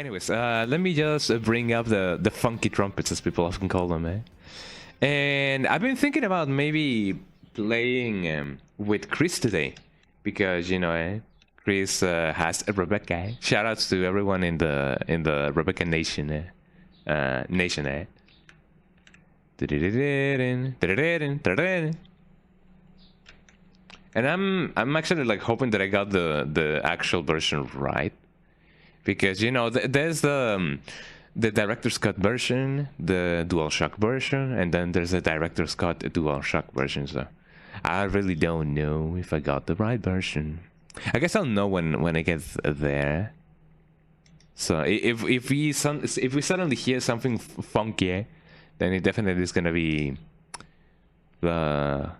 Anyways, let me just bring up the funky trumpets, as people often call them, eh? And I've been thinking about maybe playing with Chris today, because Chris has a Rebecca. Eh? Shoutouts to everyone in the Rebecca Nation, eh? Nation, eh? And I'm actually like hoping that I got the actual version right, because there's the director's cut version, the DualShock version, and then there's a director's cut DualShock version. So I really don't know if I got the right version. I guess I'll know when I get there. So if we suddenly hear something funky, then it definitely is gonna be the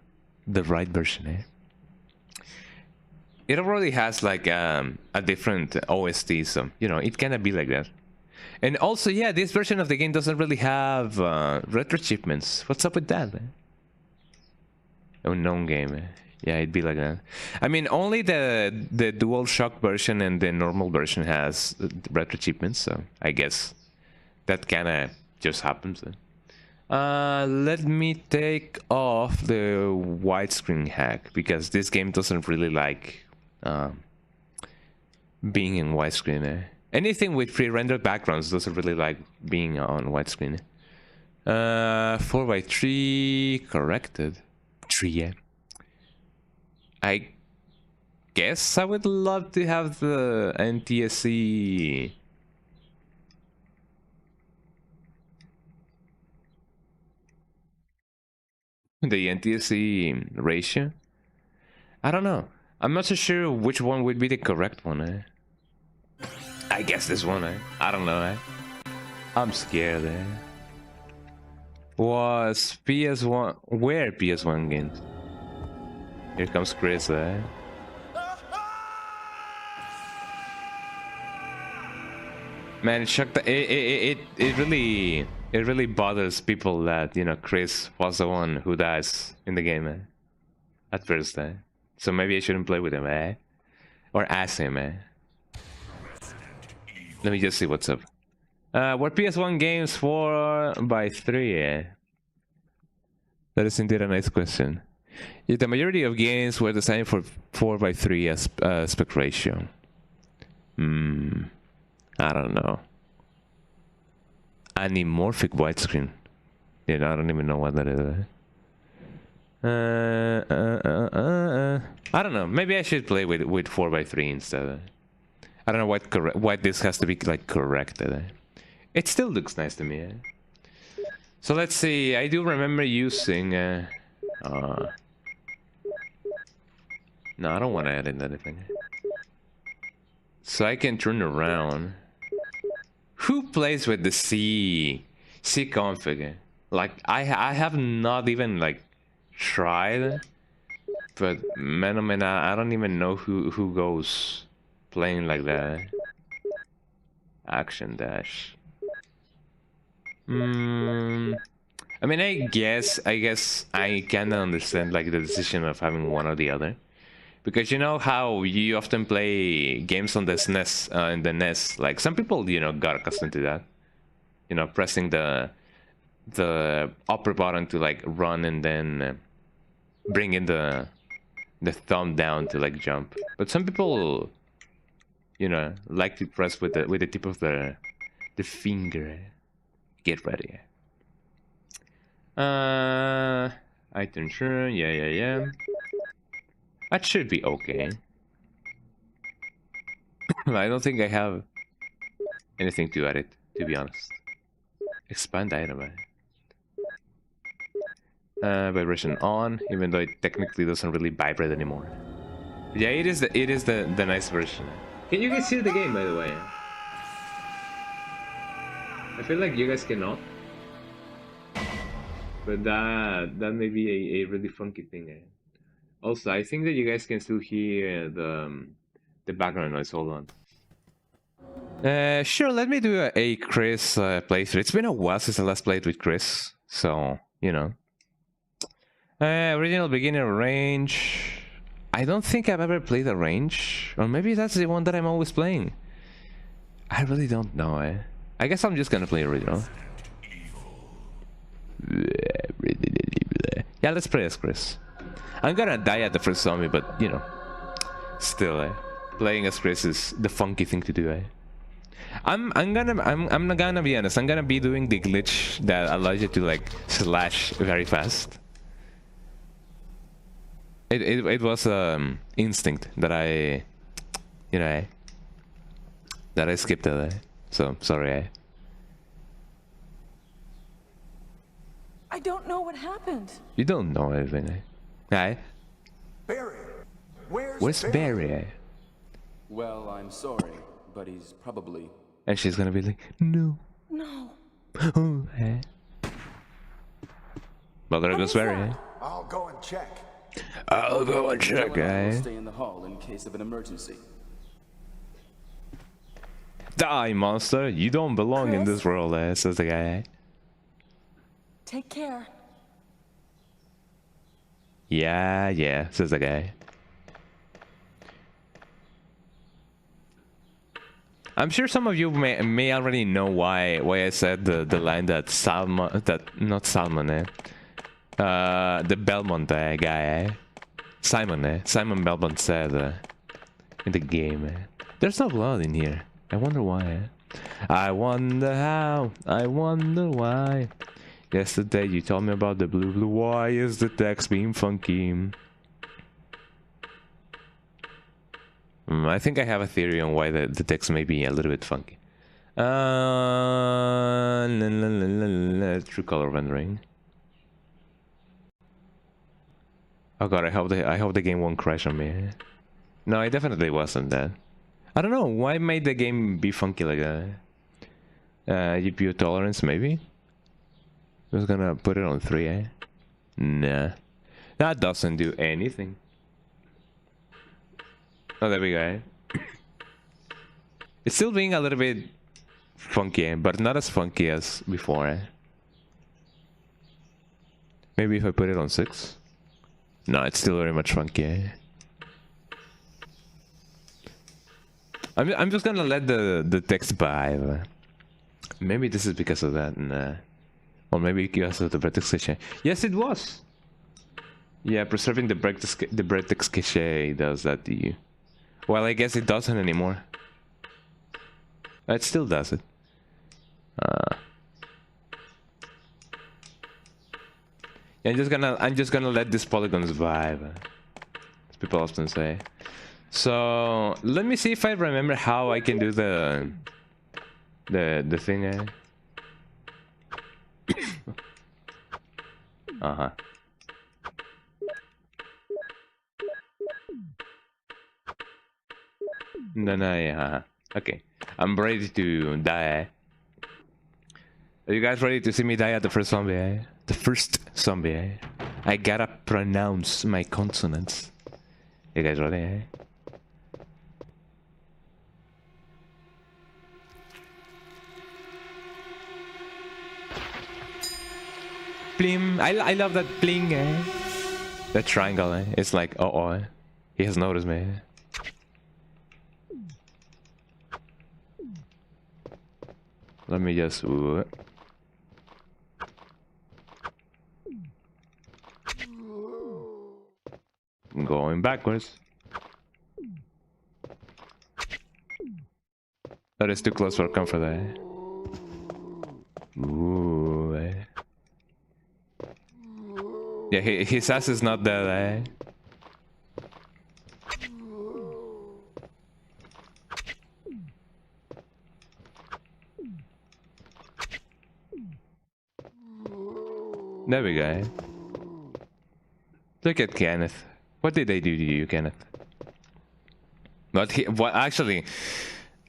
right version. Eh? It already has like a different OST, so it cannot be like that. And also, yeah, this version of the game doesn't really have retro achievements. What's up with that, man? Unknown game. Eh? Yeah, it'd be like that. I mean, only the DualShock version and the normal version has retro achievements, so I guess that kind of just happens. Let me take off the widescreen hack, because this game doesn't really like being in widescreen. Eh? Anything with pre-rendered backgrounds doesn't really like being on widescreen. 4x3 corrected. 3, yeah. I guess I would love to have the NTSC. The NTSC ratio? I don't know. I'm not so sure which one would be the correct one, eh? I guess this one, eh? I don't know, eh? I'm scared, eh? Was PS1... Where PS1 games? Here comes Chris, eh? Man, it really bothers people that, Chris was the one who dies in the game, eh? At first, eh? So maybe I shouldn't play with him, eh? Or ask him, eh? Let me just see what's up. Were PS1 games 4x3, eh? That is indeed a nice question. Yeah, the majority of games were designed for 4x3 aspect ratio. I don't know. Anamorphic widescreen. I don't even know what that is. I don't know. Maybe I should play with 4x3 instead. I don't know why this has to be like corrected. It still looks nice to me. So let's see. I do remember using. No, I don't want to add in anything. So I can turn around. Who plays with the C config? Like I have not even like tried, but man, oh man, I don't even know who goes playing like that. Action dash. I mean, I guess I kinda understand like the decision of having one or the other. Because you know how you often play games on the SNES, in the NES, like some people, got accustomed to that. Pressing the upper button to like run and then bring in the thumb down to like jump. But some people, like to press with the tip of the finger. Get ready. Item turn, yeah. That should be okay. I don't think I have anything to edit, to be honest. Expand item. Vibration on, even though it technically doesn't really vibrate anymore. Yeah, it is the nice version. Can you guys hear the game, by the way? I feel like you guys cannot. But that may be a really funky thing. Also, I think that you guys can still hear the background noise. Hold on. Sure, let me do a Chris playthrough. It's been a while since I last played with Chris, so original beginner range. I don't think I've ever played a range, or maybe that's the one that I'm always playing. I really don't know, eh? I guess I'm just gonna play original. Yeah, let's play as Chris. I'm gonna die at the first zombie, but you know, still, eh? Playing as Chris is the funky thing to do, eh? I'm not gonna be honest. I'm gonna be doing the glitch that allows you to like slash very fast. It was instinct that I, you know, that I skipped it. So sorry. I don't know what happened. You don't know anything. Hey, Barry, where's Barry? Well, I'm sorry, but he's probably... And she's gonna be like, no. No. Oh, hey. Well, there goes Barry. I'll go and check. I'll go and check, eh? Stay in the hall in case of an emergency. Die, monster! You don't belong in Chris? this world, eh? Says the guy. Take care. Yeah, says the guy. I'm sure some of you may already know why I said the line that the Belmont guy, eh? Simon Belmont said in the game, eh? There's no blood in here. I wonder why, eh? I wonder how, I wonder why. Yesterday you told me about the blue. Why is the text being funky? I think I have a theory on why the text may be a little bit funky. True color rendering. Oh god, I hope the game won't crash on me. No, it definitely wasn't that. I don't know why made the game be funky like that. GPU tolerance maybe. I was gonna put it on 3, eh? Nah, that doesn't do anything. Oh, there we go. Eh? It's still being a little bit funky, but not as funky as before. Eh? Maybe if I put it on 6. No, it's still very much funky. Eh? I'm just gonna let the text vibe. Maybe this is because of that. Nah. Or maybe because of the breadtext cache. Yes, it was. Yeah, preserving the breadtext cache does that to you. Well, I guess it doesn't anymore. It still does it. Yeah, I'm just gonna let these polygons vibe, as people often say. So let me see if I remember how I can do the thing. Eh? Uh-huh. No, yeah. Okay. I'm ready to die. Are you guys ready to see me die at the first zombie, eh? The first zombie, eh? I gotta pronounce my consonants. You guys ready, eh? Blim! I love that bling, eh? That triangle, eh? It's like, eh? He has noticed me. Let me just... Going backwards. That is too close for comfort, eh? Ooh, eh? Yeah, his ass is not dead, eh? There we go. Look at Kenneth. What did they do to you, Kenneth? But actually,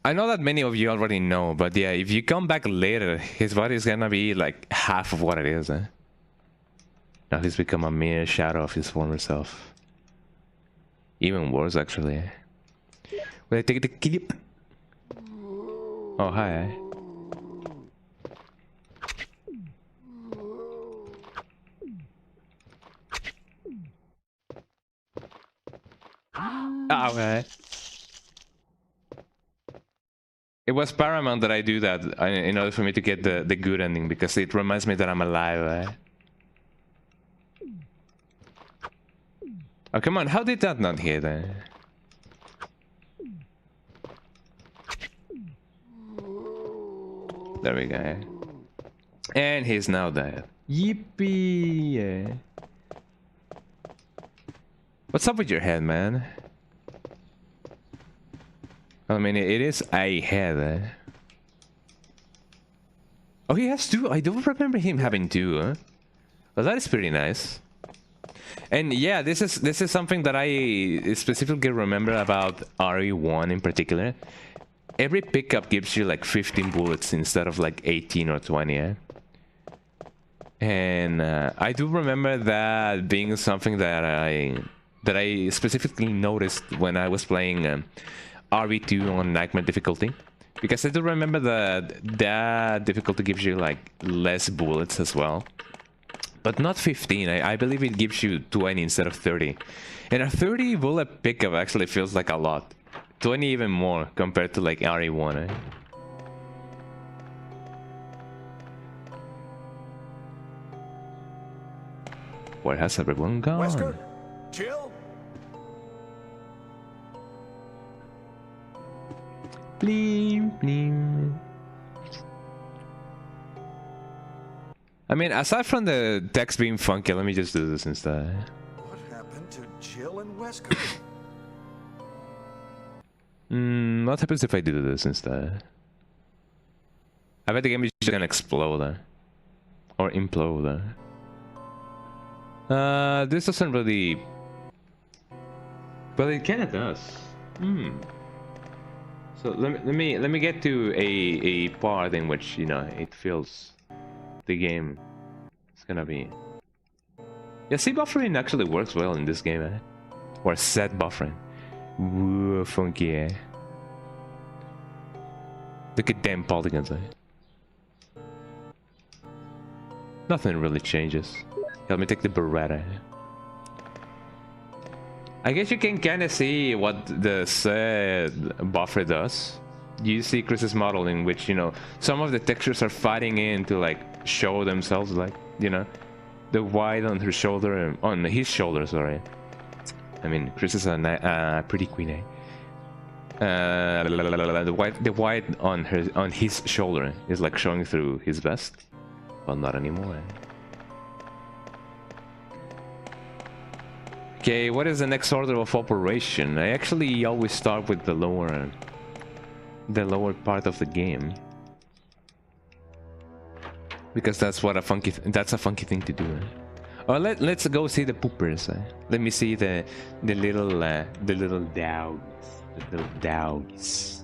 I know that many of you already know, but yeah, if you come back later, his body is gonna be like half of what it is, eh? Now he's become a mere shadow of his former self. Even worse, actually. Will I take the clip? Oh, hi. Okay. It was paramount that I do that in order for me to get the good ending, because it reminds me that I'm alive. Oh, come on, how did that not hit? There we go. And he's now dead. Yippee! What's up with your head, man? I mean, it is a head. Oh, he has two. I don't remember him having two. Huh? Well, that is pretty nice. And yeah, this is something that I specifically remember about RE1 in particular. Every pickup gives you like 15 bullets instead of like 18 or 20. Eh? And I do remember that being something that I specifically noticed when I was playing RE2 on Nightmare difficulty, because I do remember that difficulty gives you like less bullets as well, but not 15. I believe it gives you 20 instead of 30, and a 30 bullet pickup actually feels like a lot. 20 even more compared to like RE1. Eh? Where has everyone gone? Wesker? Jill? Blim, blim. I mean, aside from the text being funky, let me just do this instead. What happened to Jill and Wesker? What happens if I do this instead? I bet the game is just gonna explode. Or implode. This doesn't really... But it kinda does. So let me get to a part in which, you know, it feels the game is gonna be. Yeah, see, buffering actually works well in this game, eh? Or set buffering. Woo, funky, eh? Look at damn polygons, eh? Nothing really changes. Let me take the Beretta. I guess you can kind of see what the set buffer does. You see Chris's model in which, you know, some of the textures are fighting in to like show themselves, like, you know, the white on her shoulder, on his shoulder, sorry. I mean, Chris is a pretty queen, eh? The white on his shoulder is like showing through his vest, but not anymore. Eh? Okay, what is the next order of operation? I actually always start with the lower part of the game, because that's what a funky thing to do. Eh? Oh, let's go see the poopers. Eh? Let me see the little dogs.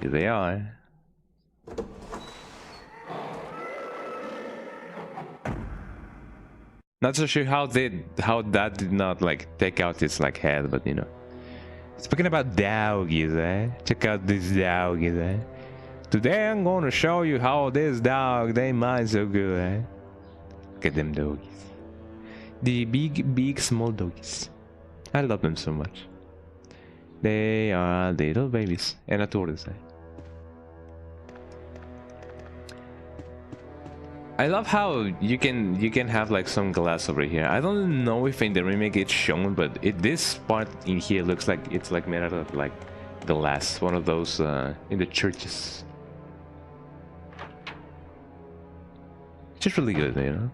Here they are. Not so sure how that did not like take out his like head, but you know. Speaking about doggies, eh? Check out this doggies, eh? Today I'm gonna show you how this dog they mind so good, eh? Look at them doggies. The big small doggies. I love them so much. They are little babies and a tortoise, eh? I love how you can have like some glass over here. I don't know if in the remake it's shown, but this part in here looks like it's like made out of like glass, one of those in the churches. It's just really good, you know.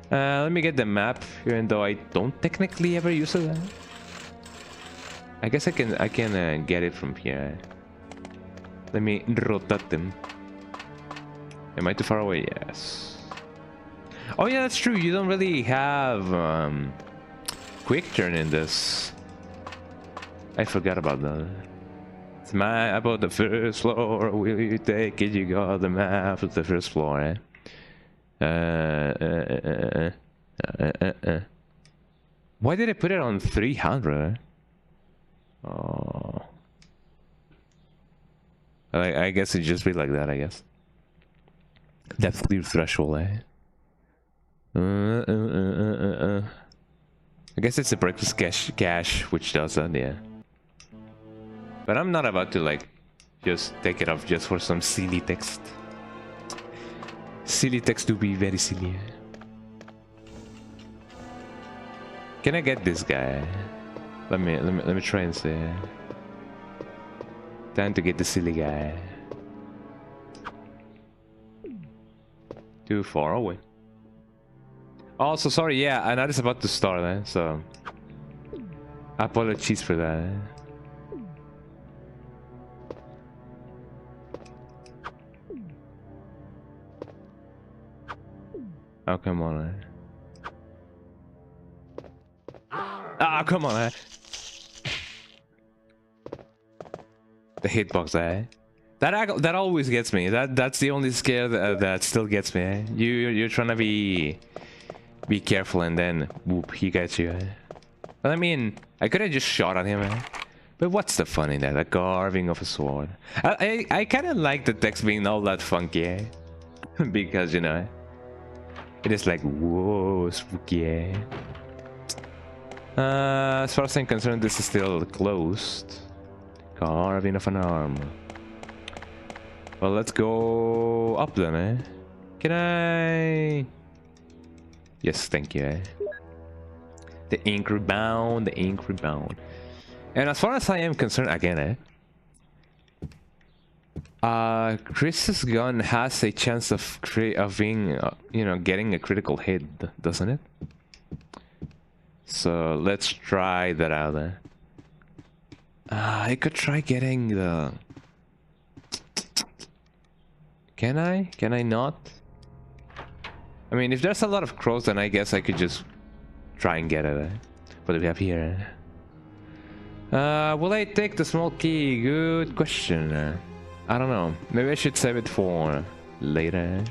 Let me get the map, even though I don't technically ever use it. I guess I can get it from here. Let me rotate them. Am I too far away? Yes. Oh yeah, that's true. You don't really have quick turn in this. I forgot about that. It's map about the first floor. Will you take it? You got the map of the first floor, eh? Why did I put it on 300? Oh. I guess it'd just be like that, I guess. Depth clear threshold, eh? I guess it's the breakfast cache which does that, yeah. But I'm not about to like just take it off just for some silly text. Silly text to be very silly. Can I get this guy? Let me try and see. Time to get the silly guy. Too far away. Also, sorry, yeah, I know it's about to start, so apologies for that. Oh, come on. Ah, come on. The hitbox, that always gets me. That's the only scare that still gets me. You're trying to be careful, and then whoop, he gets you. But I mean, I could have just shot at him. But what's the fun in that? A carving of a sword. I kind of like the text being all that funky, because you know. It is like, whoa, spooky. As far as I'm concerned, this is still closed. Carving of an arm. Well, let's go up then, Can I? Yes, thank you, The ink rebound, the ink rebound. And as far as I am concerned, again, Chris's gun has a chance of being, getting a critical hit, doesn't it? So let's try that out. I could try getting the. Can I? Can I not? I mean, if there's a lot of crows, then I guess I could just try and get it. What do we have here? Will I take the small key? Good question. I don't know. Maybe I should save it for later.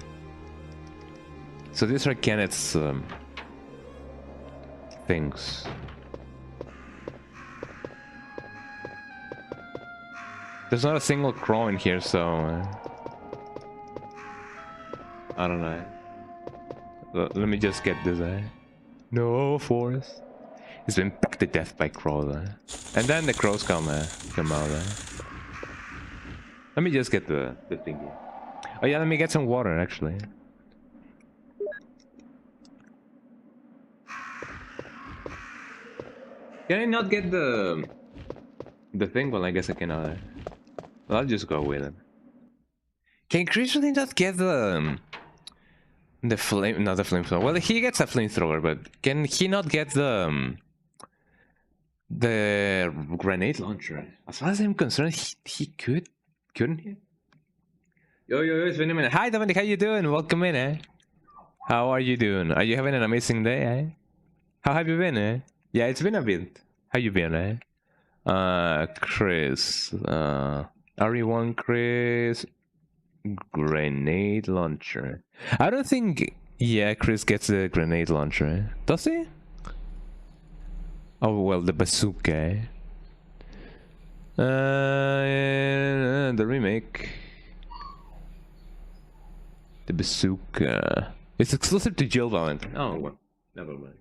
So these are Kenneth's things. There's not a single crow in here, so I don't know. Let me just get this. No, Forrest. He's been pecked to death by crows. And then the crows come out. Let me just get the thingy. Oh yeah, let me get some water actually. Can I not get the thing? Well, I guess I cannot. Well, I'll just go with it. Can Chris really not get the flame? Not the flamethrower. Well, he gets a flamethrower, but can he not get the grenade launcher? As far as I'm concerned, he couldn't he? Yo, it's been a minute. Hi, Dominic, how you doing? Welcome in, How are you doing? Are you having an amazing day, How have you been, Yeah, it's been a bit. How you been, Chris. RE1 Chris. Grenade launcher. I don't think, Chris gets the grenade launcher. Does he? Oh, well, the bazooka, the remake. The bazooka. It's exclusive to Jill Valentine. Oh, well, never mind.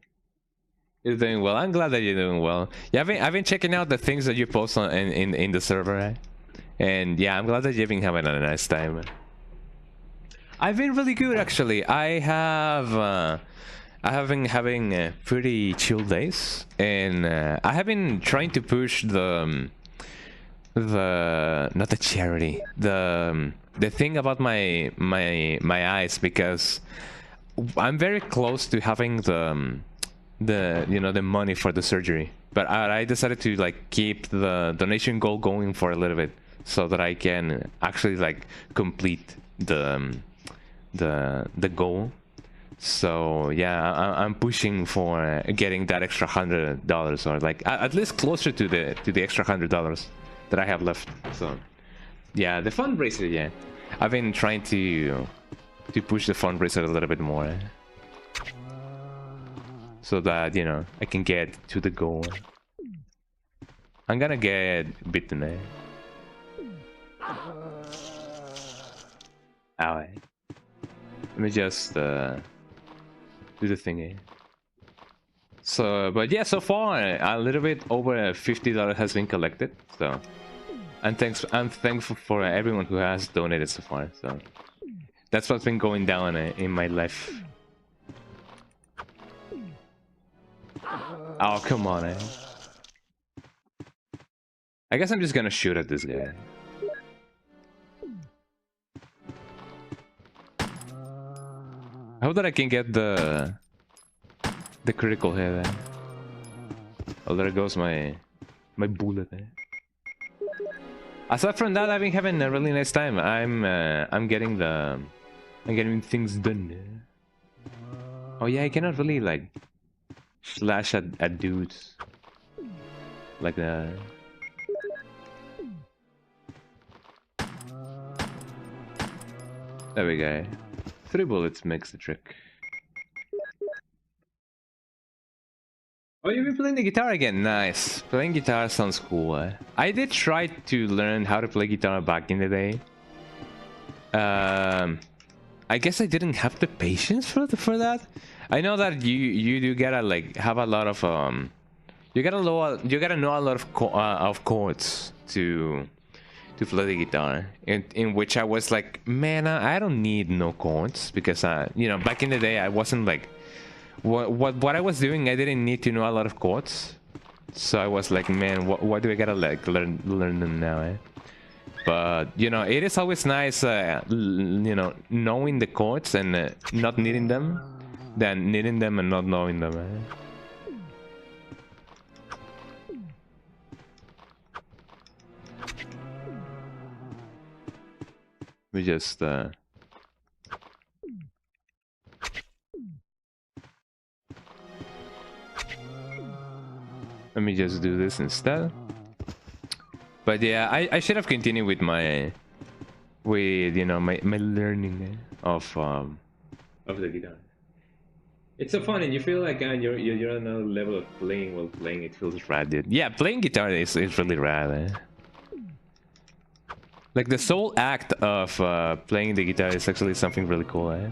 You're doing well. I'm glad that you're doing well. Yeah, I've been checking out the things that you post on in the server, and yeah, I'm glad that you've been having a nice time. I've been really good actually. I have been having pretty chill days, and I have been trying to push not the charity, the thing about my eyes, because I'm very close to having the money for the surgery, but I decided to like keep the donation goal going for a little bit so that I can actually like complete the goal. So yeah, I'm pushing for getting that extra $100, or like at least closer to the extra $100 that I have left. So yeah, the fundraiser, yeah, I've been trying to push the fundraiser a little bit more, so that I can get to the goal. I'm gonna get bitten. Ow. Let me just do the thingy. So, but yeah, so far a little bit over $50 has been collected. So And I'm thankful for everyone who has donated so far. So that's what's been going down in my life. Oh, come on, eh? I guess I'm just gonna shoot at this guy. I hope that I can get the critical hit. Oh, there goes my bullet. Aside from that, I've been having a really nice time. I'm getting things done. Oh yeah, I cannot really like slash at dudes like that. There we go. 3 bullets makes the trick. Oh, you've been playing the guitar again? Nice. Playing guitar sounds cool. I did try to learn how to play guitar back in the day. I guess I didn't have the patience for that. I know that you do gotta like have a lot of you gotta know a lot of chords to play the guitar. In which I was like, man, I don't need no chords because you know, back in the day I wasn't like what I was doing. I didn't need to know a lot of chords, so I was like, man, what do I gotta like learn them now, eh? But you know, it is always nice, you know, knowing the chords and not needing them, than needing them and not knowing them, eh? We just let me just do this instead. But yeah, I should have continued with you know, my learning of the guitar. It's so fun, and you feel like you're on another level of playing while playing. It feels rad, dude. Yeah, playing guitar is really rad, eh? Like the sole act of playing the guitar is actually something really cool, eh?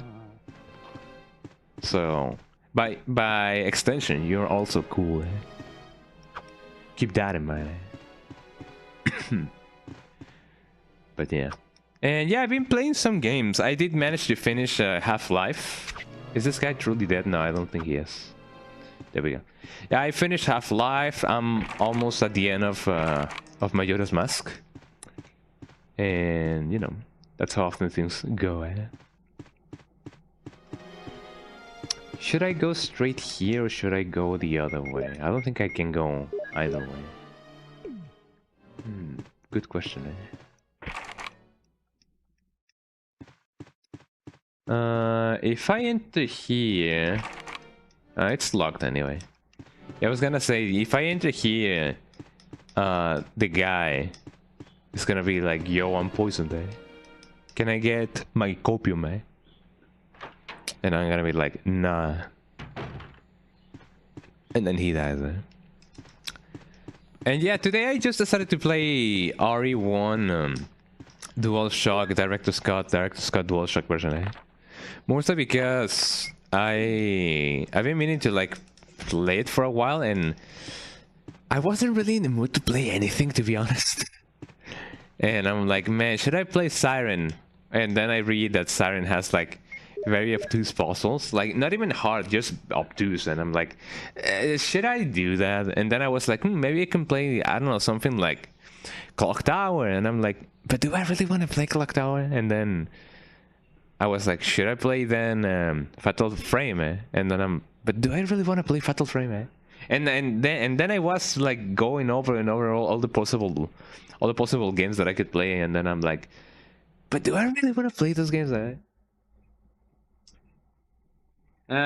So by extension, you're also cool, eh? Keep that in mind, eh? But yeah. And yeah, I've been playing some games. I did manage to finish Half-Life. Is this guy truly dead? No, I don't think he is. There we go. Yeah, I finished Half-Life. I'm almost at the end of Majora's Mask. And, you know, that's how often things go, eh? Should I go straight here or should I go the other way? I don't think I can go either way. Good question, eh? If I enter here... it's locked anyway. Yeah, I was gonna say, if I enter here, the guy is gonna be like, yo, I'm poisoned, eh? Can I get my copium, eh? And I'm gonna be like, nah. And then he dies, eh? And yeah, today I just decided to play RE1 DualShock Director's Cut DualShock version, eh? Mostly because I've been meaning to like play it for a while, and I wasn't really in the mood to play anything, to be honest. And I'm like, man, should I play Siren? And then I read that Siren has like very obtuse puzzles, like not even hard, just obtuse. And I'm like, should I do that? And then I was like, maybe I can play, I don't know, something like Clock Tower. And I'm like, but do I really want to play Clock Tower? And then I was like, should I play then Fatal Frame? Eh? And then but do I really want to play Fatal Frame? Eh? And then I was like going over and over all the possible games that I could play, and then I'm like, but do I really want to play those games? Eh?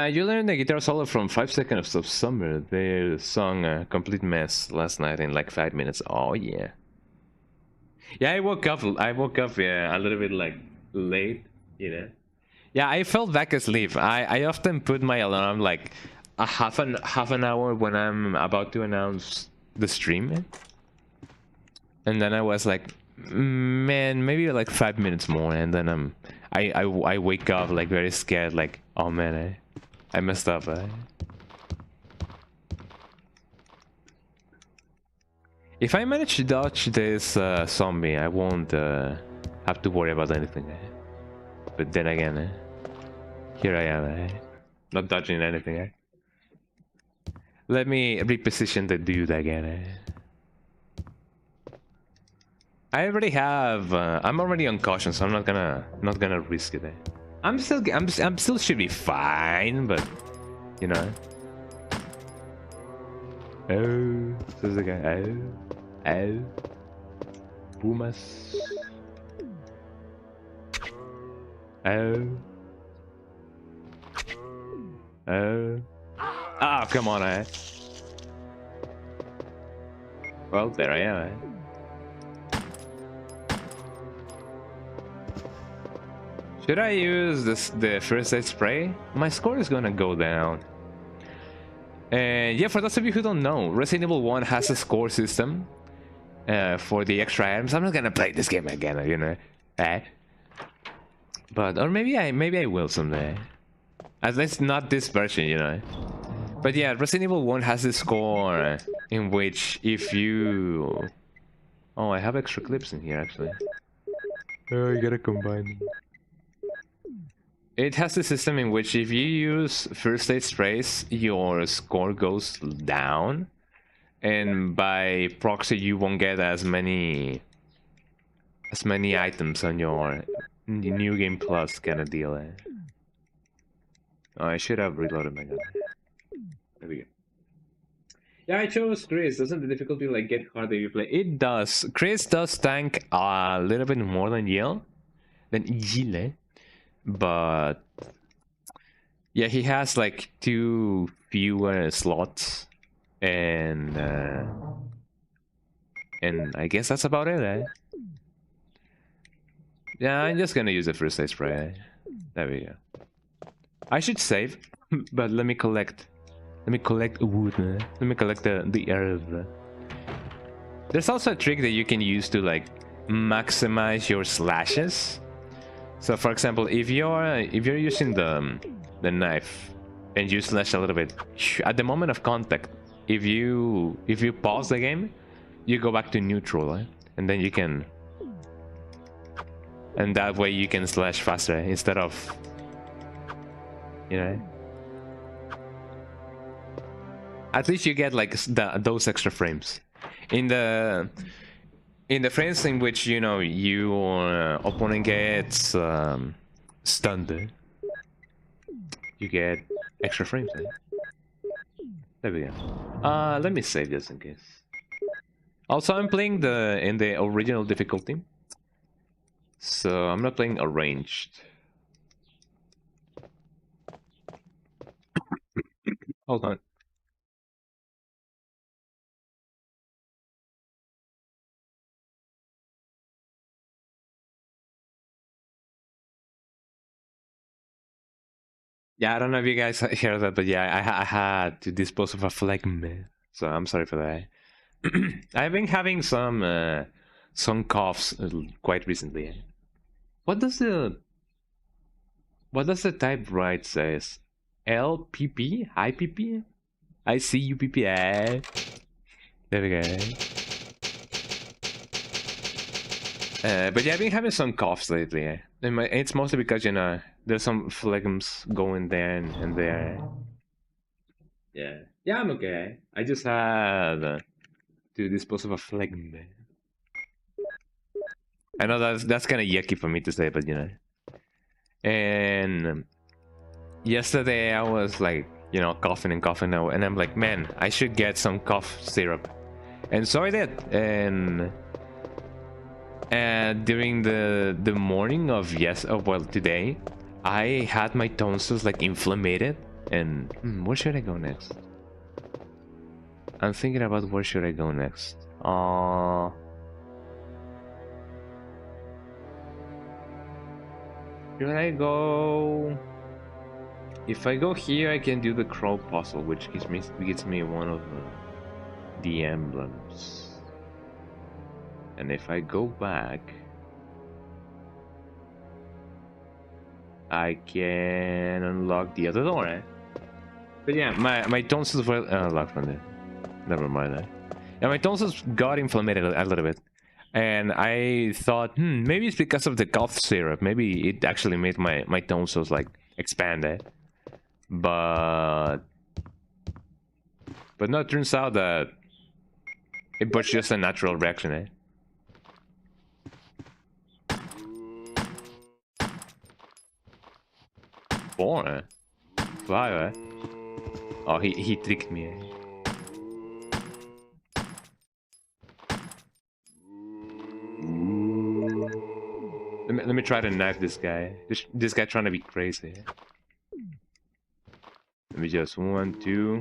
You learned the guitar solo from 5 Seconds of Summer. They sung Complete Mess last night in like 5 minutes. Oh yeah. Yeah, I woke up yeah, a little bit like late, you know. Yeah, I fell back asleep. I often put my alarm like a half an hour when I'm about to announce the stream. And then I was like, man, maybe like 5 minutes more, and then I wake up like very scared, like, oh man, I messed up. If I manage to dodge this zombie, I won't have to worry about anything. But then again, here I am, not dodging anything. Let me reposition the dude again. I already have. I'm already on caution, so I'm not gonna risk it. I'm still should be fine, but you know. Oh, there's the guy. Oh, Pumas. Oh. Oh. Ah, come on, Well, there I am, Should I use the first aid spray? My score is gonna go down. And yeah, for those of you who don't know, Resident Evil 1 has a score system for the extra items. I'm not gonna play this game again, you know. But or maybe I will someday. At least not this version, you know. But yeah, Resident Evil 1 has a score in which if you... Oh, I have extra clips in here actually. Oh, you gotta combine them. It has a system in which if you use first aid sprays, your score goes down. And by proxy, you won't get as many items on your New Game Plus kind of deal. Oh, I should have reloaded my gun. There we go. Yeah, I chose Chris. Doesn't the difficulty like get harder if you play? It does. Chris does tank a little bit more than Yale. But yeah, he has like 2 fewer slots. And I guess that's about it, Yeah, I'm just gonna use the first aid spray. There we go. I should save, but let me collect wood. Let me collect the herb. There's also a trick that you can use to like maximize your slashes. So, for example, if you're using the knife and you slash a little bit at the moment of contact, if you pause the game, you go back to neutral, and then you can. And that way you can slash faster instead of, you know. At least you get like those extra frames. In the frames in which, you know, your opponent gets stunned, you get extra frames. There we go. Let me save just in case. Also, I'm playing in the original difficulty. So I'm not playing arranged. Hold on. Yeah, I don't know if you guys heard that, but yeah, I had to dispose of a phlegm, so I'm sorry for that. I've been having some coughs quite recently. What does the type right says? LPP? IPP? ICUPP? There we go. But yeah, I've been having some coughs lately. It's mostly because, you know, there's some phlegms going there and there. Yeah. Yeah, I'm okay. I just had to dispose of a phlegm. I know that's kind of yucky for me to say, but you know. And yesterday I was like, you know, coughing and coughing now, and I'm like, man, I should get some cough syrup. And so I did. And during the morning of today, I had my tonsils like inflamed. And where should I go next? I'm thinking about where should I go next. Should I go? If I go here, I can do the crow puzzle, which gives me one of the emblems. And if I go back, I can unlock the other door. But yeah, my tonsils were unlocked from there. Never mind that. and my tonsils got inflamed a little bit. And I thought, maybe it's because of the cough syrup. Maybe it actually made my tonsils like expand, eh? But no, it turns out that it was just a natural reaction, eh? Four, eh? Five, eh? Oh, he tricked me, eh? Let me try to knife this guy. This guy trying to be crazy. Let me just 1, 2.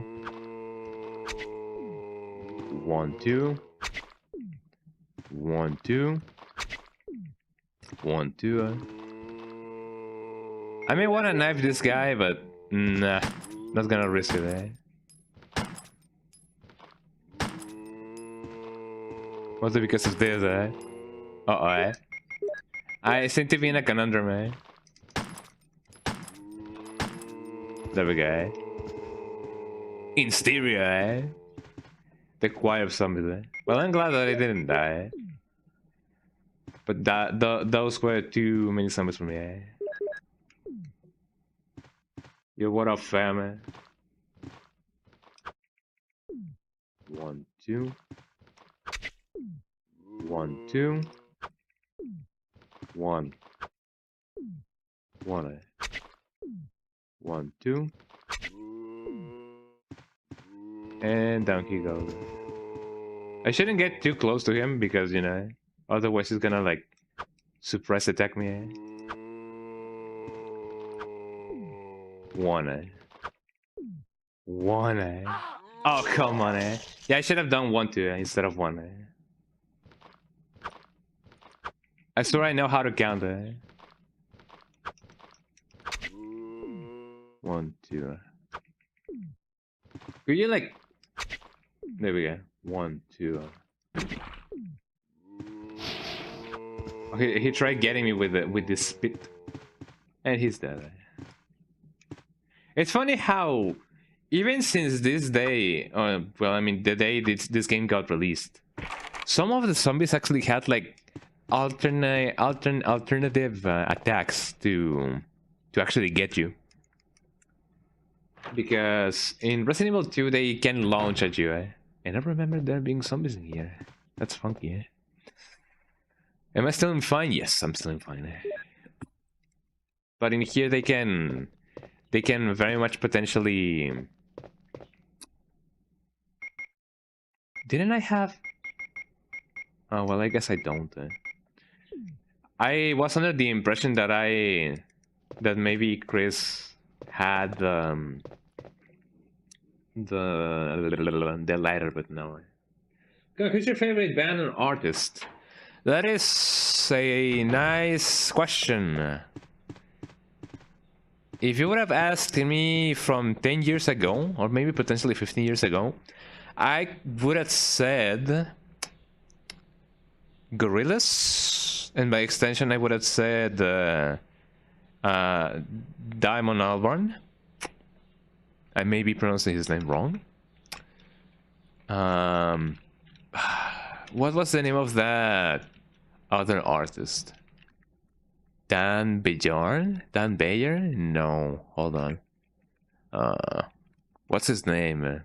1, 2. 1, 2. 1, 2. I may want to knife this guy, but nah, not gonna risk it, eh? Mostly because of this, eh? Uh-oh, eh? I seem to be in a conundrum, eh? There we go, eh? In stereo, eh? The choir of zombies, eh? Well, I'm glad that I didn't die, eh? But those were too many zombies for me, eh? Yo, what up, fam, eh? 1, 2. 1, 2. 1. 1, eh? 1, 2. And down he goes. I shouldn't get too close to him because, you know, otherwise he's gonna like suppress attack me, eh? 1, eh? 1, eh? Oh, come on, eh? Yeah, I should have done 1, 2 instead of 1, eh? I swear I know how to count, eh? 1, 2. Could you like... There we go. 1, 2. Okay, he tried getting me with this spit. And he's dead. It's funny how... Even since this day... well, I mean, the day this game got released, some of the zombies actually had like alternative attacks to actually get you. Because in Resident Evil 2 they can launch at you, eh? And I remember there being zombies in here. That's funky, eh? Am I still in fine? Yes, I'm still in fine, eh? But in here they can very much potentially... Didn't I have... Oh, well, I guess I don't, eh? I was under the impression that maybe Chris had the lighter, but no. Who's your favorite band or artist? That is a nice question. If you would have asked me from 10 years ago, or maybe potentially 15 years ago, I would have said Gorillaz, and by extension I would have said Damon Albarn. I may be pronouncing his name wrong. What was the name of that other artist? Dan Bjorn? Dan Bayer? No, hold on. What's his name?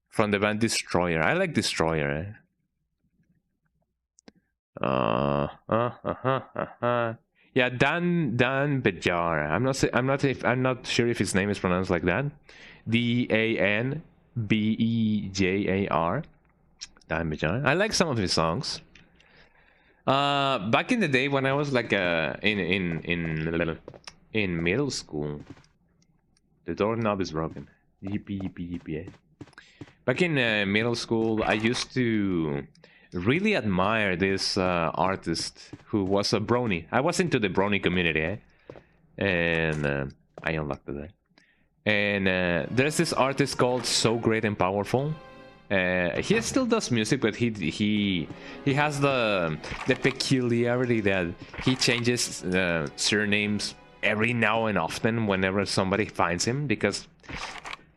From the band Destroyer. I like Destroyer. Yeah, Dan Bejar. I'm not sure if his name is pronounced like that. DanBejar. Dan Bejar. I like some of his songs. Back in the day when I was like in middle school. The doorknob is broken. Yippee yippee yippee. Back in middle school, I used to really admire this artist who was a brony. I was into the brony community, eh? And I unlocked it. And there's this artist called So Great and Powerful. He still does music, but he has the peculiarity that he changes surnames every now and often whenever somebody finds him, because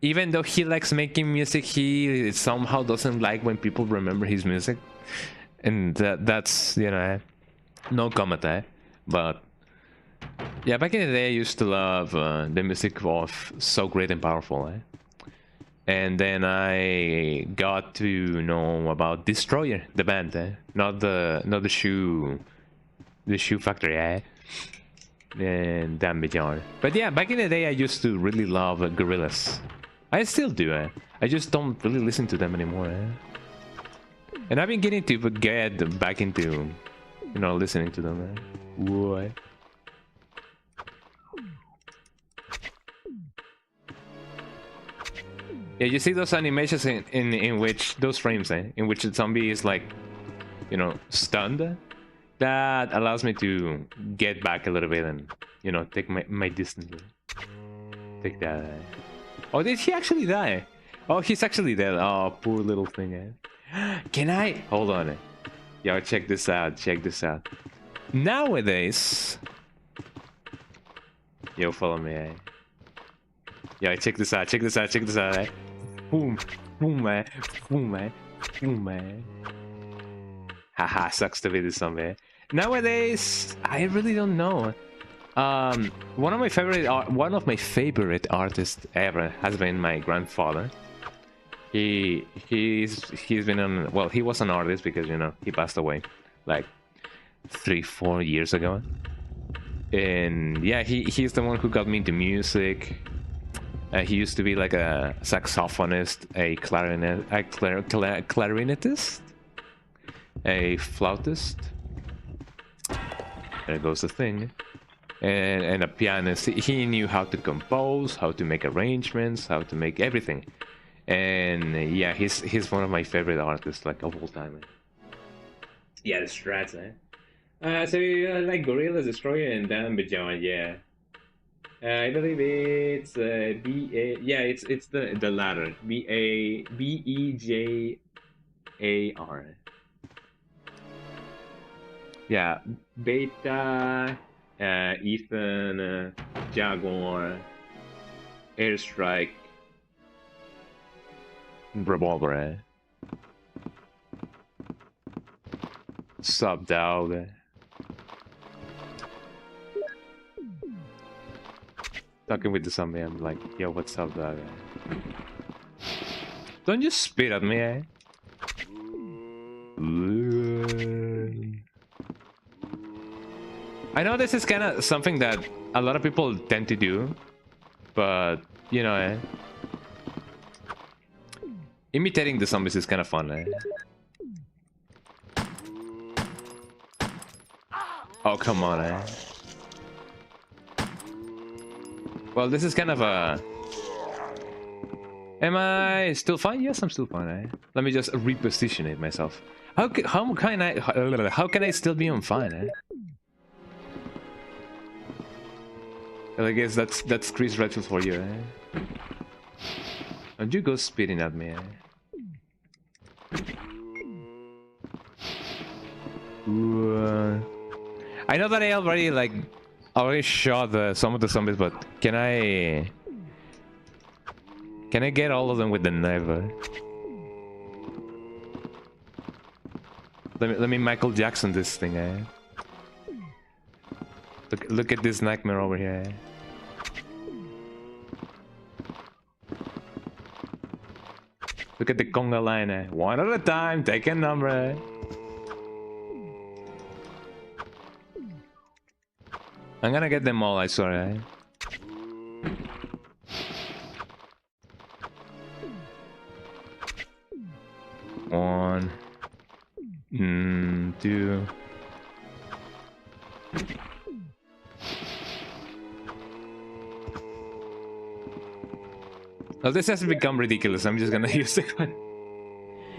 even though he likes making music, he somehow doesn't like when people remember his music, and that's, you know, no comment there. But yeah, back in the day, I used to love the music of So Great and Powerful, and then I got to know about Destroyer, the band, not the shoe factory, and damn beyond. But yeah, back in the day, I used to really love Gorillaz. I still do, I just don't really listen to them anymore, and I've been getting to get back into, you know, listening to them, Whoa. Yeah, you see those animations in which those frames, in which the zombie is like, you know, stunned. That allows me to get back a little bit and, you know, take my distance. Take that. Oh, did he actually die? Oh, he's actually dead. Oh, poor little thing. Can I? Hold on. Yo, check this out. Check this out. Nowadays. Yo, follow me. Yo, check this out. Check this out. Check this out. Boom. Boom, man. Boom, man. Boom, man. Haha, sucks to be the zombie. Nowadays, I really don't know. One of my favorite artists ever has been my grandfather. He's been on, well, he was an artist because, you know, he passed away like 3-4 years ago. And yeah, he's the one who got me into music. He used to be like a saxophonist, a clarinetist, a flautist. There goes the thing. And a pianist. He knew how to compose, how to make arrangements, how to make everything. And yeah, he's one of my favorite artists, like, of all time. Yeah, the Strats, so like Gorillaz, Destroyer, and Dan Beyond, yeah. I believe it's B-A... Yeah, it's the latter. B-A-B-E-J-A-R. Yeah, Beta, Ethan, Jaguar, Airstrike, Revolver, Sub Dog. Talking with the zombie, I'm like, yo, what's up, dog? Don't just spit at me, I know this is kind of something that a lot of people tend to do, but, you know, imitating the zombies is kind of fun, Oh, come on, Well, this is kind of a... Am I still fine? Yes, I'm still fine, Let me just reposition it myself. How can I still be on fine, Well, I guess that's Chris Redfield for you, Don't you go spitting at me, Ooh, I know that I already shot some of the zombies, but can I get all of them with the knife? Let me Michael Jackson this thing, Look at this nightmare over here, Look at the conga line, One at a time, take a number, I'm gonna get them all, I swear, 1, 2. Oh, this has become ridiculous. I'm just gonna use it.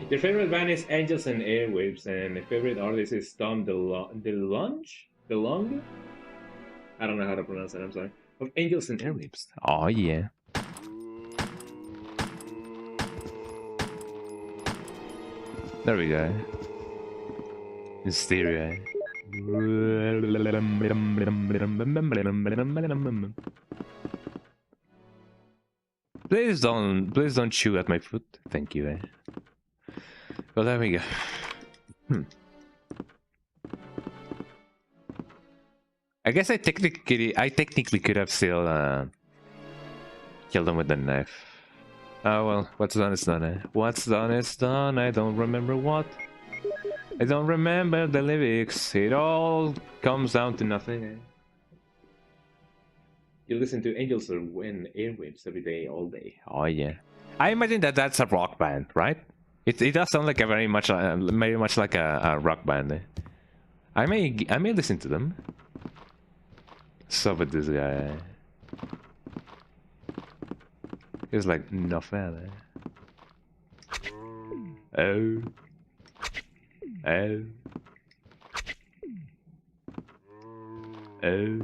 Your favorite band is Angels and Airwaves, and my favorite artist is Tom DeLonge? I don't know how to pronounce it, I'm sorry. Of Angels and Airwaves. Oh, yeah. There we go. In stereo. Please don't chew at my foot. Thank you. Well, there we go. I guess I technically could have still killed him with the knife. Oh well, what's done is done. What's done is done. I don't remember what. I don't remember the lyrics. It all comes down to nothing. You listen to Angels or Wind airwaves every day, all day. Oh yeah. I imagine that that's a rock band, right? It does sound like a very much like a rock band. I may listen to them. So with this guy, he's like nothing. Oh. Oh. Oh.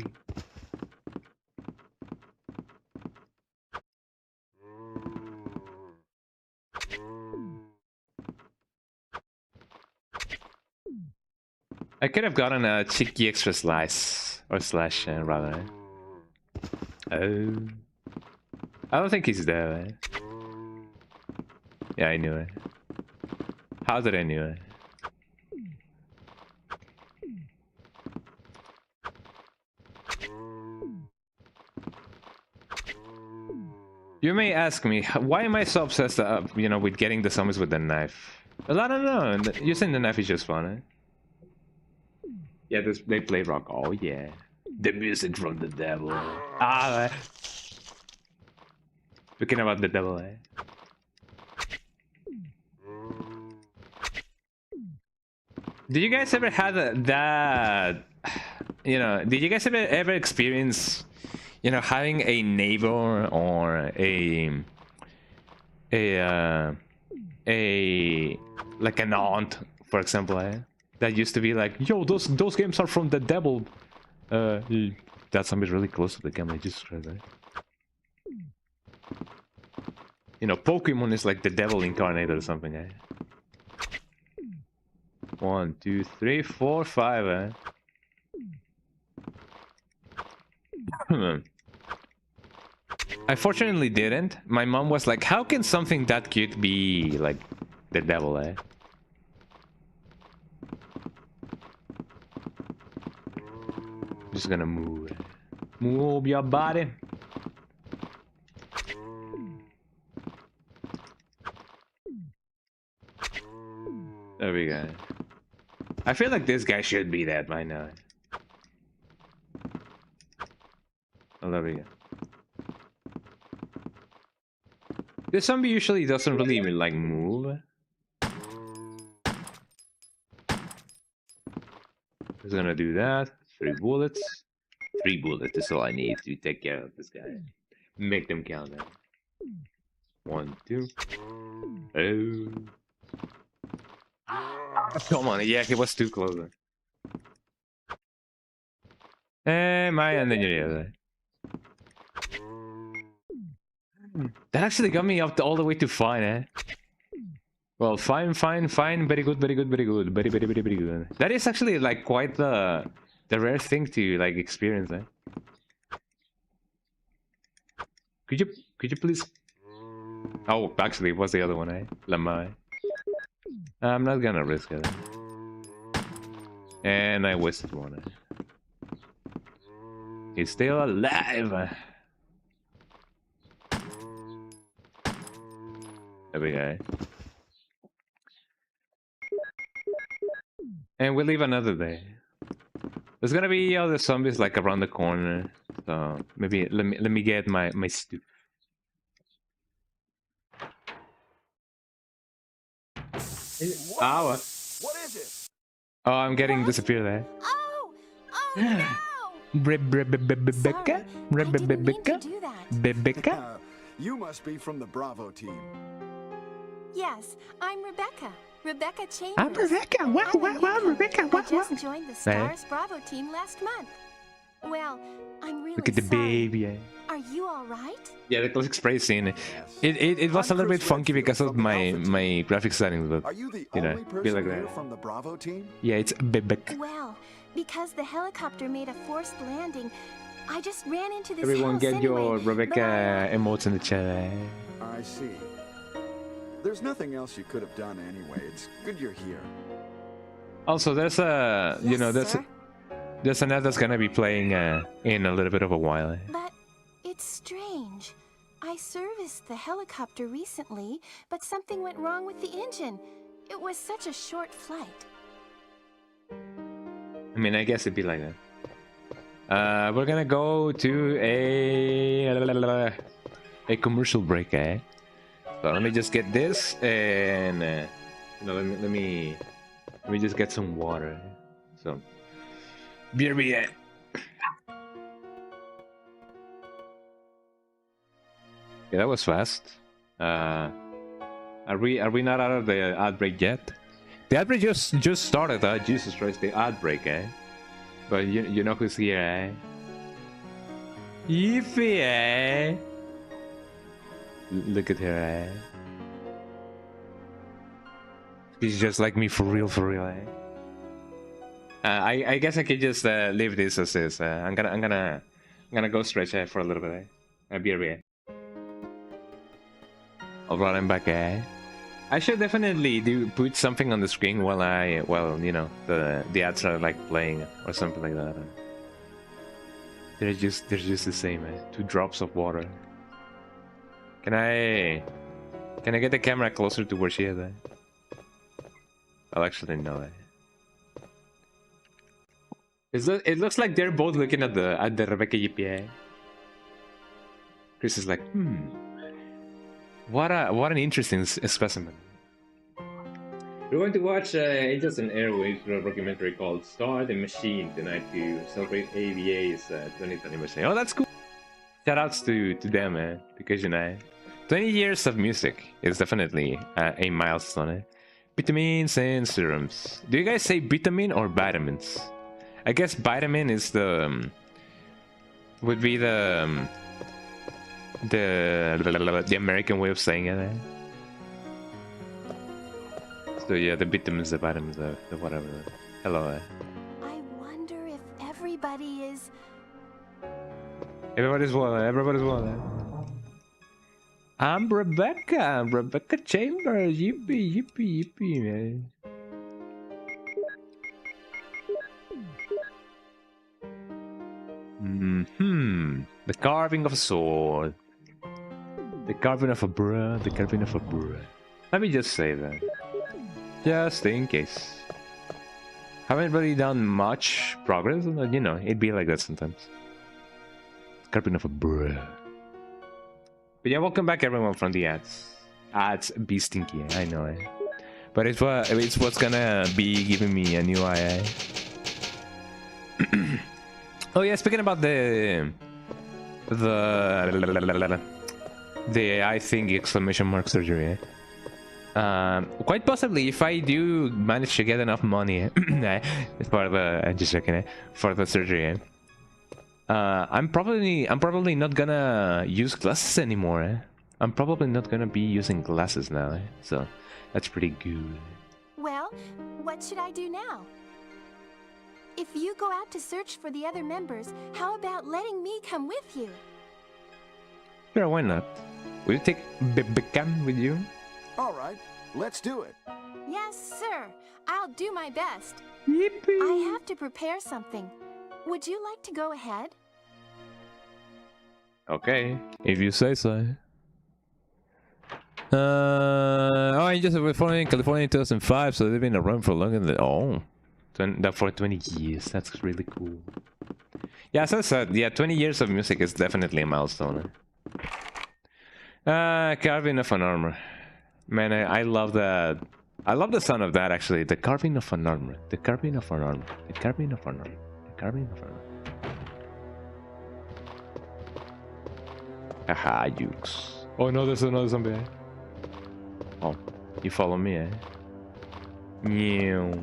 I could have gotten a cheeky extra slice or slash rather. Oh. I don't think he's there. Yeah, I knew it. How did I knew it? You may ask me, why am I so obsessed, with getting the zombies with the knife? Well, I don't know. Using the knife is just fun, eh? Yeah, they play rock. Oh yeah, the music from the devil. Ah, speaking about the devil, eh? Did you guys ever have that? Did you guys ever experience, having a neighbor or a like an aunt, for example, eh? That used to be like, yo, those games are from the devil. That zombie's really close to the camera. Jesus Christ, right? Pokemon is like the devil incarnate or something, eh? 1, 2, 3, 4, 5, eh? I fortunately didn't. My mom was like, how can something that cute be like the devil, eh? Just gonna move. Move your body. There we go. I feel like this guy should be dead by now. Oh, there we go. This zombie usually doesn't really like move. Just gonna do that. 3 bullets. 3 bullets is all I need to take care of this guy. Make them count. 1, 2. Oh. Come on, yeah, he was too close. My engineer. That actually got me up all the way to fine, eh? Well, fine, very good, very good, very good, very good. That is actually like quite the rare thing to like experience, eh? Could you please? Oh, actually, what's the other one, eh? Lama. I'm not gonna risk it. And I wasted one. He's still alive. There we go. And we'll leave another day. There's gonna be other zombies like around the corner, so maybe let me get my stew. Whoa. What is it? Oh, I'm getting disappeared there. Oh no! Rebecca? Rebecca? You must be from the Bravo team. Yes, I'm Rebecca. Rebecca Chambers. I'm Rebecca. Wow, Rebecca. I just joined the Stars Bravo team last month. Well, I'm really Look at the sorry. baby. Are you all right? Yeah, the classic spray scene. It was a little bit funky because of my graphics settings, but Are you the you know, only be person like here that. from the Bravo team? Yeah, it's Rebecca. Well, because the helicopter made a forced landing, I just ran into this Everyone house get anyway, your but Rebecca I, emotes in the chat. I see. There's nothing else you could have done anyway. It's good you're here. Also, there's a you Yes, know sir. there's an ad that's gonna be playing in a little bit of a while. But it's strange. I serviced the helicopter recently, but something went wrong with the engine. It was such a short flight. I mean, I guess it'd be like that. We're gonna go to a commercial break, eh? So let me just get this and let me just get some water. So beer be it. Yeah, that was fast. Are we not out of the outbreak yet? The outbreak just started. Jesus Christ, the outbreak, eh? But you know who's here, eh? Yiffy, eh? Look at her, eh? She's just like me for real, eh? I guess I could just leave this as is. I'm gonna go stretch for a little bit, eh? I'll be right back. I'll run him back, eh? I should definitely put something on the screen while you know, the ads are like playing or something like that. They're just the same, eh? 2 drops of water. Can I get the camera closer to where she is, eh? I'll actually know, eh? It looks like they're both looking at the Rebecca GPA. Chris is like, what an interesting specimen. We're going to watch Angels and Airwaves, a documentary called Star the Machine tonight to celebrate AVA's 20th anniversary. Oh, that's cool. Shoutouts to them, man, because you know, 20 years of music is definitely a milestone. Eh? Vitamins and serums. Do you guys say vitamin or vitamins? I guess vitamin is the would be the American way of saying it. Eh? So yeah, the vitamins, the vitamins, the whatever. Hello. Eh? I wonder if everybody is... Everybody's well. Everybody's well. Eh? I'm Rebecca Chambers. Yippee, yippee, yippee, man. The carving of a sword. The carving of a bruh. The carving of a bruh. Let me just say that. Just in case. Haven't really done much progress, but you know, it'd be like that sometimes. Carving of a bruh. But yeah, welcome back everyone from the ads. Ads be stinky, I know it. But it's what's gonna be giving me a new eye. Oh yeah, speaking about the I think exclamation mark surgery. Eh? Quite possibly, if I do manage to get enough money for the just checking it for the surgery. Eh? I'm probably not gonna use glasses anymore. Eh? I'm probably not gonna be using glasses now. Eh? So that's pretty good. Well, what should I do now? If you go out to search for the other members, how about letting me come with you? Sure, why not? Will you take Beckham with you? All right, let's do it. Yes, sir. I'll do my best. Yippee! I have to prepare something. Would you like to go ahead? Okay, if you say so. Oh, I just was born in California in 2005, so they've been around for longer than for 20 years. That's really cool. Yeah, as I said, yeah, 20 years of music is definitely a milestone. Carving of an armor. Man, I love that. I love the sound of that actually. The carving of an armor. The carving of an armor. The carving of an armor. The carving of an armor. Haha, Jukes. Oh no, there's another zombie. Eh? Oh, you follow me, eh? Meow.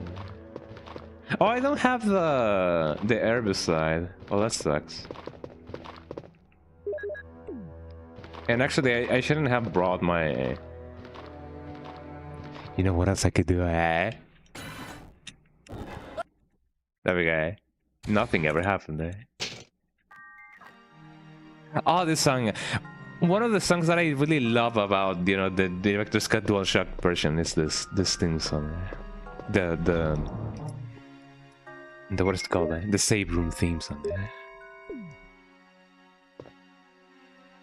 Oh, I don't have the herbicide. Oh, that sucks. And actually, I shouldn't have brought my... You know what else I could do, eh? There we go. Nothing ever happened there. Oh, this song. One of the songs that I really love about, you know, the director's cut DualShock version is this theme song. The what is it called? The save room theme song.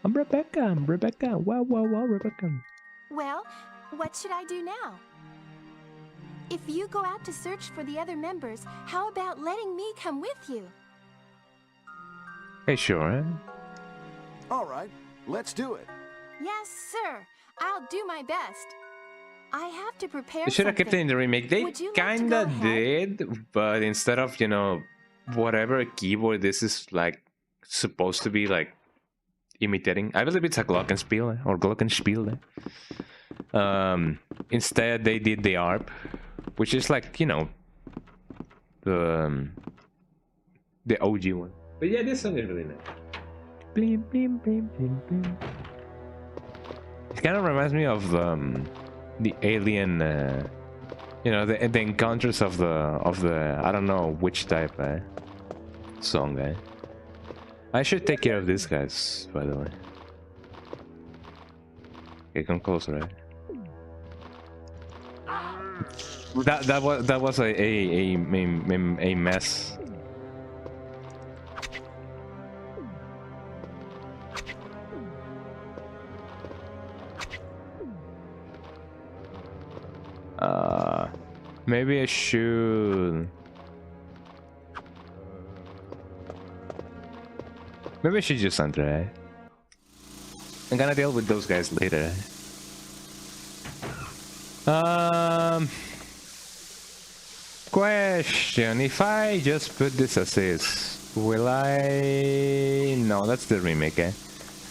I'm Rebecca. Wow, Rebecca. Well, what should I do now? If you go out to search for the other members, how about letting me come with you? Hey, sure. All right, let's do it. Yes, sir. I'll do my best. I have to prepare They should have kept it in the remake. They Would you like to kinda go ahead? did, but instead of, you know, whatever keyboard this is like supposed to be like imitating, I believe it's a glockenspiel or glockenspiel. Instead they did the ARP, which is like, you know, the OG one. But yeah, this song is really nice. Blim, blim, blim, blim, blim. It kind of reminds me of the alien, you know, the encounters of the I don't know which type song. I should take care of these guys, by the way. Okay, come closer. That was a mess. Maybe I should. Maybe I should just enter. I'm gonna deal with those guys later. Question: if I just put this as is, will I? No, that's the remake.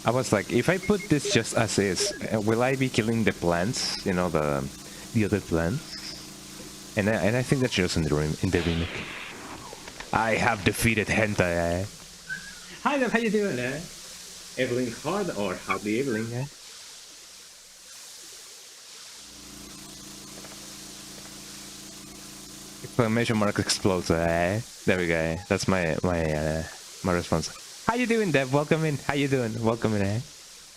I was like, if I put this just as is, will I be killing the plants? You know, the other plants. And I think that's just in the remake. I have defeated hentai. Hi there, how you doing? Evelyn hard or howdy Evelyn? Exclamation mark explodes. There we go. That's my response. How you doing, Dev? Welcome in. How you doing? Welcome in.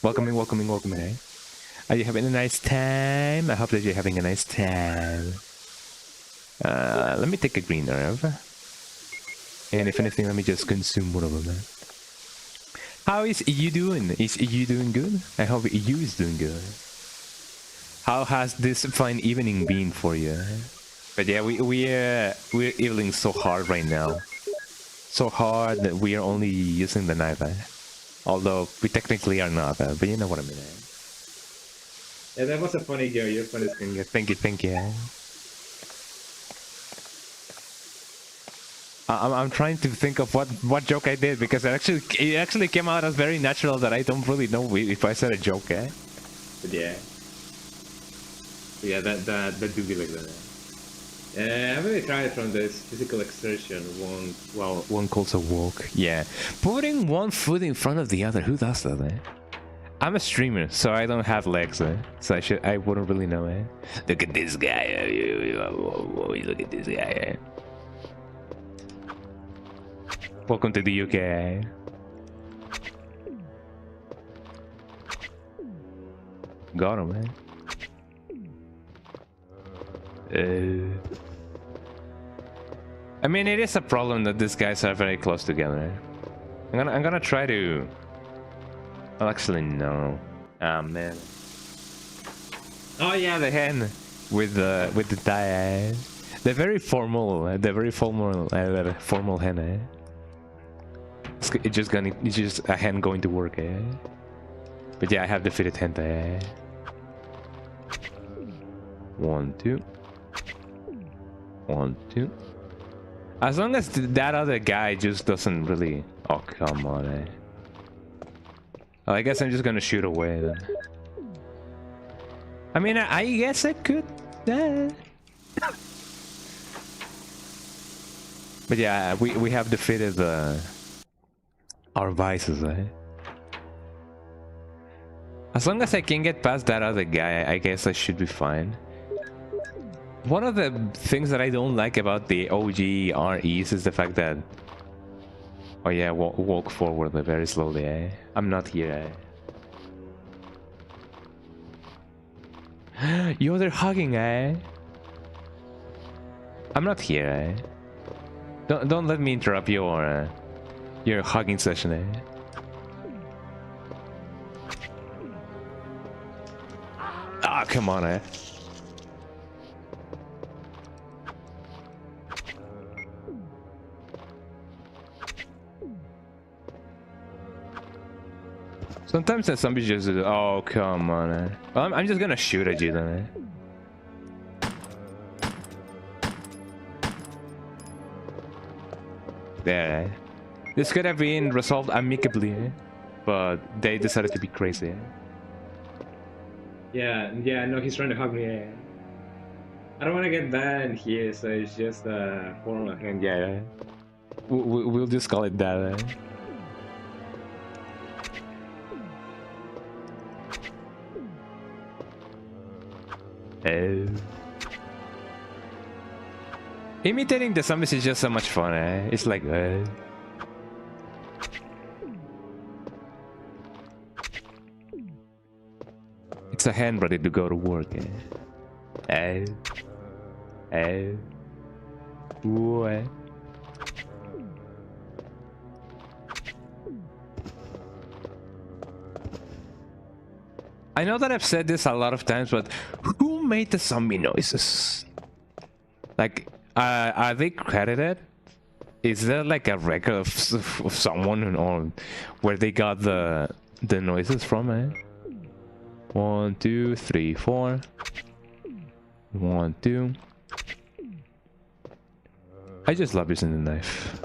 Welcome in. Are you having a nice time? I hope that you're having a nice time. Let me take a green herb. And if anything, let me just consume one of them. How is you doing? Is you doing good? I hope you is doing good. How has this fine evening been for you? But yeah, we're eveling so hard right now. So hard that we are only using the knife. Although we technically are not, but you know what I mean. Yeah, that was a funny girl. You're funny, Skunga. Thank you. I'm trying to think of what joke I did because it actually came out as very natural that I don't really know if I said a joke. But yeah, that do be like that. I'm gonna try it from this physical exertion. One calls a walk. Yeah, putting one foot in front of the other. Who does that? I'm a streamer, so I don't have legs. So I wouldn't really know. Look at this guy. Look at this guy. Welcome to the UK. Got him, man. I mean, it is a problem that these guys are very close together. I'm gonna try to. Well, actually, no. Ah, man. Oh yeah, the hen with the tie. They're very formal. Formal hen. It's just a hen going to work. But yeah, I have defeated hentai. 1, 2. 1, 2. As long as that other guy just doesn't really... Oh, come on, Well, I guess I'm just gonna shoot away then. I mean, I guess I could... But yeah, we have defeated our vices, As long as I can get past that other guy, I guess I should be fine. One of the things that I don't like about the OG REs is the fact that Oh yeah, walk forward very slowly, eh? I'm not here, eh? Yo, they're hugging, eh? I'm not here, eh? Don't let me interrupt your hugging session, eh? Ah, come on, eh? Sometimes the zombies just do. Oh, come on, eh? Well, I'm just gonna shoot at you then, eh? There, eh? This could have been resolved amicably, eh? But they decided to be crazy, eh? Yeah, no, he's trying to hug me, eh? I don't want to get banned here, so it's just a formal hand, yeah. We'll just call it that, eh? Imitating the zombies is just so much fun, eh? It's like, it's a hand ready to go to work, eh? What? I know that I've said this a lot of times, but who made the zombie noises? Like, are they credited? Is there like a record of someone or where they got the noises from, eh? 1, 2, 3, 4. 1, 2. I just love using the knife.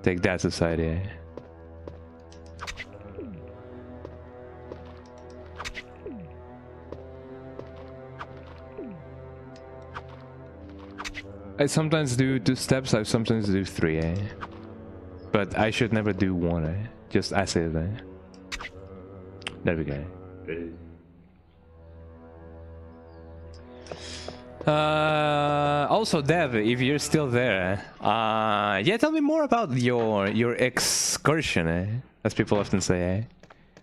Take that, society, eh? I sometimes do 2 steps, I sometimes do 3, eh? But I should never do 1, eh? Just as it, eh? There we go. Also, Dev, if you're still there, yeah, tell me more about your excursion, eh? As people often say, eh?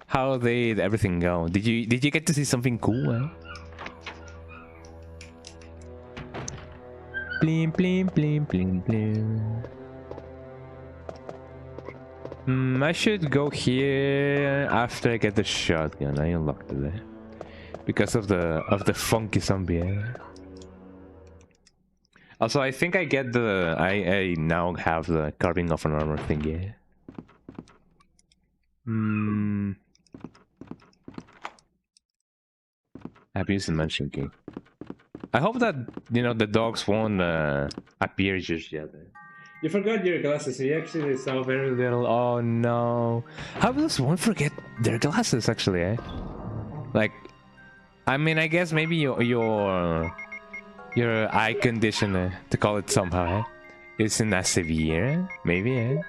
How did everything go? Did you get to see something cool, eh? Blim blim blim blim blim. I should go here after I get the shotgun. I unlocked it, eh? Because of the funky zombie, eh? Also, I think I get the I now have the carving of an armor thingy. I've used the mention key. I hope that, you know, the dogs won't appear just yet. You forgot your glasses. You actually saw very little. Oh no! How does one forget their glasses? Actually, eh? Like, I mean, I guess maybe your eye condition, to call it somehow, eh, isn't as severe. Maybe, eh?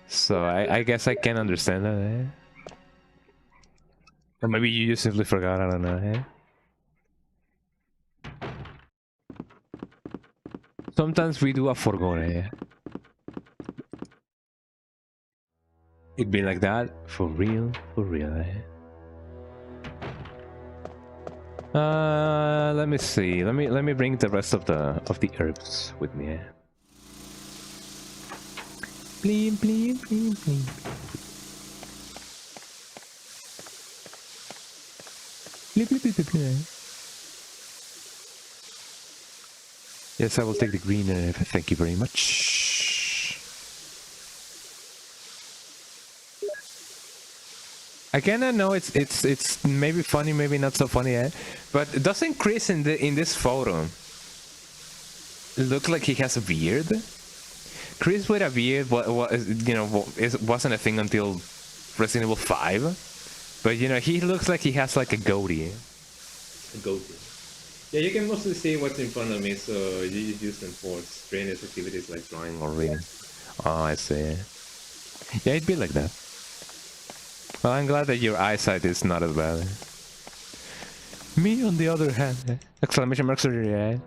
So I guess I can understand that, eh? Or maybe you just simply forgot. I don't know, eh? Sometimes we do a forgone. It'd be like that for real, eh? Let me see. Let me bring the rest of the herbs with me. Eh? Blim blim blim blim. Blim blim blim blim. Yes, I will take the green herb. Thank you very much. I kinda know it's maybe funny, maybe not so funny, eh? But doesn't Chris in this photo look like he has a beard? Chris with a beard, wasn't a thing until Resident Evil 5, but you know he looks like he has like a goatee. A goatee. Yeah, you can mostly see what's in front of me, so you use them for strenuous activities like drawing or reading. Oh, I see. Yeah, it'd be like that. Well, I'm glad that your eyesight is not as bad. Me, on the other hand, exclamation marks are, yeah.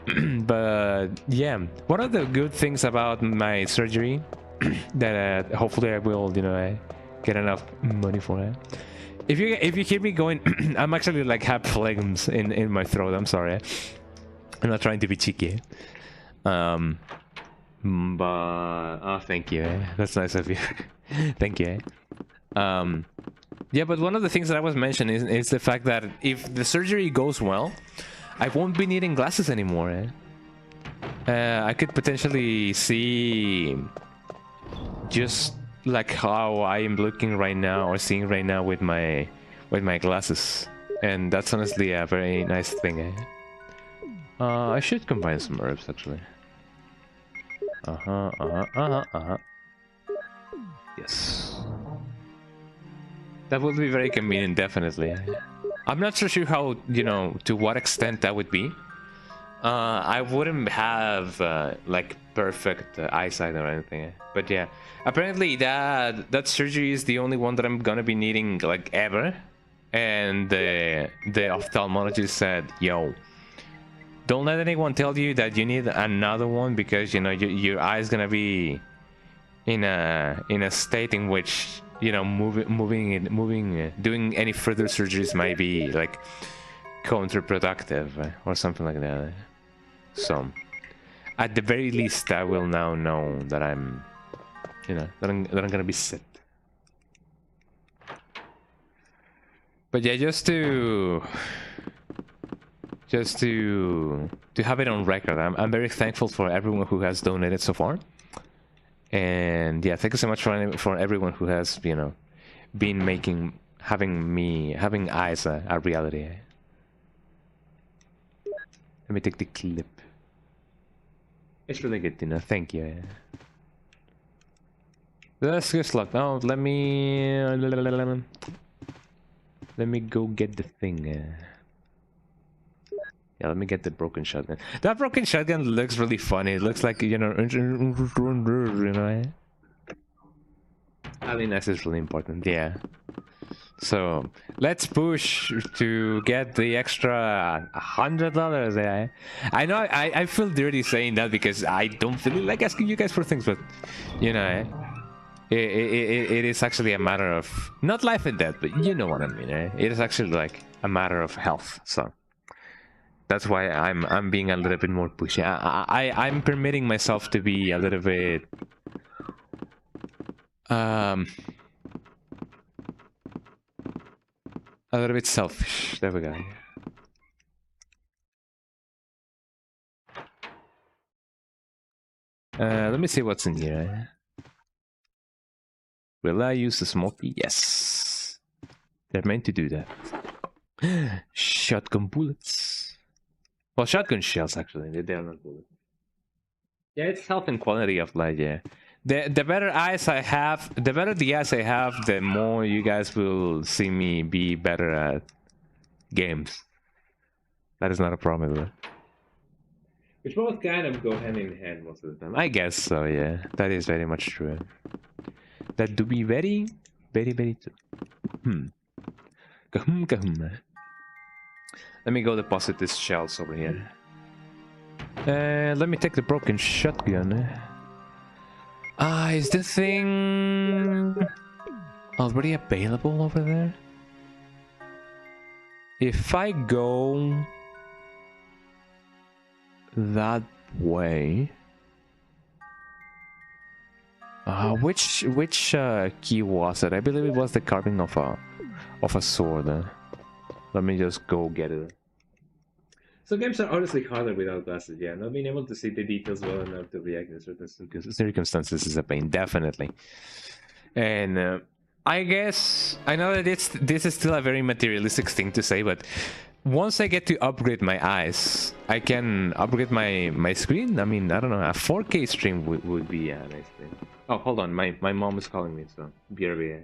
But yeah, one of the good things about my surgery that hopefully I will, you know, get enough money for it. If you hear me going, I'm actually like have phlegms in my throat. I'm sorry. I'm not trying to be cheeky. But oh, thank you. That's nice of you. Thank you. Yeah, but one of the things that I was mentioning is the fact that if the surgery goes well, I won't be needing glasses anymore. I could potentially see just like how I am looking right now or seeing right now with my glasses, and that's honestly a very nice thing. I should combine some herbs actually. Yes, that would be very convenient, definitely. I'm not so sure how, you know, to what extent that would be. I wouldn't have like perfect eyesight or anything, but yeah, apparently that surgery is the only one that I'm gonna be needing like ever. And the ophthalmologist said, yo, don't let anyone tell you that you need another one, because you know your eye's gonna be in a state in which, you know, doing any further surgeries might be like counterproductive or something like that. So at the very least, I will now know that I'm, you know, that I'm gonna be set. But yeah, just to have it on record, I'm very thankful for everyone who has donated so far. And yeah, thank you so much for everyone who has, you know, been having eyes a reality. Let me take the clip. It's really good to know. Thank you. Let's just look. Oh, let me go get the thing. Yeah, let me get the broken shotgun. That broken shotgun looks really funny. It looks like, you know, Alienness is really important. Yeah. So let's push to get the extra $100. Yeah. I know I feel dirty saying that because I don't really like asking you guys for things, but you know, it is actually a matter of not life and death, but you know what I mean. It is actually like a matter of health. So that's why I'm being a little bit more pushy. I'm permitting myself to be a little bit selfish. There we go. Let me see what's in here. Will I use the smoky? Yes. They're meant to do that. Shotgun bullets. Well, shotgun shells, actually. They're not bullets. Yeah, it's health and quality of life, yeah. The better eyes I have, the better the eyes I have, the more you guys will see me be better at games. That is not a problem, though. Which both kind of go hand in hand most of the time. I guess so, yeah. That is very much true. That do be very, very, very true. Let me go deposit these shells over here. Let me take the broken shotgun. Is the thing already available over there? If I go that way, which key was it? I believe it was the carving of a sword. Let me just go get it. So games are honestly harder without glasses, yeah. Not being able to see the details well enough to react in certain circumstances is a pain, definitely. And I guess, I know that this is still a very materialistic thing to say, but once I get to upgrade my eyes, I can upgrade my screen. I mean, I don't know, a 4K stream would be a nice thing. Oh, hold on, my mom is calling me, so BRB.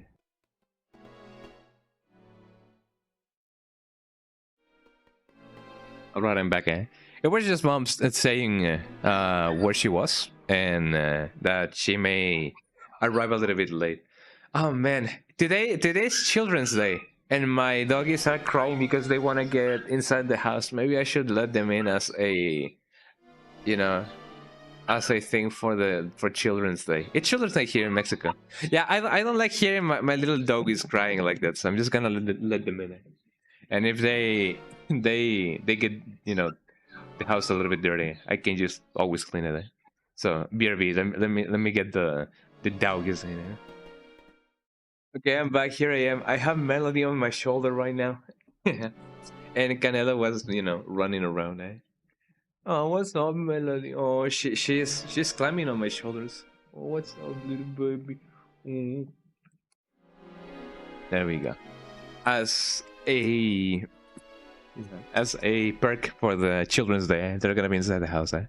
Alright, I'm back. It was just mom saying where she was and that she may arrive a little bit late. Oh man, today's Children's Day, and my doggies are crying because they want to get inside the house. Maybe I should let them in as a you know, as a thing for Children's Day. It's Children's Day here in Mexico. Yeah, I don't like hearing my little doggies crying like that, so I'm just gonna let them in. And if they get, you know, the house a little bit dirty, I can just always clean it. So BRB, let me get the doggies in there. Okay, I'm back. Here I am. I have Melody on my shoulder right now. And Canela was, you know, running around, eh? Oh, what's up, Melody? Oh, she's climbing on my shoulders. Oh, what's up, little baby? Mm. There we go. As a perk for the Children's Day, they're gonna be inside the house, eh?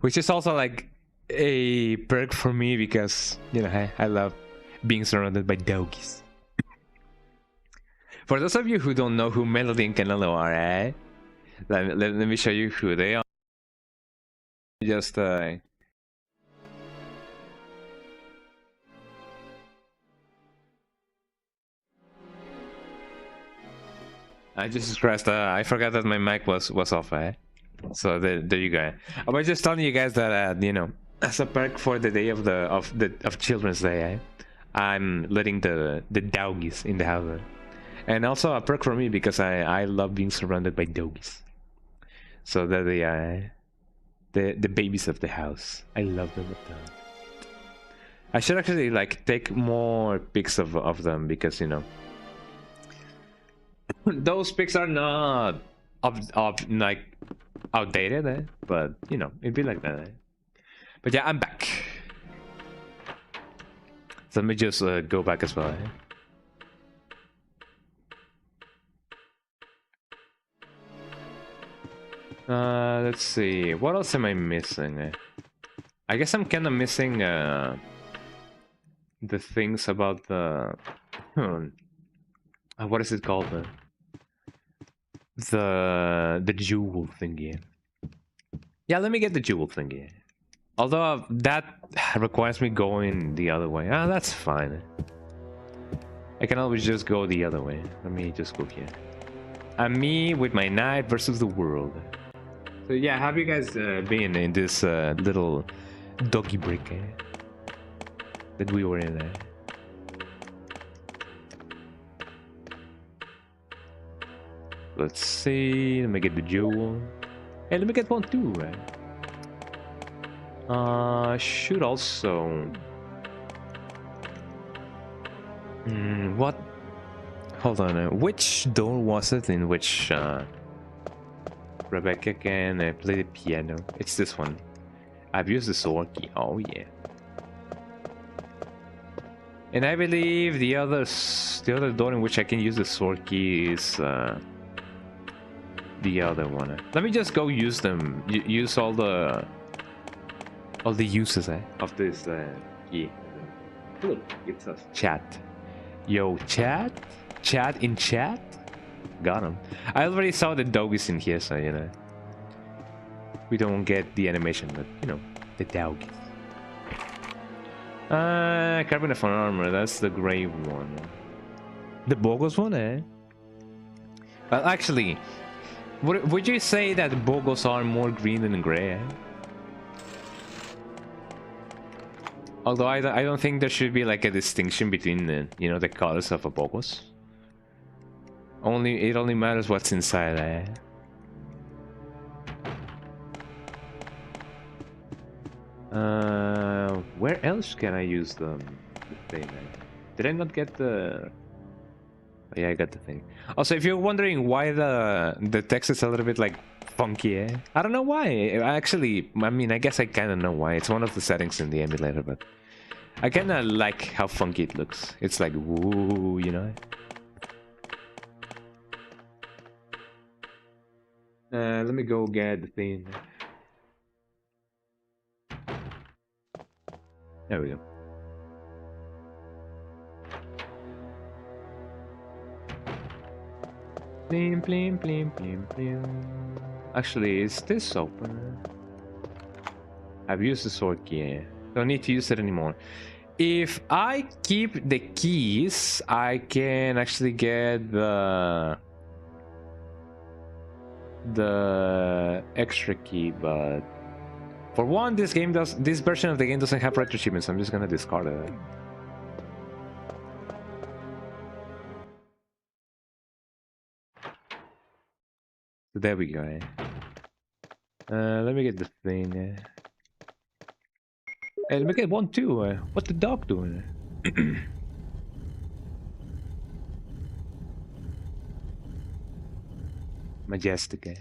Which is also like a perk for me because, you know, I love being surrounded by doggies. For those of you who don't know who Melody and Canelo are, eh? Let me show you who they are. Just I just stressed. I forgot that my mic was off, eh? So there you go. I was just telling you guys that you know, as a perk for the day of Children's Day, eh? I'm letting the doggies in the house, and also a perk for me because I love being surrounded by doggies. So they're the babies of the house. I love them. I should actually like take more pics of them because, you know, those pics are not like outdated, eh? But you know, it'd be like that. Eh? But yeah, I'm back. So let me just go back as well. Eh? Let's see. What else am I missing? Eh? I guess I'm kind of missing the things about the what is it called? The jewel thingy. Yeah, let me get the jewel thingy. Although that requires me going the other way. Ah, that's fine. I can always just go the other way. Let me just go here. And me with my knight versus the world. So yeah, have you guys been in this little doggy break that we were in? Let's see. Let me get the jewel. Hey, let me get one too. Should also. What? Hold on. Which door was it in which Rebecca can play the piano? It's this one. I've used the sword key. Oh yeah. And I believe the other door in which I can use the sword key is the other one. Let me just go use them. Use all the uses of this key. Look, it's a chat. Yo, chat in chat. Got him. I already saw the doggies in here, so you know. We don't get the animation, but you know, the doggies. Carbon of armor. That's the gray one. The Bogos one, eh? Well, actually, would you say that Bogos are more green than gray? Eh? Although I don't think there should be like a distinction between the, you know, the colors of a Bogos. It only matters what's inside. Eh? Where else can I use the thing? Did I not get the? Oh, yeah, I got the thing. Also, if you're wondering why the text is a little bit like funky, eh? I don't know why. Actually, I mean, I guess I kind of know why. It's one of the settings in the emulator, but I kind of like how funky it looks. It's like woo, you know. Let me go get the thing. There we go. Blim, blim, blim, blim, blim. Actually, is this open? I've used the sword key. Don't need to use it anymore. If I keep the keys, I can actually get the extra key, but For one, this version of the game doesn't have retro achievements. I'm just gonna discard it. So there we go. Let me get the thing. Hey, let me get one too. What's the dog doing? Majestic.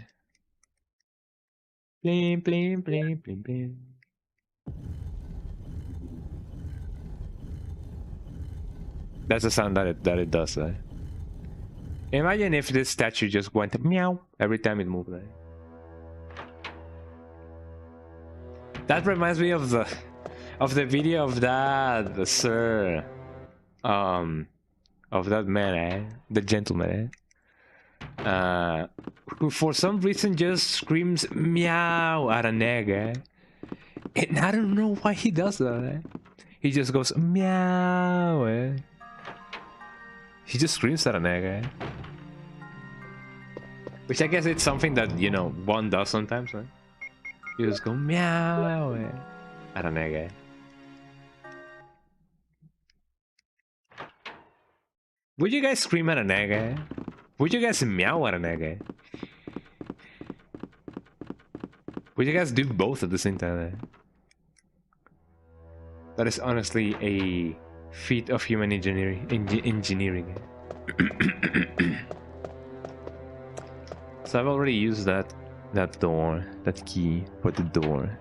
Blim, blim, blim, blim, blim. That's the sound that it does. Imagine if this statue just went meow every time it moved. That reminds me of the video of that sir, of that man, the gentleman, who for some reason just screams meow at an egg, and I don't know why he does that. He just goes meow. He just screams at an egg. Which I guess it's something that, you know, one does sometimes, right? You just go meow at an egg. Would you guys scream at an egg? Would you guys meow at an egg? Would you guys do both at the same time? That is honestly a feat of human engineering. So I've already used that key for the door.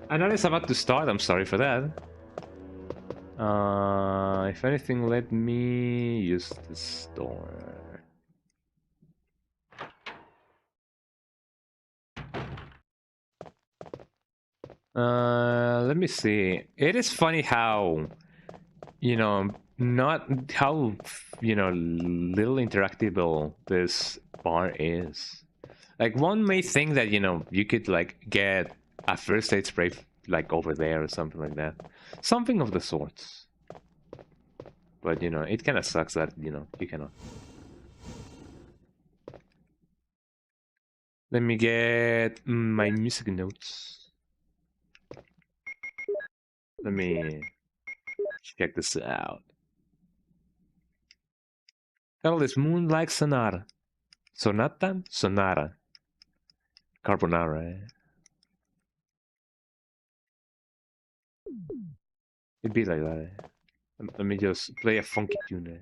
I know it's about to start. I'm sorry for that. If anything, let me use this door. Let me see. It is funny how, you know, not how, you know, little interactable this bar is. Like, one may think that, you know, you could like get a first aid spray like over there or something like that, something of the sorts. But you know, it kind of sucks that, you know, you cannot. Let me get my music notes. Let me check this out. Title is Moonlight Sonata. Sonata. Carbonara. It'd be like that. Let me just play a funky tune.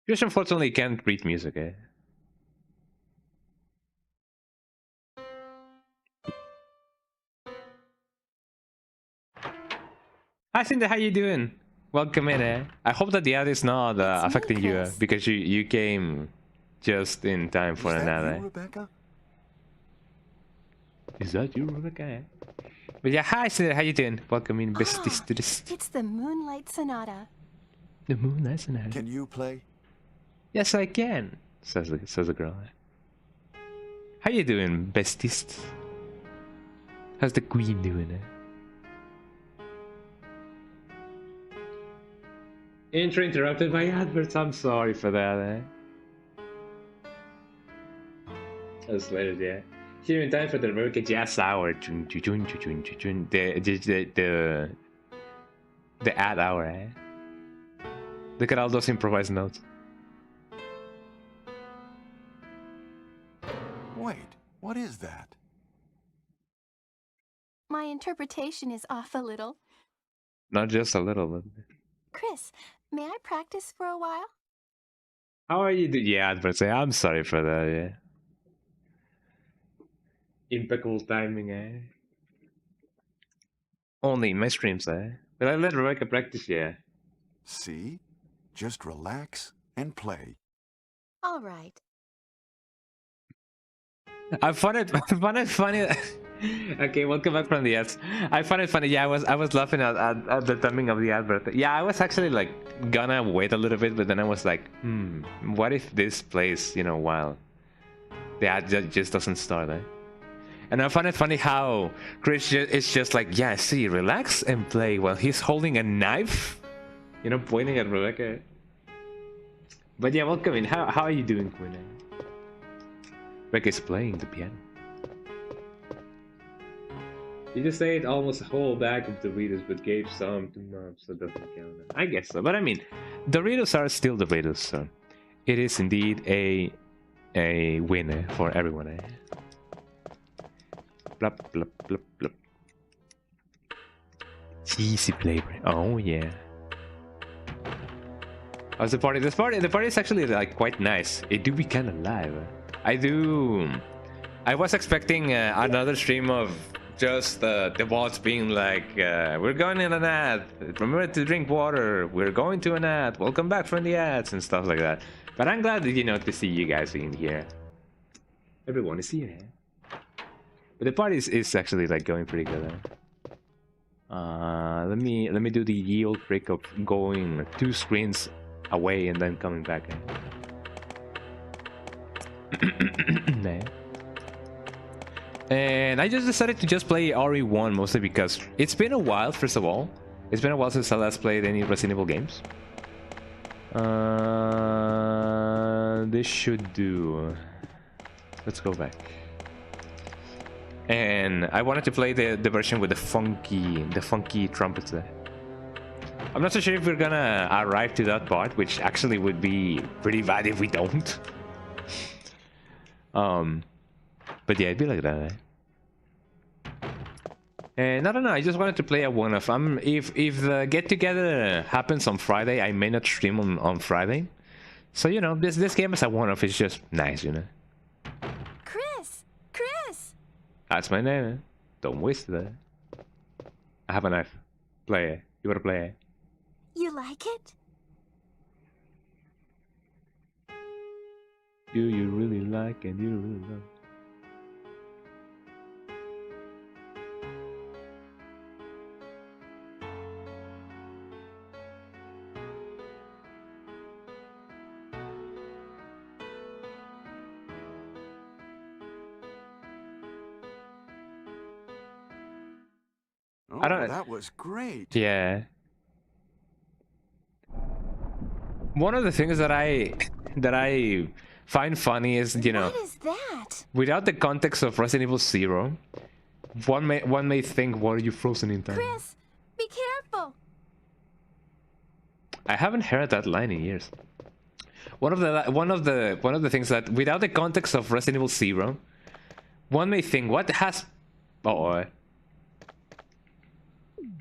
Just unfortunately can't read music. Hi Cindy, how you doing? Welcome in. I hope that the ad is not affecting you because you came just in time for another. You, Rebecca? Is that you, Rebecca? But yeah, hi Cindy, how you doing? Welcome in, besties to this. It's the Moonlight Sonata. The Moonlight Sonata. Can you play? Yes, I can. Says the girl. How you doing, besties? How's the queen doing? Intro interrupted by adverts. I'm sorry for that. That's later, yeah. Here in time for the American Jazz Hour. The ad hour. Look at all those improvised notes. Wait, what is that? My interpretation is off a little. Not just a little bit. Chris, may I practice for a while? How are you doing? Yeah, adverts. I'm sorry for that, yeah. Impeccable timing, Only in my streams, But I let Rebecca practice, yeah. See? Just relax and play. All right. I find it funny. Okay, welcome back from the ads. I find it funny. Yeah, I was laughing at the timing of the advert. Yeah, I was actually like gonna wait a little bit, but then I was like, what if this plays, you know, while the ad just doesn't start, And I find it funny how Chris is just like, yeah, see, relax and play while he's holding a knife, you know, pointing at Rebecca. But yeah, welcome in. How are you doing, Quinn? Becky's playing the piano. You just ate almost a whole bag of Doritos, but gave some to Mom, so it doesn't count. I guess so, but I mean, Doritos are still Doritos, so it is indeed a win for everyone. Blup, blup, blup, blup. Cheesy flavor. Oh yeah. How's the party? The party is actually like quite nice. It do be kind of live. I was expecting another stream of just the bots being like, we're going in an ad. Remember to drink water. We're going to an ad. Welcome back from the ads and stuff like that. But I'm glad that, you know, to see you guys in here. Everyone is here. But the party is actually like going pretty good. Let me do the yield trick of going 2 screens away and then coming back. Nah. And I just decided to just play RE1 mostly because it's been a while. First of all, it's been a while since I last played any Resident Evil games. This should do. Let's go back. And I wanted to play the version with the funky trumpets there. I'm not so sure if we're gonna arrive to that part, which actually would be pretty bad if we don't. But yeah, it'd be like that. And I don't know, I just wanted to play a one-off. If the get-together happens on Friday, I may not stream on Friday. So, you know, this game as a one-off is just nice, you know. Chris! That's my name. Don't waste that. I have a knife. Play it. You wanna play it? You like it? Do you really like it? Do you really love? Oh, I don't. that was great. Yeah. One of the things that I find funny is, you know, What is that? without the context of Resident Evil 0, one may think, what are you frozen in time? Chris, be careful. I haven't heard that line in years. One of the things that without the context of Resident Evil 0, one may think, what has... Oh,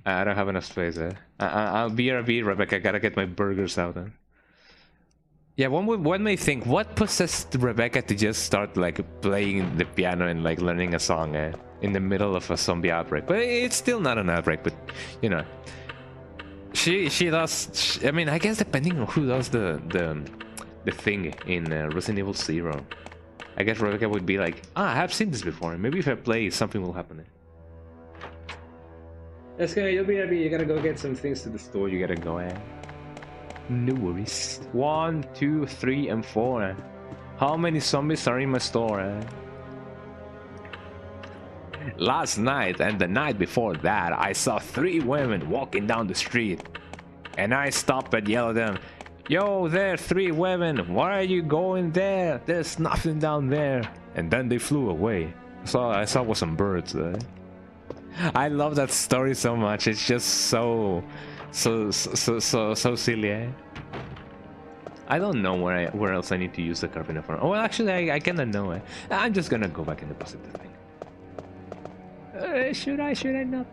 I don't have enough space there. I'll BRB, Rebecca. I gotta get my burgers out there. Yeah, one may think, what possessed Rebecca to just start like playing the piano and like learning a song in the middle of a zombie outbreak? But it's still not an outbreak. But you know, she does. I mean, I guess depending on who does the thing in Resident Evil 0, I guess Rebecca would be like, I have seen this before. Maybe if I play, something will happen. Let's go. You'll be happy. You gotta go get some things to the store. You gotta go. No worries. 1, 2, 3, and 4. How many zombies are in my store? Last night and the night before that, I saw 3 women walking down the street, and I stopped and yelled at them, "Yo, there, 3 women. Why are you going there? There's nothing down there." And then they flew away. So I saw was some birds. I love that story so much. It's just so silly. I don't know where else I need to use the carpenter for. Oh, well, actually, I kinda know. I'm just gonna go back and deposit the thing. Should I not?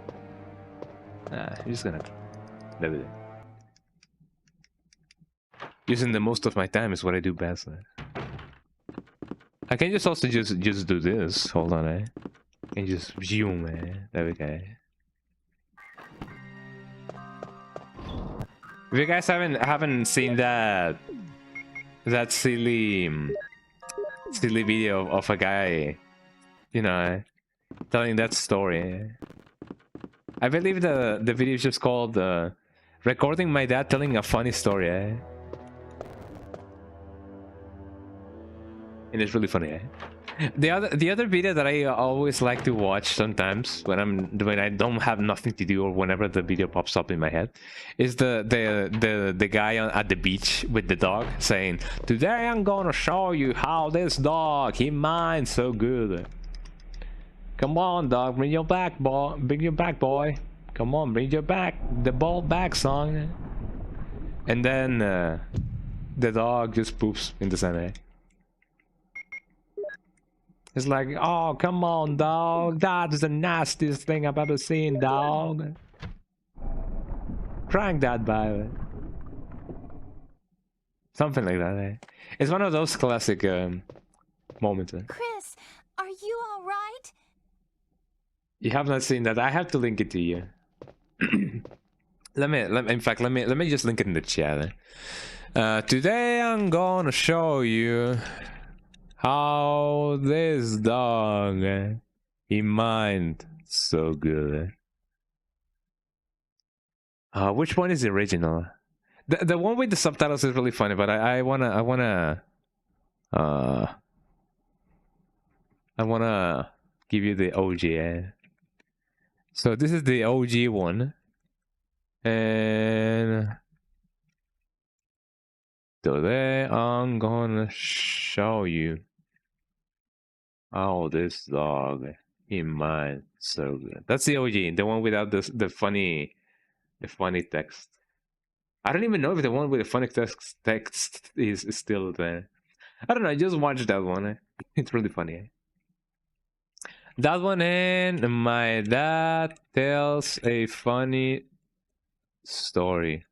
I'm just gonna leave it. Using the most of my time is what I do best. I can just also just do this. Hold on, and just zoom, There we go. If you guys haven't seen that silly video of a guy, you know, telling that story, I believe the video is just called "Recording My Dad Telling a Funny Story," and it's really funny. The other video that I always like to watch sometimes when I don't have nothing to do or whenever the video pops up in my head is the guy at the beach with the dog saying, "Today I'm gonna show you how this dog he minds so good. Come on, dog, bring your back, boy. Bring your back, boy. Come on, bring your back. The ball back, son." And then the dog just poops in the center. It's like, oh, come on, dog. That is the nastiest thing I've ever seen, dog. Crank that by something like that, eh? It's one of those classic moments. Eh? Chris, are you all right? You have not seen that. I have to link it to you. let me just link it in the chat. Eh? Today I'm gonna show you how this dog he mind so good. Which one is the original? The one with the subtitles is really funny, but I wanna give you the OG. So this is the OG one, and today I'm gonna show you how this dog he mind so good. That's the OG, the one without the funny text. I don't even know if the one with the funny text is still there. I don't know. I just watched that one. Eh? It's really funny. Eh? That one, and my dad tells a funny story.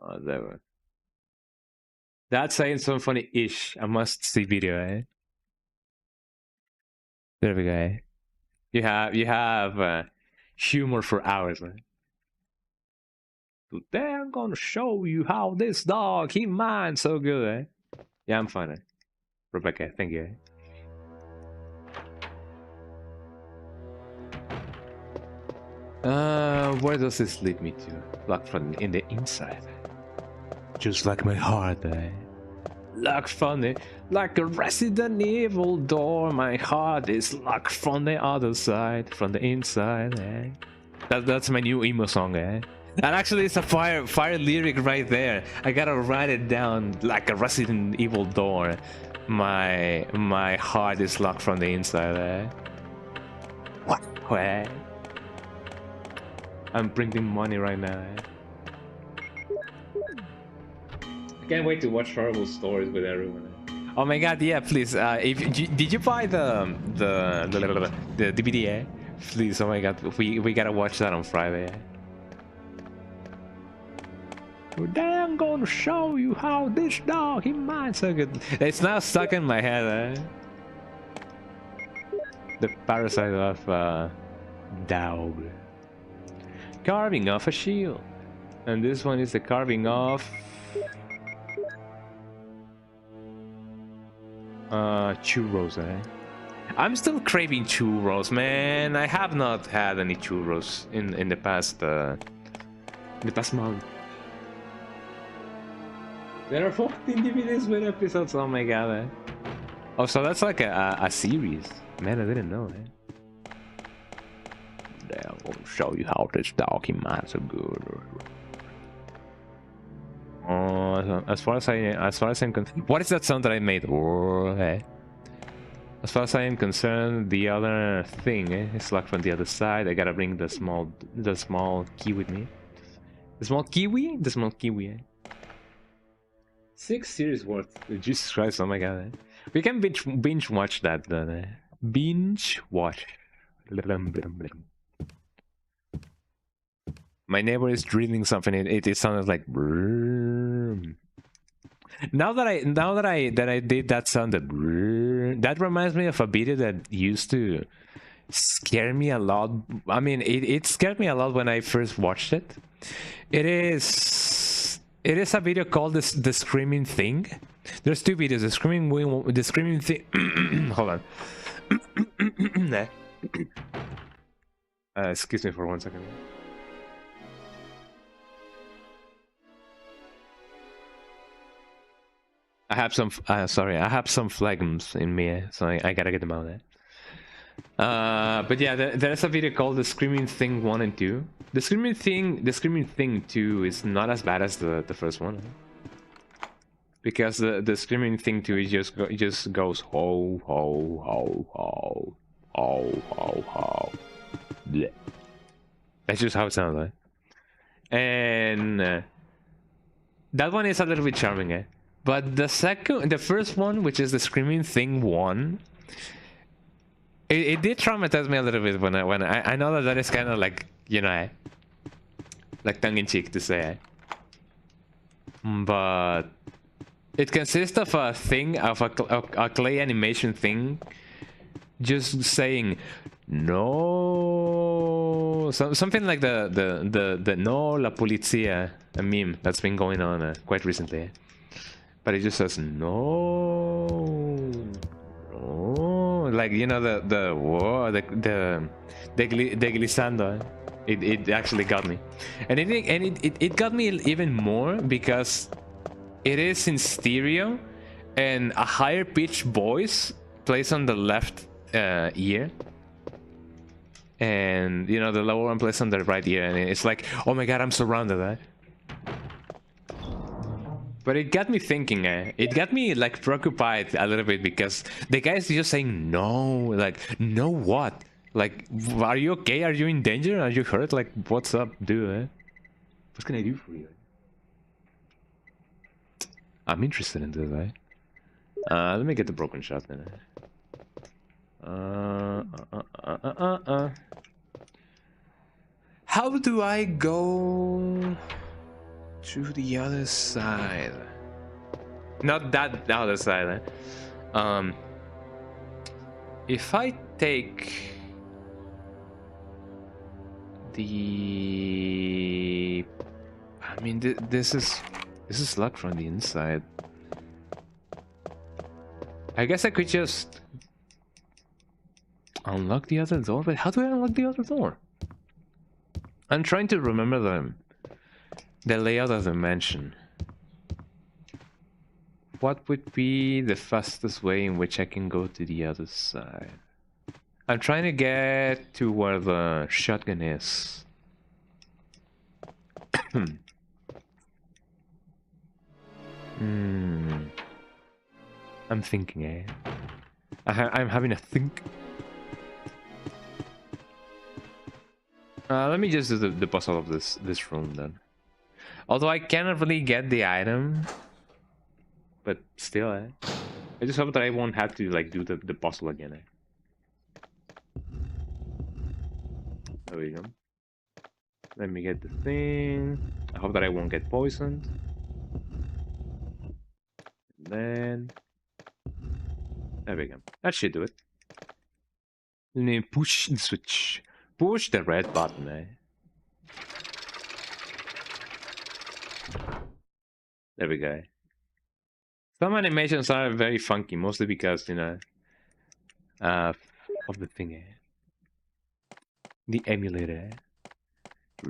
Oh, that one. That's saying some funny-ish. A must-see video, eh? There we go. Eh? You have humor for hours, man. Today I'm gonna show you how this dog he minds so good, eh? Yeah, I'm fine. Eh? Rebecca, thank you. Where does this lead me to? Locked from in the inside. Just like my heart, eh? Locked from the like a Resident Evil door. My heart is locked from the other side, from the inside, eh? That's my new emo song, eh? And actually, it's a fire lyric right there. I gotta write it down like a Resident Evil door. My heart is locked from the inside. Eh? What? I'm printing money right now. Eh? I can't wait to watch horrible stories with everyone. Eh? Oh my god! Yeah, please. Did you buy the DVD? Eh? Please. Oh my god, we gotta watch that on Friday. Eh? Today I'm gonna show you how this dog he minds so good. It's now stuck in my head, eh? The parasite of dog. Carving off a shield. And this one is the carving off churros, eh? I'm still craving churros, man. I have not had any churros in the past month. There are 14 DVDs with episodes, oh my god, eh? Oh, so that's like a series. Man, I didn't know, eh? I'm gonna show you how this dog he minds so good. As far as I'm concerned, what is that sound that I made? Hey. As far as I am concerned, the other thing is locked from the other side. I gotta bring the small key with me. The small kiwi. Eh? 6 series worth. Jesus Christ! Oh my god! Eh? We can binge watch that. Binge watch. My neighbor is drilling something. It sounded like. Now that I did that sound, that reminds me of a video that used to scare me a lot. I mean, it scared me a lot when I first watched it. It is a video called the Screaming Thing. There's 2 videos. The Screaming Thing. Hold on. Excuse me for 1 second. I have some. Sorry, I have some phlegms in me, so I gotta get them out there. But yeah, there's a video called "The Screaming Thing 1 and 2." The Screaming Thing 2 is not as bad as the first one, because the Screaming Thing 2 is it just goes ho ho ho ho ho ho ho. Blech. That's just how it sounds like. And that one is a little bit charming, eh? But the first one, which is the Screaming Thing 1, it did traumatize me a little bit when I know that is kind of like, you know, like tongue-in-cheek to say, but it consists of a thing, of a clay animation thing, just saying no, something like the no la policía, a meme that's been going on quite recently, but it just says no, like, you know, the deglizando. It actually got me, and it got me even more because it is in stereo, and a higher pitched voice plays on the left ear, and, you know, the lower one plays on the right ear, and it's like, oh my god, I'm surrounded, eh? But it got me thinking, it got me like preoccupied a little bit, because the guy is just saying no, like, no what? Like, are you okay? Are you in danger? Are you hurt? Like, what's up, dude? Eh? What can I do for you? I'm interested in this, eh? Let me get the broken shot then. How do I go to the other side? Not that other side, eh? If I take the... I mean, this is locked from the inside. I guess I could just unlock the other door, but how do I unlock the other door? I'm trying to remember the layout of the mansion. What would be the fastest way in which I can go to the other side? I'm trying to get to where the shotgun is. I'm thinking, eh? I'm having a think. Let me just do the puzzle of this room then. Although I cannot really get the item, but still, eh? I just hope that I won't have to like do the puzzle again, eh? There we go. Let me get the thing. I hope that I won't get poisoned. Then there we go. That should do it. Let me push the switch. Push the red button, eh? There we go. Some animations are very funky, mostly because, you know, of the thing, eh? The emulator.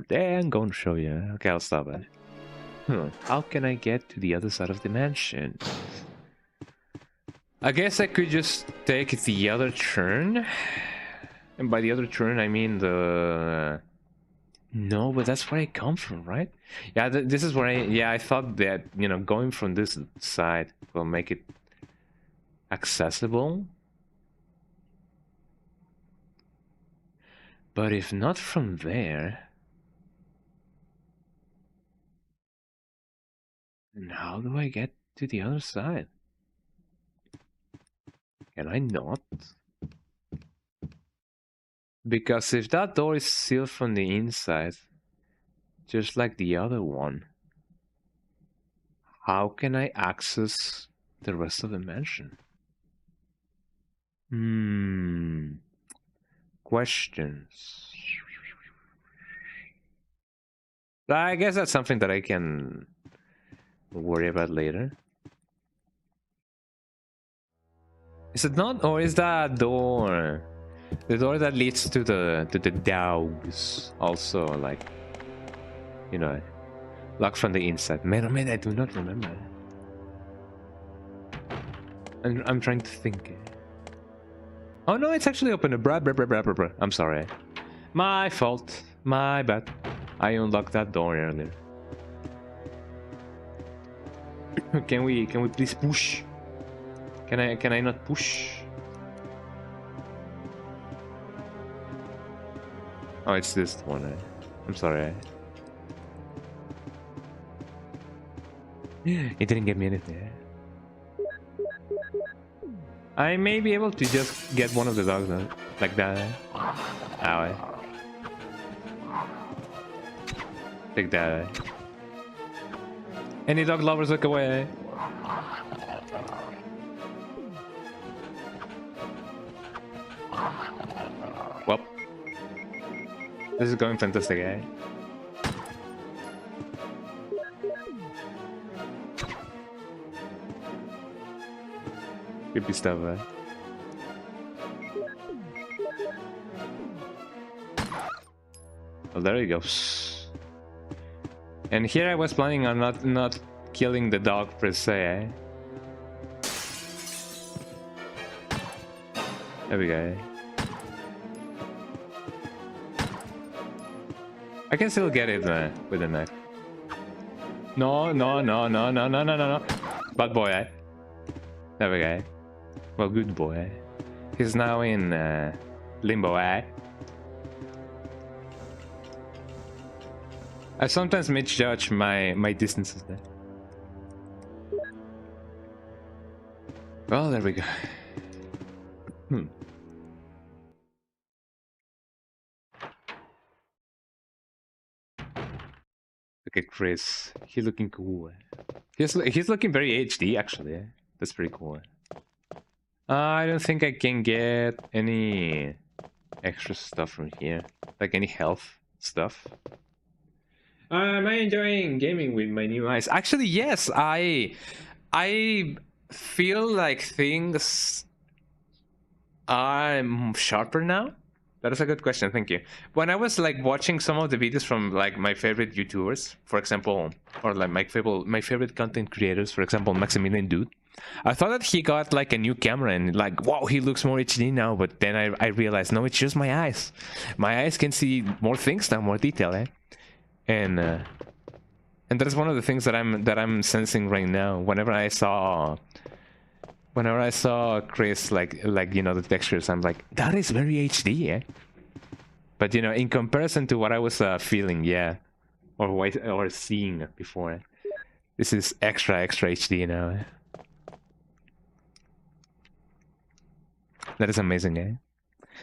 There, I'm going to show you. Okay, I'll stop it. How can I get to the other side of the mansion? I guess I could just take the other turn. And by the other turn, I mean the... No, but that's where I come from, right? Yeah, this is where I thought that, you know, going from this side will make it accessible. But if not from there... then how do I get to the other side? Can I not? Because if that door is sealed from the inside, just like the other one, how can I access the rest of the mansion? Questions. I guess that's something that I can worry about later. Is it not, or is that door? The door that leads to the dogs also, like, you know, locked from the inside. Man, oh man, I do not remember. I'm trying to think. Oh no, it's actually open. I'm sorry. My fault. My bad. I unlocked that door earlier. Can we please push? Can I not push? Oh, it's this one. I'm sorry. It didn't give me anything. I may be able to just get one of the dogs like that. Ow. Take that. Any dog lovers, look away. Well, this is going fantastic, eh? Creepy stuff, eh? Well, there he goes. And here I was planning on not killing the dog per se, eh? There we go. I can still get it with a knife. No. Bad boy, eh? There we go. Well, good boy. He's now in limbo, eh? I sometimes misjudge my distances there. Well, there we go. Look at Chris. He's looking cool. He's looking very HD actually. That's pretty cool. I don't think I can get any extra stuff from here, like any health stuff. Am I enjoying gaming with my new eyes? Actually, yes. I feel like things are sharper now. That is a good question. Thank you. When I was like watching some of the videos from like my favorite YouTubers, for example, or like my favorite content creators, for example, Maximilian Dude, I thought that he got like a new camera and like, wow, he looks more HD now. But then I realized, no, it's just my eyes. My eyes can see more things now, more detail, eh? And that is one of the things that I'm sensing right now. Whenever I saw Chris like you know the textures, I'm like, that is very HD, eh? But you know, in comparison to what I was feeling, yeah, or seeing before, this is extra HD now. Eh? That is amazing, eh?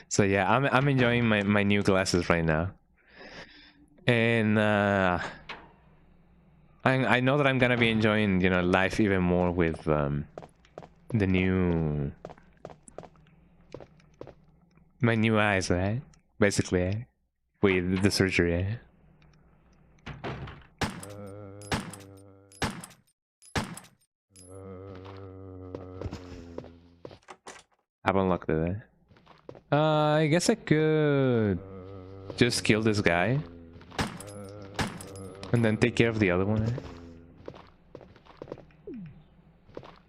So yeah, I'm enjoying my new glasses right now, and I know that I'm gonna be enjoying, you know, life even more with the new my new eyes, right? Basically, eh? With the surgery. Eh? I've unlocked it. Eh? I guess I could just kill this guy and then take care of the other one. Eh?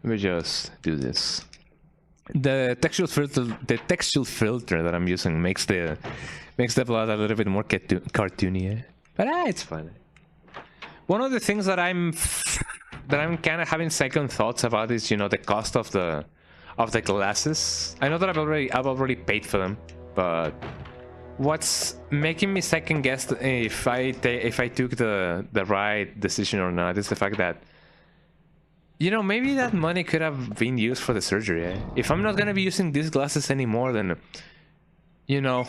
Let me just do this. The textual filter that I'm using makes the blood a little bit more cartoony, eh? But it's fun. One of the things that I'm kind of having second thoughts about is, you know, the cost of the glasses. I know that I've already paid for them, but what's making me second guess if I took the right decision or not is the fact that, you know, maybe that money could have been used for the surgery. Eh? If I'm not gonna be using these glasses anymore, then, you know,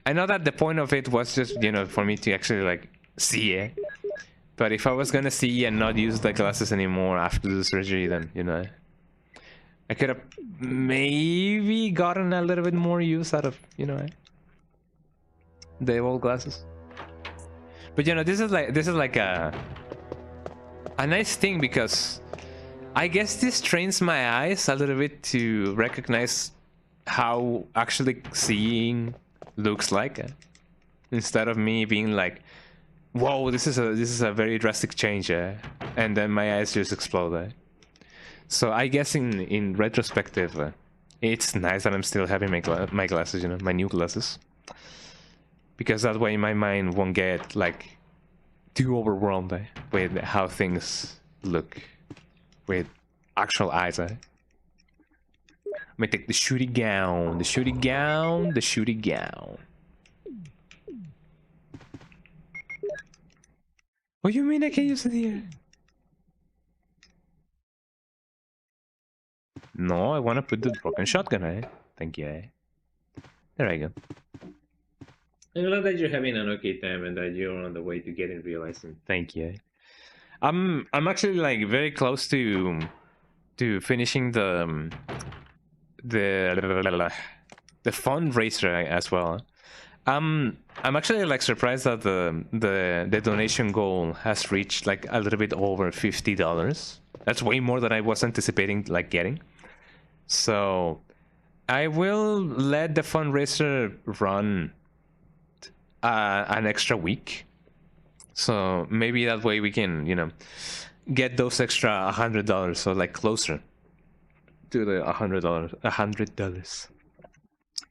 I know that the point of it was just, you know, for me to actually like see it. But if I was gonna see and not use the glasses anymore after the surgery, then, you know, I could have maybe gotten a little bit more use out of, you know, the old glasses. But you know, this is like a nice thing, because I guess this trains my eyes a little bit to recognize how actually seeing looks like, instead of me being like, whoa, this is a very drastic change, and then my eyes just explode. So I guess in retrospective, it's nice that I'm still having my glasses, you know, my new glasses, because that way my mind won't get like too overwhelmed with how things look with actual eyes. Let me take the shooty gown, the shooty gown, the shooty gown. What do you mean I can use it here? No, I want to put the broken shotgun, eh? Thank you, eh? There I go. I'm glad that you're having an okay time and that you're on the way to getting realizing. Thank you. I'm actually like very close to finishing the fundraiser as well. I'm actually like surprised that the donation goal has reached like a little bit over $50. That's way more than I was anticipating like getting. So I will let the fundraiser run an extra week. So maybe that way we can, you know, get those extra $100, so like closer to the $100.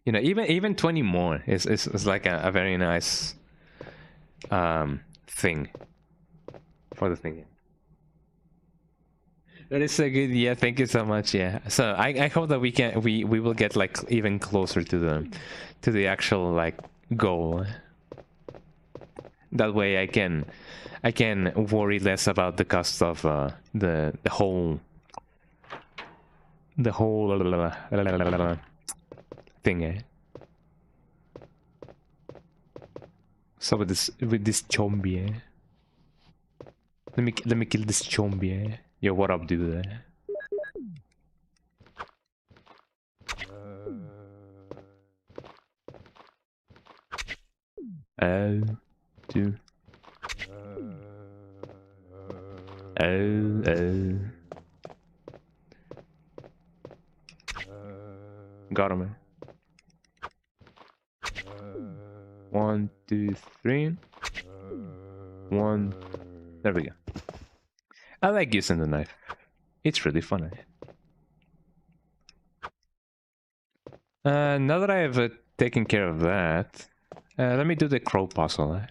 You know, even 20 more is like a very nice thing for the thing. That is so good. Yeah, thank you so much. Yeah, so I hope that we will get like even closer to the actual like goal. That way I can worry less about the cost of the whole thing. Eh? So with this zombie, eh? Let me kill this zombie. Eh? Yo, what up, dude? Two. Got him. 1, 2, 3. 1. There we go. I like using the knife. It's really fun. Now that I have taken care of that, let me do the crow puzzle.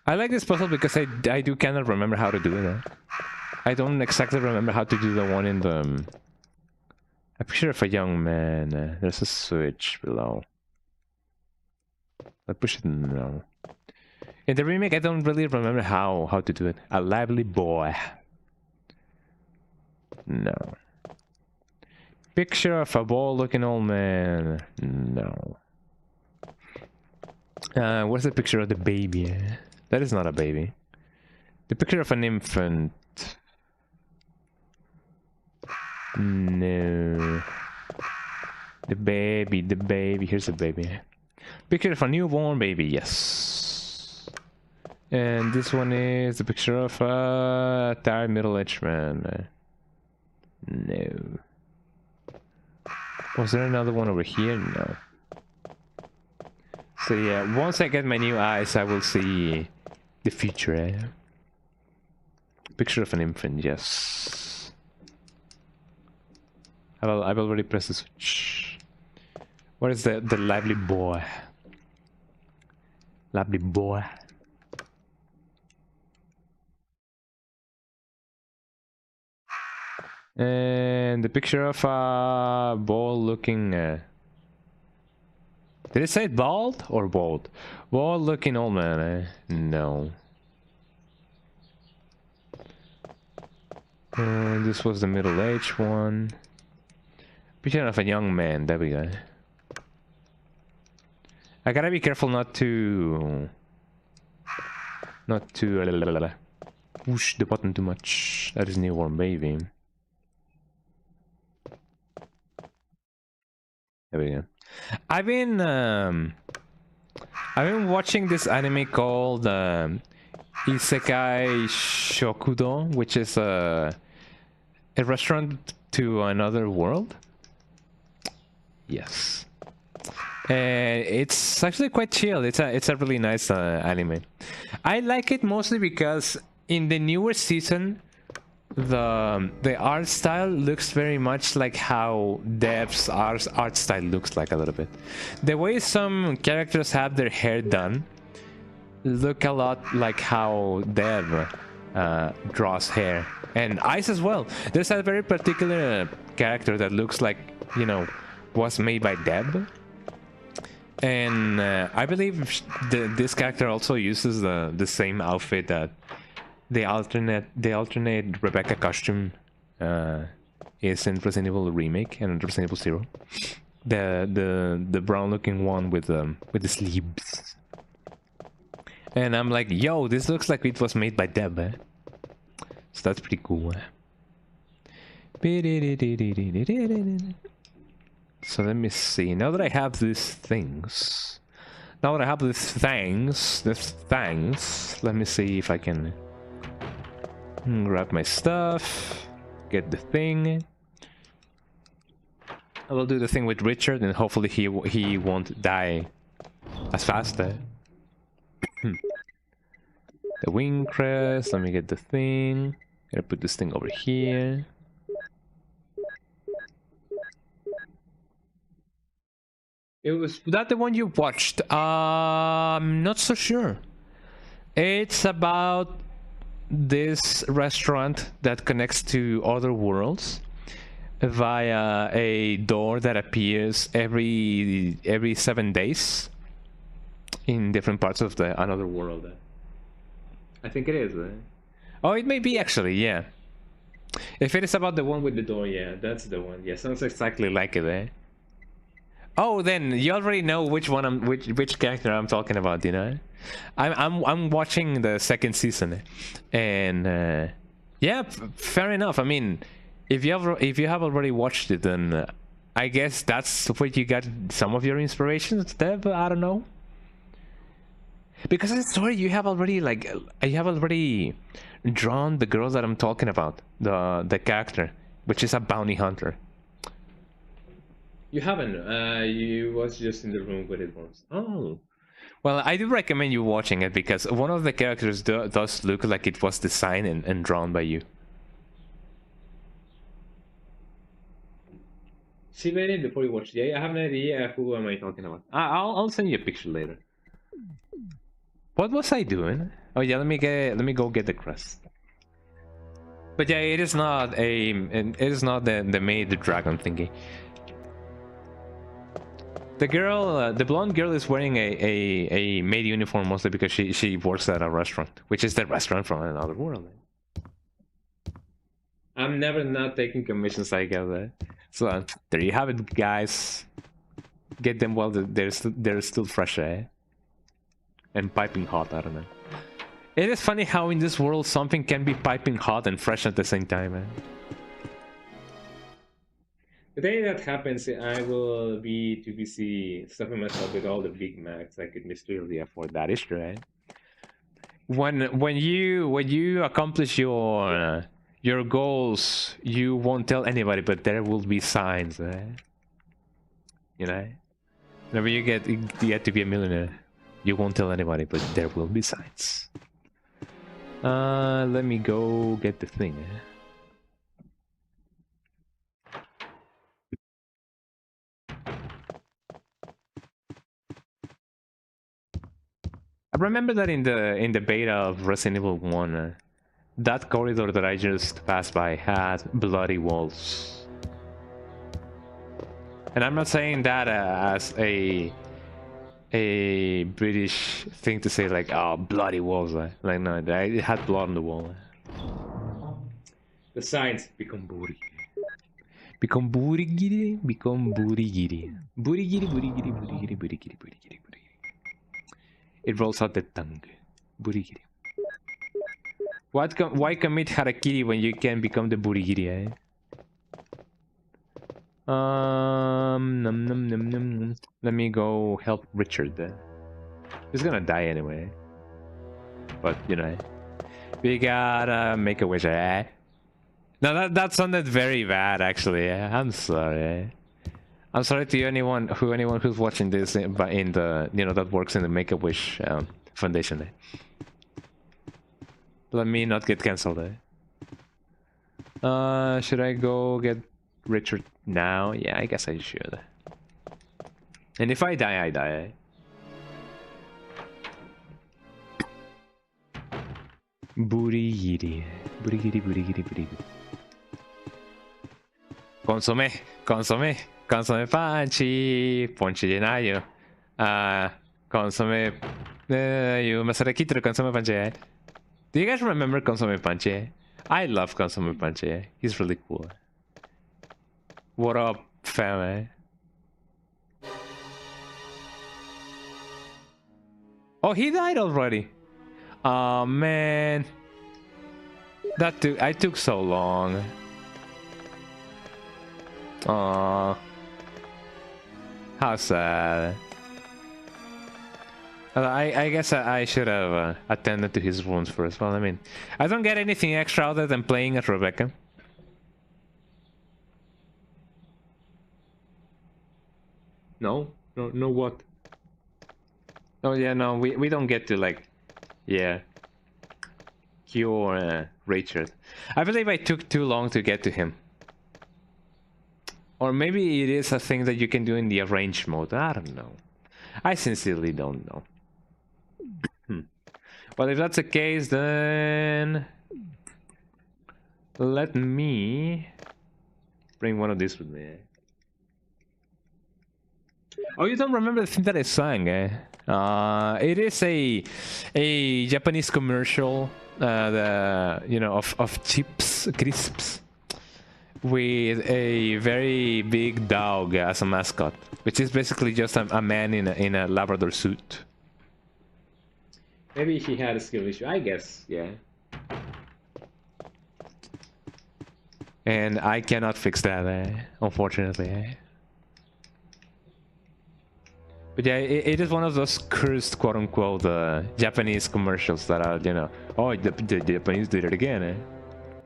I like this puzzle because I do kind of remember how to do it. I don't exactly remember how to do the one in the... A picture of a young man. There's a switch below. I push it now. In the remake, I don't really remember how to do it. A lively boy. No. Picture of a bald-looking old man. No. Where's the picture of the baby? That is not a baby. The picture of an infant. No. The baby. Here's the baby. Picture of a newborn baby, yes. And this one is the picture of a tired middle-aged man. No. Was there another one over here? No. So yeah, once I get my new eyes, I will see the future. Eh? Picture of an infant, yes. I've already pressed the switch. Where is the lively boy? Lively boy. And the picture of a bald-looking... Did it say bald or bald? Bald-looking old man, eh? No. This was the middle-aged one. Picture of a young man. There we go. I gotta be careful not to push the button too much. That is newborn baby. There we go. I've been watching this anime called Isekai Shokudo, which is a restaurant to another world. Yes. and it's actually quite chill. It's a really nice anime. I like it mostly because in the newer season, the art style looks very much like how Dev's art style looks like a little bit. The way some characters have their hair done look a lot like how Dev draws hair, and Ice as well. There's a very particular character that looks like, you know, was made by Dev, and I believe this character also uses the same outfit that the alternate Rebecca costume is in Resident Evil Remake and Resident Evil Zero. The brown looking one with the sleeves. And I'm like, yo, this looks like it was made by Deb, eh? So that's pretty cool. So let me see. Now that I have these things, let me see if I can grab my stuff, get the thing. I will do the thing with Richard, and hopefully he won't die as fast. The wing crest, let me get the thing. Gotta put this thing over here. It was that the one you watched? I'm not so sure. It's about this restaurant that connects to other worlds via a door that appears every 7 days in different parts of another world. I think it is. Oh, it may be actually, yeah. If it is about the one with the door, yeah, that's the one. Yeah, sounds exactly like it, eh? Oh, then you already know which one which character I'm talking about, you know? I'm watching the second season, and yeah, fair enough. I mean, if you have already watched it, then I guess that's where you got some of your inspirations there. But I don't know, because in the story you have already drawn the girl that I'm talking about, the character, which is a bounty hunter. You haven't. You was just in the room with it once. Oh. Well, I do recommend you watching it because one of the characters does look like it was designed and drawn by you. See it before you watch it. Yeah, I have an idea who am I talking about. I'll send you a picture later. What was I doing? Oh yeah, let me go get the crest. But yeah, it is not the maid dragon thingy. The blonde girl is wearing a maid uniform mostly because she works at a restaurant, which is the restaurant from another world. I'm never not taking commissions, I guess. So there you have it, guys. Get them while they're still fresh, eh? And piping hot. I don't know. It is funny how in this world something can be piping hot and fresh at the same time, eh? The day that happens, I will be too busy stuffing myself with all the Big Macs I could mysteriously afford. That is true, right? When you accomplish your goals, you won't tell anybody, but there will be signs, right? You know, whenever you get to be a millionaire, you won't tell anybody, but there will be signs. Let me go get the thing. I remember that in the beta of Resident Evil 1, that corridor that I just passed by had bloody walls. And I'm not saying that as a British thing to say, like, oh, bloody walls. Like, no, it had blood on the wall. The signs become booty. Become booty-giri, become booty-giri. Booty-giri, booty-giri, booty-giri, booty-giri, booty-giri, booty-giri. It rolls out the tongue. Burigiri. Why commit harakiri when you can become the burigiri, eh? Num, num, num, num. Let me go help Richard then. He's gonna die anyway. But, you know, we gotta make a wish, eh? No, that sounded very bad, actually. I'm sorry. I'm sorry to anyone who's watching this in the that works in the Make-A-Wish Foundation. Let me not get cancelled. Should I go get Richard now? Yeah, I guess I should. And if I die, I die. Booty yitty. Booty giddy booty giddy booty. Consome, consome, consome panci, ponci di naio. Consome you masarakitro consome panci. Do you guys remember Consome Panche? I love Consome Panche. He's really cool. What up, fam? Oh, he died already. Oh man, I took so long. Aw, how sad. I guess I should have attended to his wounds first. Well, I mean, I don't get anything extra other than playing as Rebecca. No what? Oh yeah, no, we don't get to like, yeah, cure Richard. I believe I took too long to get to him. Or maybe it is a thing that you can do in the arranged mode. I don't know. I sincerely don't know. But if that's the case, then let me bring one of these with me. Oh, you don't remember the thing that I sang, eh? It is a Japanese commercial, of chips, crisps, with a very big dog as a mascot, which is basically just a man in a Labrador suit. Maybe he had a skill issue, I guess, yeah. And I cannot fix that, unfortunately. But yeah, it is one of those cursed, quote-unquote, Japanese commercials that are, oh, the Japanese did it again,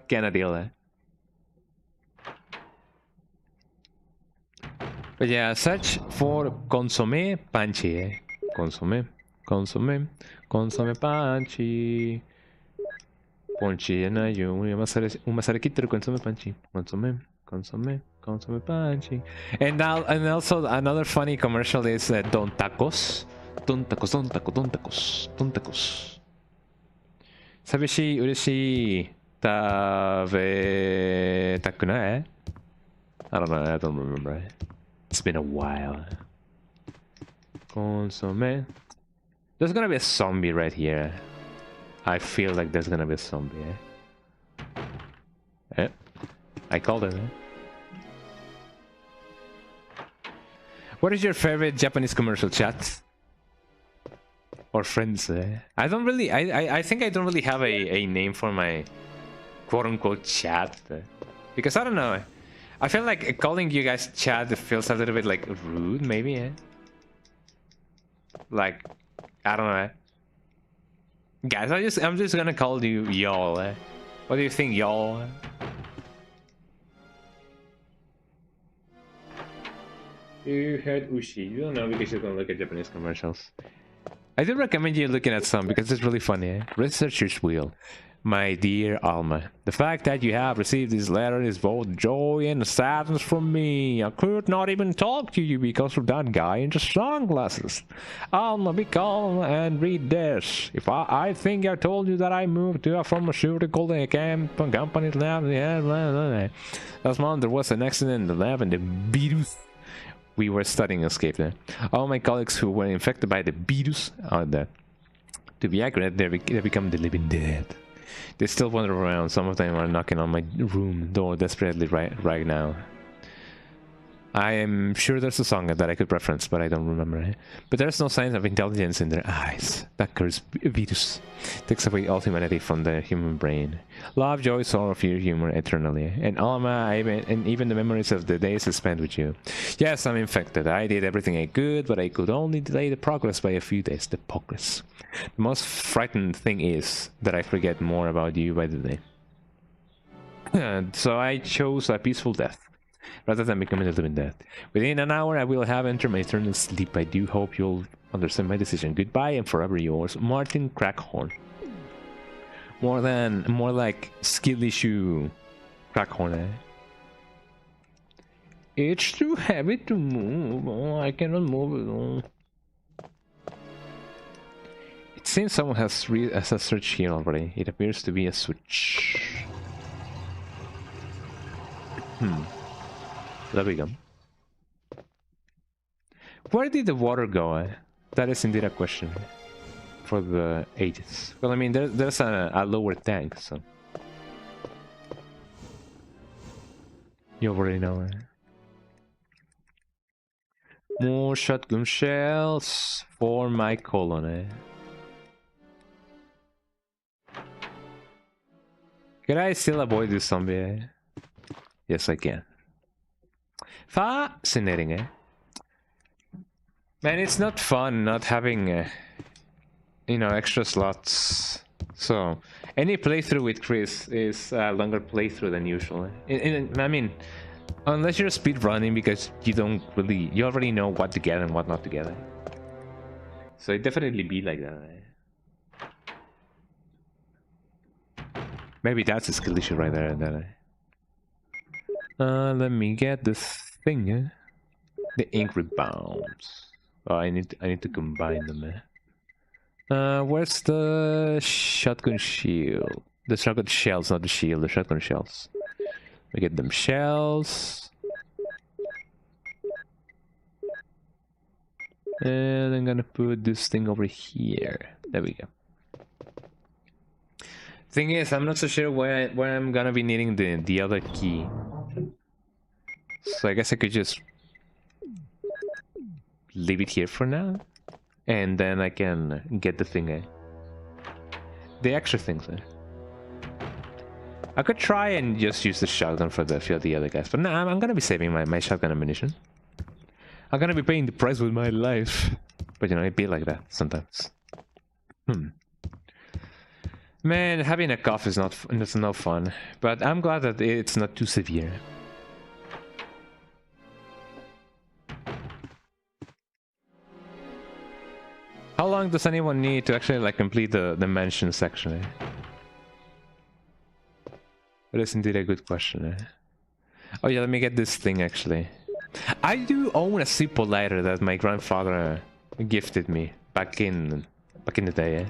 Cannot deal, But yeah, search for consommé panchi, Consommé panchi. Ponchi na yu, un masarekitro consommé panchi. Consommé panchi. And also another funny commercial is Don Tacos. Don tacos. Sabishi ureshi tabetaku nai? I don't know, I don't remember. It's been a while. Consommé. There's gonna be a zombie right here. I feel like there's gonna be a zombie, I called it, What is your favorite Japanese commercial, chat? Or friends, I don't really, I think I don't really have a name for my quote-unquote chat. Because I don't know. I feel like calling you guys chat feels a little bit like rude, maybe, Like, I don't know. Guys, I'm just gonna call you y'all. What do you think, y'all? You heard Ushi. You don't know because you don't look at Japanese commercials. I do recommend you looking at some because it's really funny. Researcher's Wheel. My dear Alma, the fact that you have received this letter is both joy and sadness from me. I could not even talk to you because of that guy in the sunglasses. Alma, be calm and read this. If I think I told you that I moved to a pharmaceutical company lab. Last month there was an accident in the lab and the virus we were studying escaped. All my colleagues who were infected by the virus are dead. To be accurate, they become the living dead. They still wander around. Some of them are knocking on my room door desperately right now. I am sure there's a song that I could reference, but I don't remember. But there's no signs of intelligence in their eyes. That cursed virus takes away all humanity from the human brain. Love, joy, sorrow, fear, humor, eternally. And Alma, and even the memories of the days spent with you. Yes, I'm infected. I did everything I could, but I could only delay the progress by a few days. The progress. The most frightening thing is that I forget more about you by the day. So I chose a peaceful death. rather than becoming a living dead. Within an hour, I will have entered my eternal sleep. I do hope you'll understand my decision. Goodbye and forever yours, Martin Crackhorn. More like skill issue Crackhorn, eh? It's too heavy to move. Oh, I cannot move it. Oh. It seems someone has a search here already. It appears to be a switch. There we go. Where did the water go? Eh? That is indeed a question for the ages. Well, I mean, there's a lower tank, so you already know. Eh? More shotgun shells for my colony. Can I still avoid this zombie? Eh? Yes, I can. Fascinating, eh? Man, it's not fun not having, you know, extra slots. So, any playthrough with Chris is a longer playthrough than usual. I mean, unless you're speedrunning because you already know what to get and what not to get. So it definitely be like that. Maybe that's a skill issue right there. Let me get this thing. The ink rebounds. Oh, I need to combine them. Where's the shotgun shield? The shotgun shells, not the shield. The shotgun shells. We get them shells. And I'm gonna put this thing over here. There we go. Thing is, I'm not so sure where I'm gonna be needing the other key. So I guess I could just leave it here for now. And then I can get the thing. The extra things. I could try and just use the shotgun for the other guys. But no, I'm gonna be saving my shotgun ammunition. I'm gonna be paying the price with my life. But you know, it be like that sometimes. Man, having a cough is it's no fun. But I'm glad that it's not too severe. How long does anyone need to actually like complete the mansion section? That is indeed a good question. Oh yeah, let me get this thing actually. I do own a Zippo lighter that my grandfather gifted me back in the day.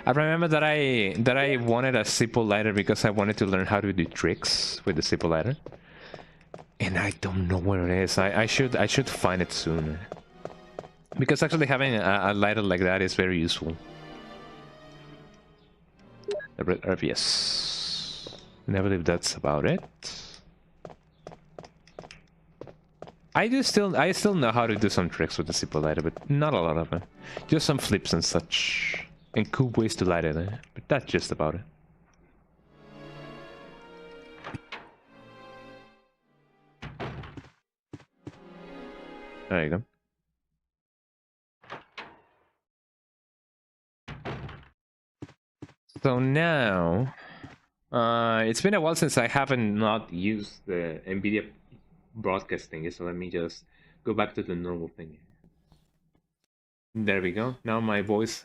I remember that I wanted a Zippo lighter because I wanted to learn how to do tricks with the Zippo lighter, and I don't know where it is. I should find it soon, because actually having a lighter like that is very useful. Yes, I believe that's about it. I still know how to do some tricks with the Zippo lighter, but not a lot of them. Just some flips and such. And cool ways to light it, but that's just about it. There you go. So now, it's been a while since I haven't not used the NVIDIA broadcasting, so let me just go back to the normal thing. There we go. Now my voice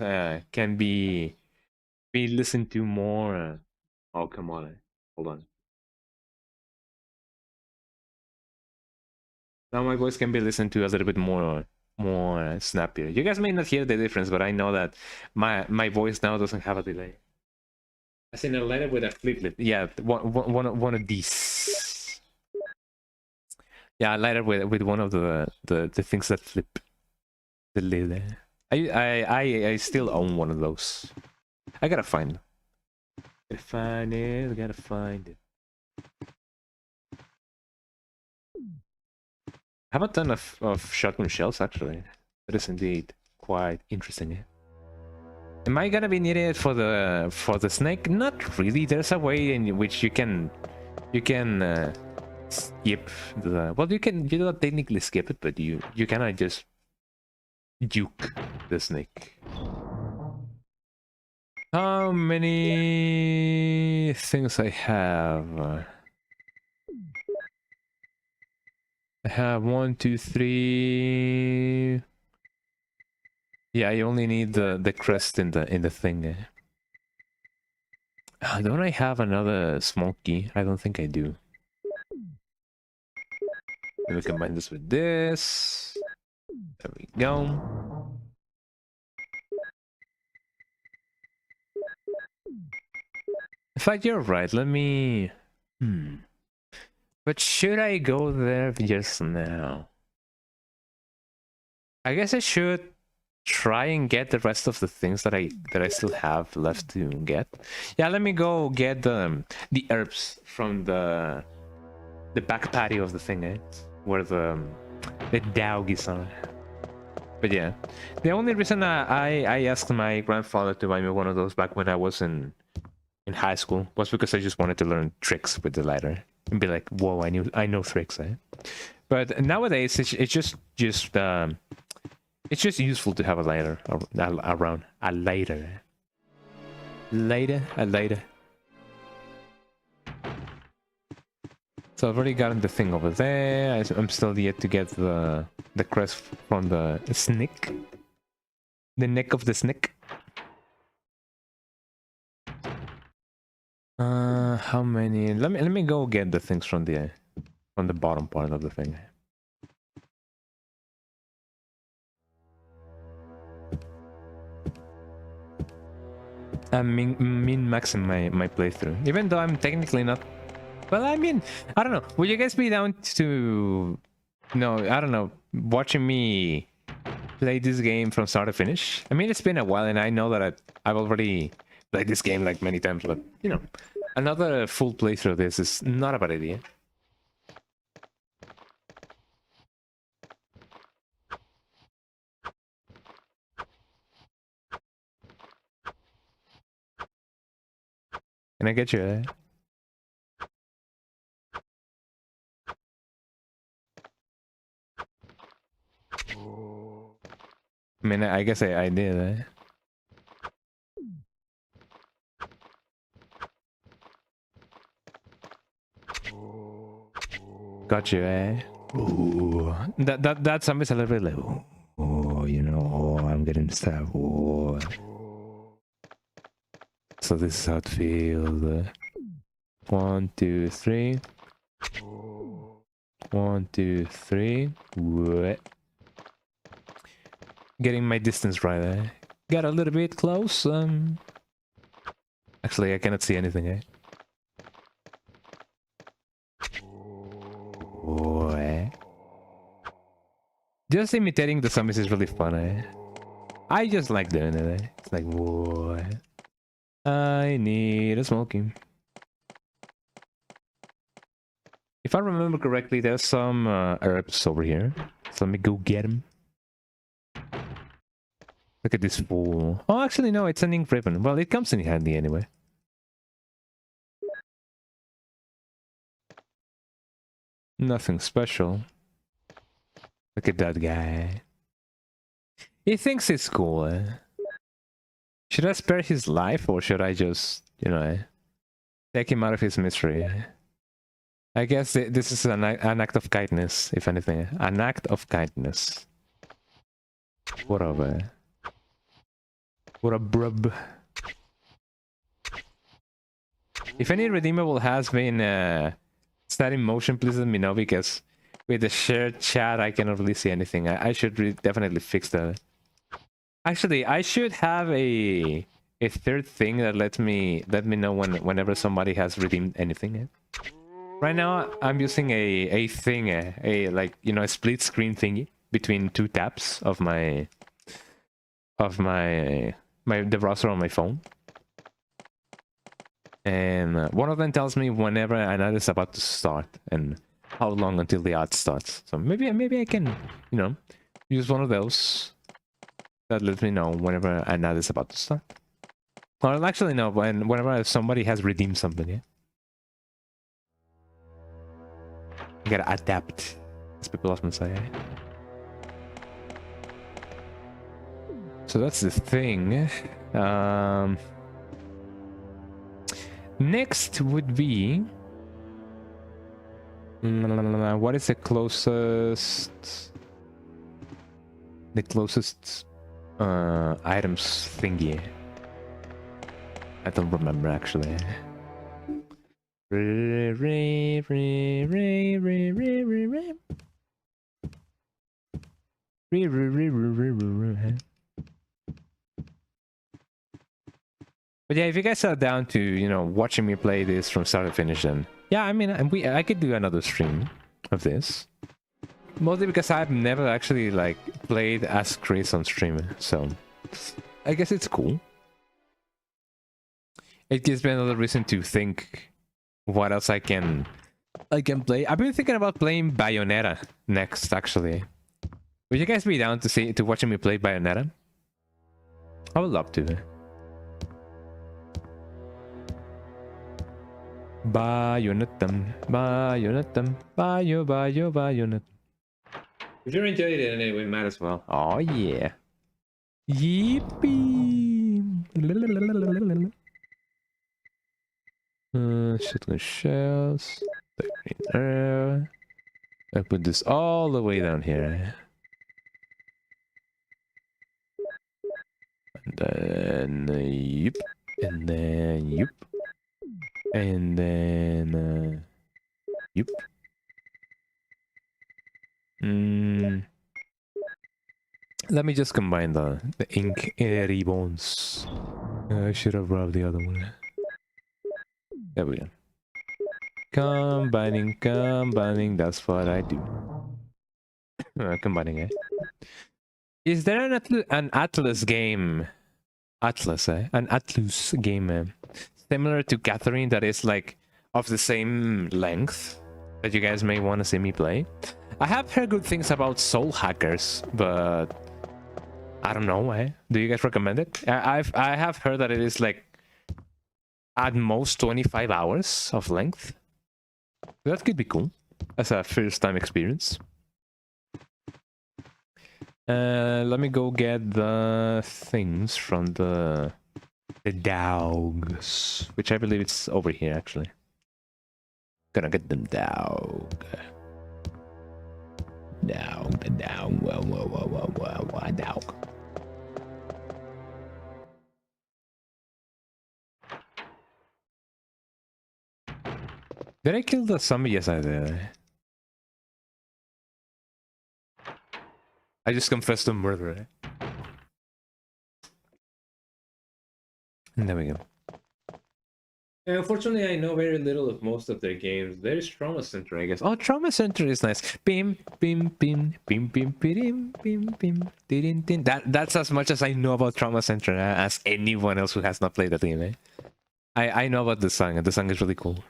can be listened to more. Oh, come on. Hold on. Now my voice can be listened to a little bit more snappier. You guys may not hear the difference, but I know that my voice now doesn't have a delay. I seen a lighter with a flip lid. Yeah, one of these. Yeah, a lighter with one of the things that flip the lid. I still own one of those. I gotta find it. Gotta find it. I haven't done of shotgun shells actually. That is indeed quite interesting. Am I gonna be needing it for the snake? Not really. There's a way in which you can skip the, well, you don't technically skip it, but you cannot just juke the snake. How many things I have? I have 1, 2, 3. Yeah, you only need the crest in the thing. Don't I have another small key? I don't think I do. Let me combine this with this. There we go. In fact, you're right. Let me... But should I go there just now? I guess I should try and get the rest of the things that I still have left to get. Yeah, let me go get the herbs from the back patio of the thing, where the doggies are. But yeah, the only reason I asked my grandfather to buy me one of those back when I was in high school was because I just wanted to learn tricks with the lighter and be like, whoa, I know tricks, But nowadays it's just useful to have a lighter around. A lighter. So I've already gotten the thing over there. I'm still yet to get the crest from the snake. The neck of the snake. How many? Let me go get the things from the bottom part of the thing. I'm min-maxing my playthrough, even though I'm technically not. Well, I mean, I don't know. Would you guys be down to, no, I don't know, watching me play this game from start to finish? I mean, it's been a while, and I know that I've already played this game like many times, but you know, another full playthrough of this is not a bad idea. Can I get you? I mean, I guess I did. Got you, Ooh. That zombie's a little bit like, oh, you know, I'm getting stabbed. Oh. So this is how it feels. 1, 2, 3. 1, 2, 3. What? Getting my distance right there. Got a little bit close. Actually, I cannot see anything. Boy. Just imitating the zombies is really fun. I just like doing it. It's like, boy. I need a smoking. If I remember correctly, there's some herbs over here. So let me go get them. Look at this fool. Oh, actually, no, it's an ink ribbon. Well, it comes in handy anyway. Nothing special. Look at that guy. He thinks it's cool. Should I spare his life, or should I just, you know, take him out of his misery? I guess this is an act of kindness, if anything. An act of kindness. Whatever. What a brub. If any redeemable has been set in motion, please let me know, because with the shared chat I cannot really see anything. I should definitely fix that. Actually, I should have a third thing that let me know whenever somebody has redeemed anything. Right now I'm using a thing, a like, you know, a split screen thingy between two taps of the browser on my phone, and one of them tells me whenever an ad is about to start and how long until the ad starts. So maybe I can, you know, use one of those that lets me know whenever an ad is about to start. Or actually no, whenever somebody has redeemed something. You gotta adapt, as people often say. So that's the thing. Next would be What is the closest items thingy? I don't remember actually. But yeah, if you guys are down to, you know, watching me play this from start to finish, then yeah, I mean, I could do another stream of this. Mostly because I've never actually like played as Chris on stream, so I guess it's cool. It gives me another reason to think what else I can play. I've been thinking about playing Bayonetta next, actually. Would you guys be down to watching me play Bayonetta? I would love to. Bayonetta, Bayonetta, Bayonetta. If you're enjoying it anyway, might as well. Oh yeah. Yippee! Shotgun shells. There. I put this all the way down here. And then yep. And then yep. And then yep. Let me just combine the ink ribbons. I should have rubbed the other one. There we go. Combining, that's what I do. Combining it. Is there an Atlas game? Atlas, eh? An Atlus game similar to Catherine that is like of the same length that you guys may want to see me play? I have heard good things about Soul Hackers, but I don't know, eh? Do you guys recommend it? I have heard that it is like at most 25 hours of length. That could be cool as a first time experience. Let me go get the things from the dogs, which I believe it's over here actually. Gonna get them dog. Dog, whoa, dog. Did I kill the zombie? Yes, I did. I just confessed to murder. And there we go. Yeah, unfortunately, I know very little of most of their games. There's Trauma Center, I guess. Oh, Trauma Center is nice. Bim, bim, bim, bim, bim, bim, bim, bim, bim, bim. That's as much as I know about Trauma Center as anyone else who has not played the game. Eh? I know about the song, and the song is really cool.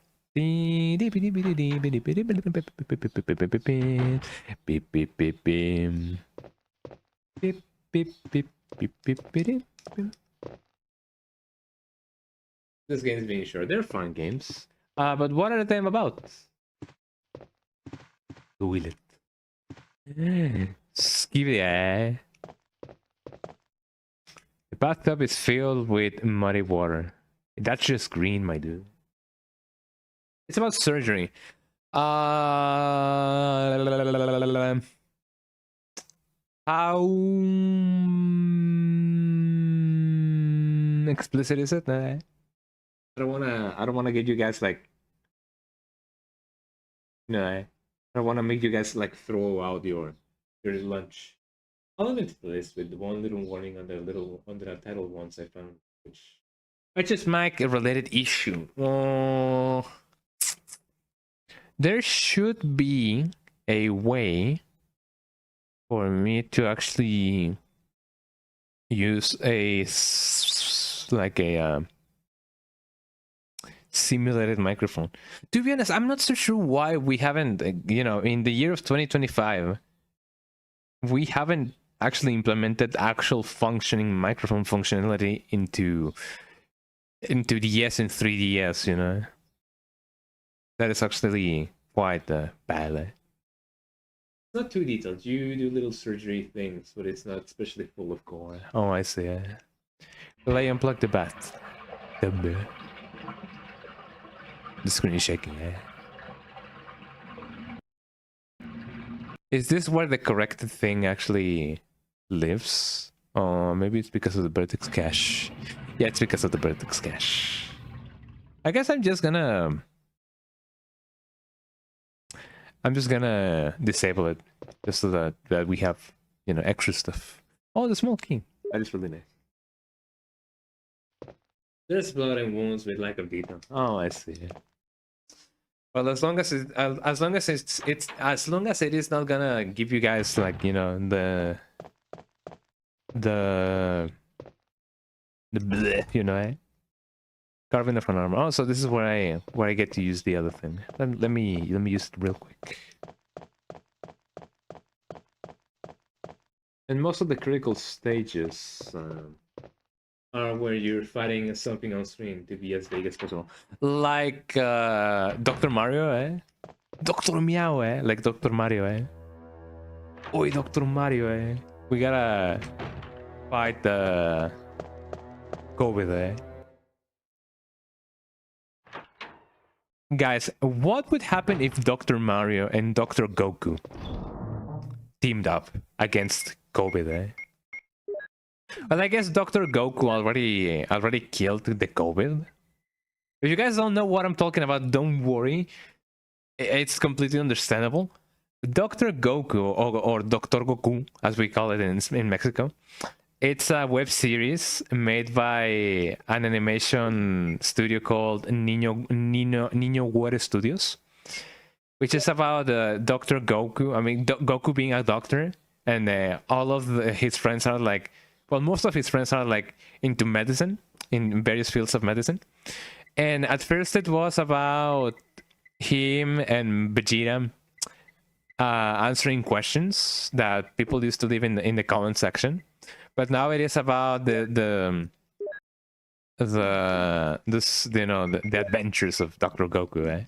This game is being short. They're fun games. But what are them about? Will it? Skibidi, eh? The bathtub is filled with muddy water. That's just green, my dude. It's about surgery. How explicit is it? I don't wanna get you guys like, you know, I don't wanna make you guys like throw out your lunch. I'll limit this with one little warning on the title ones I found, which is Mac a related issue. There should be a way for me to actually use a simulated microphone. To be honest, I'm not so sure why we haven't, you know, in the year of 2025, we haven't actually implemented actual functioning microphone functionality into DS and 3DS, you know. That is actually quite bad. It's not too detailed. You do little surgery things, but it's not especially full of gore. Oh, I see. Well, I unplugged the bat. The screen is shaking. Is this where the corrected thing actually lives? Oh, maybe it's because of the vertex cache. Yeah, it's because of the vertex cache. I guess I'm just gonna disable it just so that we have, you know, extra stuff. Oh, the small key. That is really nice. There's blood and wounds with lack of detail. Oh, I see. Well, as long as it is not gonna give you guys, like, you know, the bleh, you know, eh? Carving of an armor. Oh, so this is where I get to use the other thing. Let me use it real quick. And most of the critical stages are where you're fighting something on screen to be as big as possible. Like Dr. Mario, eh? Dr. Meow, eh? Like Dr. Mario, eh? Oi, Dr. Mario, eh? We gotta fight the COVID, eh? Guys, what would happen if Dr. Mario and Dr. Goku teamed up against COVID, eh? Well, I guess Dr. Goku already killed the COVID. If you guys don't know what I'm talking about, don't worry. It's completely understandable. Dr. Goku, or Dr. Goku, as we call it in Mexico, it's a web series made by an animation studio called Niño Ware Studios, which is about Dr. Goku. I mean, Goku being a doctor, and all of his friends are like, well, most of his friends are like into medicine, in various fields of medicine. And at first it was about him and Vegeta answering questions that people used to leave in the comment section. But now it is about the adventures of Dr. Goku, eh?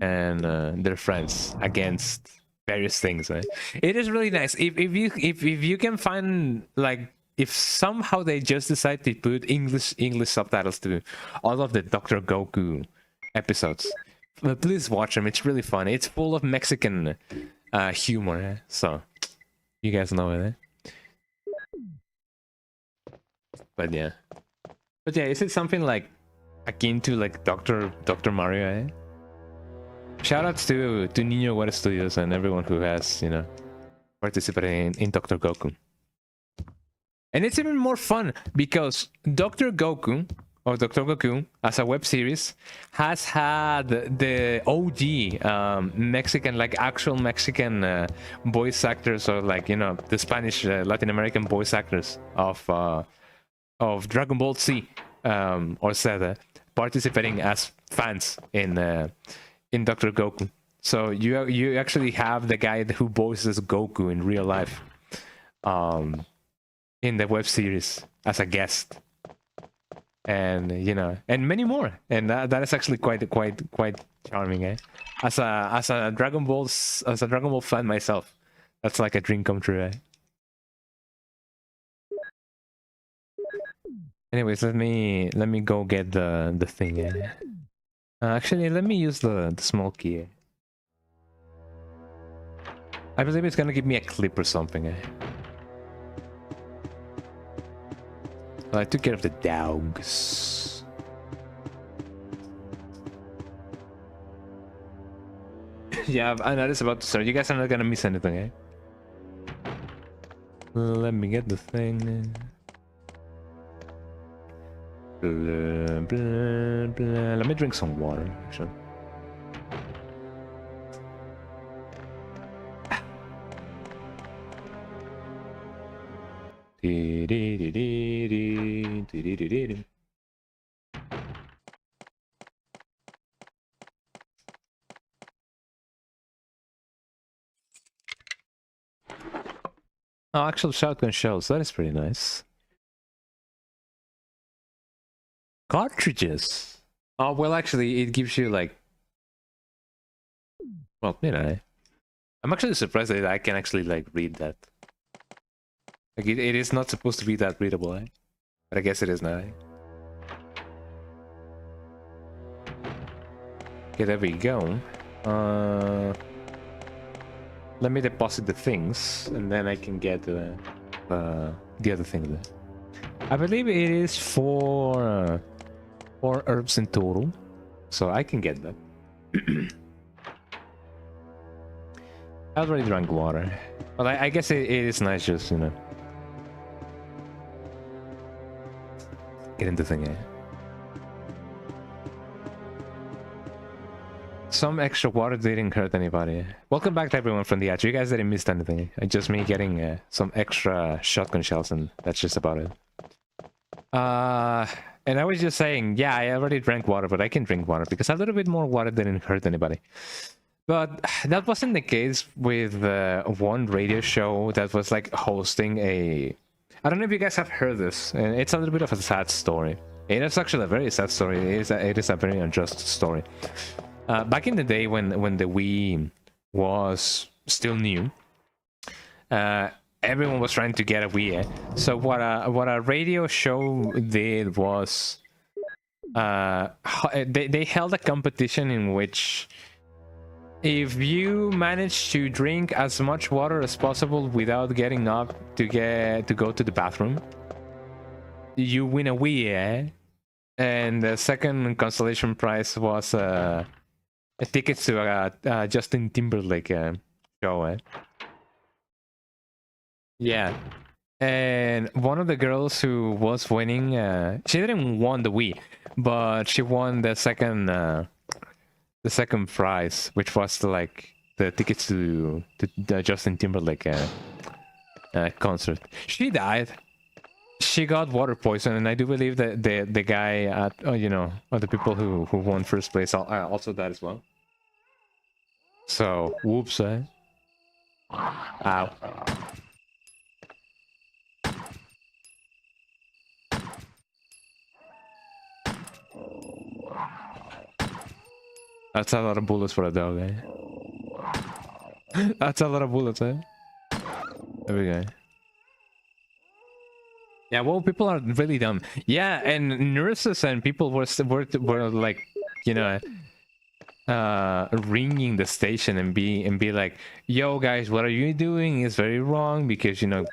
And their friends against various things, eh? It is really nice. If you can find, like, if somehow they just decide to put English subtitles to all of the Dr. Goku episodes, please watch them. It's really funny. It's full of Mexican humor, eh? So you guys know it, eh? But yeah, is it something like akin to like Dr. Mario, eh? Shoutouts to Niño Ware Studios and everyone who has, you know, participated in Dr. Goku. And it's even more fun because Dr. Goku, or Dr. Goku, as a web series, has had the OG Mexican, like actual Mexican voice actors, or like, you know, the Spanish Latin American voice actors of Dragon Ball Z or Z participating as fans in Dr. Goku. So you actually have the guy who voices Goku in real life in the web series as a guest, and you know, and many more. And that is actually quite charming, eh? As a Dragon Ball fan myself, that's like a dream come true, eh? Anyways, let me go get the thing, eh? Actually, let me use the small key, eh? I believe it's gonna give me a clip or something, eh? Well, I took care of the dogs. Yeah, I know it's about to start. You guys are not gonna miss anything, eh? Let me get the thing. Blah, blah, blah. Let me drink some water, actually. Oh, actual shotgun shells. That is pretty nice. Cartridges. Oh, well, actually, it gives you, like... Well, you know, I'm actually surprised that I can actually, like, read that. Like, it is not supposed to be that readable, eh? But I guess it is now, eh? Okay, there we go. Let me deposit the things, and then I can get the other thing there. I believe it is four herbs in total, so I can get that. I already drank water, but I guess it is nice just, you know, get into the thing, yeah. Some extra water didn't hurt anybody. Welcome back to everyone from the edge. You guys didn't miss anything. Just me getting some extra shotgun shells, and that's just about it. And I was just saying, yeah, I already drank water, but I can drink water because a little bit more water didn't hurt anybody. But that wasn't the case with one radio show that was like hosting a... I don't know if you guys have heard this, and it's a little bit of a sad story. It is actually a very sad story. It is a very unjust story. Back in the day when the Wii was still new, everyone was trying to get a Wii. So what a radio show did was they held a competition in which if you managed to drink as much water as possible without getting up to go to the bathroom, you win a Wii. And the second consolation prize was a ticket to a Justin Timberlake show. Yeah, and one of the girls who was winning, she didn't won the Wii, but she won the second prize, which was like the tickets to the Justin Timberlake concert. She died. She got water poison, and I do believe that the guy at you know, or the people who won first place also died as well. So whoops, eh? Ow. That's a lot of bullets for a dog, eh? That's a lot of bullets, eh? There we go. Yeah, well, people are really dumb. Yeah, and nurses and people were like, you know, ringing the station and be like, "Yo, guys, what are you doing is very wrong because you know,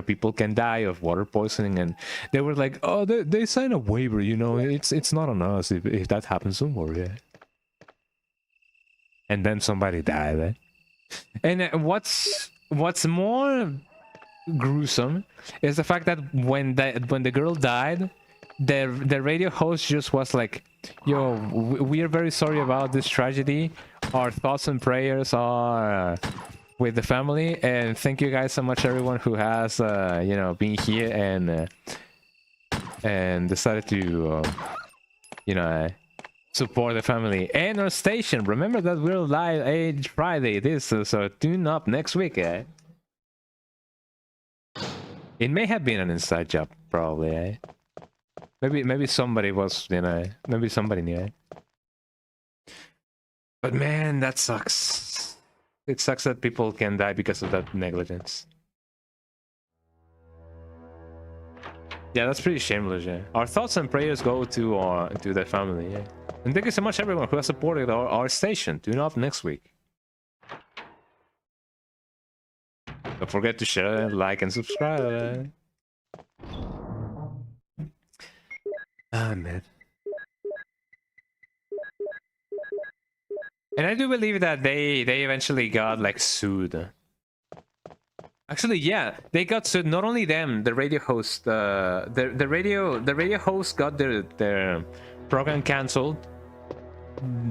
people can die of water poisoning." And they were like, "Oh, they sign a waiver, you know, it's not on us if that happens, don't worry." Yeah. And then somebody died. Eh? And what's more gruesome is the fact that when the girl died, the radio host just was like, "Yo, we are very sorry about this tragedy. Our thoughts and prayers are with the family, and thank you guys so much, everyone who has you know, been here and decided to you know, support the family and our station. Remember that we're live each Friday. So tune up next week." Eh? It may have been an inside job, probably. Eh? Maybe somebody was, you know, maybe somebody knew. Eh? But man, that sucks. It sucks that people can die because of that negligence. Yeah, that's pretty shameless. Yeah, our thoughts and prayers go to their family. Yeah, and thank you so much, everyone who has supported our station. Tune up next week. Don't forget to share, like, and subscribe. Ah, man. And I do believe that they eventually got like sued. Actually, yeah, they got sued. Not only them, the radio host, the radio host got their program canceled.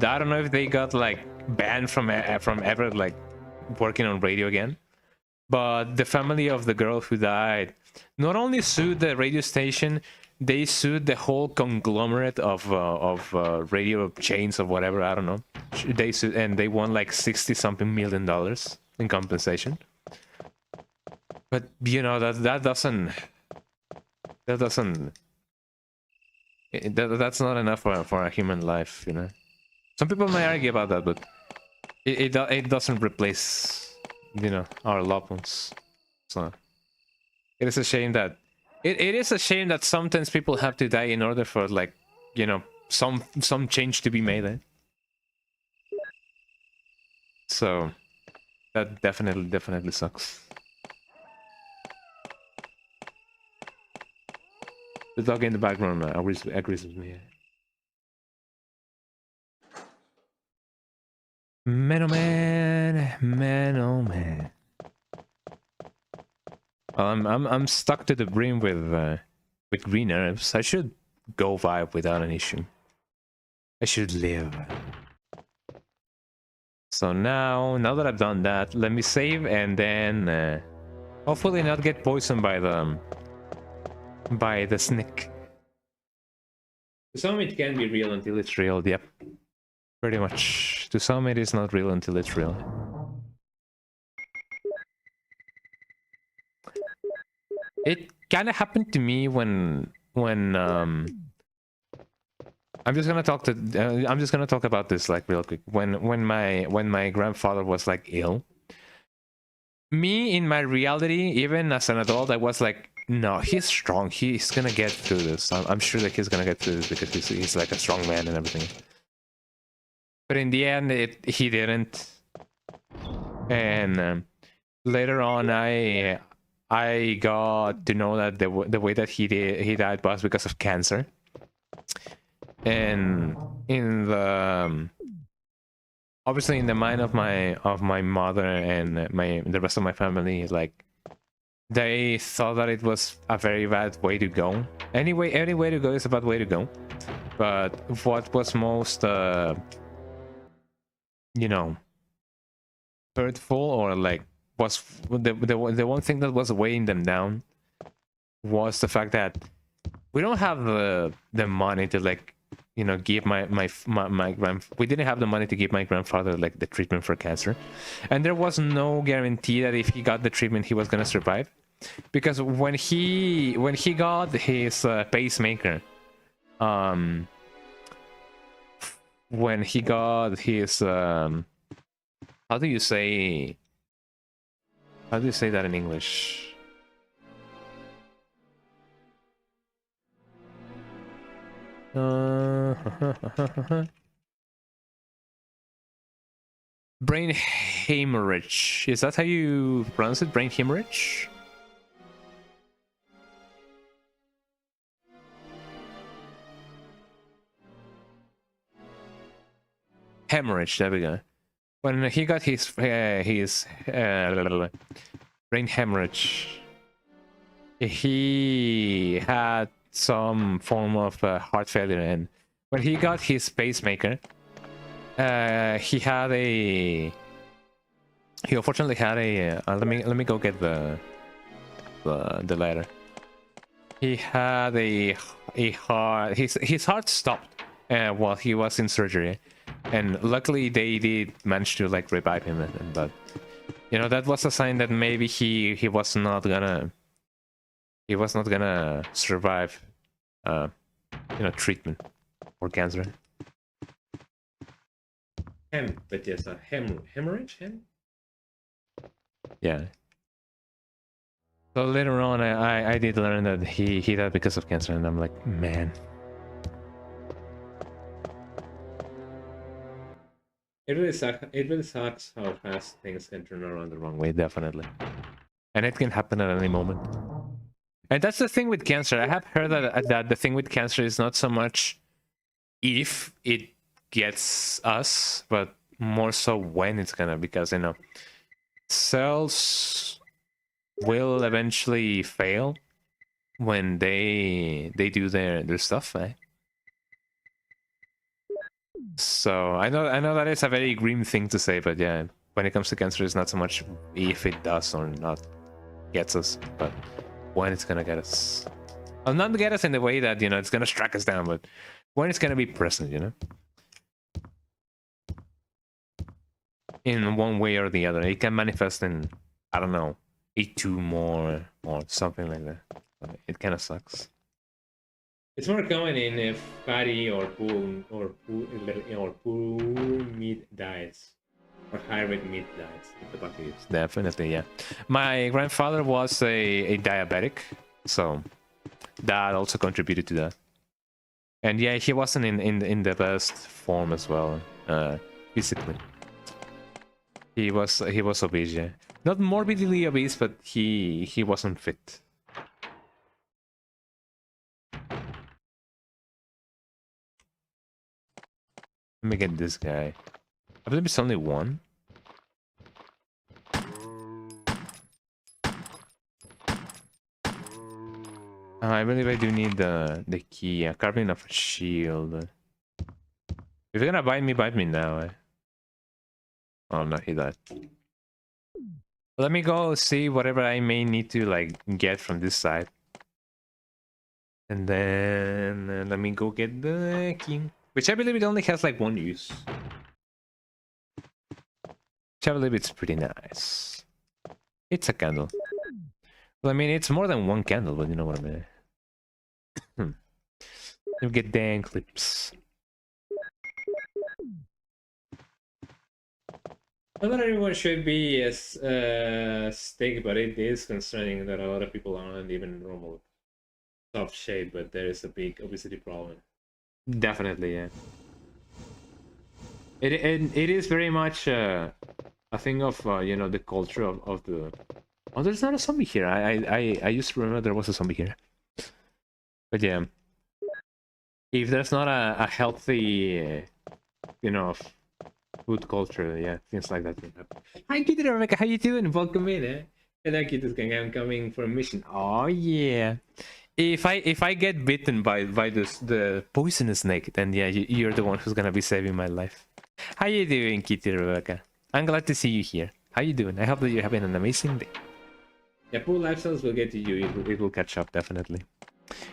I don't know if they got like banned from ever like working on radio again. But the family of the girl who died not only sued the radio station, they sued the whole conglomerate of radio chains or whatever. I don't know. They sued, and they won like $60-something million in compensation. But you know that's not enough for a human life. You know, some people may argue about that, but it doesn't replace, you know, our loved ones. So it is a shame that it is a shame that sometimes people have to die in order for, like, you know, some change to be made. Eh? So That definitely sucks. The dog in the background agrees with me. Man, oh man. I'm stuck to the brim with green herbs. I should go vibe without an issue. I should live. So now that I've done that, let me save and then hopefully not get poisoned by the snake. Some it can be real until it's real. Yep, pretty much. To some it is not real until it's real. It kind of happened to me when I'm just gonna talk about this like real quick. When my grandfather was like ill, me in my reality, even as an adult, I was like, no, he's strong. He's gonna get through this. I'm sure that he's gonna get through this because he's like a strong man and everything. But in the end, he didn't. And later on, I got to know that the way that he died was because of cancer. And in the obviously in the mind of my mother and the rest of my family, like they thought that it was a very bad way to go. Anyway, any way to go is a bad way to go. But what was most you know, hurtful, or like was the one thing that was weighing them down was the fact that we don't have the money to, like, you know, give we didn't have the money to give my grandfather like the treatment for cancer, and there was no guarantee that if he got the treatment he was gonna survive, because when he got his pacemaker, when he got his how do you say that in English? Brain hemorrhage. Is that how you pronounce it? Brain hemorrhage? Hemorrhage, there we go. When he got his brain hemorrhage, he had some form of heart failure, and when he got his pacemaker, he unfortunately had a let me go get the letter. He had a heart, his heart stopped while he was in surgery, and luckily they did manage to like revive him, but you know, that was a sign that maybe he was not gonna survive you know, treatment for cancer. But yes, a hemorrhage. Yeah. So later on, I did learn that he died because of cancer, and I'm like, man. It really sucks how fast things can turn around the wrong way, definitely. And it can happen at any moment. And that's the thing with cancer. I have heard that the thing with cancer is not so much if it gets us, but more so when it's gonna, because, you know, cells will eventually fail when they do their stuff, right? So I know that it's a very grim thing to say, but yeah, when it comes to cancer, it's not so much if it does or not gets us, but when it's gonna get us. Well, not get us in the way that, you know, it's gonna strike us down, but when it's gonna be present, you know, in one way or the other. It can manifest in, I don't know, a tumor or something like that. It kind of sucks. It's more common in fatty or poor meat diets, or high rate meat diets. Definitely, yeah. My grandfather was a diabetic, so that also contributed to that. And yeah, he wasn't in the best form as well, physically. He was obese, yeah. Not morbidly obese, but he wasn't fit. Let me get this guy. I believe it's only one. I believe I do need the key. A carving of a shield. If you're gonna bite me now. Oh no, he died. Let me go see whatever I may need to like get from this side. And then let me go get the key. Which I believe it only has like one use. Which I believe it's pretty nice. It's a candle. Well, I mean, it's more than one candle, but you know what I mean. Let me get dang clips. Not that everyone should be as steak, but it is concerning that a lot of people aren't even normal soft shape, but there is a big obesity problem. Definitely, yeah. It is very much a thing of you know, the culture of the. Oh, there's not a zombie here. I used to remember there was a zombie here. But yeah, if there's not a healthy, you know, food culture, yeah, things like that can happen. Hi, Kitty Rebecca, how you doing? Welcome in, eh? Hello, Kitty Skunga, I'm coming for a mission. Oh yeah. If I get bitten by the poisonous snake, then yeah, you're the one who's gonna be saving my life. How you doing, Kitty Rebecca? I'm glad to see you here. How you doing? I hope that you're having an amazing day. Yeah, poor lifestyles will get to you. It will catch up, definitely.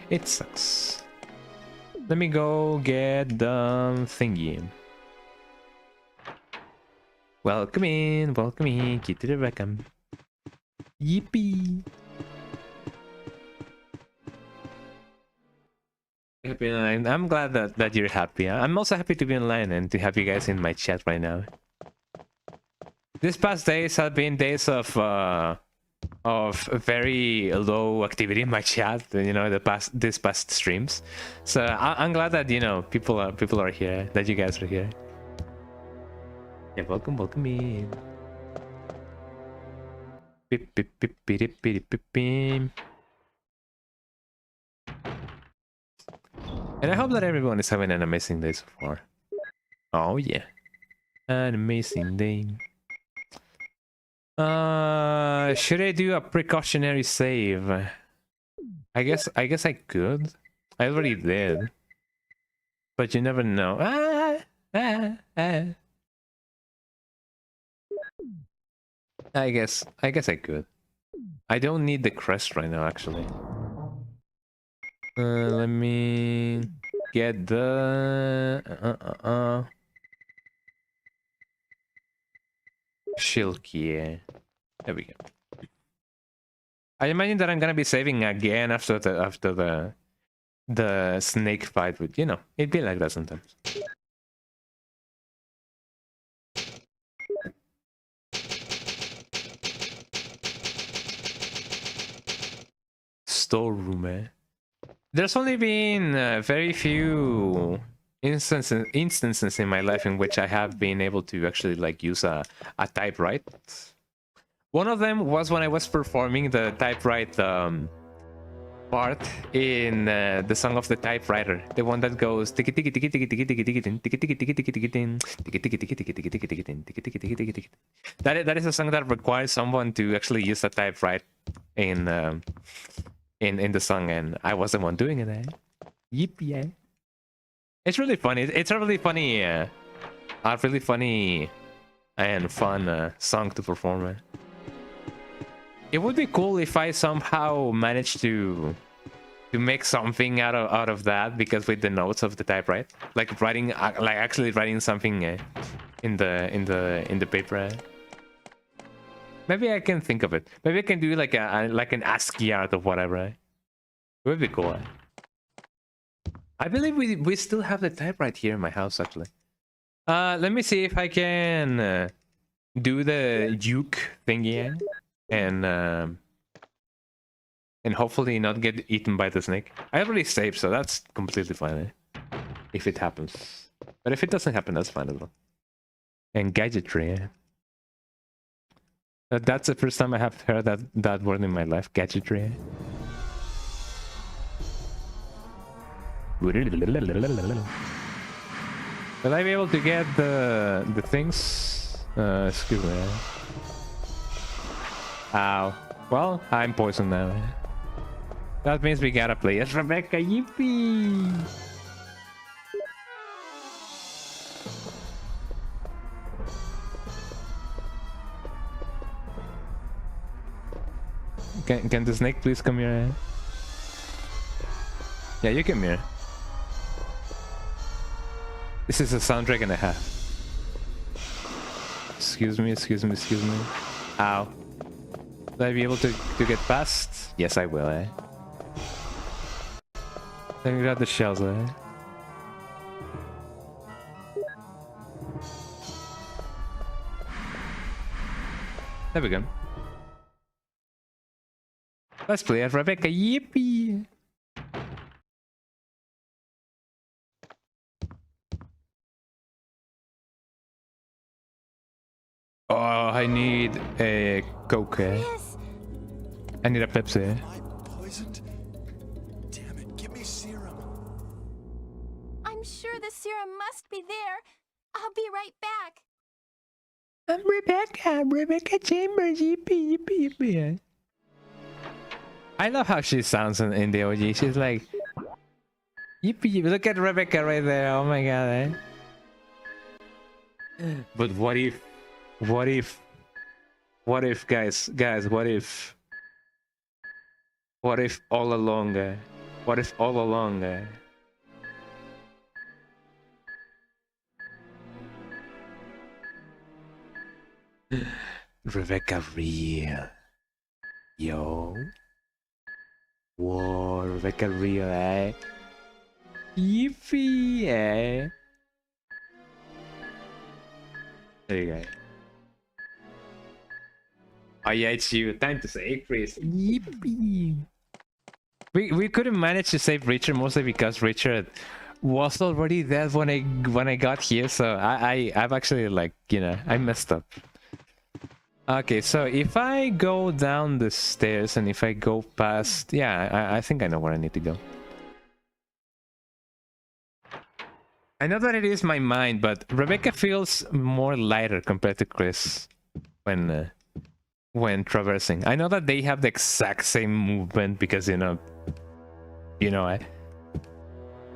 It sucks. Let me go get the thingy. Welcome in, Kitty Rebecca. Yippee! Happy online. I'm glad that you're happy. I'm also happy to be online and to have you guys in my chat right now. These past days have been days of very low activity in my chat. You know, these past streams. So I'm glad that, you know, people are here. That you guys are here. Yeah, welcome in. Beep, beep, beep, beep, beep, beep, beep. And I hope that everyone is having an amazing day so far. Oh yeah, an amazing day. Should I do a precautionary save? I guess I could. I already did, but you never know. I guess I could. I don't need the crest right now, actually. Let me get the shield key. There we go. I imagine that I'm gonna be saving again after the snake fight, but you know, it'd be like that sometimes. Storeroom, eh? There's only been very few instances in my life in which I have been able to actually like use a typewrite. One of them was when I was performing the typewrite part in the song of the typewriter, the one that goes that is a song that requires someone to actually use a typewrite in the song, and I was the one doing it. Yippee! It's really funny. It's a really funny, and fun song to perform. It would be cool if I somehow managed to make something out of that, because with the notes of the typewrite, like actually writing something in the paper. Maybe I can think of it. Maybe I can do like an ASCII art of whatever. It would be cool. I believe we still have the typewrite here in my house, actually. Let me see if I can do the uke thingy and hopefully not get eaten by the snake. I already saved, so that's completely fine, if it happens. But if it doesn't happen, that's fine as well. And gadgetry, That's the first time I have heard that word in my life. Gadgetry. Will I be able to get the things? Excuse me. Ow. Well, I'm poisoned now. That means we gotta play as Rebecca. Yippee! Can the snake please come here? Yeah, you come here. This is a soundtrack and a half. Excuse me, excuse me, excuse me. Ow. Will I be able to get past? Yes, I will, eh? Let me grab the shells, eh? There we go. Let's play as Rebecca. Yippee! Oh, I need a Coke. Chris, I need a Pepsi. Am I poisoned? Damn it, give me serum. I'm sure the serum must be there. I'll be right back. I'm Rebecca Chambers. Yippee, yippee, yippee. I love how she sounds in the OG. She's like, yippee, look at Rebecca right there. Oh my god, eh? But what if, guys, what if all along, Rebecca real, yo. Whoa, Rebecca real, eh? Yippee, eh? There you go. Oh yeah, it's you. Time to save Chris. Yippee. We couldn't manage to save Richard mostly because Richard was already dead when I got here, so I've actually, like, you know, I messed up. Okay, so if I go down the stairs and if I go past... Yeah, I think I know where I need to go. I know that it is my mind, but Rebecca feels more lighter compared to Chris when traversing. I know that they have the exact same movement because, you know,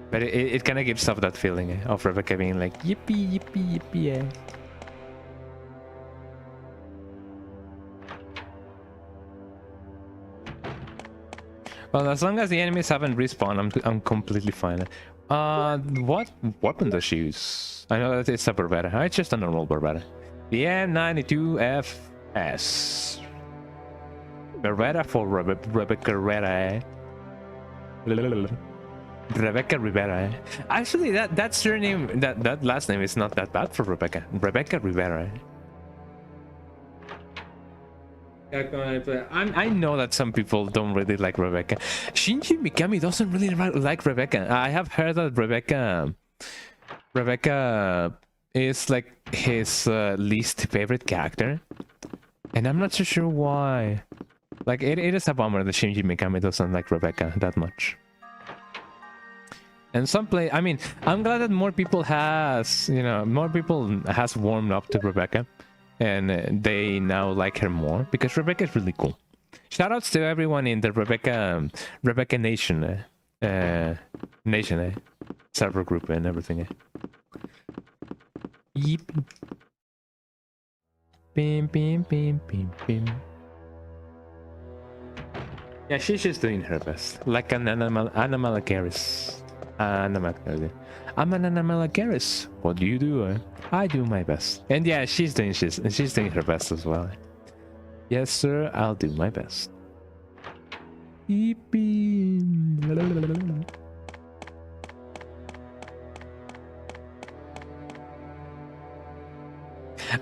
but it kind of gives off that feeling of Rebecca being like, yippee, yippee, yippee, eh? Well, as long as the enemies haven't respawned, I'm completely fine. What weapon does she use? I know that it's a Barbetta. It's just a normal Barbetta. The M92FS. Beretta for Rebecca Rivera, eh? Rebecca Rivera, eh? Actually, that surname, that last name is not that bad for Rebecca. Rebecca Rivera, eh? I know that some people don't really like Rebecca. Shinji Mikami doesn't really like Rebecca. I have heard that Rebecca is like his least favorite character, and I'm not so sure why. Like, it is a bummer that Shinji Mikami doesn't like Rebecca that much. And I mean, I'm glad that more people has warmed up to Rebecca. And they now like her more because Rebecca is really cool. Shoutouts to everyone in the Rebecca Nation, server group and everything. Yep. Bim, bim, bim, bim, bim. Yeah, she's just doing her best, like an Animalagaris. I'm an Animalagaris. What do you do? I do my best. And yeah, she's doing her best as well. Yes, sir, I'll do my best. Yippee.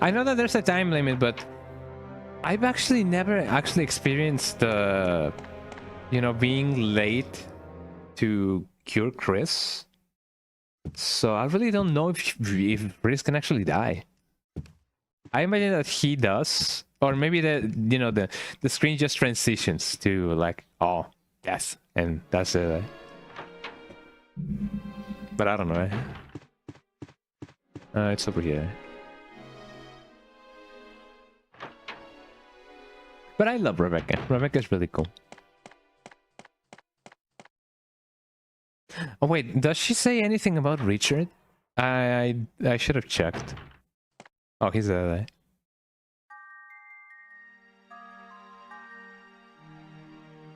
I know that there's a time limit, but I've actually never experienced the, being late to cure Chris. So I really don't know if Chris can actually die. I imagine that he does, or maybe the screen just transitions to like, oh yes, and that's it. But I don't know. It's over here. But I love Rebecca. Rebecca's really cool. Oh wait, does she say anything about Richard? I should have checked. Oh, he's there.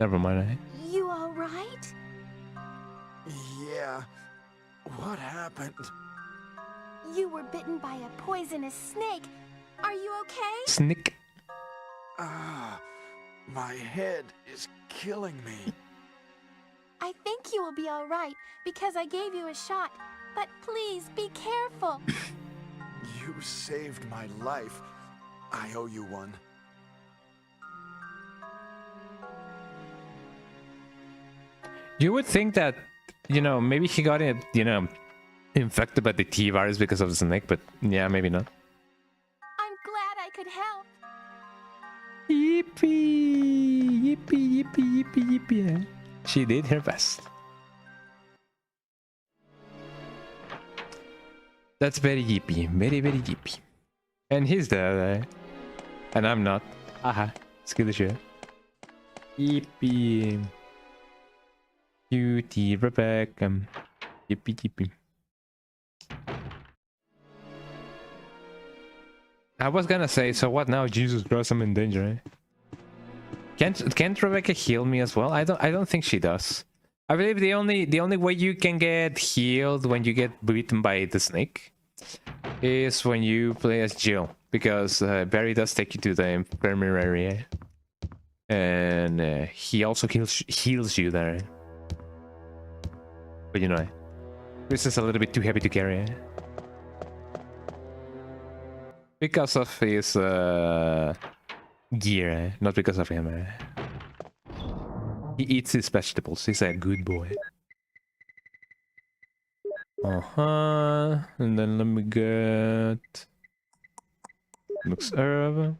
Never mind. You all right? Yeah. What happened? You were bitten by a poisonous snake. Are you okay? Snick. Ah, my head is killing me. I think you will be all right because I gave you a shot. But please be careful. You saved my life. I owe you one. You would think that, maybe he got it, infected by the T virus because of the snake, but yeah, maybe not. I'm glad I could help. Yippee! Yippee, yippee, yippee, yippee. She did her best. That's very yippee. Very, very yippee. And he's there. And I'm not. Aha. Skill the shit. Yippee. Cutie Rebecca. Yippee, yippee. I was gonna say, so what now? Jesus Christ, I'm in danger, eh? Can't Rebecca heal me as well? I don't think she does. I believe the only way you can get healed when you get bitten by the snake is when you play as Jill, because Barry does take you to the infirmary area, and he also heals you there. But Chris is a little bit too heavy to carry, eh? Because of his gear, eh? Not because of him. Eh? He eats his vegetables. He's a good boy. And then let me get mix herb.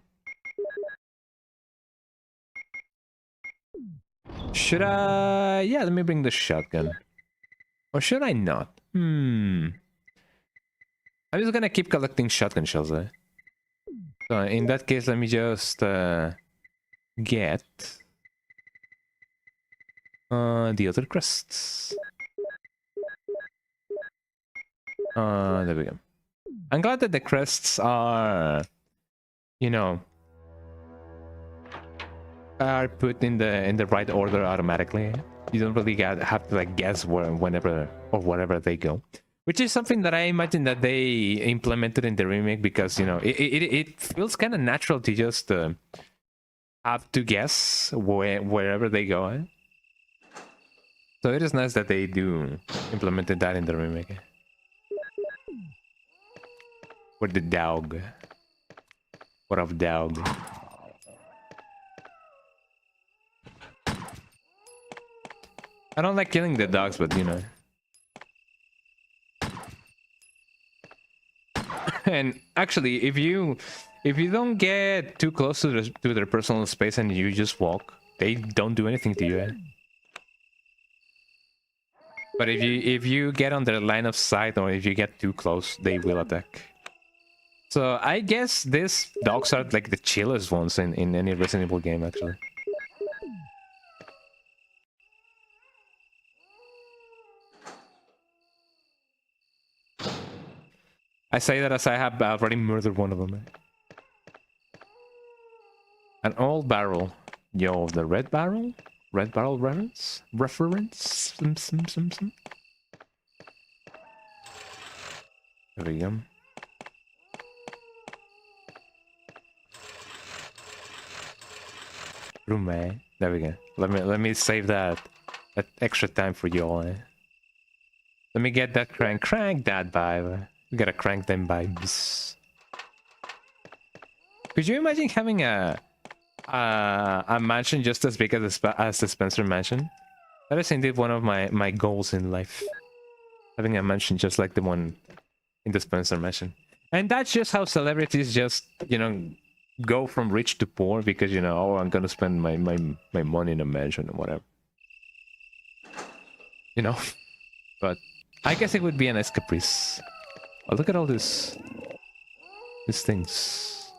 Should I? Yeah, let me bring the shotgun. Or should I not? I'm just gonna keep collecting shotgun shells, eh? So in that case, let me just get the other crests. There we go. I'm glad that the crests are, are put in the right order automatically. You don't really have to like guess whenever or wherever they go. Which is something that I imagine that they implemented in the remake because, it feels kind of natural to just have to guess wherever they go. Eh? So it is nice that they do implemented that in the remake. Or the dog. What of dog? I don't like killing the dogs, but And actually, if you don't get too close to their personal space and you just walk, they don't do anything to you. Eh? But if you get on their line of sight or if you get too close, they will attack. So I guess these dogs are like the chillest ones in any Resident Evil game, actually. I say that as I have already murdered one of them. An old barrel. Yo, the red barrel? Red barrel reference? There we go. Room, eh? There we go. Let me save that extra time for you all. Eh? Let me get that crank that vibe. We gotta crank them vibes. Could you imagine having a mansion just as big as the Spencer mansion? That is indeed one of my goals in life. Having a mansion just like the one in the Spencer mansion. And that's just how celebrities just, you know, go from rich to poor because, you know, oh, I'm gonna spend my money in a mansion or whatever. You know? But I guess it would be a nice caprice. Oh, look at all these things.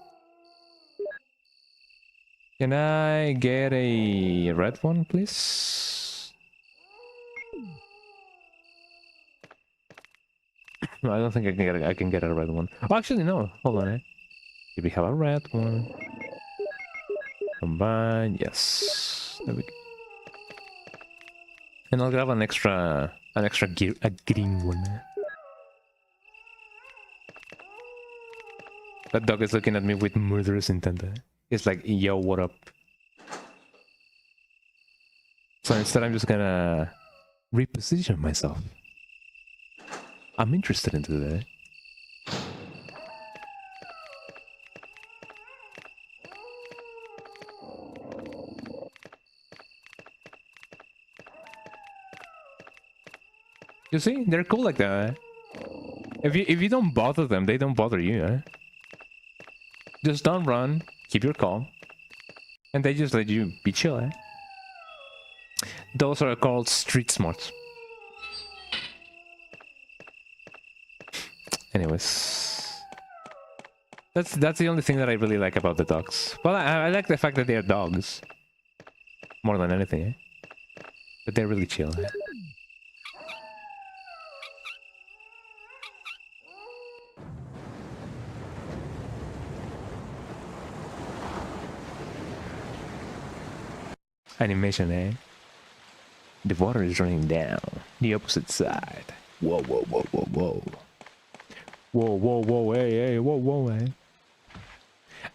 Can I get a red one, please? No, I don't think I can get a red one. Oh, actually, no. Hold on. Do we have a red one? Combine. Yes. There we go. And I'll grab an extra a green one. That dog is looking at me with murderous intent. It's like, yo, what up? So instead, I'm just gonna reposition myself. I'm interested into that. You see, they're cool like that. If you don't bother them, they don't bother you. Eh? Just don't run, keep your calm, and they just let you be chill. Eh? Those are called street smarts. Anyways, that's the only thing that I really like about the dogs. Well, I like the fact that they are dogs more than anything. Eh? But they're really chill. Eh? Animation, eh? The water is running down the opposite side. Whoa, whoa, whoa, whoa, whoa. Whoa, whoa, whoa, hey, hey, whoa, whoa, hey.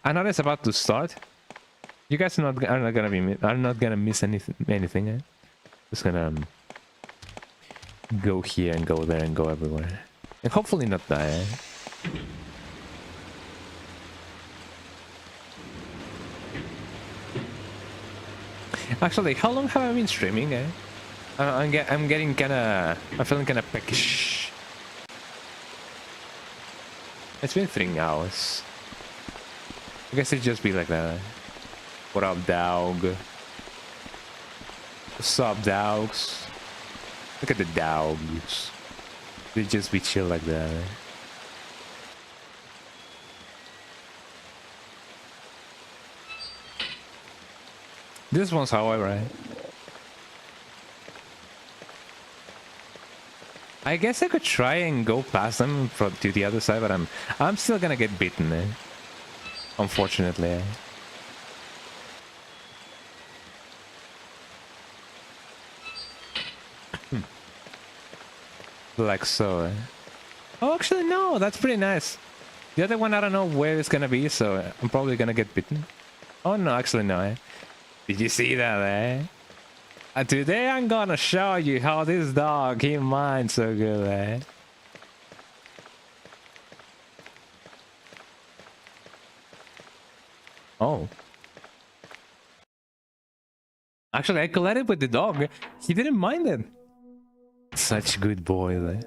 I know it's about to start. You guys are not gonna miss anything, eh? Just gonna go here and go there and go everywhere. And hopefully not die, eh? Actually, how long have I been streaming, eh? I'm getting kinda... I'm feeling kinda peckish. It's been 3 hours. I guess it'd just be like that. Eh? What up, dog? What's up, dogs? Look at the dogs. They just be chill like that, eh? This one's however, right? I guess I could try and go past them to the other side, but I'm still gonna get bitten, eh? Unfortunately. Eh? Like so, eh? Oh, actually, no, that's pretty nice. The other one, I don't know where it's gonna be, so I'm probably gonna get bitten. Oh, no, actually, no, eh? Did you see that, eh? Today I'm gonna show you how this dog, he minds so good, eh? Oh. Actually, I collided with the dog. He didn't mind it. Such good boys, eh?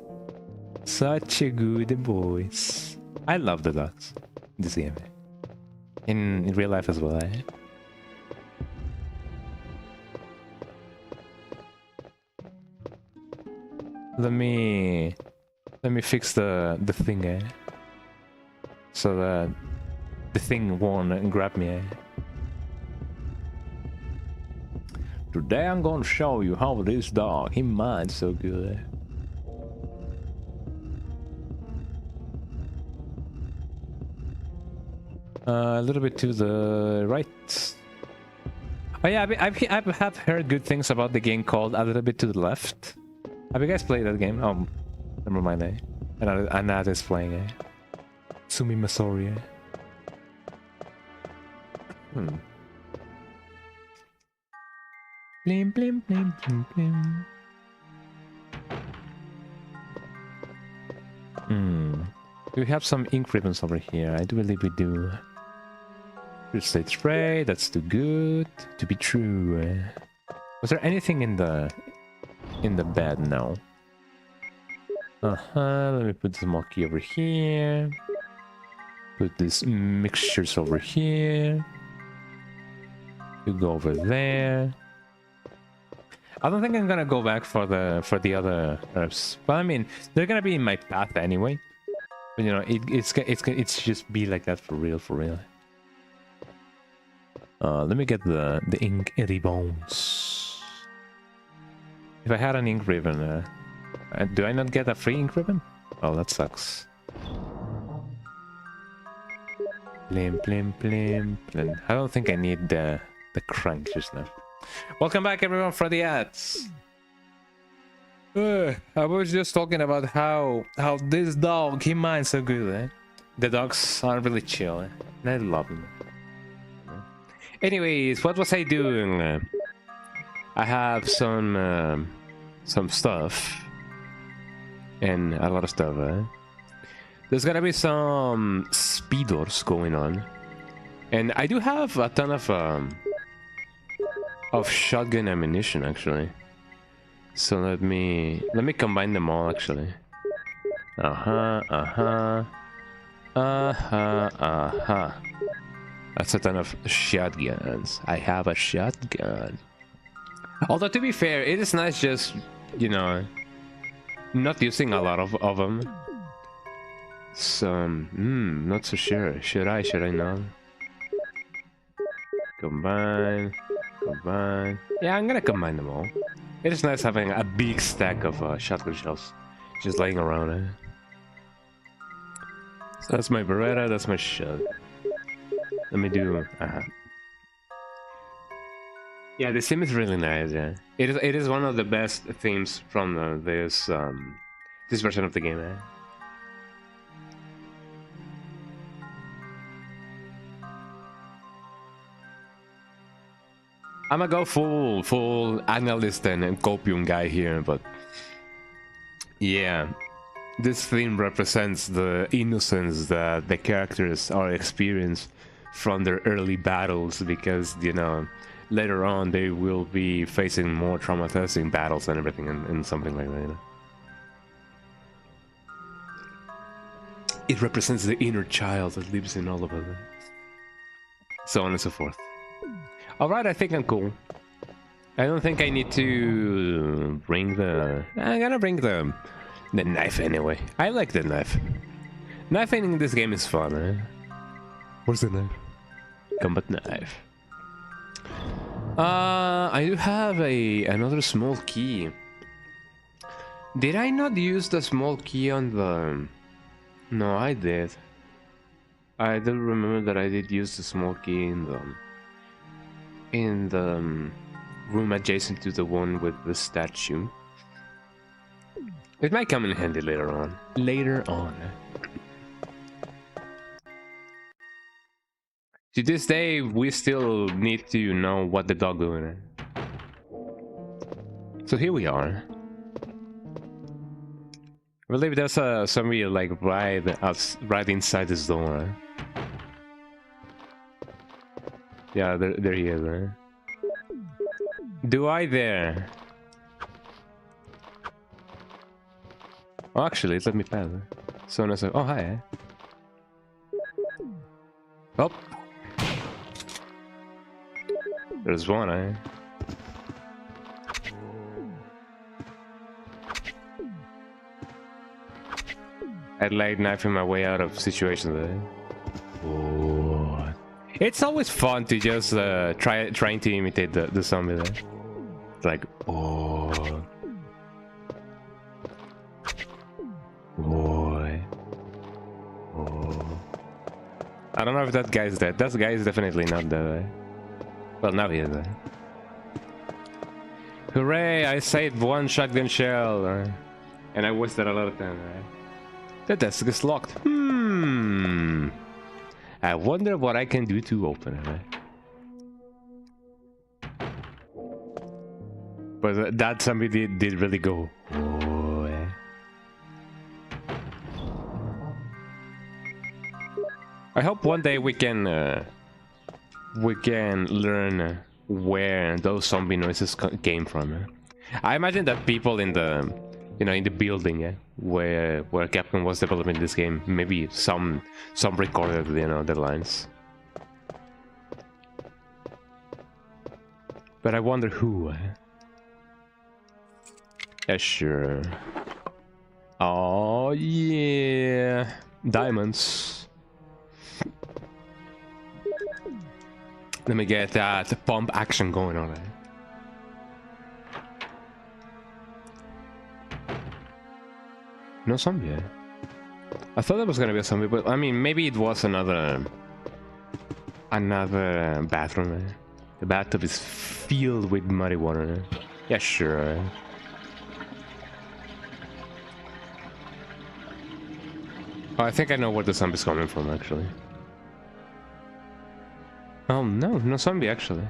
Such a good boys. I love the dogs in this game. In real life as well, eh? Let me fix the thing, eh? So that the thing won't grab me, eh? Today I'm gonna show you how this dog, he minds so good. A little bit to the right. Oh yeah, I've heard good things about the game called A Little Bit to the Left. Have you guys played that game? Oh, never mind, eh? Another's playing, eh? Sumi Masori, eh? Blim, blim, blim, blim, blim. We have some ink ribbons over here. I do believe we do. Crystal spray, that's too good to be true. Eh? Was there anything in the bed? No. Let me put the monkey over here. Put these mixtures over here. You go over there. I don't think I'm gonna go back for the other herbs, but I mean they're gonna be in my path anyway. But you know, it's just be like that for real, for real. Let me get the ink ribbons. If I had an ink ribbon, do I not get a free ink ribbon? Oh, that sucks. Plim, plim, plim, plim. I don't think I need the crank just now. Welcome back, everyone, for the ads. I was just talking about how this dog, he minds so good, eh? The dogs are really chill, eh? And I love them. Anyways, what was I doing? I have some stuff. And a lot of stuff, eh? There's gonna be some speeders going on. And I do have a ton of shotgun ammunition, actually. So let me combine them all, actually. That's a ton of shotguns. I have a shotgun. Although, to be fair, it is nice just, you know, not using a lot of them. So, not so sure. Should I not? Combine. Yeah, I'm gonna combine them all. It is nice having a big stack of shotgun shells just laying around. Eh? So that's my Beretta, that's my shot. Let me do... Yeah, this theme is really nice, yeah. It is one of the best themes from this version of the game, eh? I'm gonna go full analyst and copium guy here, but yeah, this theme represents the innocence that the characters are experiencing from their early battles, because, you know, later on they will be facing more traumatizing battles and everything, and something like that, you know? It represents the inner child that lives in all of us, so on and so forth. Alright, I think I'm cool. I don't think I need to bring the... I'm gonna bring the knife anyway. I like the knife. Knifing in this game is fun, eh? Where's the knife? Combat knife. I do have another small key. Did I not use the small key on the... No, I did. I do remember that I did use the small key in the room adjacent to the one with the statue. It might come in handy later on. To this day, we still need to know what the dog doing. So here we are. I believe there's somebody like right inside this door. Yeah, there he is, right? Do I there? Oh, actually, let me pass. So nice. Oh, hi. Oh. There's one, eh? I'd like knifing my way out of situations, eh? Oh. It's always fun to just trying to imitate the zombie there. It's like, oh, boy, oh. I don't know if that guy's dead. That guy is definitely not dead. Right? Well, now he is dead. Hooray! I saved one shotgun shell, and I wasted a lot of time. Right? The desk is locked. I wonder what I can do to open it. Right? But that somebody did really go. Oh, eh? I hope one day we can learn where those zombie noises came from. I imagine that people in the You know, in the building where Capcom was developing this game. Maybe some recorded, you know, the lines. But I wonder who. Yeah, sure. Oh yeah, diamonds. Let me get that pump action going on. No zombie. I thought there was gonna be a zombie, but I mean, maybe it was another bathroom. The bathtub is filled with muddy water. Yeah, sure. Oh, I think I know where the zombie's coming from, actually. Oh, no zombie, actually.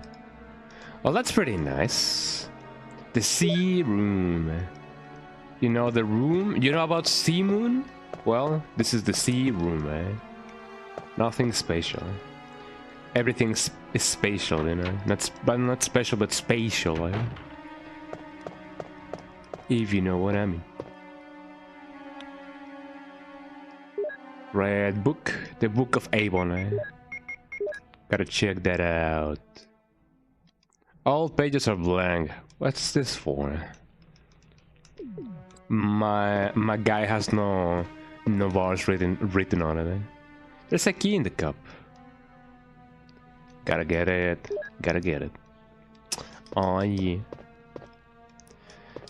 Well, that's pretty nice. The sea room. You know the room? You know about Sea Moon? Well, this is the sea room, Nothing spatial. Everything is spatial, you know? Not special, but spatial, If you know what I mean. Red book. The Book of Avon, Gotta check that out. All pages are blank. What's this for? My guy has no bars written on it. There's a key in the cup. Gotta get it. Gotta get it. Oh yeah.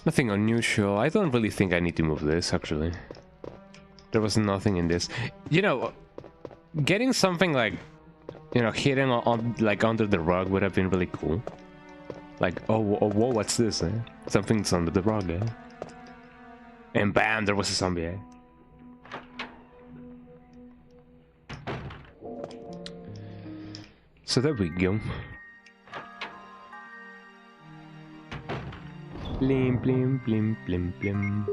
Nothing unusual. I don't really think I need to move this, actually. There was nothing in this. You know, getting something like, you know, hidden on like under the rug would have been really cool. Like, oh whoa, what's this? Something's under the rug. And bam, there was a zombie. So there we go. Blim blim blim blim blim.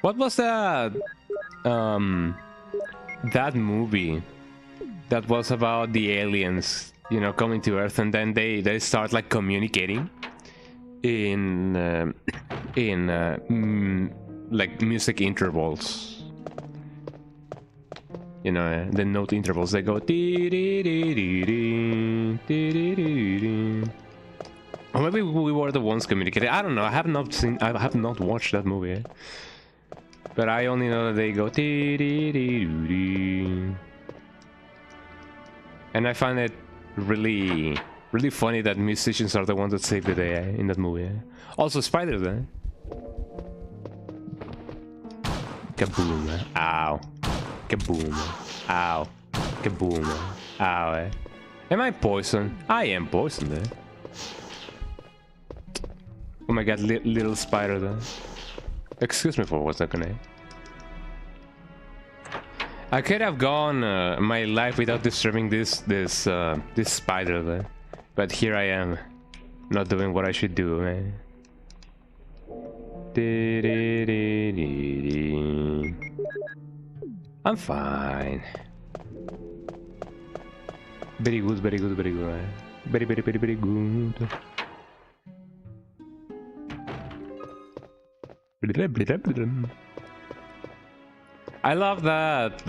What was that? That movie that was about the aliens, you know, coming to Earth, and then they start like communicating in like music intervals. You know, the note intervals. They go. Or maybe we were the ones communicating. I don't know. I have not watched that movie. But I only know that they go. And I find it really funny that musicians are the ones that save the day in that movie. Also, spiders, Kaboom! Ow! Kaboom! Ow! Kaboom! Ow! Am I poisoned? I am poisoned. Oh my god, little spider there. Excuse me for 1 second, I could have gone my life without disturbing this spider there, but here I am, not doing what I should do, man. I'm fine. Very good, very good, very good. Very good. I love that.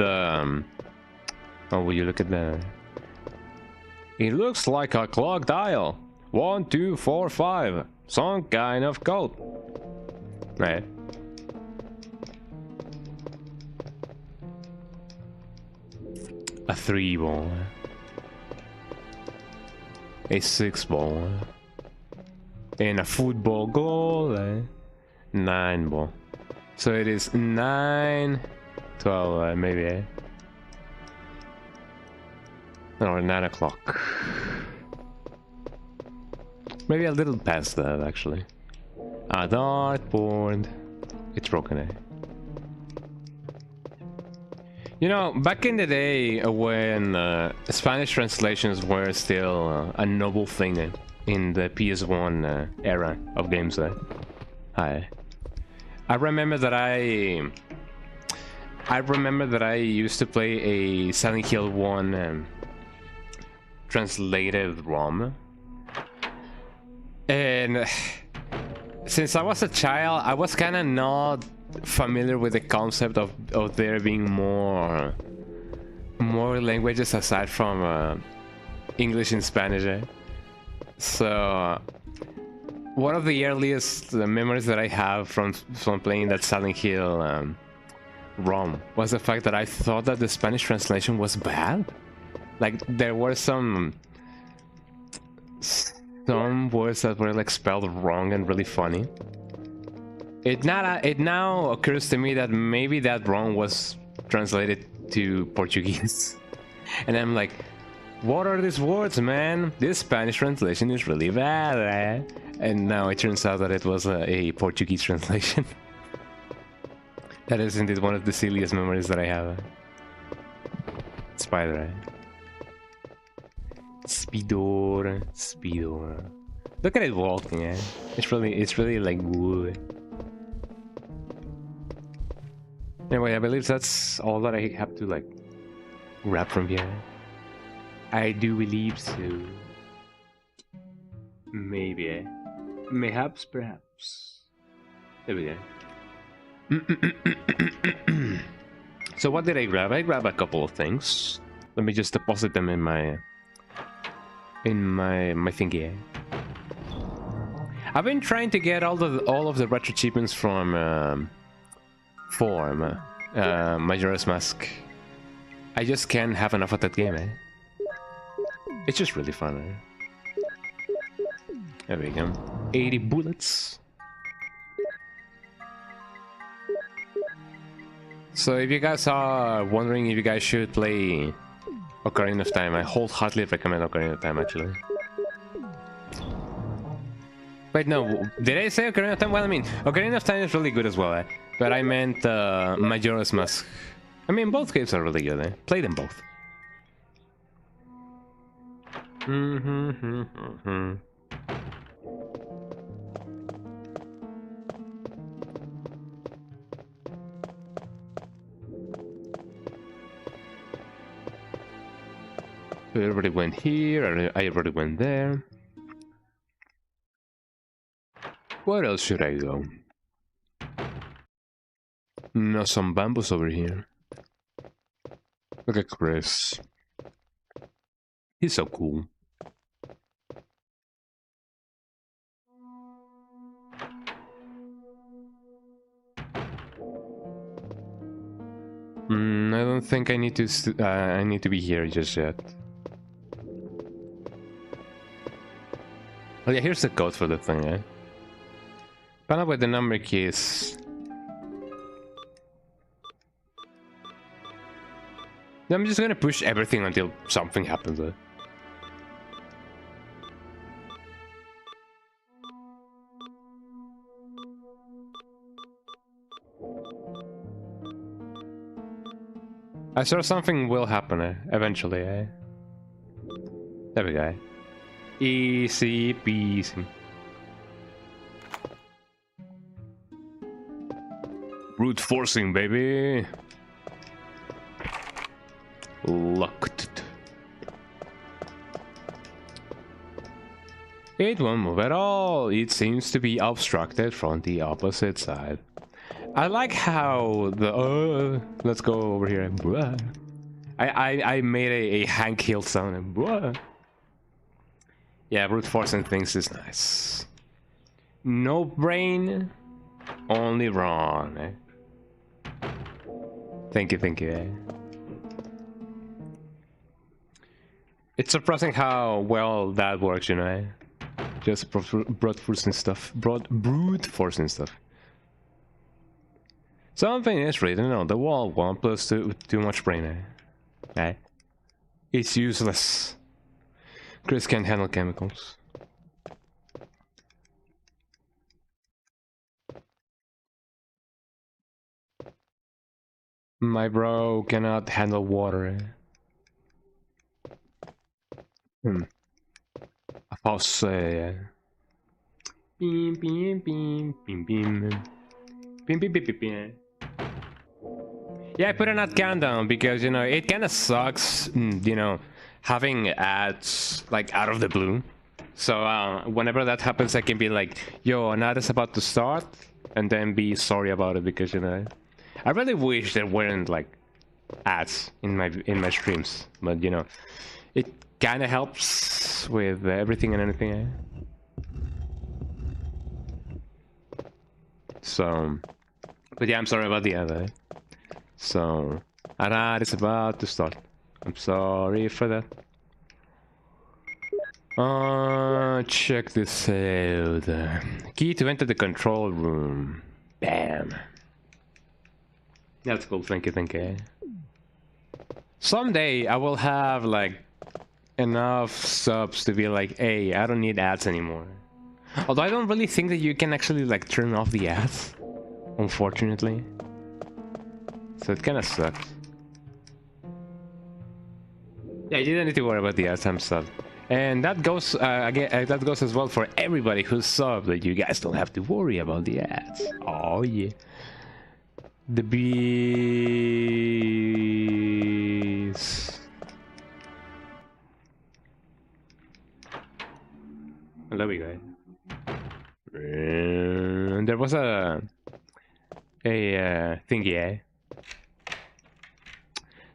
Oh, will you look at that? It looks like a clock dial. 1, 2, 4, 5. Some kind of code. Right. A 3 ball. A 6 ball. And a football goal. 9 ball. So it is 9, 12, maybe. Or 9 o'clock. Maybe a little past that, actually. A dartboard. It's broken, You know, back in the day when Spanish translations were still a noble thing in the PS1 era of games, I remember that I used to play a Silent Hill 1 translated ROM, and since I was a child, I was kind of not familiar with the concept of there being more languages aside from English and Spanish. So one of the earliest memories that I have from playing that Silent Hill ROM was the fact that I thought that the Spanish translation was bad. Like there were some words that were like spelled wrong and really funny. It now occurs to me that maybe that wrong was translated to Portuguese. And I'm like, what are these words, man? This Spanish translation is really bad, eh? And now it turns out that it was a Portuguese translation. That is indeed one of the silliest memories that I have. Spider, eh? Speedor. Look at it walking, eh? It's really like wood. Anyway, I believe that's all that I have to like grab from here. I do believe so. Maybe, eh? Mayhaps, perhaps. There we go. So what did I grab? I grabbed a couple of things. Let me just deposit them in my thingy. I've been trying to get all of the retro achievements from Majora's Mask. I just can't have enough of that game, eh? It's just really fun, eh? There we go. 80 bullets. So if you guys are wondering if you guys should play Ocarina of Time, I wholeheartedly recommend Ocarina of Time, actually. Wait, no, did I say Ocarina of Time? Well, I mean, Ocarina of Time is really good as well, eh? But I meant Majora's Mask. I mean, both games are really good, eh? Play them both. I already went here, I already went there. Where else should I go? No, some bamboos over here. Look at Chris. He's so cool. I don't think I need to be here just yet. Oh yeah, here's the code for the thing, eh? Find out what the number key is. I'm just gonna push everything until something happens, eh? I sure something will happen, eh? Eventually, eh? There we go. Easy peasy. Brute forcing, baby. Locked. It won't move at all. It seems to be obstructed from the opposite side. I like how the let's go over here and I made a Hank Hill sound and yeah, brute forcing things is nice. No brain, only wrong. Eh? Thank you, eh? It's surprising how well that works, you know. Eh? Just brute forcing stuff. Brute forcing stuff. Something is written on the wall. 1 plus 2, too much brain. Eh? Eh? It's useless. Chris can't handle chemicals. My bro cannot handle water. A false. Beam, beam, beam, beam, beam. Beam, beam, beam, beam, beam. Yeah, I put a not countdown because, you know, it kind of sucks, you know, having ads like out of the blue. So whenever that happens, I can be like, yo, an ad is about to start, and then be sorry about it because, you know, I really wish there weren't like ads in my streams, but you know, it kind of helps with everything and anything. Eh? So, but yeah, I'm sorry about the ad. Eh? So, an ad is about to start. I'm sorry for that. Check this out. Key to enter the control room. Bam. That's cool, thank you. Someday I will have like enough subs to be like, hey, I don't need ads anymore. Although I don't really think that you can actually like turn off the ads, unfortunately. So it kinda sucks. Yeah, you don't need to worry about the ads, I'm sub. And that goes again, that goes as well for everybody who's sub, that you guys don't have to worry about the ads. Oh yeah. The bees. There we go. There was a thingy, eh?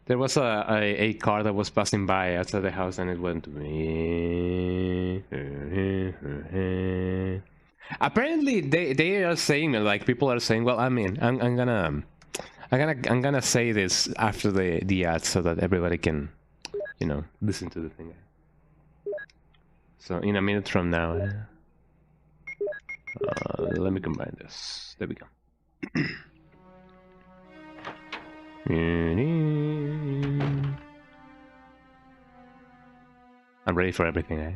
There was a car that was passing by outside the house, and it went to me. Apparently, they are saying, like, people are saying, well, I mean, I'm gonna say this after the ad so that everybody can, you know, listen to the thing. So in a minute from now, let me combine this. There we go. I'm ready for everything, eh?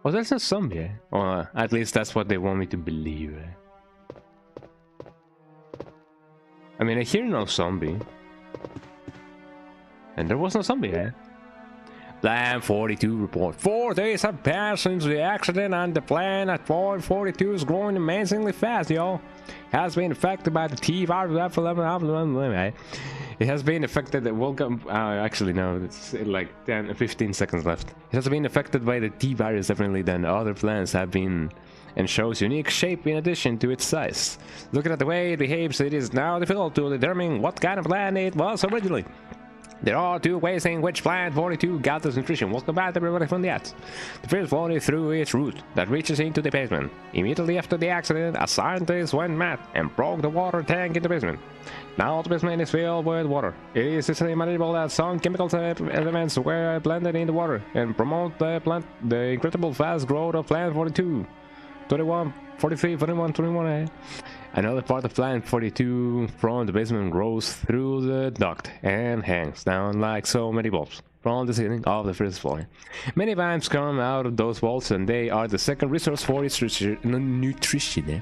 Oh, that's a zombie, eh? Or at least that's what they want me to believe, eh? I mean, I hear no zombie. And there was no zombie, eh? Plan 42 report. 4 days have passed since the accident, and the plan at Plan 42 is growing amazingly fast, y'all. Has been affected by the T virus. It has been affected. Welcome. Actually, no. It's like 10, 15 seconds left. It has been affected by the T virus differently than other plants have been, and shows unique shape in addition to its size. Looking at the way it behaves, it is now difficult to determine what kind of plant it was originally. There are 2 ways in which Plant 42 gathers nutrition. Welcome back, everybody, from the ads. The first one is through its root that reaches into the basement. Immediately after the accident, a scientist went mad and broke the water tank in the basement. Now the basement is filled with water. It is imaginable that some chemical elements were blended in the water and promote the incredible fast growth of Plant 42. 21, 43, 41, 21, eh? Another part of Plant 42 from the basement grows through the duct and hangs down like so many bulbs from the ceiling of the first floor. Many vines come out of those bulbs, and they are the second resource for its nutrition. Eh?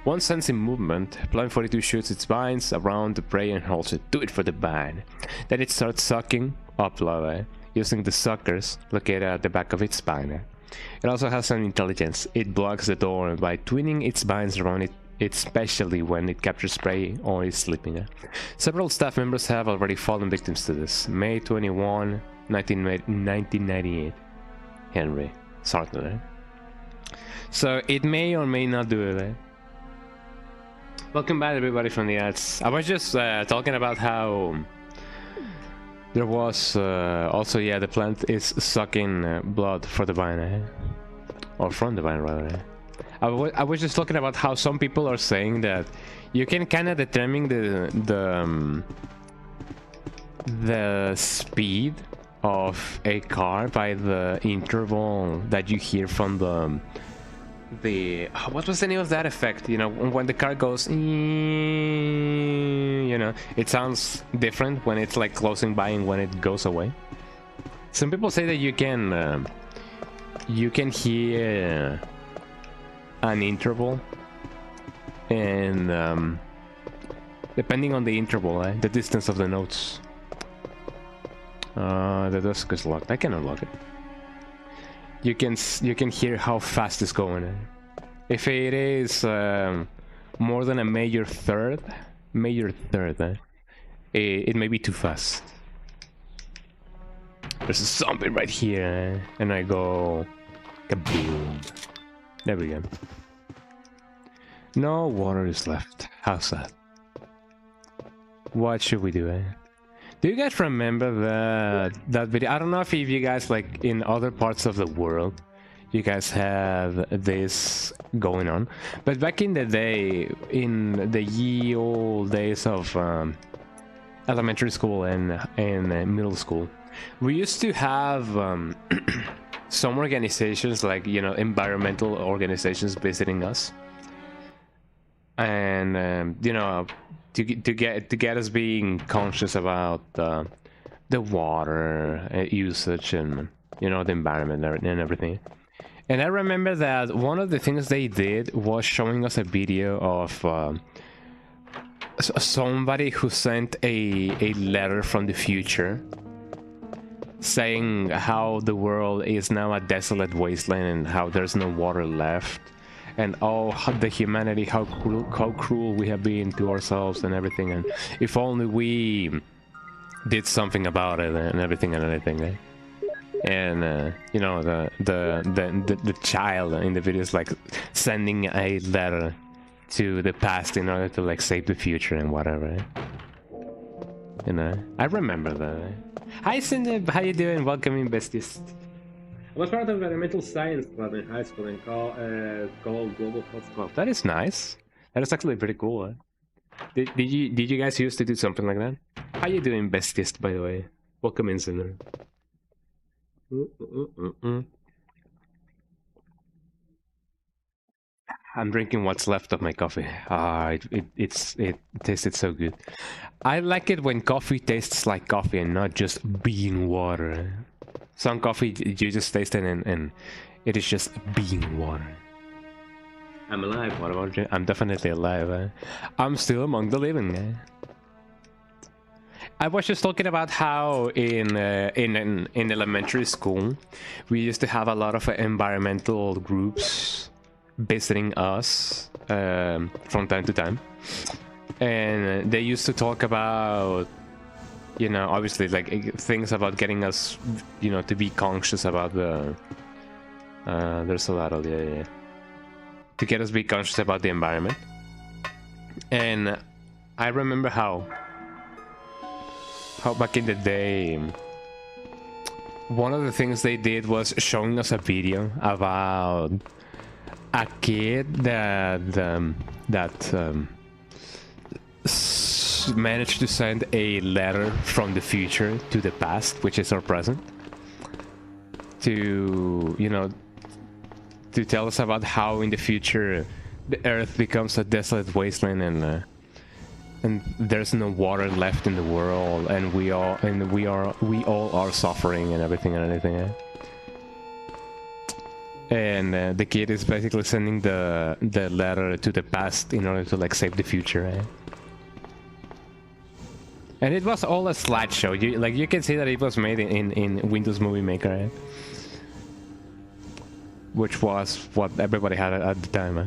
Once sensing movement, Plant 42 shoots its vines around the prey and holds it. Do it for the vine. Then it starts sucking up lava, using the suckers located at the back of its spine. Eh? It also has some intelligence. It blocks the door by twinning its vines around it, especially when it captures prey or is sleeping. Several staff members have already fallen victims to this. May 21, 1998. Henry Sartre. So it may or may not do it. Welcome back, everybody, from the ads. I was just talking about how there was also, yeah, the plant is sucking blood for the vine, or from the vine, rather. I was just talking about how some people are saying that you can kind of determine the speed of a car by the interval that you hear from the what was the name of that effect? You know, when the car goes, you know, it sounds different when it's like closing by and when it goes away. Some people say that you can hear an interval, and depending on the interval, the distance of the notes. The desk is locked. I can unlock it. You can hear how fast it's going. If it is more than a major third, it may be too fast. There's a zombie right here, and I go kaboom. There we go. No water is left. How's that? What should we do, eh? Do you guys remember that video? I don't know if you guys, like, in other parts of the world, you guys have this going on. But back in the day, in the ye old days of elementary school and middle school, we used to have some organizations, like, you know, environmental organizations visiting us. And, you know, to get us being conscious about the water usage and, you know, the environment and everything. And I remember that one of the things they did was showing us a video of somebody who sent a letter from the future saying how the world is now a desolate wasteland and how there's no water left. And oh, the humanity, how cruel we have been to ourselves and everything, and if only we did something about it and everything and anything, eh? And you know, the child in the video is like sending a letter to the past in order to like save the future and whatever, eh? You know, I remember that. Eh? Hi Cindy, how you doing? Welcome in, besties. I was part of environmental science club in high school and called Global Health Club. That is nice. That is actually pretty cool. Eh? Did you guys used to do something like that? How you doing, bestest? By the way, welcome in, Cinder. I'm drinking what's left of my coffee. It tasted so good. I like it when coffee tastes like coffee and not just bean water. Some coffee you just taste it and it is just bean water. I'm alive. What about you? I'm definitely alive. Eh? I'm still among the living. Eh? I was just talking about how in elementary school we used to have a lot of environmental groups visiting us from time to time, and they used to talk about, you know, obviously like things about getting us, you know, to be conscious about the there's a lot of to get us be conscious about the environment. And I remember how back in the day, one of the things they did was showing us a video about a kid that managed to send a letter from the future to the past, which is our present, to, you know, to tell us about how in the future the earth becomes a desolate wasteland and there's no water left in the world, and we all are suffering and everything and anything. Eh? And the kid is basically sending the letter to the past in order to like save the future. Eh? And it was all a slideshow. You can see that it was made in Windows Movie Maker, eh? Which was what everybody had at the time. Eh?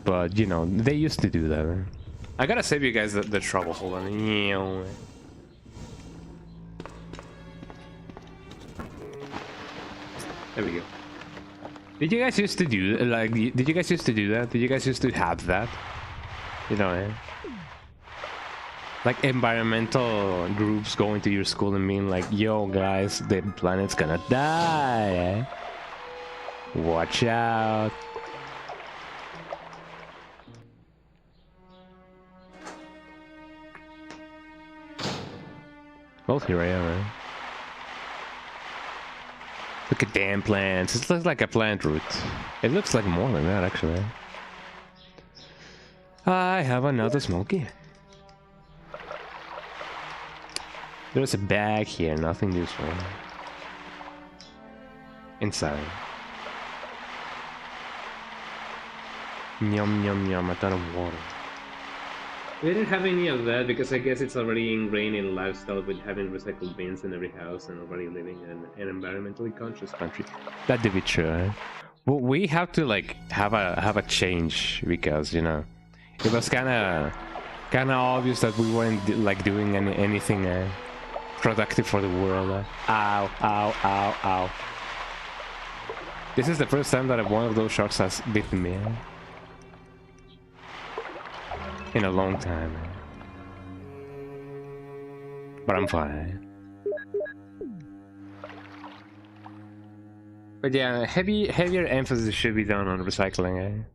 But you know, they used to do that. Eh? I gotta save you guys the trouble. Hold on. There we go. Did you guys used to do like? Did you guys used to do that? Did you guys used to have that? You know, eh? Like environmental groups going to your school and being like, "Yo, guys, the planet's gonna die. Eh? Watch out." Well, here I am, right? Look at damn plants. It looks like a plant root. It looks like more than that, actually. I have another smoky. There's a bag here, nothing useful. Inside. Yum yum yum, a ton of water. We didn't have any of that because I guess it's already ingrained in lifestyle with having recycled bins in every house and already living in an environmentally conscious country. That did be true. Eh? Well, we have to like have a change because, you know, it was kind of obvious that we weren't like doing anything productive for the world. Ow, ow, ow, ow. This is the first time that one of those sharks has bitten me. In a long time. But I'm fine. But yeah, heavier emphasis should be done on recycling.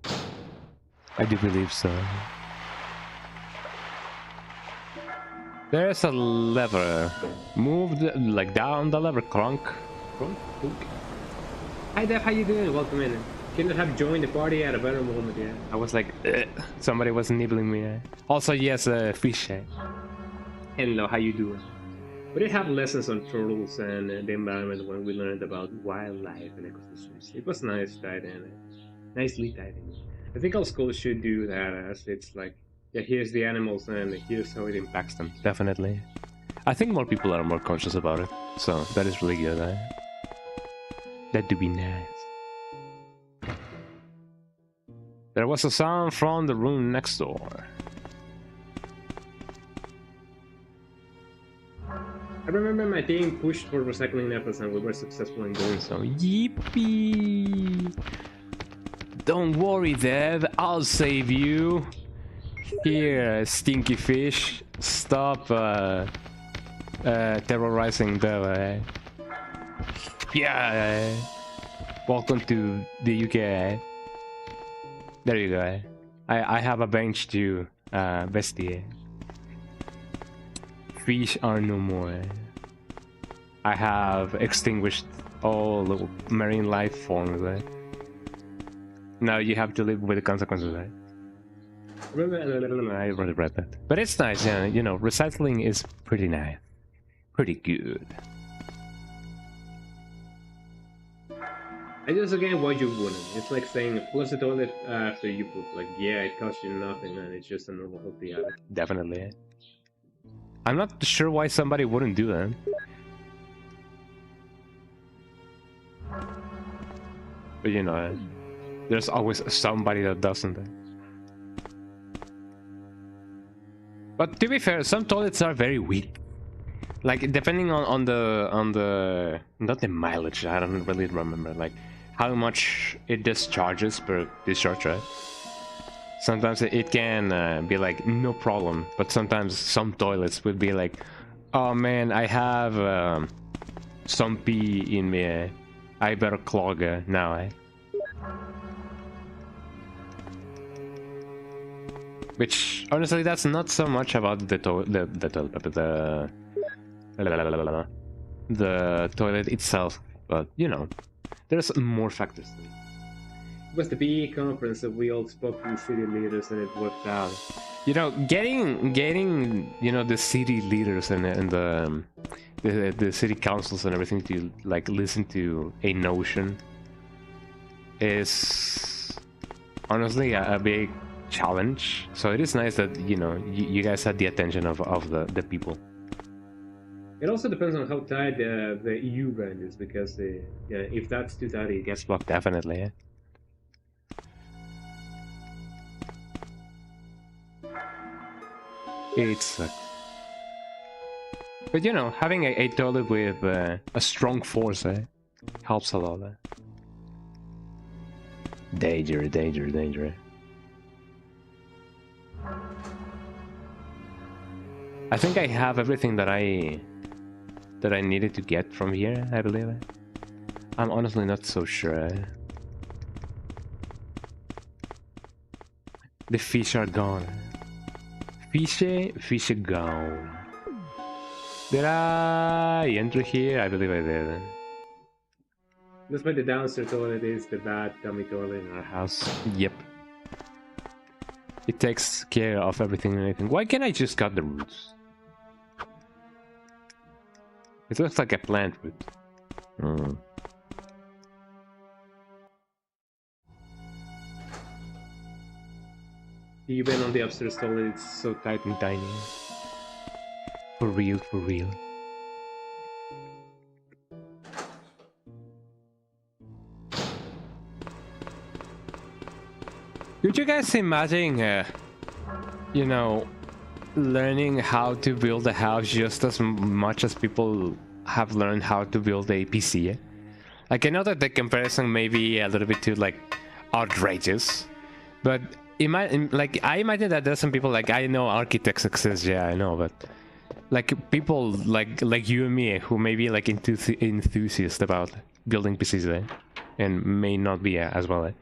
I do believe so. There's a lever. Move like down the lever, clunk. Clunk? Hi Def, how you doing? Welcome in. Couldn't have joined the party at a better moment, yeah. I was like, ugh. Somebody was nibbling me. Also, yes, fish. Hello, how you doing? We did have lessons on turtles and the environment when we learned about wildlife and ecosystems. It was nice tied in. Nicely tied in. I think all schools should do that, as it's like, yeah, here's the animals and here's how it impacts them. Definitely. I think more people are more conscious about it, so that is really good. That do be nice. There was a sound from the room next door. I remember my team pushed for recycling efforts and we were successful in doing so. Yippee! Don't worry, Dev. I'll save you. Here, stinky fish. Stop terrorizing Dev. Yeah. Welcome to the UK. There you go. I have avenged you, bestie. Fish are no more. I have extinguished all the marine life forms. Now you have to live with the consequences. I already read that. But it's nice, yeah. You know, recycling is pretty nice. Pretty good. I just again why you wouldn't. It's like saying flush the toilet after you poop. Like, yeah, it costs you nothing and it's just a normal healthy habit. Definitely. I'm not sure why somebody wouldn't do that. But you know, there's always somebody that doesn't. But to be fair, some toilets are very weak. Like depending on the not the mileage, I don't really remember like how much it discharges per discharge, right? Sometimes it can be like no problem, but sometimes some toilets would be like, oh man, I have some pee in me, I better clog now. Which honestly, that's not so much about the toilet itself, but you know, there's more factors. It was the BE conference that we all spoke to the city leaders and it worked out. You know, getting you know the city leaders and the city councils and everything to like listen to a notion is honestly a big challenge. So it is nice that you know you guys had the attention of the people. It also depends on how tight the EU brand is, because yeah, if that's too tight, it gets blocked definitely. Yeah? It sucks. But you know, having a toilet with a strong force helps a lot. Danger, danger, danger. I think I have everything that I needed to get from here, I believe. I'm honestly not so sure. The fish are gone. Fish gone. Did I enter here? I believe I did. That's why the downstairs toilet is the bad dummy toilet in our house. Yep. It takes care of everything and anything. Why can't I just cut the roots? It looks like a plant root. Even on the upstairs toilet, it's so tight and tiny. For real, for real. Could you guys imagine, you know, learning how to build a house just as much as people have learned how to build a PC. Eh? Like, I know that the comparison may be a little bit too, like, outrageous, but I imagine that there's some people, like, I know architects exist, yeah, I know, but like people like you and me who may be like enthusiast about building PCs, eh? And may not be as well. Eh?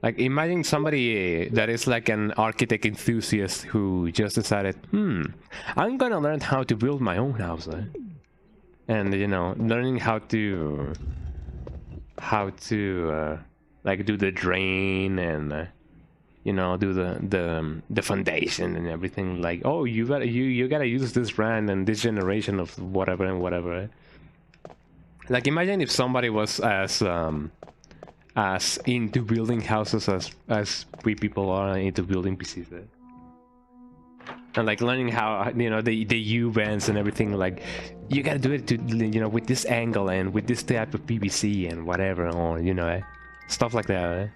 Like, imagine somebody that is like an architect enthusiast who just decided, I'm gonna learn how to build my own house, eh? And you know, learning how to like do the drain and you know, do the foundation and everything. Like, oh, you gotta use this brand and this generation of whatever and whatever. Eh? Like, imagine if somebody was as into building houses as we people are into building PCs. Eh? And like learning how, you know, the U bends and everything. Like, you gotta do it to, you know, with this angle and with this type of PVC and whatever, or you know, eh? Stuff like that. Eh?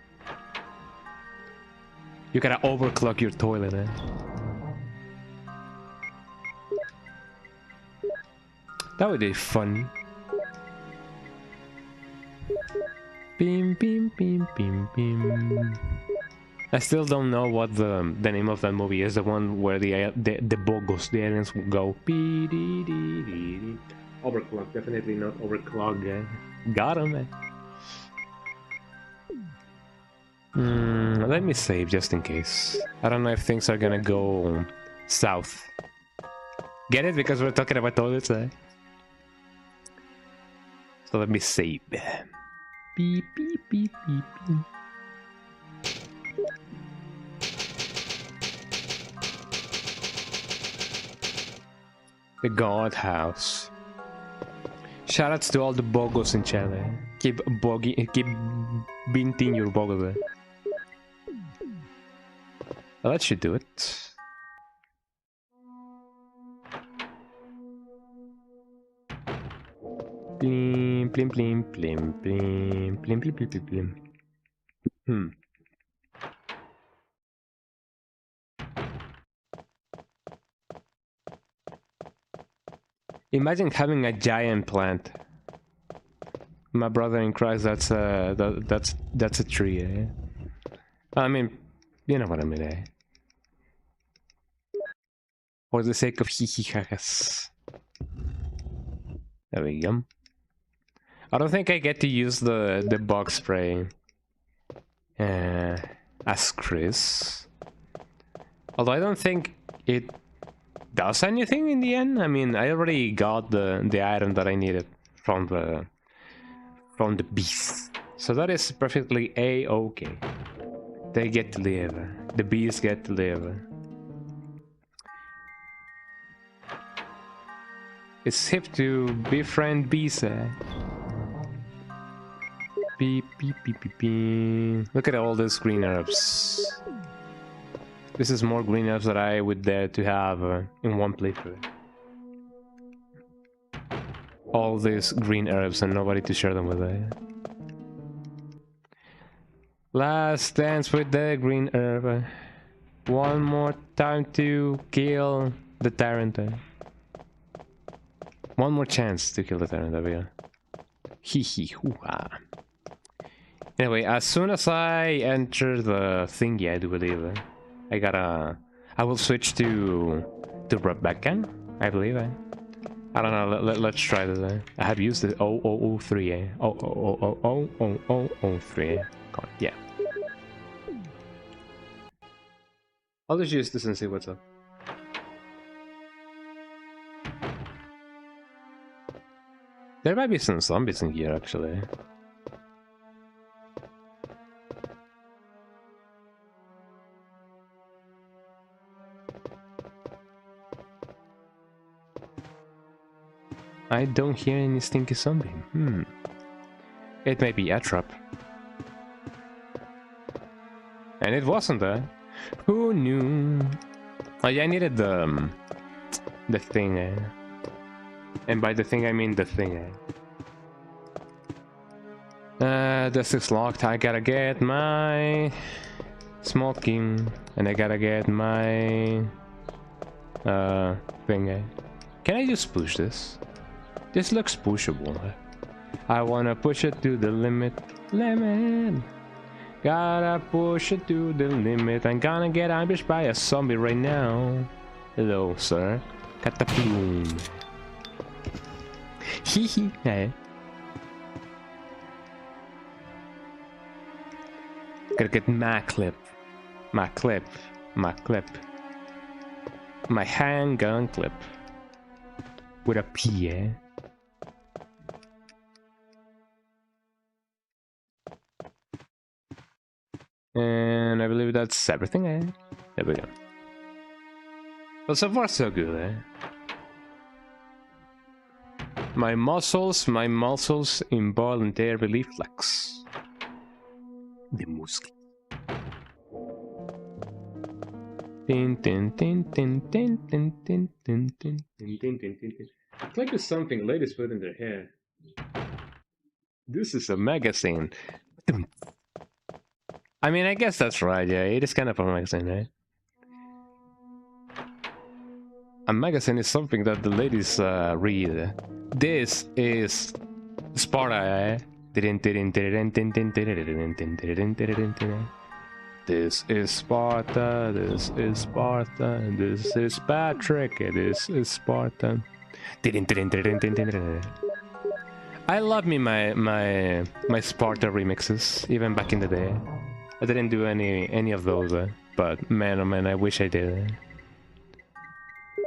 You gotta overclock your toilet, eh? That would be fun. Beam, beam, beam, beam, beam. I still don't know what the name of that movie is. The one where the bogos, the aliens will go. Overclock, definitely not overclock. Eh? Got him, eh? Let me save just in case. I don't know if things are gonna go south. Get it? Because we're talking about toilets, eh? So let me save. Beep, beep, beep, beep, beep. The God House. Shoutouts to all the bogos in chat, eh? Keep binting your bogos, eh? Well, that should do it. Blim, blim, blim, blim, blim, blim, blim, blim, blim. Imagine having a giant plant. My brother in Christ, that's a tree, eh? I mean, you know what I mean, eh? For the sake of hee-hee-ha-has. There we go. I don't think I get to use the bug spray as Chris. Although I don't think it does anything in the end. I mean, I already got the item that I needed from the beast. So that is perfectly a-okay. They get to live. The bees get to live. It's hip to befriend bees. Beep, beep, beep, beep, beep. Look at all these green herbs. This is more green herbs that I would dare to have in one playthrough. All these green herbs and nobody to share them with. Last dance with the green herb. One more time to kill the tyrant. One more chance to kill the tyrant. There we go. Hee hee hoo ha. Anyway, as soon as I enter the thingy, I do believe I will switch to Rebecca, I believe. I don't know. Let's try this. I have used it 0003. 0003. Yeah. I'll just use this and see what's up. There might be some zombies in here, actually. I don't hear any stinky zombie. It may be a trap. And it wasn't there. Who knew? Oh yeah, I needed the thing. And by the thing I mean the thing. This is locked. I gotta get my smoking, and I gotta get my thing. Can I just push this? This looks pushable. I wanna push it to the limit. Gotta push it to the limit. I'm gonna get ambushed by a zombie right now. Hello, sir. Cataploom. Hee hey. Gotta get my clip. My clip. My clip. My handgun clip. With a P, eh? And I believe that's everything, eh? There we go. Well, so far so good, eh? My muscles involuntarily flex. The muscle. Tin tin tin tin tin tin tin tin tin tin tin tin tin. It's like there's something ladies put in their hair. This is a magazine. I mean, I guess that's right, yeah. It is kind of a magazine, right? A magazine is something that the ladies read. This is Sparta, eh? This is Sparta, this is Sparta, this is Patrick, this is Sparta. I love me my Sparta remixes, even back in the day. I didn't do any of those, but man oh man, I wish I did.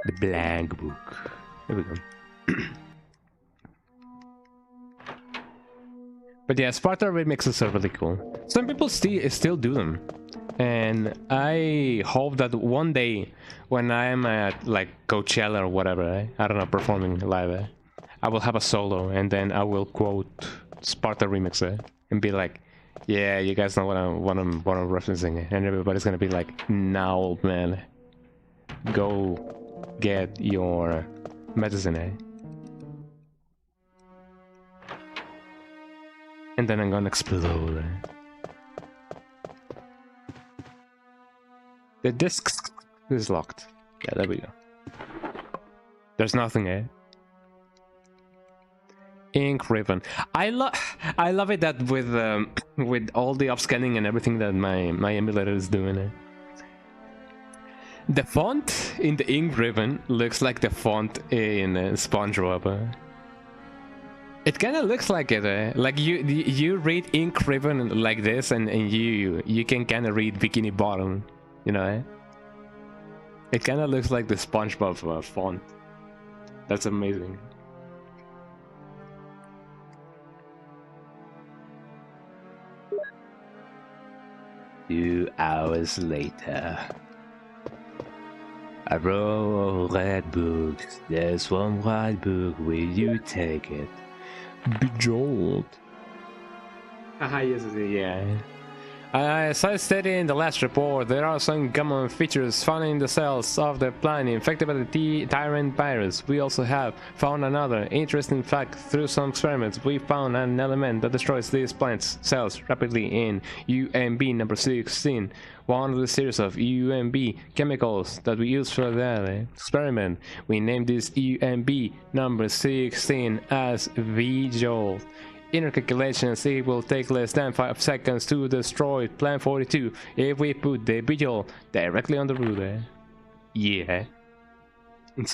The blank book. There we go. But yeah, Sparta remixes are really cool. Some people still do them. And I hope that one day, when I'm at like Coachella or whatever, I don't know, performing live, I will have a solo, and then I will quote Sparta remix and be like, "Yeah, you guys know what I'm referencing," and everybody's gonna be like, "Nah, old man, go get your medicine." And then I'm gonna explode. The disc is locked. Yeah, there we go. There's nothing, eh? Ink ribbon. I love it that with all the upscanning and everything that my emulator is doing. The font in the ink ribbon looks like the font in SpongeBob. It kind of looks like it, like you read ink ribbon like this, and you can kind of read Bikini Bottom, you know. It kind of looks like the SpongeBob font. That's amazing. Two hours later. I wrote red books. There's one white book. Will you take it? Bejeweled. Haha, yes, yeah. As I stated in the last report, there are some common features found in the cells of the plant infected by the tyrant virus. We also have found another interesting fact. Through some experiments, we found an element that destroys these plants' cells rapidly in UMB number 16, one of the series of UMB chemicals that we used for that experiment. We named this UMB number 16 as VJOL. Inner calculations, it will take less than 5 seconds to destroy Plant 42 if we put the Bijol directly on the root. Yeah. You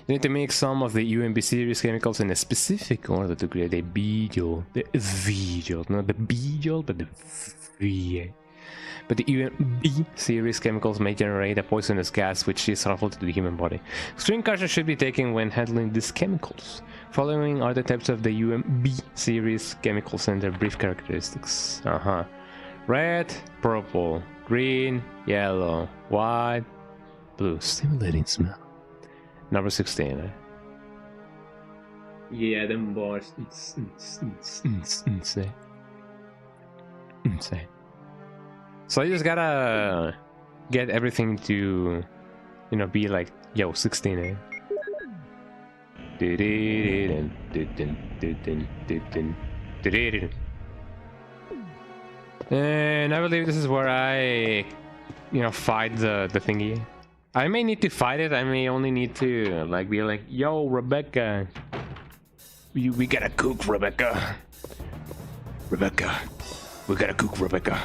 need to make some of the UMB series chemicals in a specific order to create a Bijol. The Bijol, not the Bijol, but the V. But the UMB series chemicals may generate a poisonous gas which is harmful to the human body. Extreme caution should be taken when handling these chemicals. Following are the types of the UMB series chemicals and their brief characteristics. Red, purple, green, yellow, white, blue. Stimulating smell. Number 16, Yeah, them bars. So I just gotta get everything to, you know, be like, yo, 16, And I believe this is where I, you know, fight the thingy. I may need to fight it. I may only need to like be like, "Yo, Rebecca, we gotta cook, Rebecca. Rebecca, we gotta cook, Rebecca."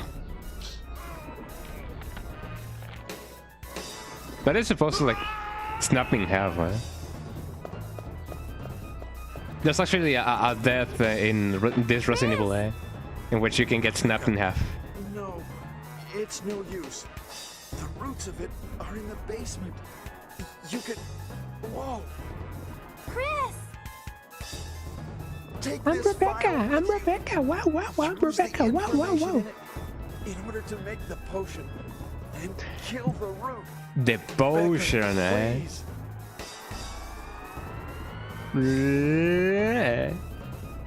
That is supposed to like snap in half, right? There's actually a death in this Resident Evil, in which you can get snapped in half. No, it's no use. The roots of it are in the basement. You could... Whoa! Chris! Take I'm this Rebecca. vial. I'm Rebecca. Wow, wow, wow, Use the Rebecca. Wow, wow, information wow. in it in order to make the potion and kill the root. The potion, Rebecca, please.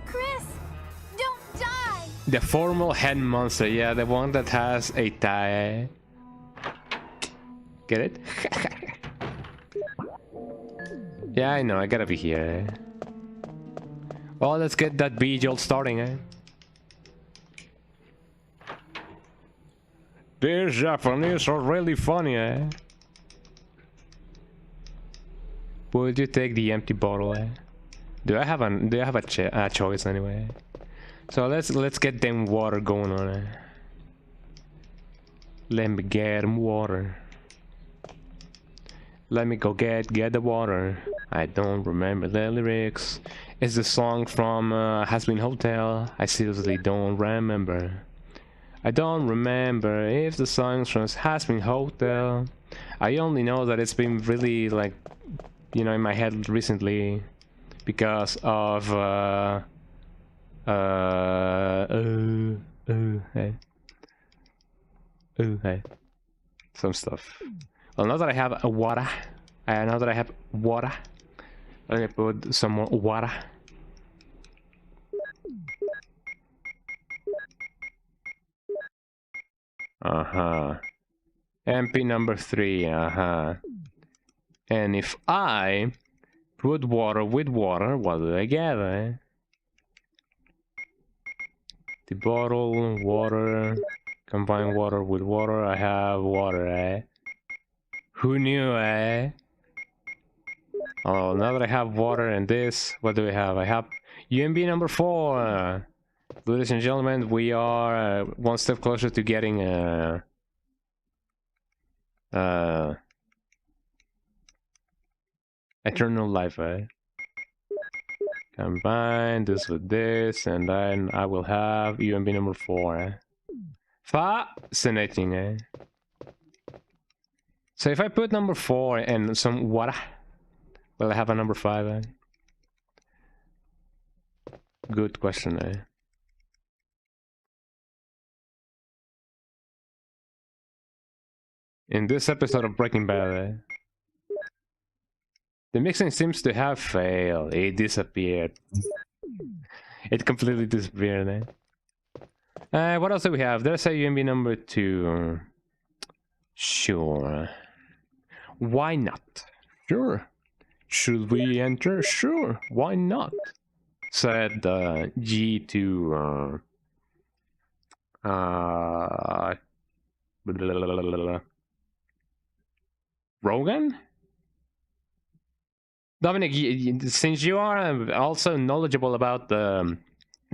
Chris! Don't die! The formal head monster, yeah, the one that has a tie. Get it? Yeah, I know, I gotta be here. Well, let's get that B-jolt starting, These Japanese are really funny, Would you take the empty bottle, Do I have a choice anyway? So let's get them water going on, Let me get water. Let me go get the water. I don't remember the lyrics. It's the song from Has Been Hotel. I seriously don't remember. I don't remember if the song's from Has Been Hotel. I only know that it's been really like, you know, in my head recently because of hey, some stuff. Well, now that I have a water, now that I have water, let me put some more water. MP number 3, And if I put water with water, what do I get, The bottle, water, combine water with water, I have water, Who knew, Oh, now that I have water and this, what do we have? I have UMB number 4. Ladies and gentlemen, we are one step closer to getting eternal life, Combine this with this, and then I will have UMB number 4, Fascinating, So if I put number 4 and some water, will I have a number 5, Good question, In this episode of Breaking Bad, the mixing seems to have failed. It disappeared. It completely disappeared, What else do we have? There's a UMB number 2. Sure. Why not? Sure. Should we enter? Sure. Why not? Said G to Rogan? Dominic, since you are also knowledgeable about the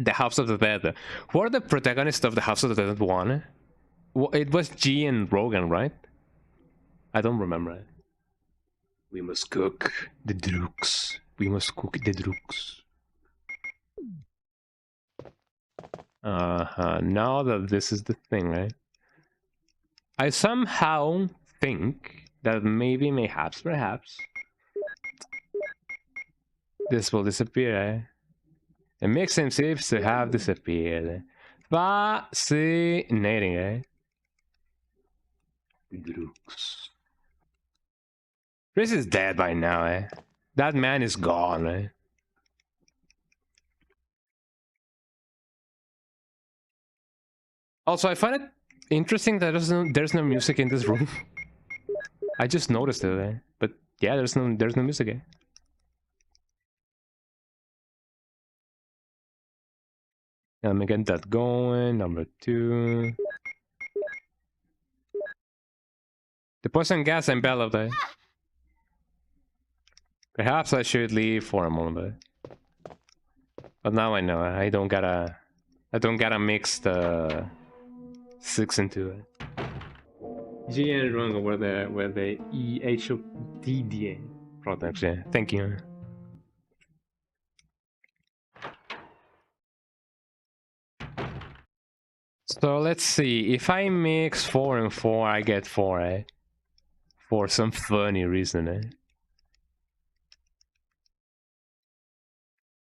House of the Dead, who are the protagonists of the House of the Dead 1? It was G and Rogan, right? I don't remember. We must cook the drooks. We must cook the drooks. Now that this is the thing, right? I somehow think that maybe, perhaps, this will disappear, It makes sense seems to have disappeared. Fascinating, The drooks. Chris is dead by now, That man is gone, Also, I find it interesting that there's no music in this room. I just noticed it, but yeah, there's no music. Let me get that going. Number 2. The poison gas enveloped. Perhaps I should leave for a moment. But now I know. I don't gotta mix the 6 into it. G and wrong were the EHODDA products. Yeah, thank you. So let's see. If I mix 4 and 4, I get 4, eh? For some funny reason, eh?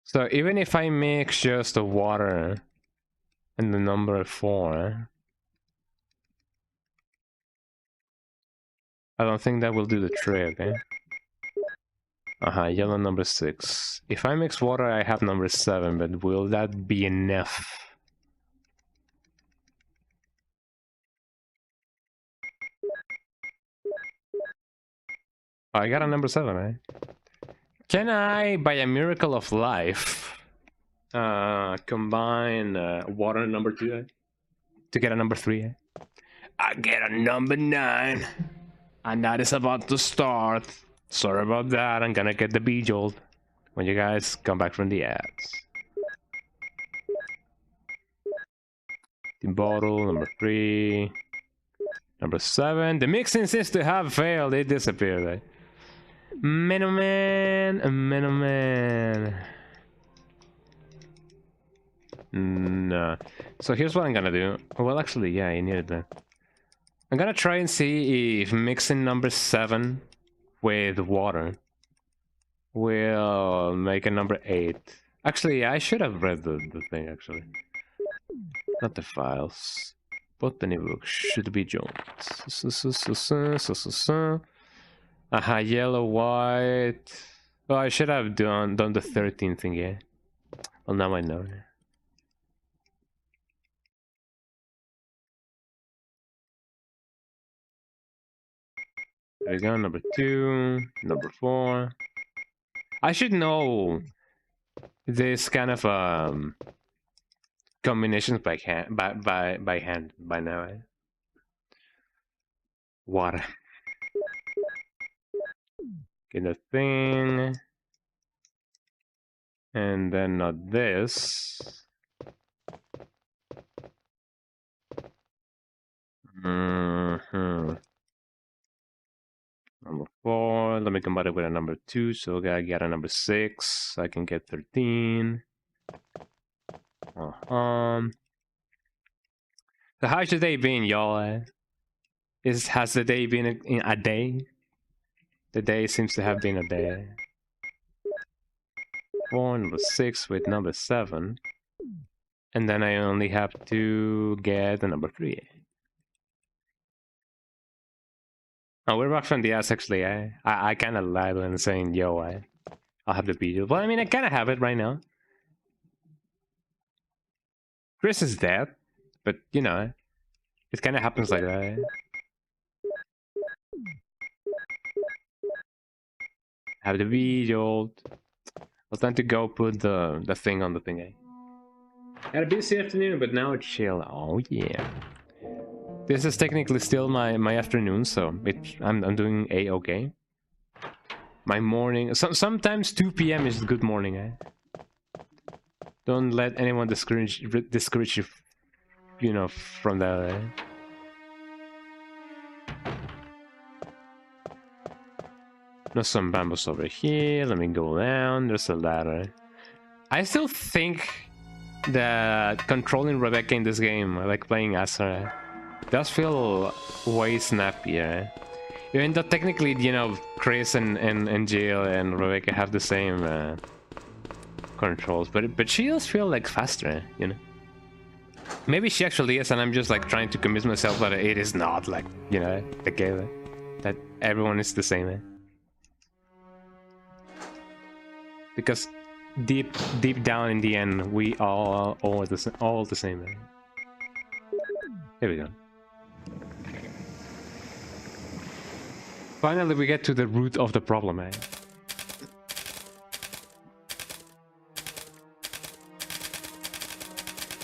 So even if I mix just the water and the number 4, I don't think that will do the trick, eh? Yellow number 6. If I mix water, I have number 7, but will that be enough? I got a number 7, eh? Can I, by a miracle of life, combine water number 2, eh? To get a number 3, eh? I get a number 9. And that is about to start. Sorry about that, I'm gonna get the B-jolt when you guys come back from the ads. The bottle, number 3. Number 7. The mixing seems to have failed. It disappeared, right? Middleman. No. So here's what I'm gonna do. Well, actually, yeah, I needed that. I'm gonna try and see if mixing number 7 with water will make a number 8. Actually, I should have read the thing, actually. Not the files. Botany book should be joined. Yellow, white. Oh, I should have done the 13th thing, yeah. Well, now I know. There we go, number 2, number 4. I should know this kind of combinations by hand by now. Eh? Water. Get a thing. And then not this. Number 4. Let me combine it with a number 2, so I get a number 6. I can get 13. So how's your day been, y'all? Has the day been a day? The day seems to have been a day. 4, number 6 with number 7. And then I only have to get the number 3. Oh, we're back from the ass, actually. I kind of lied when saying, yo, I'll have the video. Well, I mean, I kind of have it right now. Chris is dead, but, you know, it kind of happens like that. Have the video. It's time to go put the thing on the thing, eh? Had a busy afternoon, but now it's chill. Oh, yeah. This is technically still my afternoon, so I'm doing a-okay. My morning... sometimes 2 p.m. is good morning, eh? Don't let anyone discourage you, you know, from that, eh? There's some bamboos over here. Let me go down. There's a ladder. I still think that controlling Rebecca in this game, like playing as her, does feel way snappier. Even though technically, you know, Chris and Jill and Rebecca have the same controls, but she does feel like faster, you know. Maybe she actually is, and I'm just like trying to convince myself that it is not, like, you know, the game that everyone is the same. Because deep down in the end, we all the same. Here we go. Finally, we get to the root of the problem, eh?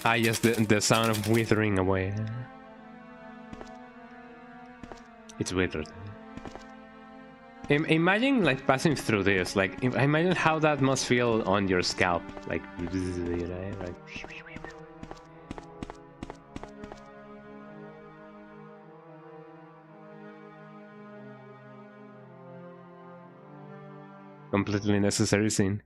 Ah, yes, the sound of withering away. It's withered. Imagine like passing through this. Like imagine how that must feel on your scalp. Like, you know, like. Completely necessary scene.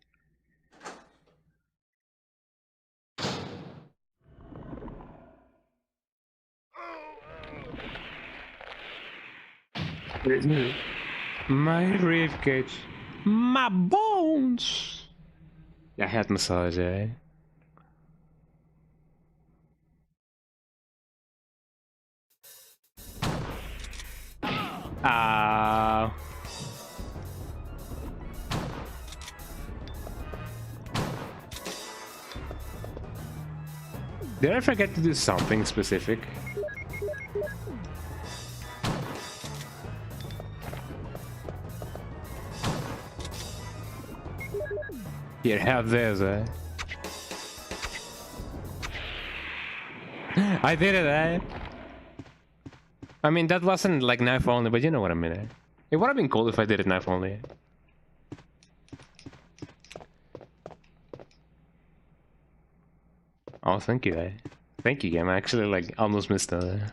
My ribcage. My bones. Yeah, head massage, eh? Ah. Did I forget to do something specific? Here, have this, eh? I did it, eh? I mean, that wasn't like knife only, but you know what I mean, eh? It would have been cool if I did it knife only. Oh, thank you, eh? Thank you, game. I actually, like, almost missed that.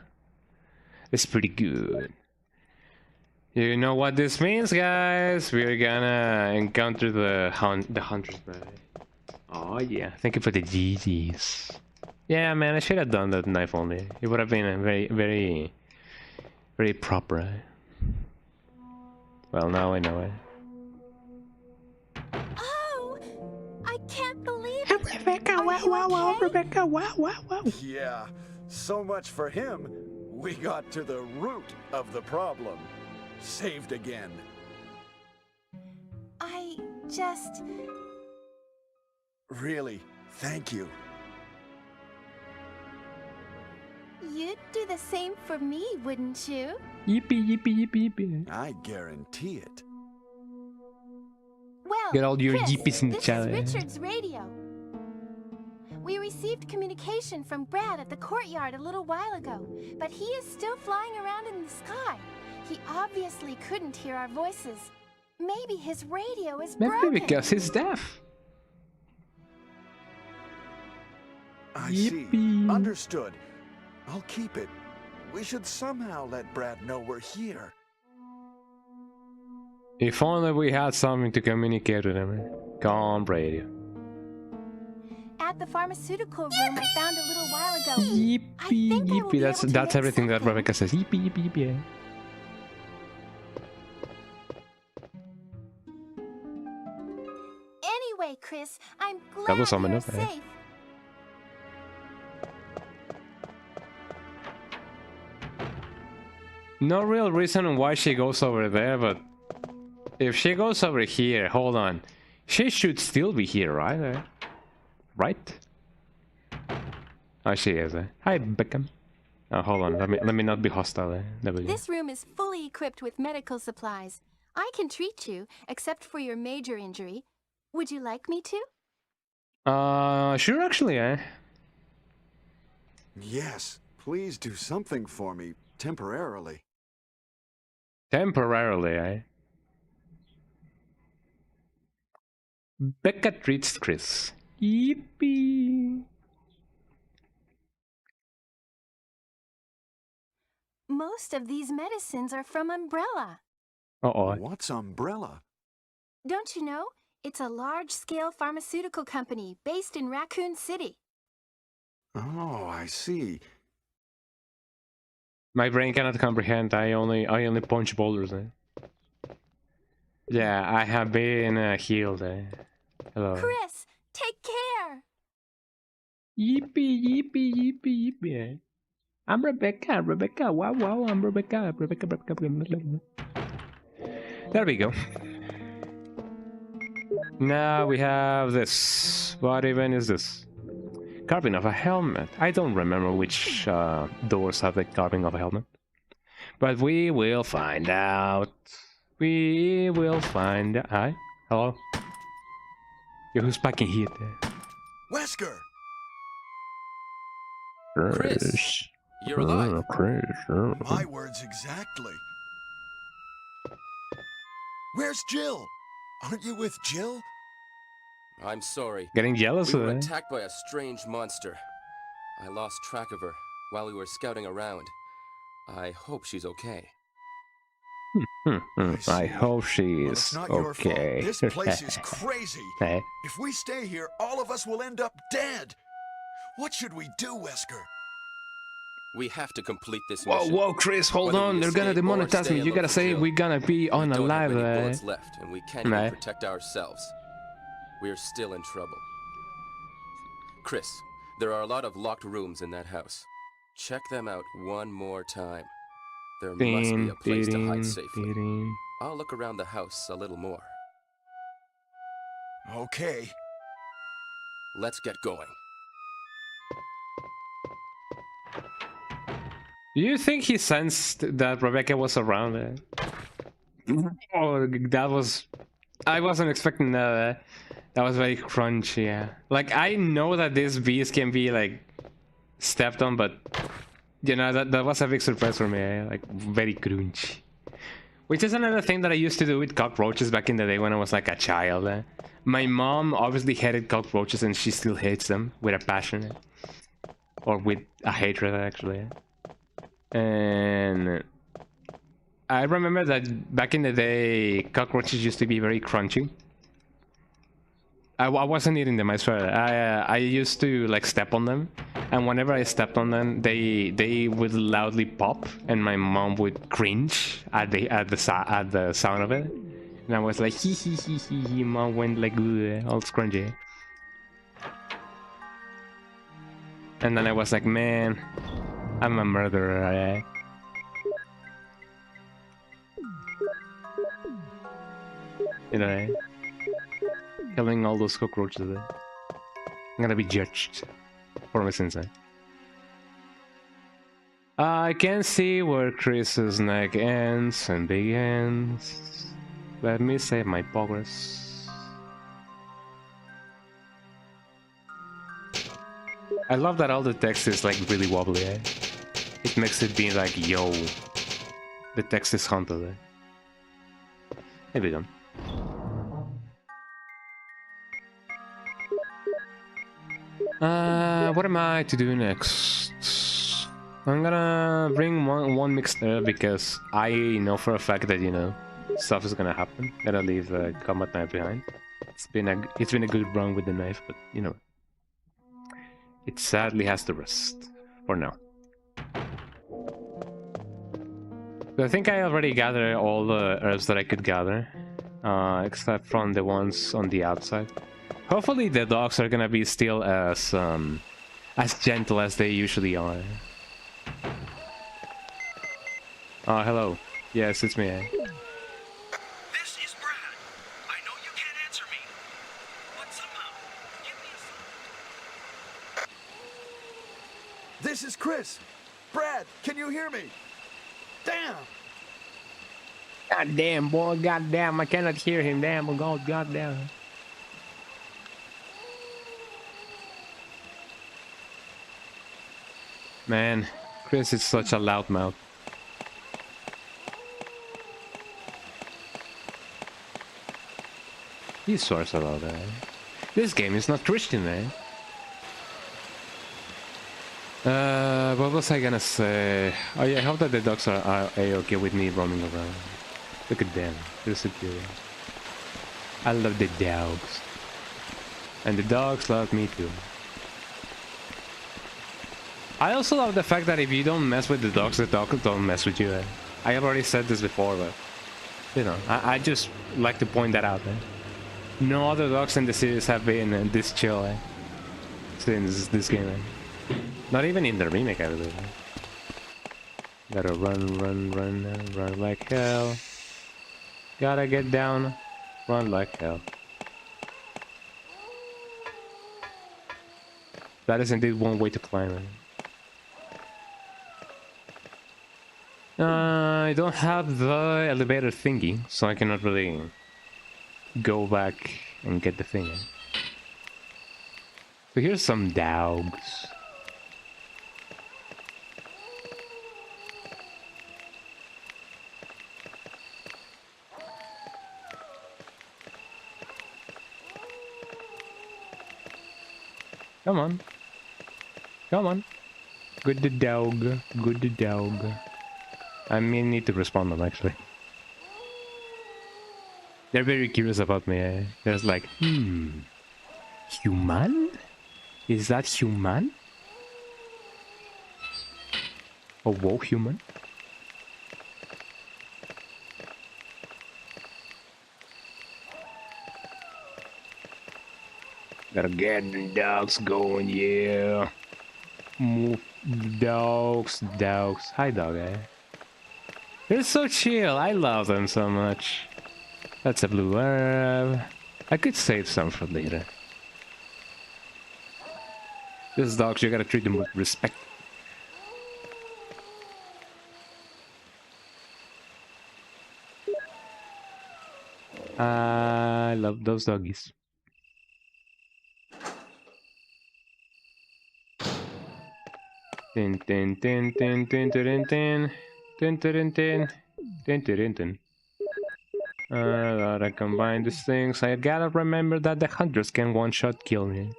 It's pretty good. You know what this means, guys? We're gonna encounter the Hunter's Bay. Oh, yeah. Thank you for the GGs. Yeah, man, I should have done that knife only. It would have been a very proper. Eh? Well, now I know it. Oh, I can't believe it. Rebecca, wow, Rebecca, wow. Yeah, so much for him. We got to the root of the problem. Saved again. I just... Really, thank you. You'd do the same for me, wouldn't you? Yippee. I guarantee it. Well, Get all your Chris, yippies in the this chat. is Richard's radio. We received communication from Brad at the courtyard a little while ago, but he is still flying around in the sky. He obviously couldn't hear our voices. Maybe his radio is broken. Maybe because he's deaf. I Yippee. see. Understood. I'll keep it. We should somehow let Brad know we're here. If only we had something to communicate with him. Calm radio. At the pharmaceutical room I found a little while ago. I Yippee, think I will yippee. be That's able to make everything that something. Rebecca says. Yippee. Anyway, Chris, I'm glad That was something you're up, eh? safe. No real reason why she goes over there, but if she goes over here, hold on. She should still be here, right? Right? Oh, she is. Hi, Beckham. Oh, hold on. Let me not be hostile. There we go. This room is fully equipped with medical supplies. I can treat you, except for your major injury. Would you like me to? Sure, actually, Yes, please do something for me, temporarily. Temporarily, Becca treats Chris. Yippee! Most of these medicines are from Umbrella. Uh-oh. What's Umbrella? Don't you know? It's a large-scale pharmaceutical company based in Raccoon City. Oh, I see. My brain cannot comprehend. I only punch boulders. Yeah, I have been healed. Hello. Chris, take care! Yippee. I'm Rebecca. Wow, I'm Rebecca. There we go. Now we have this. What even is this? Carving of a helmet. I don't remember which doors have the carving of a helmet. But we will find out. Hi? Hello? Yo, who's back in here? Wesker! Chris, you're alive. My words exactly. Where's Jill? Aren't you with Jill? I'm sorry. Getting jealous We of were it. attacked by a strange monster. I lost track of her while we were scouting around. I hope she's okay. I I see. hope she Well, is it's not your fault. okay. This place is crazy. Hey. If we stay here, all of us will end up dead. What should we do, Wesker? We have to complete this Whoa, mission. whoa, Chris, hold Whether on. we They're gonna escape or demonetize stay me. and You look gotta for say Jill. we're gonna be We on don't have alive. many bullets left, and we can't Right. even protect ourselves. We're still in trouble. Chris, there are a lot of locked rooms in that house. Check them out one more time. There must be a place to hide safely. I'll look around the house a little more. Okay. Let's get going. Do you think he sensed that Rebecca was around? Oh, that was... I wasn't expecting that. That was very crunchy, yeah. Like, I know that these bees can be, like, stepped on, but... You know, that was a big surprise for me, eh? Like, very crunchy. Which is another thing that I used to do with cockroaches back in the day when I was, like, a child. My mom obviously hated cockroaches, and she still hates them with a passion. Or with a hatred, actually. And I remember that back in the day, cockroaches used to be very crunchy. I wasn't eating them, I swear. I used to like step on them, and whenever I stepped on them, they would loudly pop, and my mom would cringe at the sound of it. And I was like, hee hee hee hee hee. Mom went like all scrunchy. And then I was like, man, I'm a murderer. You know, killing all those cockroaches. I'm gonna be judged for my sins. I can see where Chris's neck ends and begins. Let me save my progress. I love that all the text is like really wobbly. It makes it be like, yo, the text is haunted. Here we go. What am I to do next? I'm gonna bring one mixer because I know for a fact that, you know, stuff is gonna happen. Gotta leave the combat knife behind. It's been a good run with the knife, but you know, it sadly has to rest for now. So I think I already gathered all the herbs that I could gather, except from the ones on the outside. Hopefully the dogs are gonna be still as gentle as they usually are. Oh, hello. Yes, it's me. This is Brad. I know you can't answer me, but somehow, give me a sign. This is Chris. Brad, can you hear me? Damn! God damn, boy. God damn, I cannot hear him. Damn, oh God, God damn. Man, Chris is such a loudmouth. He swears a lot, eh? This game is not Christian, eh? What was I gonna say? Oh yeah, I hope that the dogs are A-okay with me roaming around. Look at them, they're so cute. I love the dogs. And the dogs love me too. I also love the fact that if you don't mess with the dogs don't mess with you. Eh? I have already said this before, but you know, I just like to point that out. Eh? No other dogs in the series have been this chill since this game. Not even in the remake, I believe. Gotta run like hell. Gotta get down, run like hell. That is indeed one way to climb. I don't have the elevator thingy, so I cannot really go back and get the thing. So here's some dogs. Come on. Come on. Good dog. Good dog. I may need to respond them, actually. They're very curious about me. Eh? They're just like, human? Is that human? Oh, whoa, human? Gotta get the dogs going, yeah. Move dogs, dogs. Hi, dog, eh? They're so chill. I love them so much. That's a blue herb. I could save some for later. These dogs, you gotta treat them with respect. I love those doggies. Tin tin tin tin tin tin tin tin tin tin tin tin tin. Gotta combine these things. I gotta remember that the hunters can one-shot kill me.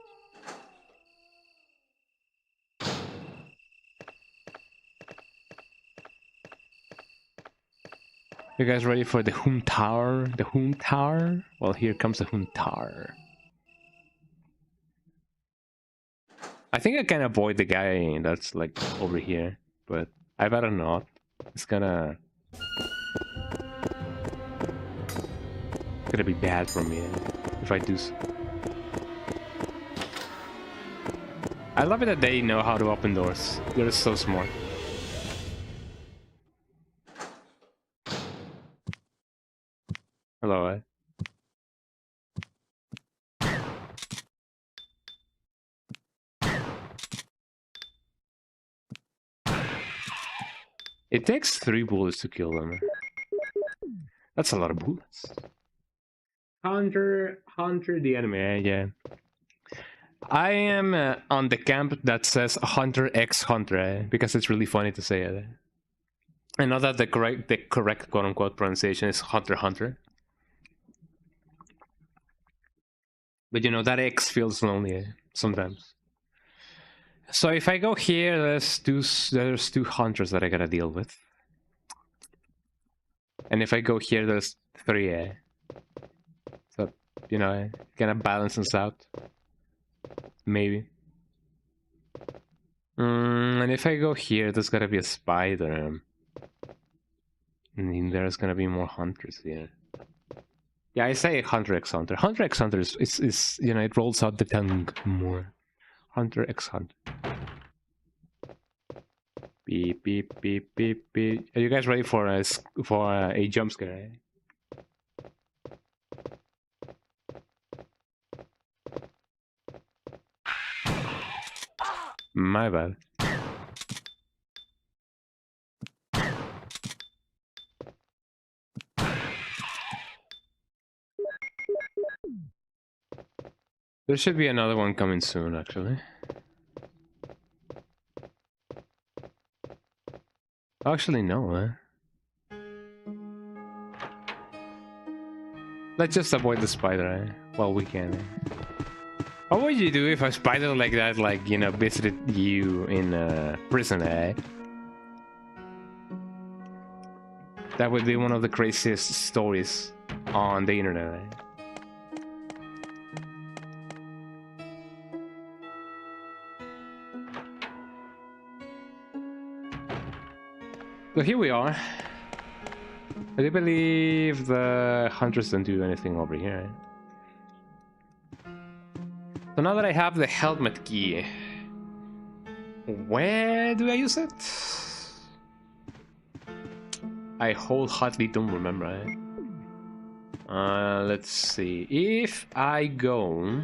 You guys ready for the Hoom Tower? The Hoom Tower? Well, here comes the Hoom Tower. I think I can avoid the guy that's like over here, but I better not. It's gonna be bad for me if I do so. I love it that they know how to open doors. They're so smart. Hello, eh? It takes 3 bullets to kill them. That's a lot of bullets. Hunter the enemy, yeah. I am on the camp that says Hunter X Hunter, because it's really funny to say it. I know that the correct quote-unquote pronunciation is Hunter Hunter. But you know, that X feels lonely sometimes. So if I go here, there's two hunters that I gotta deal with. And if I go here, there's 3. So, you know, it kind of balances out. Maybe. And if I go here, there's gotta be a spider. And then there's gonna be more hunters here. Yeah, I say Hunter X Hunter. Hunter X Hunter is you know, it rolls out the tongue more. Hunter X Hunter. Beep beep beep beep beep. Are you guys ready for a jump scare? My bad. There should be another one coming soon, actually. Actually, no, eh? Let's just avoid the spider, eh? Well, we can. Eh? What would you do if a spider like that, like, you know, visited you in prison, eh? That would be one of the craziest stories on the internet, eh? So here we are. I do believe the hunters don't do anything over here. So now that I have the helmet key, where do I use it? I wholeheartedly don't remember. Let's see. If I go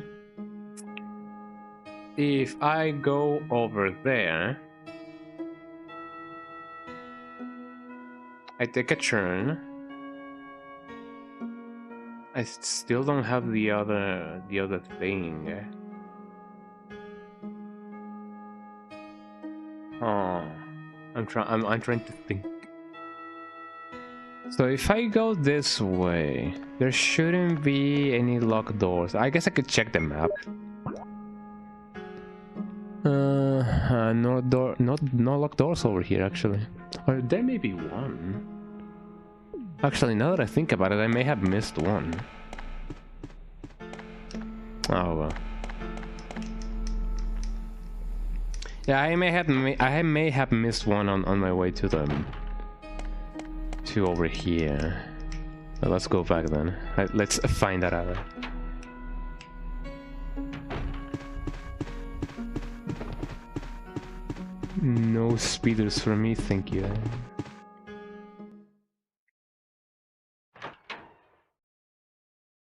over there, I take a turn. I still don't have the other thing. Oh, I'm trying to think. So if I go this way, there shouldn't be any locked doors. I guess I could check the map. No door, no locked doors over here actually. Or there may be one. Actually, now that I think about it, I may have missed one. Oh well. Yeah, I may have missed one on my way to the to over here. Well, let's go back then. Let's find that out. No speeders for me, thank you.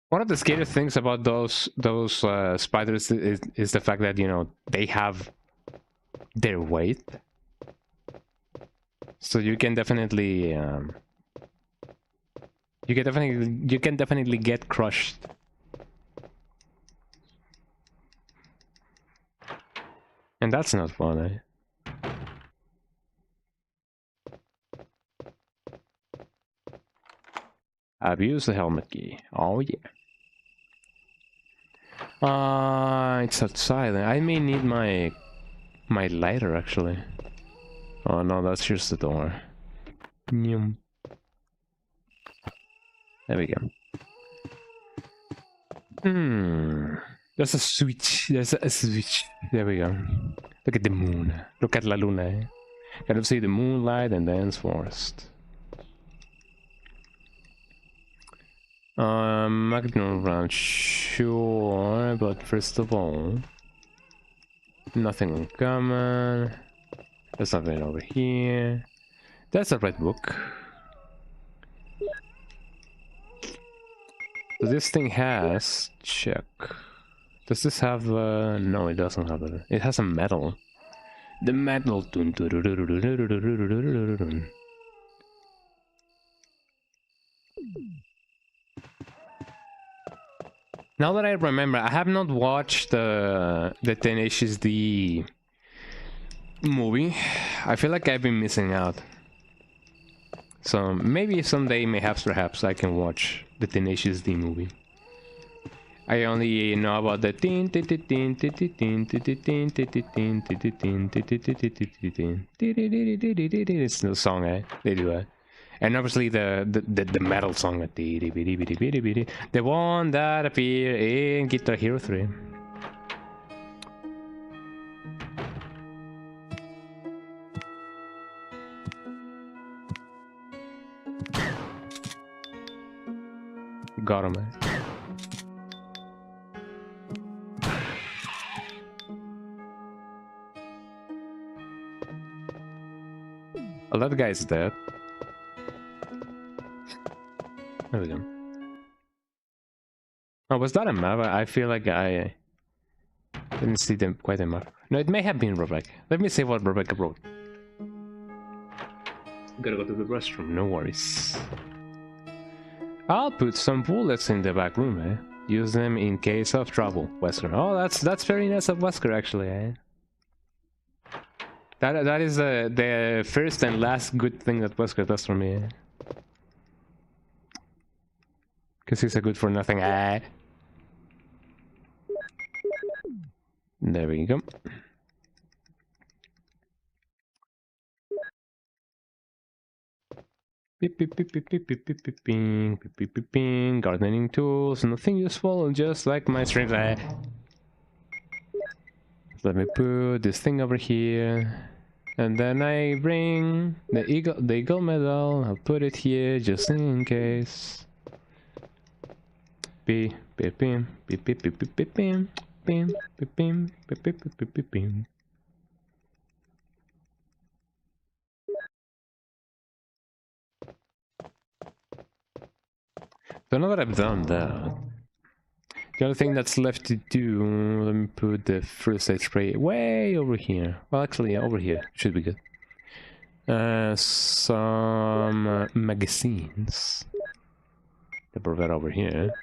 One of the scary things about those spiders is the fact that, you know, they have their weight, so you can definitely you can definitely get crushed. And that's not fun, eh? I've used the helmet key. Oh yeah. It's outside. I may need my lighter actually. Oh no, that's just the door. There we go. There's a switch. There's a switch. There we go. Look at the moon. Look at la luna. Eh? Kind of see the moonlight and dense forest. Magnum round, sure, but first of all, nothing uncommon. There's nothing over here. That's a red book. So this thing has check. Does this have no, it doesn't have it. It has a medal. The medal. Now that I remember, I have not watched the Tenacious D movie. I feel like I've been missing out. So maybe someday, perhaps I can watch the Tenacious D movie. I only know about the it's no song, eh? They do it. And obviously the metal song, the one that appeared in Guitar Hero 3. Got him, man. Well, that guy's dead. There we go. Oh, was that a map? I feel like I didn't see them quite a map. No, it may have been Rebecca. Let me see what Rebecca wrote. Gotta go to the restroom, no worries. I'll put some bullets in the back room, eh? Use them in case of trouble, Wesker. Oh, that's very nice of Wesker, actually, eh? That is the first and last good thing that Wesker does for me, eh? Because he's a good for nothing, eh? There we go. Gardening tools, nothing useful, just like my strings. Let me put this thing over here, and then I bring the eagle medal. I'll put it here just in case. Beep beep beep beep beep beep beep beep beep beep beep beep beep beep beep. So now that I've done that, the other thing that's left to do, let me put the first aid spray way over here. Well, actually, yeah, over here should be good. Some magazines. The Beretta over here.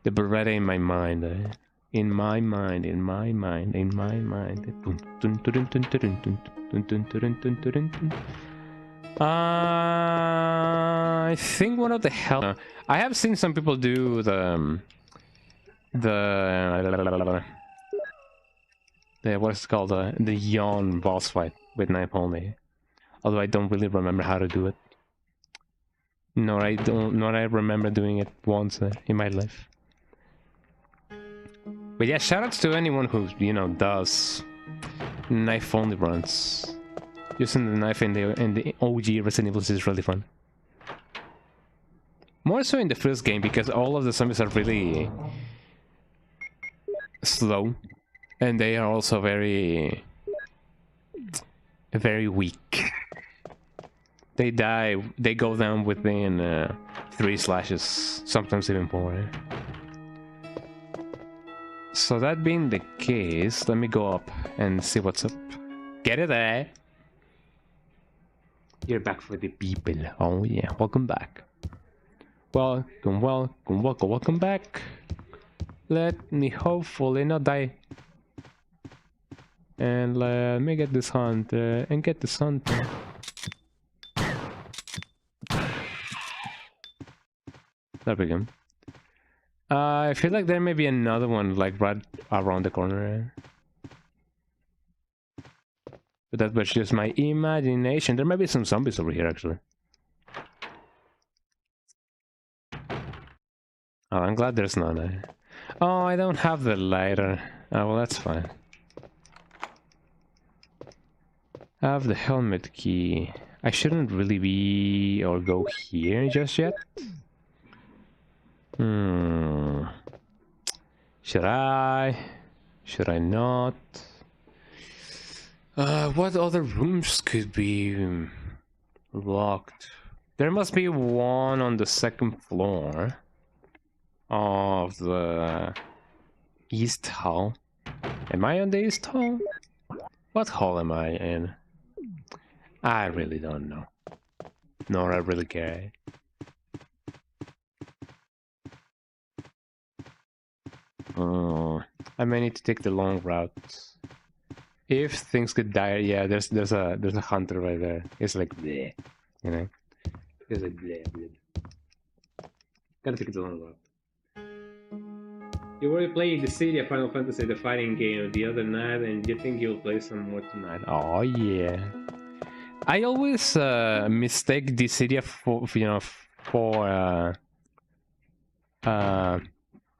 The Beretta in my mind, eh? In my mind, in my mind, in my mind. I think one of the hell. I have seen some people do the what's it called, the yawn boss fight with knife only. Although I don't really remember how to do it. Nor I remember doing it once in my life. But yeah, shoutouts to anyone who, you know, does knife only runs. Using the knife in the OG Resident Evil is really fun. More so in the first game because all of the zombies are really slow, and they are also very weak. They go down within 3 slashes, sometimes even more. So that being the case, let me go up and see what's up. Get it there. You're back for the people. Oh yeah, welcome back. Welcome back. Let me hopefully not die. And let me get this hunter and get this hunter. There we go. I feel like there may be another one like right around the corner. But that was just my imagination. There might be some zombies over here actually. Oh, I'm glad there's none. Oh, I don't have the lighter. Oh, well, that's fine. I have the helmet key. I shouldn't really be or go here just yet. Should I? Should I not? What other rooms could be locked? There must be one on the 2nd floor of the East Hall. Am I on the East Hall? What hall am I in? I really don't know. Nor I really care. I may need to take the long route. If things get dire, yeah, there's a hunter right there. It's like bleh, you know. It's like bleh, bleh. Gotta take the long route. You were playing the City of Final Fantasy, the fighting game, the other night, and you think you'll play some more tonight. Oh yeah. I always mistake the City for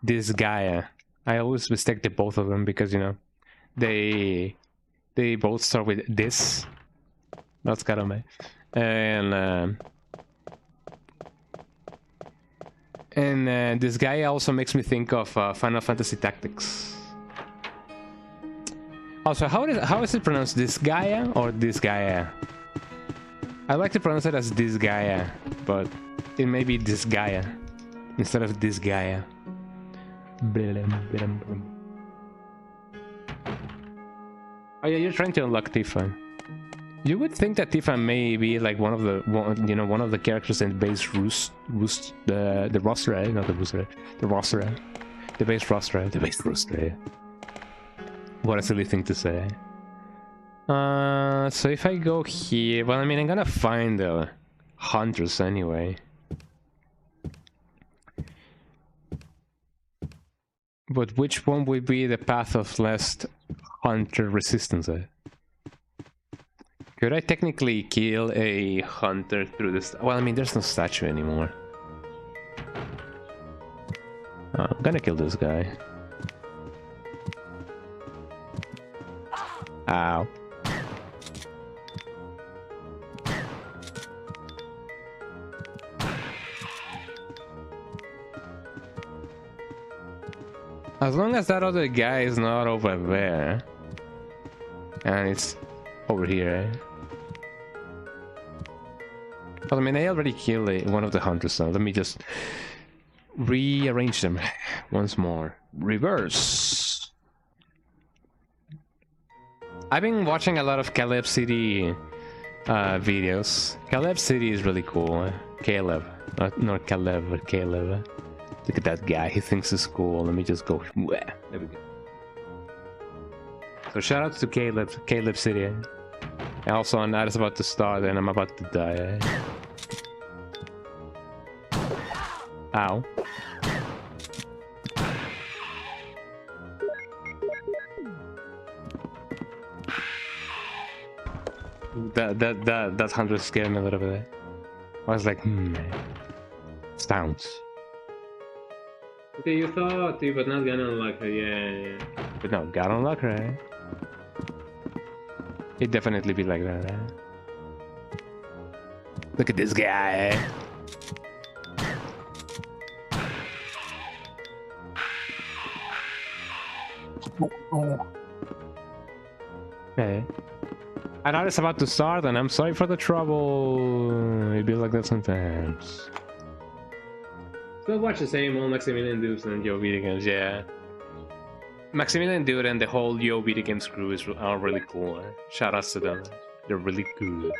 this guy. I always mistake the both of them because, you know, they both start with this. That's kind of me. And this guy also makes me think of Final Fantasy Tactics. Also, how is it pronounced? This Gaia or this Gaia? I like to pronounce it as this Gaia, but it may be this Gaia instead of this Gaia. Oh yeah, you're trying to unlock Tifa. You would think that Tifa may be like one of the characters in base the roster, not the booster, the roster, the base roster, the base roster. What a silly thing to say. So if I go here, well, I mean, I'm gonna find the hunters anyway. But which one would be the path of less hunter resistance? Could I technically kill a hunter through this? Well, I mean, there's no statue anymore. I'm gonna kill this guy. Ow. As long as that other guy is not over there, and it's over here. Well, I mean, I already killed one of the hunters, so let me just rearrange them once more. Reverse. I've been watching a lot of Caleb City videos. Caleb City is really cool. Caleb, not Caleb, but Caleb. Look at that guy, he thinks it's cool. Let me just go. There we go. So shout out to Caleb City. And also, a night is about to start and I'm about to die. Ow. That hunter scared me a little bit. I was like, sounds. Okay, you thought, but not gonna unlock her, yeah. But no, got unlock her, eh? It'd definitely be like that, eh? Look at this guy. Okay. I know it's about to start, and I'm sorry for the trouble. It be like that sometimes. Still watch the same old Maximilian dudes and Yo video games, yeah. Maximilian dude and the whole Yo video games crew are really cool. Shoutouts to them. They're really good.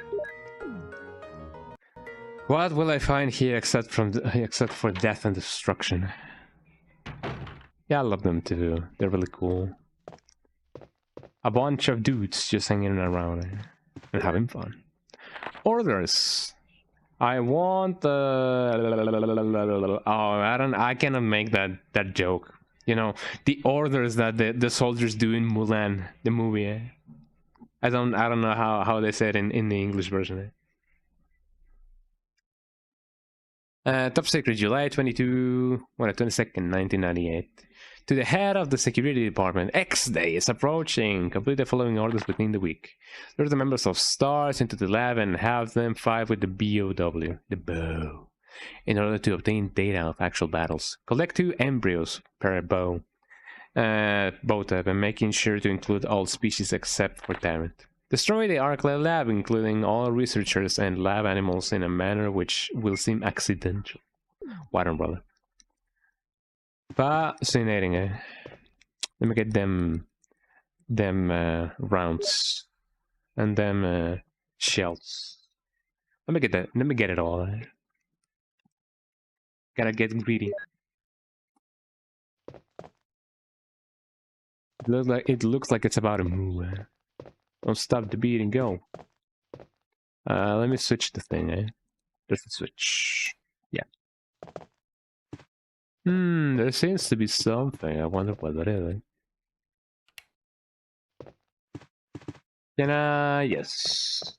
What will I find here except for death and destruction? Yeah, I love them too. They're really cool. A bunch of dudes just hanging around and having fun. Orders. I want I cannot make that joke. You know, the orders that the soldiers do in Mulan, the movie. Eh? I don't know how they say it in the English version. Top secret, July 22nd, 1998. To the head of the security department, X Day is approaching. Complete the following orders within the week. Lure the members of STARS into the lab and have them fight with the BOW, the bow, in order to obtain data of actual battles. Collect 2 embryos per bow, both of them, making sure to include all species except for Tyrant. Destroy the Arclight lab, including all researchers and lab animals, in a manner which will seem accidental. White umbrella. Fascinating, eh? Let me get them rounds and them shells. Let me get that. Let me get it all. Eh? Gotta get greedy. It looks like it's about to move. Eh? Don't stop the beat and go. Let me switch the thing. Eh? There's a switch. Yeah. There seems to be something. I wonder what that is. Can I? Yes.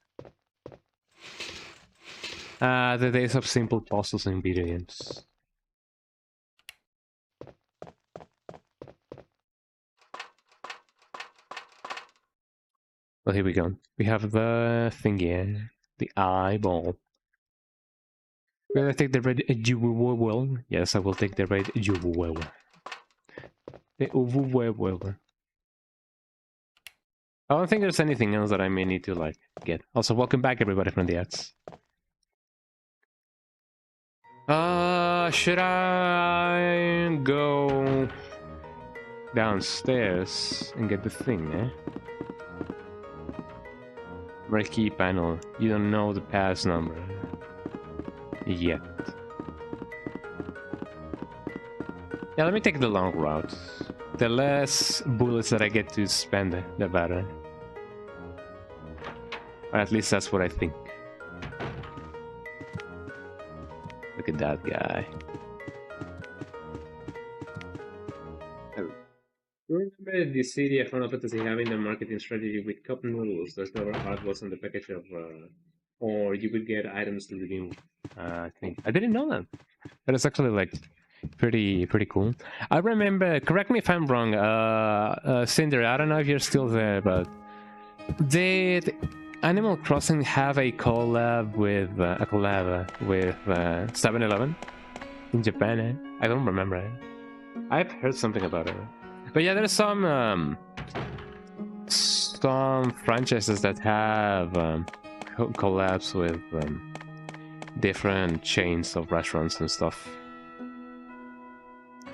The days of simple puzzles in video games. Well, here we go. We have the thingy, the eyeball. Will I take the red well? Yes, I will take the red well. The well. I don't think there's anything else that I may need to like get. Also, welcome back everybody from the ads. Should I go downstairs and get the thing, eh? Marquee panel. You don't know the pass number yet. Yeah, let me take the long route. The less bullets that I get to spend, the better. Or at least that's what I think. Look at that guy. Remember the city of Final Fantasy having the marketing strategy with cup noodles that cover artworks on the package of, or you could get items to the game. I think I didn't know that. That is actually like pretty cool. I remember. Correct me if I'm wrong, Cinder. I don't know if you're still there, but did Animal Crossing have a collab with 7-Eleven in Japan? Eh? I don't remember. Eh? I've heard something about it. But yeah, there's some franchises that have collabs with different chains of restaurants and stuff,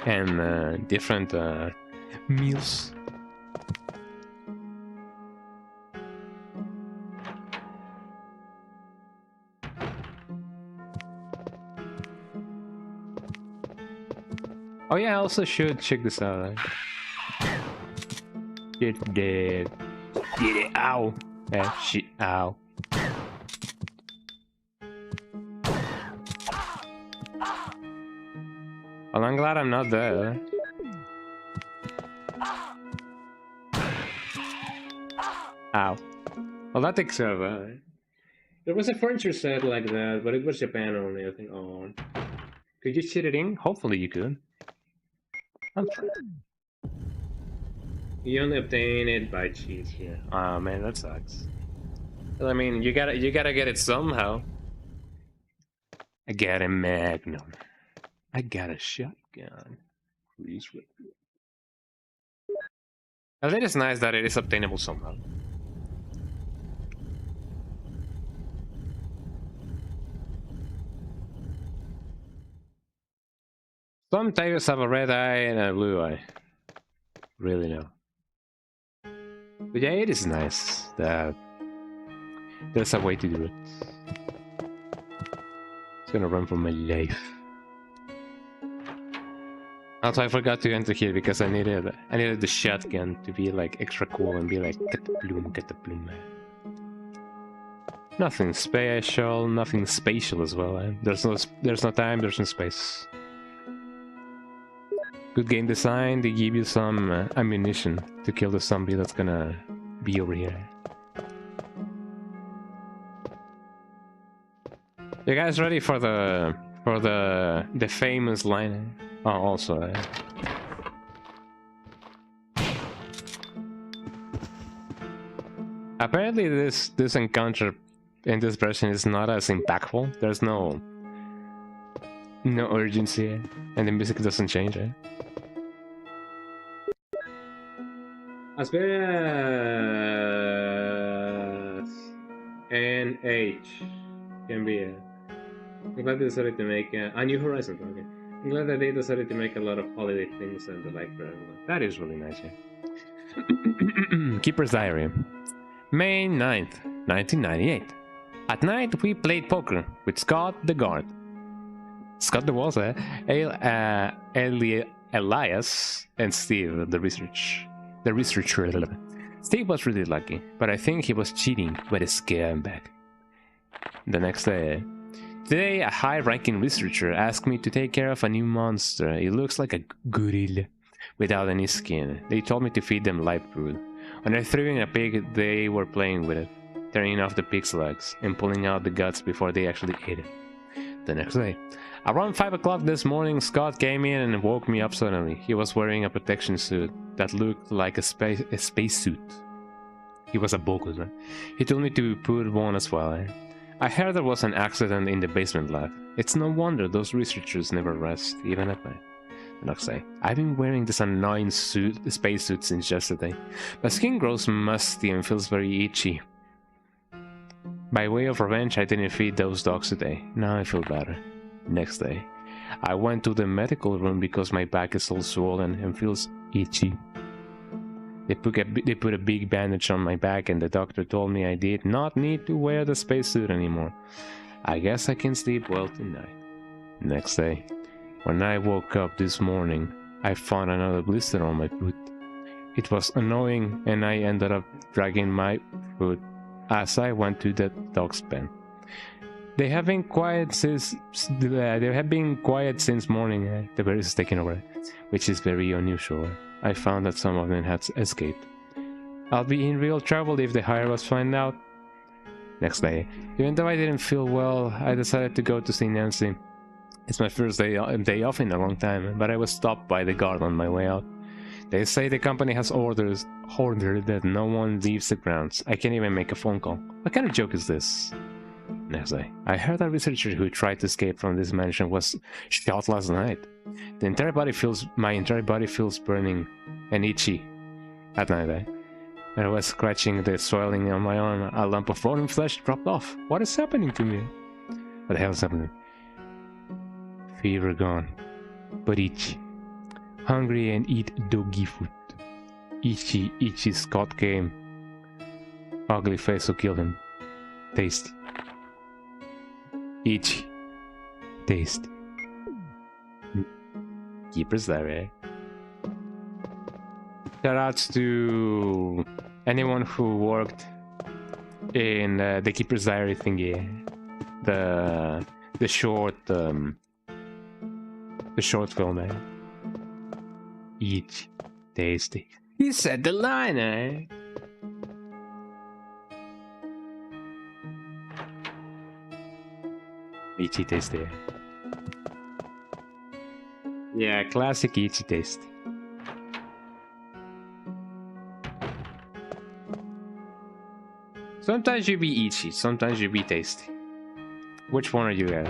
and different meals. Oh yeah, I also should check this out. Right? Get it, ow, shit, ow. Well, I'm glad I'm not there. Ow. Well, that takes care of that. There was a furniture set like that, but it was Japan only, I think. Oh. Could you cheat it in? Hopefully you could. I'm fine. You only obtain it by cheats here. Oh man, that sucks. Well, I mean, you gotta get it somehow. I got a magnum. I got a shotgun. Please. Well, it is nice that it is obtainable somehow. Some tigers have a red eye and a blue eye. Really no. But yeah, it is nice that there's a way to do it. It's gonna run for my life. Also, I forgot to enter here because I needed the shotgun to be like extra cool and be like, get the bloom. Nothing special, nothing spatial as well. There's no time, there's no space. Good game design. They give you some ammunition to kill the zombie that's gonna be over here. You guys ready for the famous line? Oh, also. Apparently, this encounter in this version is not as impactful. There's no urgency, and the music doesn't change. As bad as NH can be. I'm glad they decided to make a New Horizons. Okay. I'm glad that they decided to make a lot of holiday things and the like for everyone. That is really nice, yeah. Keeper's Diary. May 9th, 1998. At night, we played poker with Scott the guard. Scott the was Elias, and Steve the researcher. Steve was really lucky, but I think he was cheating with a scam back. The next day. Today, a high-ranking researcher asked me to take care of a new monster. It looks like a gorilla without any skin. They told me to feed them live food. When I threw in a pig, they were playing with it, tearing off the pig's legs and pulling out the guts before they actually ate it. The next day, around 5 o'clock this morning, Scott came in and woke me up suddenly. He was wearing a protection suit that looked like a space suit. He was a bogus, right? He told me to put one as well. I heard there was an accident in the basement lab. It's no wonder those researchers never rest, even at night. The next day, I've been wearing this annoying spacesuit since yesterday. My skin grows musty and feels very itchy. By way of revenge, I didn't feed those dogs today. Now I feel better. Next day, I went to the medical room because my back is all swollen and feels itchy. They put a big bandage on my back and the doctor told me I did not need to wear the spacesuit anymore. I guess I can sleep well tonight. Next day, when I woke up this morning, I found another blister on my foot. It was annoying and I ended up dragging my foot as I went to the dog's pen. They have been quiet since morning. The virus is taking over, which is very unusual. I found that some of them had escaped. I'll be in real trouble if the higher-ups find out. Next day, even though I didn't feel well, I decided to go to see Nancy. It's my first day off in a long time, but I was stopped by the guard on my way out. They say the company has ordered that no one leaves the grounds. I can't even make a phone call. What kind of joke is this? Next day, I heard a researcher who tried to escape from this mansion was shot last night. My entire body feels burning and itchy at night. I was scratching the swelling on my arm. A lump of rotten flesh dropped off. What is happening to me? What the hell is happening? Fever gone, but itchy. Hungry and eat doggy food. Itchy Scott came. Ugly face who killed him. Tasty. Itchy. Tasty. Keepers Diary. Shoutouts to anyone who worked in the Keeper's Diary thingy. The short film. Eat tasty. He said the line, Ichi tasty. Yeah, classic Ichi taste. Sometimes you be Ichi, sometimes you be tasty. Which one are you at?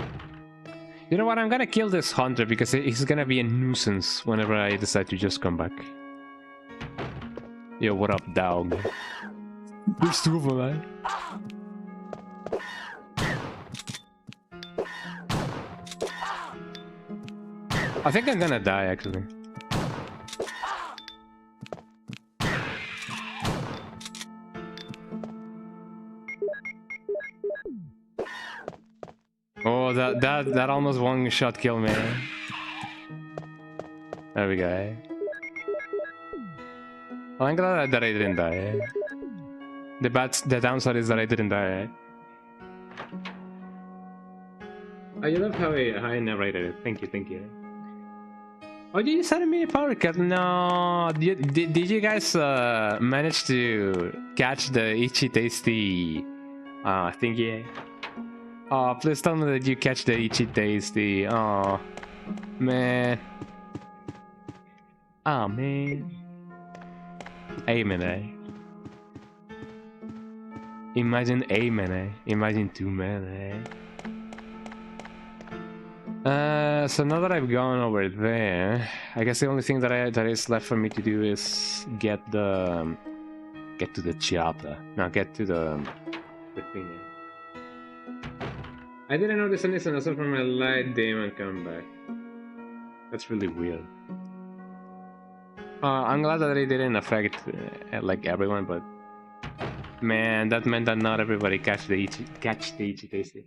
You know what, I'm gonna kill this hunter because he's gonna be a nuisance whenever I decide to just come back. Yo, what up, dog? There's two of them, man. I think I'm gonna die, actually. Oh, that almost one-shot kill me. There we go. Well, I'm glad that I didn't die. The downside is that I didn't die. Oh, you love how I narrated it. Thank you, thank you. Oh, you sent me a power cut? No. Did you guys manage to catch the Ichi Tasty thingy? Oh, please tell me that you catch the Ichi Tasty. Oh, man. Oh, man. Amen, eh? Imagine amen, eh? Imagine two men, eh? So now that I've gone over there, I guess the only thing that is left for me to do is get to the chopper. No, get to the thing. I didn't know this is also from my light demon comeback. That's really weird. I'm glad that it didn't affect like everyone, but man, that meant that not everybody catch the Ichi Tasty.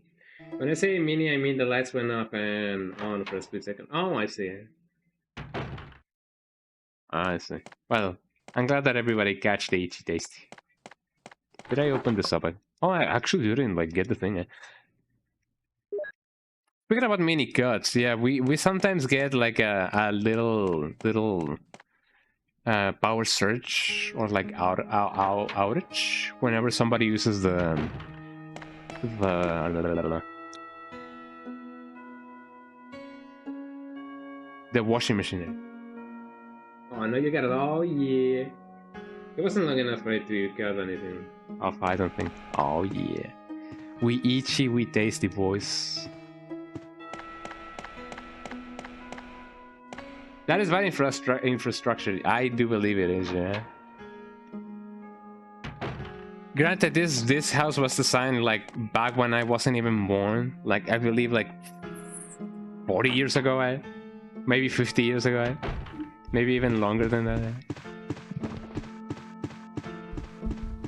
When I say mini, I mean the lights went up and on for a split second. Oh, I see. I see. Well, I'm glad that everybody catch the Ichi Tasty. Did I open this up? Oh, I actually didn't like get the thing. Speaking about mini cuts, yeah, we sometimes get like a little power surge or like outage whenever somebody uses the washing machine. Oh, I know you got it. Oh yeah. It wasn't long enough for it to cut anything off, I don't think. Oh yeah. We Ichi, we tasty, boys. That is bad infrastructure. I do believe it is, yeah. Granted, this house was designed like back when I wasn't even born. Like I believe like 40 years ago, maybe 50 years ago, maybe even longer than that.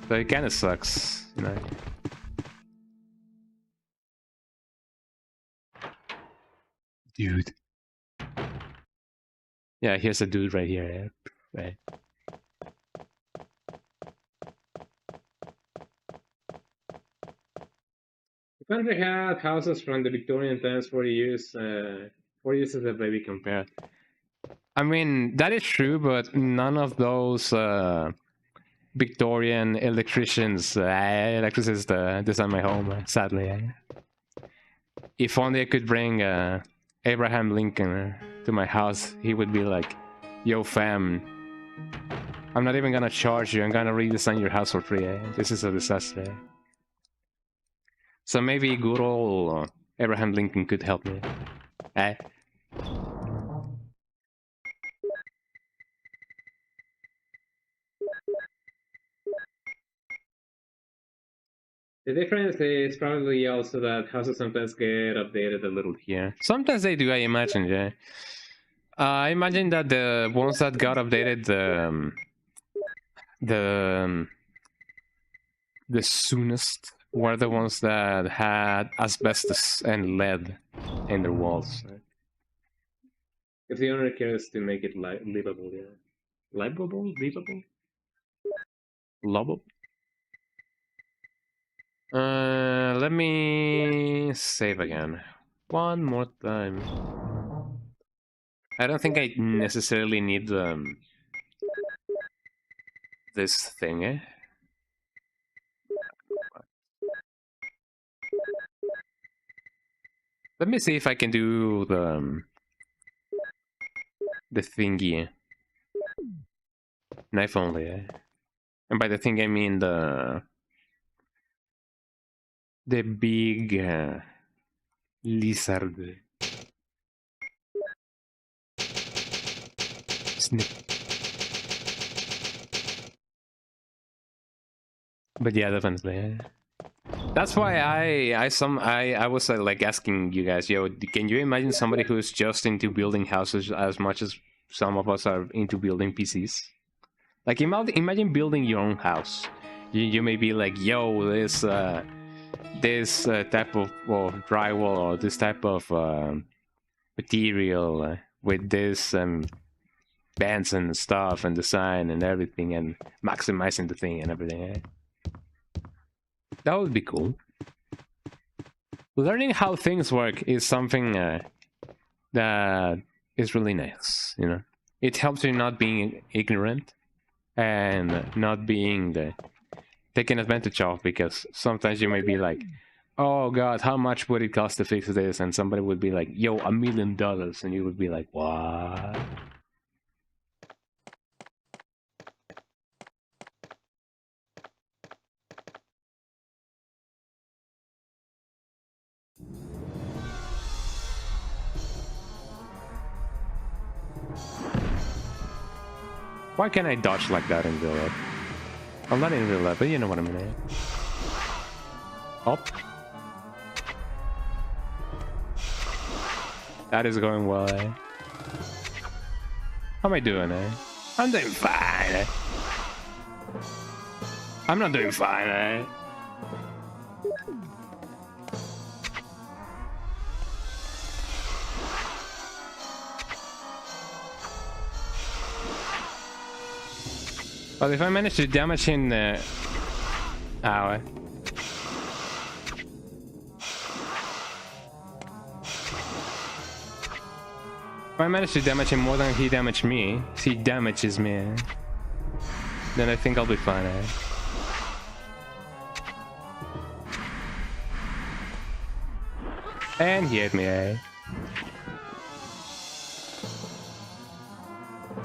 So it kind of sucks, you know. Dude. Yeah, here's a dude right here. Yeah. Right. The country had houses from the Victorian times 40 years. 40 years is a baby compared. I mean, that is true, but none of those Victorian electricians design my home, sadly. If only I could bring Abraham Lincoln to my house, he would be like, yo fam, I'm not even gonna charge you, I'm gonna redesign your house for free. This is a disaster. So maybe good old Abraham Lincoln could help me. The difference is probably also that houses sometimes get updated a little here. Sometimes they do, I imagine, yeah. I imagine that the ones that got updated the soonest were the ones that had asbestos and lead in their walls. If the owner cares to make it livable, yeah. Livable? Livable? Lovable? Let me save again. One more time. I don't think I necessarily need this thing, eh? Let me see if I can do the thingy. Knife only, eh? And by the thing I mean the big lizard. Snip. But yeah, definitely. Eh? That's why I was like asking you guys, yo, can you imagine somebody who's just into building houses as much as some of us are into building PCs? Like imagine building your own house. You may be like, yo, this type of drywall or this type of material with this bands and stuff and design and everything and maximizing the thing and everything. Eh? That would be cool. Learning how things work is something that is really nice, you know. It helps you not being ignorant and not being taken advantage of, because sometimes you may be like, oh god, how much would it cost to fix this? And somebody would be like, yo, $1 million, and you would be like, what? Why can't I dodge like that in real life? I'm not in real life, but you know what I mean. Eh? Up. That is going well, eh? How am I doing, eh? I'm doing fine, eh? I'm not doing fine, eh? But if I manage to damage him, ow, eh? If I manage to damage him more than he damaged me, he damages me, eh? Then I think I'll be fine, eh? And he hit me, eh?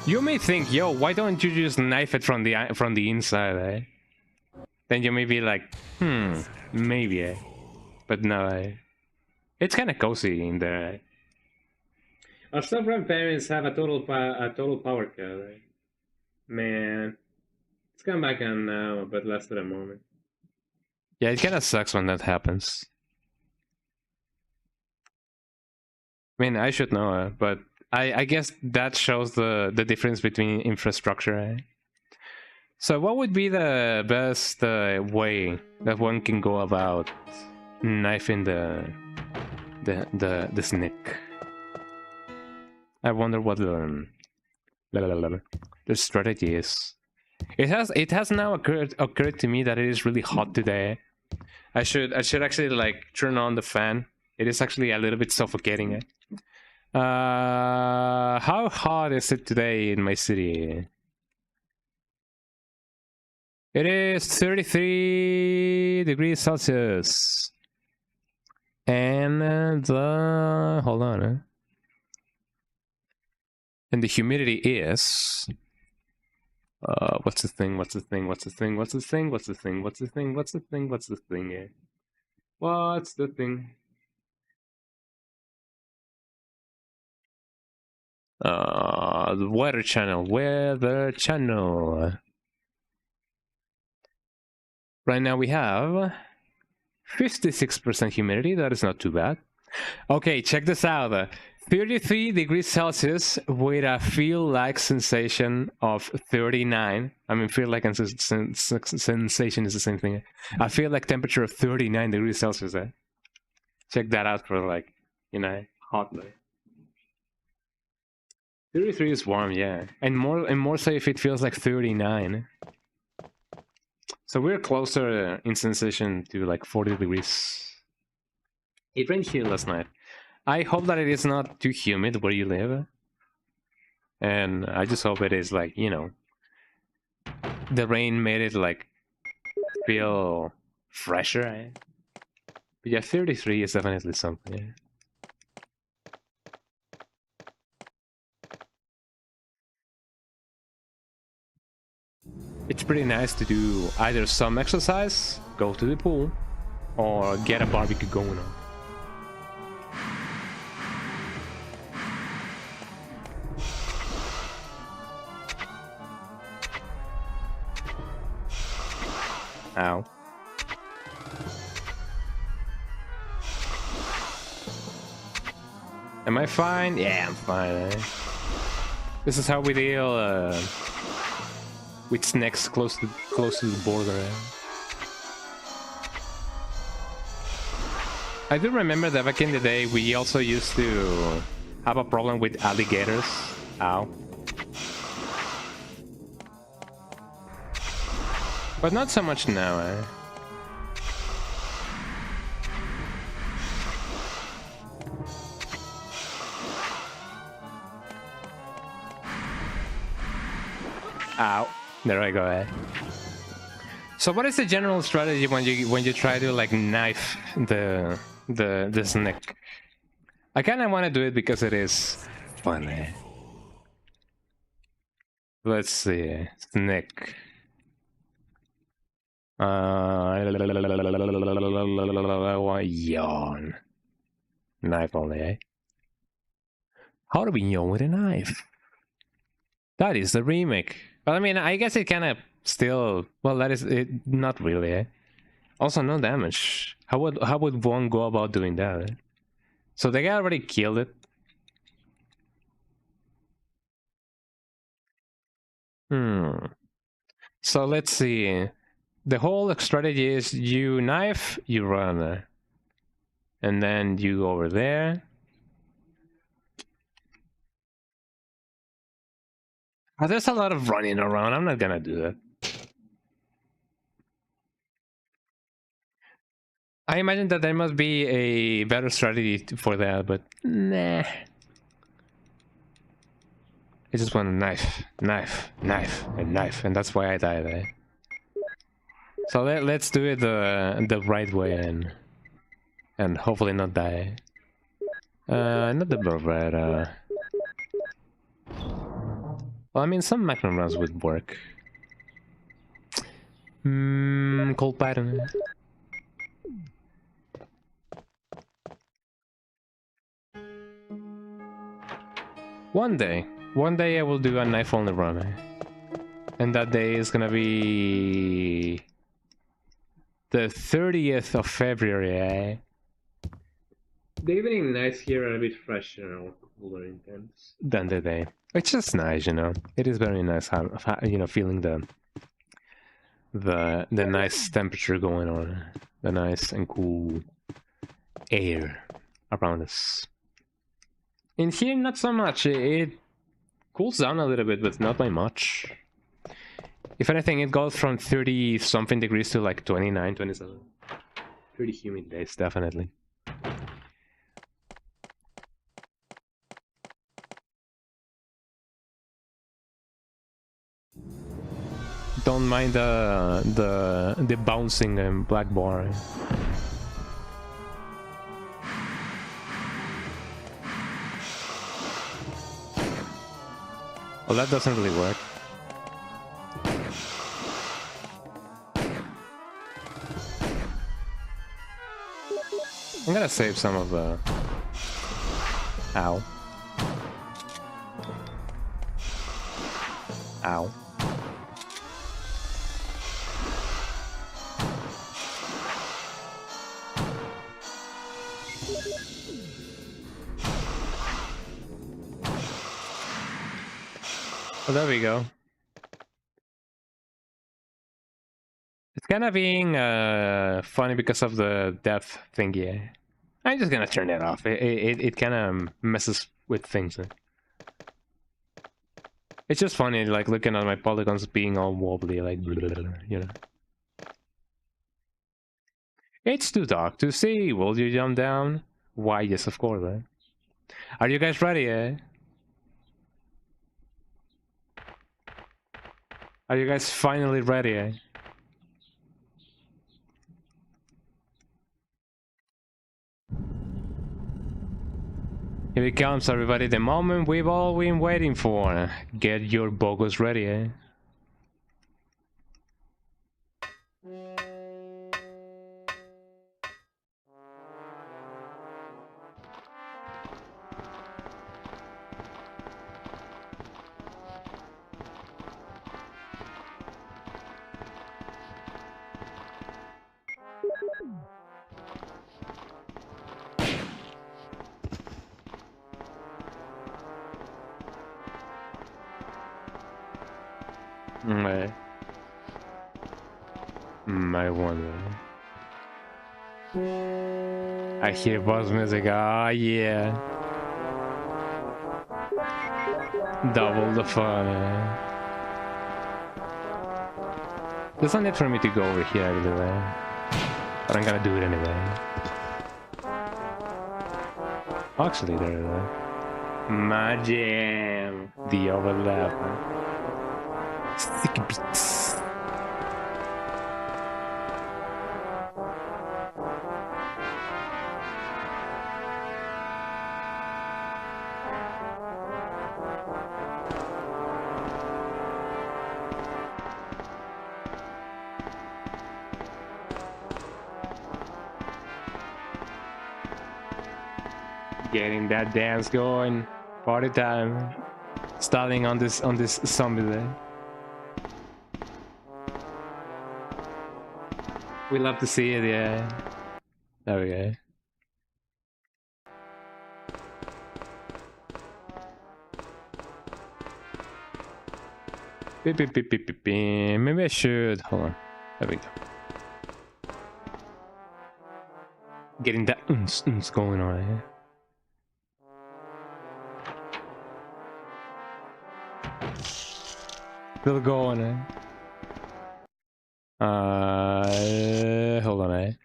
You may think, yo, why don't you just knife it from the inside, eh? Then you may be like, maybe, eh? But no, eh? It's kind of cozy in there, eh? Our sovereign parents have a total power cut, eh? Man, it's come back on now, but lasted a moment. Yeah, it kind of sucks when that happens. I mean, I should know, but I guess that shows the difference between infrastructure. Eh? So what would be the best way that one can go about knifing the snake? I wonder what the strategy is. It has now occurred to me that it is really hot today. I should actually like turn on the fan. It is actually a little bit suffocating. Eh? How hot is it today in my city? It is 33 degrees Celsius. And hold on. And the humidity is what's the thing? What's the thing? What's the thing? What's the thing? What's the thing? What's the thing? What's the thing? What's the thing? Yeah. What's the thing? The weather channel. Right now we have 56% humidity. That is not too bad. Okay, check this out. 33 degrees Celsius with a feel-like sensation of 39. I mean, feel-like and sensation is the same thing. I feel like temperature of 39 degrees Celsius. Check that out for like, you know, hot. 33 is warm, yeah, and more so if it feels like 39. So we're closer in sensation to like 40 degrees. It rained here last night. I hope that it is not too humid where you live. And I just hope it is like, you know, the rain made it like feel fresher. Eh? But yeah, 33 is definitely something. Yeah. it's pretty nice to do either some exercise, go to the pool, or get a barbecue going on. Ow. Am I fine? Yeah, I'm fine. This is how we deal with snacks close to the border. I do remember that back in the day we also used to have a problem with alligators. Ow. But not so much now, eh? Ow. There I go, eh? So what is the general strategy when you try to like knife the snake? I kinda wanna do it because it is fun, eh? Let's see. Snake. Yawn. Knife only, eh? How do we yawn with a knife? That is the remake. But I mean, I guess it kind of still... Well, that is it. Not really, eh? Also, no damage. How would one go about doing that, eh? So the guy already killed it. So let's see. The whole strategy is you knife, you run. And then you go over there. Oh, there's a lot of running around. I'm not gonna do that. I imagine that there must be a better strategy for that, but nah. I just want a knife, and that's why I died there. So let's do it the right way and hopefully not die. Not the Beretta. Well, I mean, some Magnum runs would work. Cold pattern. One day I will do a knife only run. And that day is gonna be the 30th of February, eh? The evening nights here are a bit fresher or cooler intense than the day. It's just nice, you know. It is very nice, you know, feeling the nice temperature going on, the nice and cool air around us. In here, not so much. It cools down a little bit, but not by much. If anything, it goes from 30 something degrees to like 29, 27. Pretty humid days, definitely. Don't mind the bouncing black bar. Well, that doesn't really work. I'm gonna save some of the... Ow. Ow. Well, there we go. It's kind of being funny because of the depth thingy. I'm just gonna turn that off. It kind of messes with things. It's just funny, like looking at my polygons being all wobbly, like you know. It's too dark to see. Will you jump down? Why? Yes, of course. Eh? Are you guys ready? Eh? Are you guys finally ready? Eh? Here it comes, everybody, the moment we've all been waiting for. Get your bogos ready, eh? Ouais. I wonder. I hear boss music. Ah, yeah. Double the fun. There's no need for me to go over here, anyway. But I'm gonna do it anyway. Actually, there is my jam. The overlap. Sick beats. Getting that dance going. Party time. Starting on this zombie there. We love to see it, yeah. There we go. Beep, beep, beep, beep, beep, beep. Maybe I should. Hold on. There we go. Getting that going on here. Still going, hold on,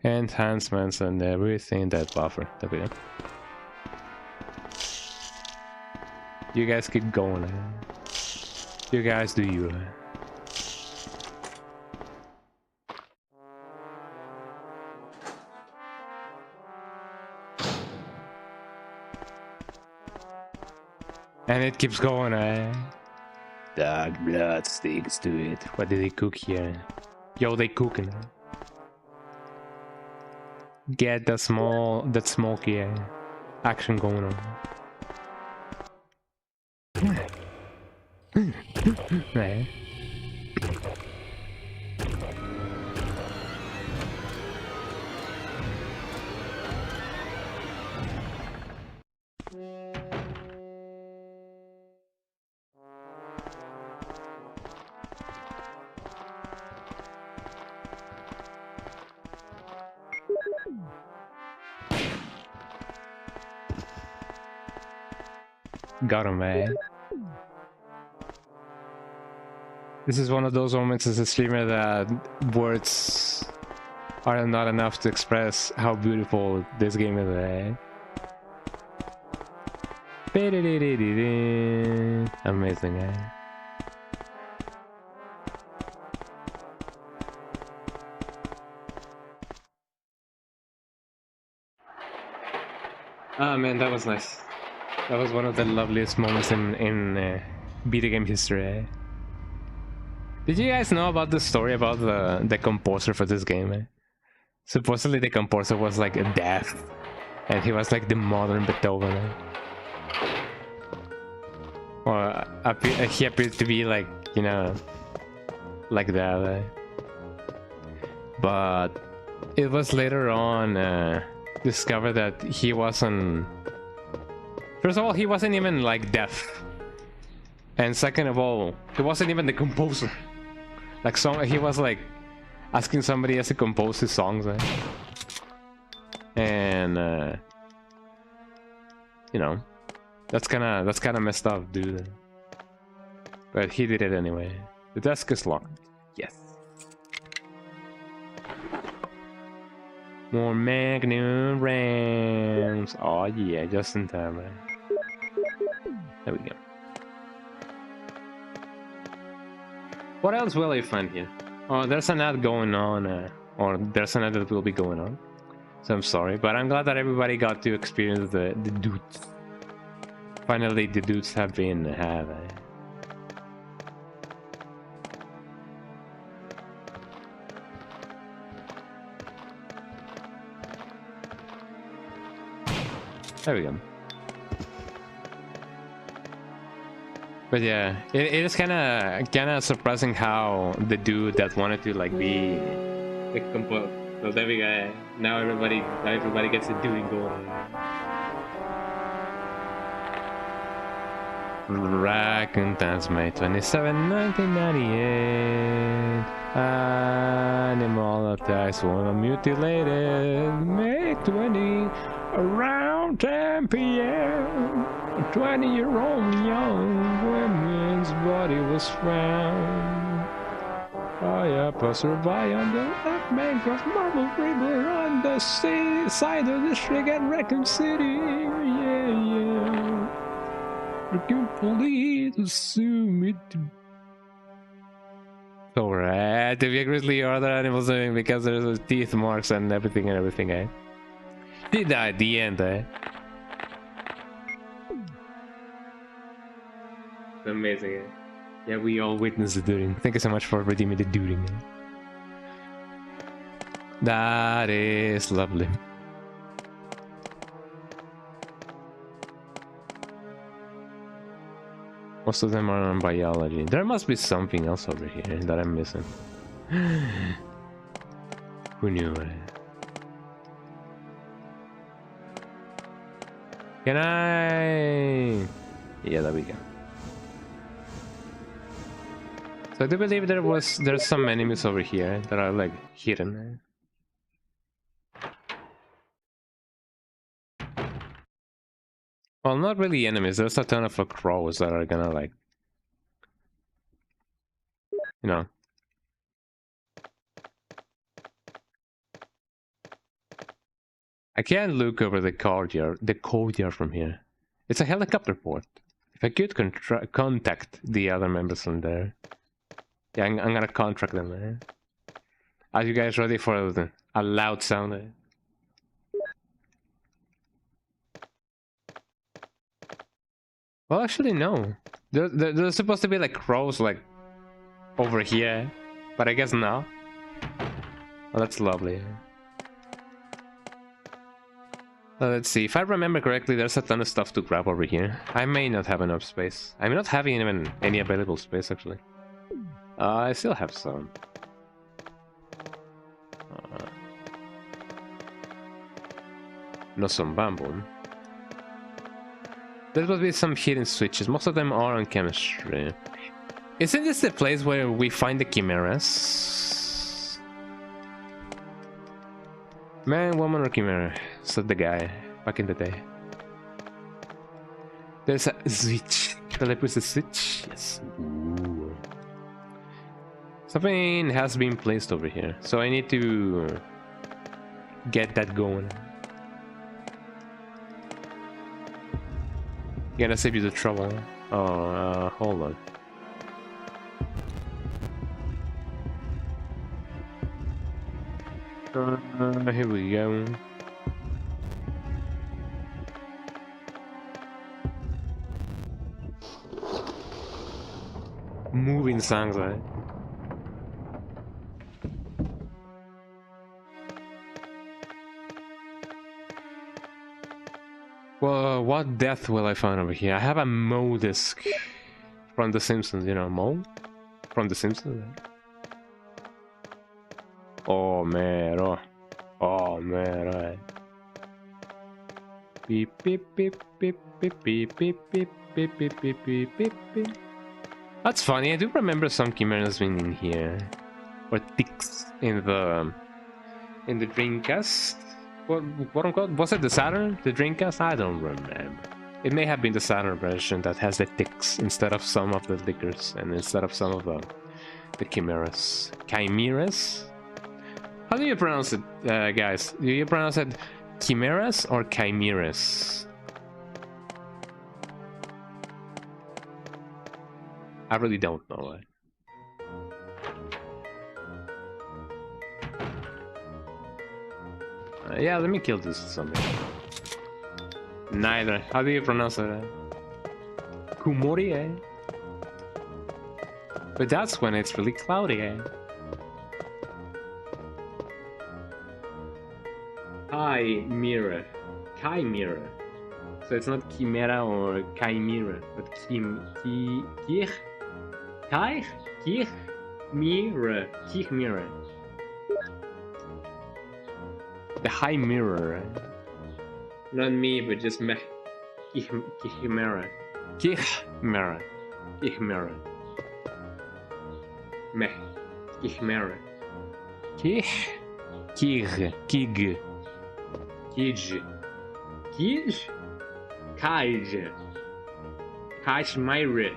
enhancements and everything that buffer. There we go. You guys keep going, You guys do you, And it keeps going, Dog blood sticks to it. What did they cook here? Yo, they cooking. Get that smoky action going on. Right. Got him, man. This is one of those moments as a streamer that words are not enough to express how beautiful this game is, Amazing, Ah, man, that was nice. That was one of the loveliest moments in video game history. Did you guys know about the story about the composer for this game? Supposedly the composer was like a deaf, and he was like the modern Beethoven. Or he appeared to be like, you know, like that. But it was later on discovered that he wasn't. First of all, he wasn't even like deaf, and second of all, he wasn't even the composer. Like he was like asking somebody else to compose his songs, and you know, that's kind of messed up, dude. But he did it anyway. The desk is locked. Yes. More Magnum Rams. Oh yeah, just in time, man. There we go. What else will I find here? Oh, there's an ad going on, or there's an ad that will be going on. So I'm sorry, but I'm glad that everybody got to experience the dudes. Finally, the dudes have been There we go. But yeah, it is kind of surprising how the dude that wanted to like be the composer. So there we go. Now everybody gets a dude going. Raccoon Dance, May 27, 1998. Animal attacks, one mutilated. May 20, around 10 p.m. A 20-year-old young woman's body was found by a passerby on the left bank of Marble River on the side of the street at Raccoon City. Yeah. Raccoon police assume it to... So right, if you grizzly or other animals because there's teeth marks and everything, eh? Did die at the end, eh? Amazing, eh? Yeah, we all witnessed the during. Thank you so much for redeeming the during, eh? That is lovely. Most of them are on biology. There must be something else over here that I'm missing. Who knew it? Can I? Yeah, there we go. So I do believe there's some enemies over here that are like hidden. Well, not really enemies. There's a ton of crows that are gonna like, you know. I can't look over the courtyard from here. It's a helicopter port. If I could contact the other members from there. Yeah, I'm gonna contract them there. Are you guys ready for a loud sound? Well, actually, no. There's supposed to be like crows like over here, but I guess not. Well, that's lovely. Let's see. If I remember correctly, there's a ton of stuff to grab over here. I may not have enough space. I'm not having even any available space, actually. I still have some. No, some bamboo. There will be some hidden switches. Most of them are on chemistry. Isn't this the place where we find the chimeras? Man, woman, or chimera? Said the guy back in the day. There's a switch. Shall I push the switch? Yes. Ooh. Something has been placed over here, so I need to get that going. Gonna save you the trouble. Oh, hold on. Here we go. Moving songs, right? Well, what death will I find over here? I have a Mo disc from The Simpsons, you know, Mo? From The Simpsons? Oh man, oh man, right. Beep beep beep beep beep beep beep beep beep beep beep beep beep beep. That's funny, I do remember some chimeras being in here. Or ticks in the Dreamcast. What unquote? Was it the Saturn? The Dreamcast? I don't remember. It may have been the Saturn version that has the ticks instead of some of the lickers and instead of some of the chimeras. Chimeras? How do you pronounce it, guys? Do you pronounce it chimeras or chimeras? I really don't know. Yeah, let me kill this zombie. Neither. How do you pronounce it? Kumori, eh? But that's when it's really cloudy, eh? Chimera. Chimera. So it's not chimera or chimera, but Chimera. The high mirror. Not me, but just chimera. Kichmera. Kichmera. Meh. Kichmera. Kig. Kig. Kig. Kij. Kij? Kaj. Kashmira.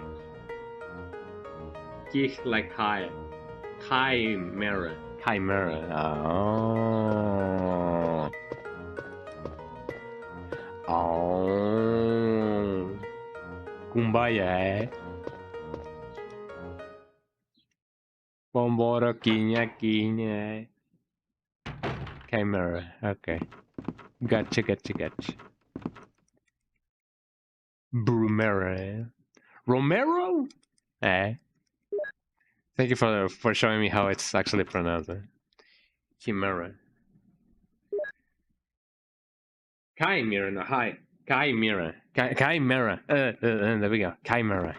Kich like high. Chimera. Chimera. Oh. Oh. Kumbaya. Vambora, quinha. Chimera. Okay. Gotcha. Brumera. Romero? Eh. Thank you for showing me how it's actually pronounced. Chimera. Chimera, no, hi. Chimera. Chimera. There we go. Chimera.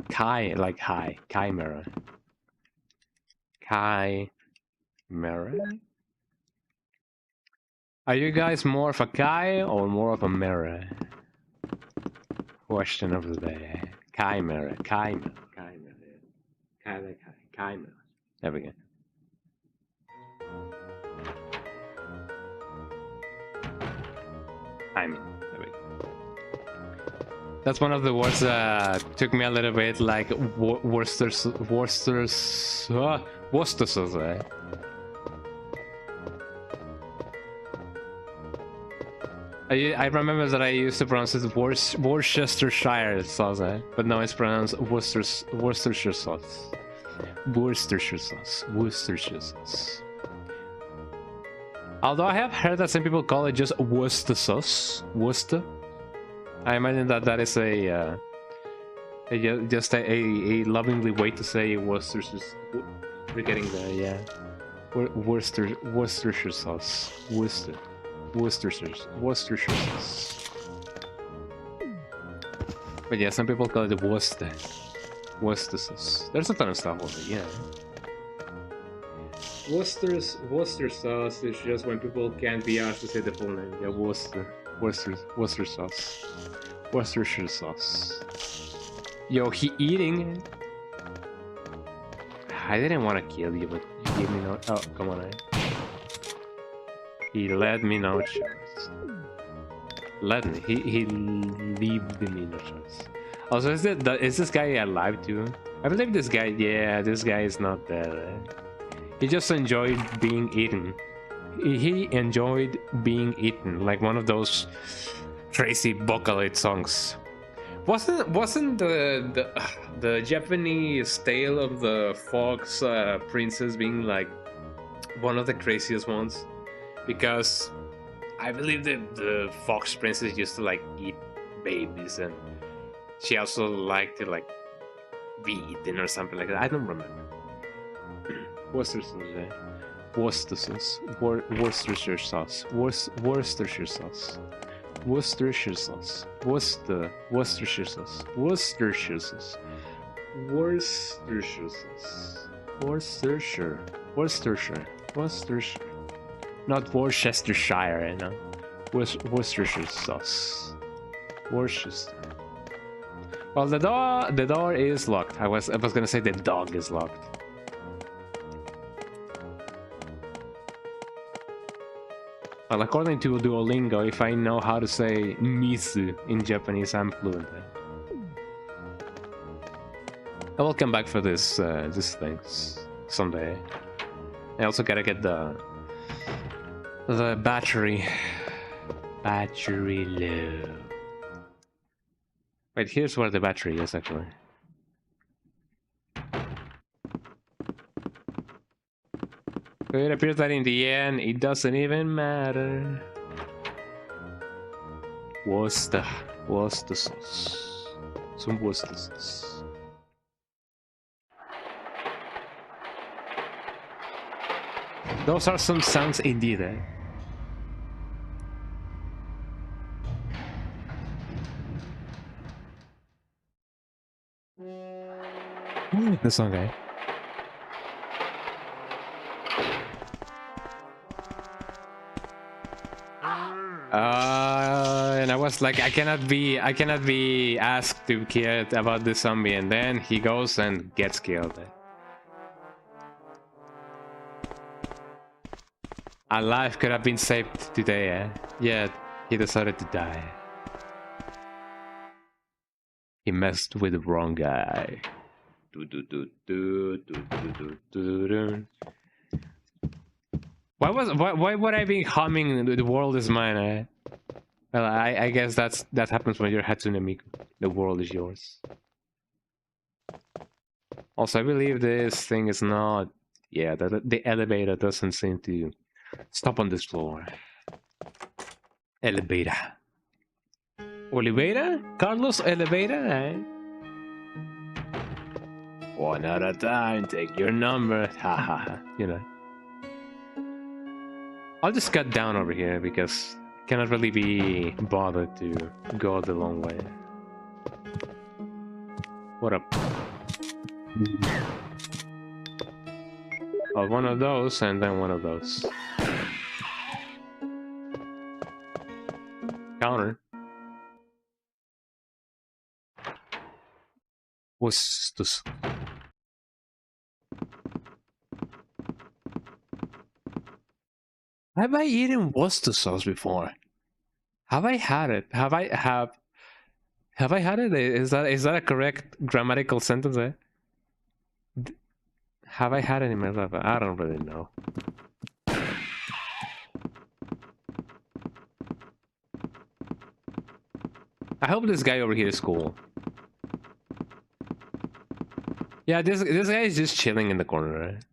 Chi, like hi. Chimera. Chimera? Are you guys more of a Chi or more of a mirror? Question of the day. Chimera. There we go. There we go. That's one of the words that took me a little bit like Worcestershire. I remember that I used to pronounce it Worcestershire sauce, but now it's pronounced Worcestershire sauce. Worcestershire sauce. Although I have heard that some people call it just Worcester sauce. Worcester. I imagine that is just a lovingly way to say Worcestershire. We're getting there, yeah. Worcestershire sauce. Worcestershire sauce. But yeah, some people call it Worcester sauce. There's a ton of stuff with it, yeah. Worcester sauce is just when people can't be asked to say the full name. Yeah, Worcester sauce. Worcestershire sauce. Yo, he eating. I didn't want to kill you, but you gave me no. Oh, come on, He let me no choice. He leaved me no choice. Also, is this guy alive too? I believe this guy. Yeah, this guy is not dead. He just enjoyed being eaten. He enjoyed being eaten, like one of those crazy Vocaloid songs. Wasn't the Japanese tale of the fox princess being like one of the craziest ones? Because I believe that the fox princess used to like eat babies, and she also liked to like be eaten or something like that. I don't remember. Worcestershire sauce. Worcestershire sauce. Worcestershire sauce. Worcestershire sauce. Worcestershire sauce. Worcestershire sauce. Worcestershire sauce. Worcestershire. Not Worcestershire, you know. Worcestershire sauce. Worcester. Well, the door is locked. I was gonna say the dog is locked. Well, according to Duolingo, if I know how to say misu in Japanese, I'm fluent. I will come back for this things someday. I also gotta get the battery low. Wait, here's where the battery is actually. It appears that in the end, it doesn't even matter. Worcester sauce. Some Worcester sauce. Those are some sounds indeed, eh? The song, eh? And I was like, I cannot be asked to care about this zombie, and then he goes and gets killed. A life could have been saved today, yet he decided to die. He messed with the wrong guy. Why would I be humming "The World Is Mine"? Well, I guess that happens when you're Hatsune Miku. The world is yours. Also, I believe this thing is not. Yeah, the elevator doesn't seem to stop on this floor. Elevator. Oliveira? Carlos Elevator? Eh? One at a time, take your number. Haha, you know. I'll just cut down over here because I cannot really be bothered to go the long way. What up? Oh, one of those and then one of those. Counter. What's this? Have I eaten Worcester sauce before? Have I had it? Have I had it? Is that a correct grammatical sentence? Eh? Have I had it in my life? I don't really know. I hope this guy over here is cool. Yeah, this guy is just chilling in the corner, right?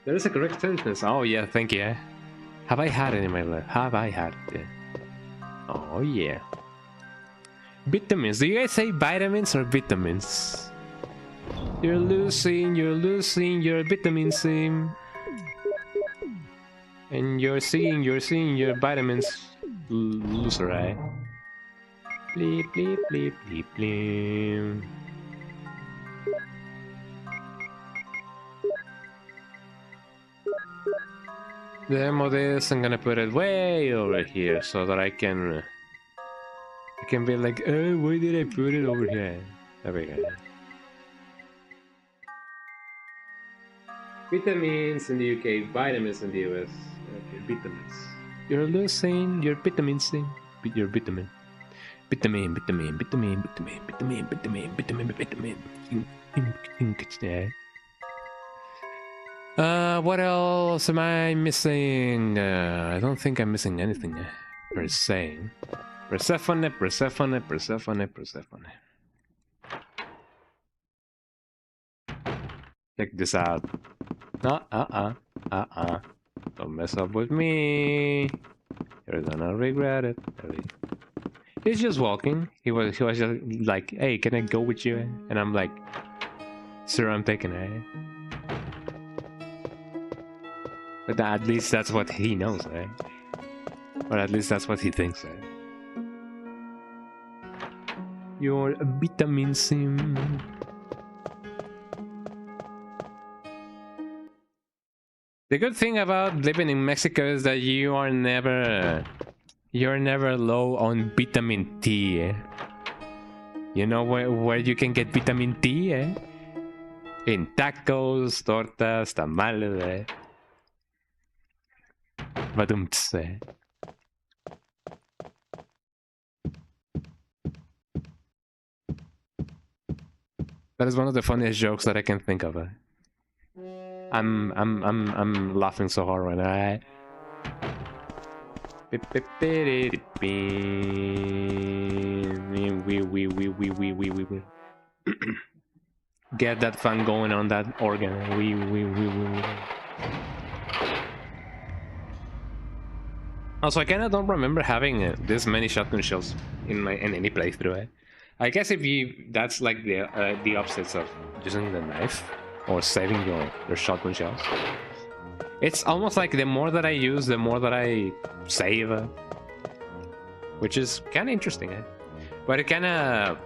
There is a correct sentence. Oh yeah, thank you. Have I had it in my life? Have I had it? Yeah. Oh yeah. Vitamins. Do you guys say vitamins or vitamins? You're losing your vitamin C. And you're seeing your vitamins loser, right? Bleep, bleep, bleep, bleep, bleep. The demo this, I'm gonna put it way over here so that I can be like, oh, why did I put it over here? There we go. Vitamins in the UK, vitamins in the US. Okay, vitamins. You're losing your vitamin C. Your vitamin. Vitamin. What else am I missing? I don't think I'm missing anything per se. Persephone. Check this out. Don't mess up with me. You're gonna regret it. He's just walking. He was just like, hey, can I go with you? And I'm like, sir, I'm taking it. But at least that's what he knows, right? Or at least that's what he thinks, right? Your vitamin C. The good thing about living in Mexico is that you're never low on vitamin T. Eh? You know where you can get vitamin T? Eh? In tacos, tortas, tamales. Eh? Badumts, eh? That is one of the funniest jokes that I can think of. Eh? I'm laughing so hard right now. Get that fun going on that organ. Also, I kinda don't remember having this many shotgun shells in any playthrough. Eh? I guess that's like the opposites of using the knife or saving your shotgun shells. It's almost like the more that I use, the more that I save, which is kind of interesting. Eh? But it kind of,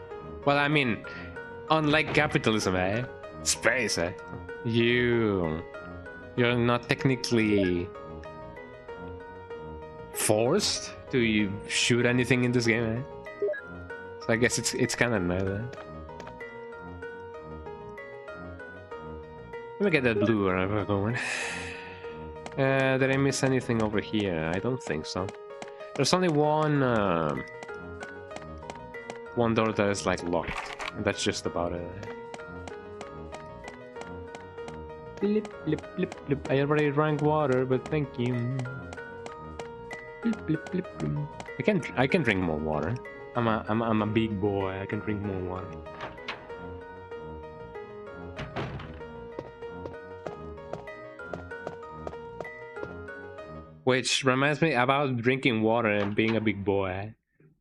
well, I mean, unlike capitalism, space, you're not technically forced Do you shoot anything in this game, eh? So I guess it's kind of meta. Let me get that blue wherever I'm going. Did I miss anything over here? I don't think so. There's only one door that is like locked, and that's just about it. Blip, blip, blip, blip. I already drank water, but thank you. Blip, blip, blip, blip. I can drink more water. I'm a big boy. I can drink more water. Which reminds me about drinking water and being a big boy.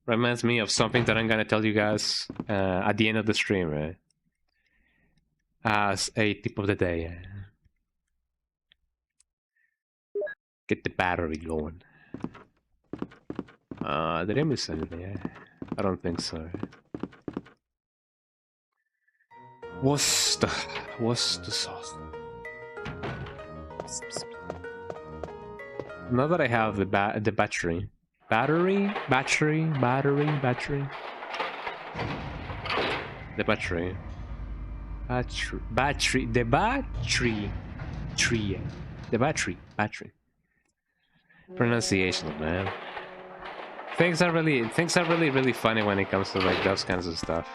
Reminds me of something that I'm gonna tell you guys at the end of the stream, right? As a tip of the day. Get the battery going. Did I miss anything? I don't think so. What's the sauce? Now that I have the battery. The battery. Pronunciation, man. Things are really funny when it comes to like those kinds of stuff.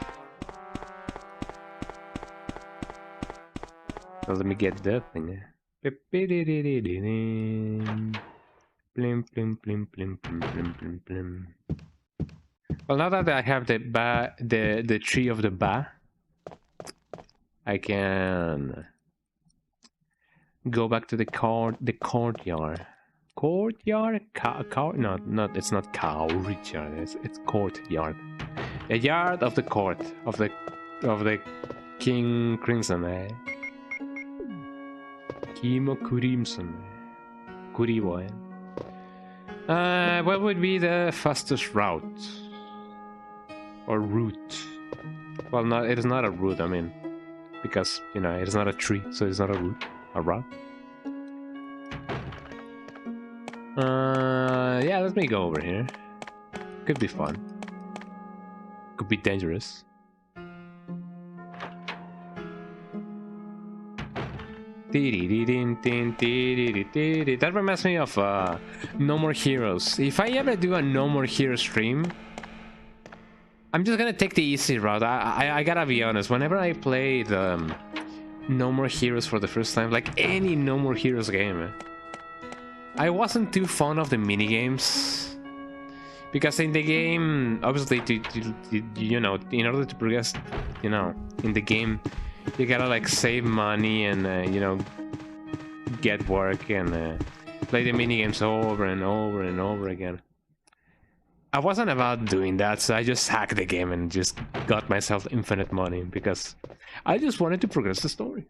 So let me get that thing. Blim, blim, blim, blim, blim, blim, blim, blim. Well, now that I have the tree of the ba, I can go back to the courtyard. Courtyard? No, it's not courtyard. It's courtyard. A yard of the court of the King Crimson. Kimo Kurimson. Kuribo. What would be the fastest route? Or route? Well, no, it is not a route, I mean, because, you know, it is not a tree, so it's not a route, a route. Yeah, let me go over here. Could be fun. Could be dangerous. That reminds me of No More Heroes. If I ever do a No More Heroes stream, I'm just gonna take the easy route. I gotta be honest, whenever I played No More Heroes for the first time, like any No More Heroes game, I wasn't too fond of the minigames. Because in the game, obviously, you know, in order to progress, you know, in the game, you gotta like save money and, you know, get work and play the minigames over and over and over again. I wasn't about doing that, so I just hacked the game and just got myself infinite money because I just wanted to progress the story.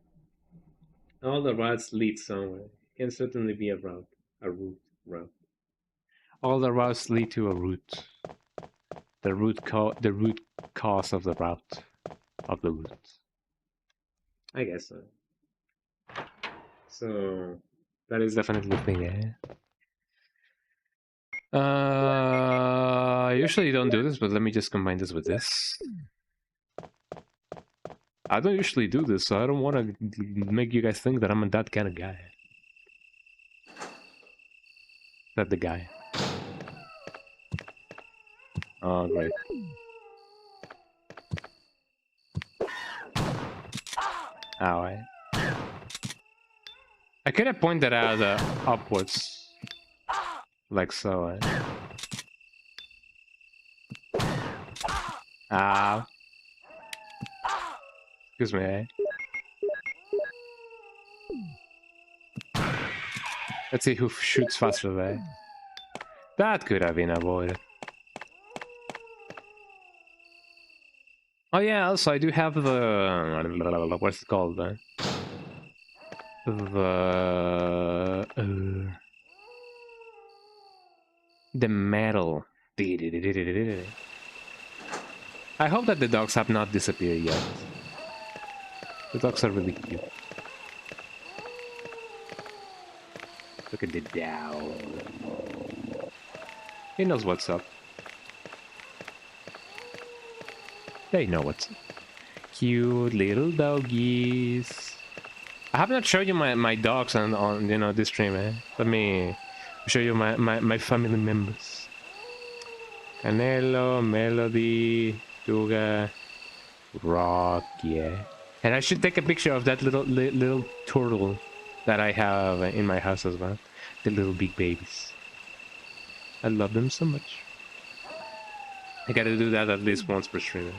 All the routes lead somewhere. Can certainly be a route. A route. All the routes lead to a route. The root cause of the route. Of the route. I guess so. So that is definitely the thing, eh? I usually don't do this, but let me just combine this with this. I don't usually do this, so I don't want to make you guys think that I'm that kind of guy. Not the guy. Oh, great. Ow, I could have pointed out upwards. Like so, Ow. Excuse me, Let's see who shoots faster there. That could have been avoided. Oh yeah, also I do have the... what's it called? The metal. I hope that the dogs have not disappeared yet. The dogs are really cute. Look at the down. He knows what's up. They know what's up. Cute little doggies. I have not shown you my dogs on you know this stream, eh? Let me show you my family members. Canelo, Melody, Tuga, Rock, yeah. And I should take a picture of that little turtle that I have in my house as well. The little big babies. I love them so much. I gotta do that at least once per stream.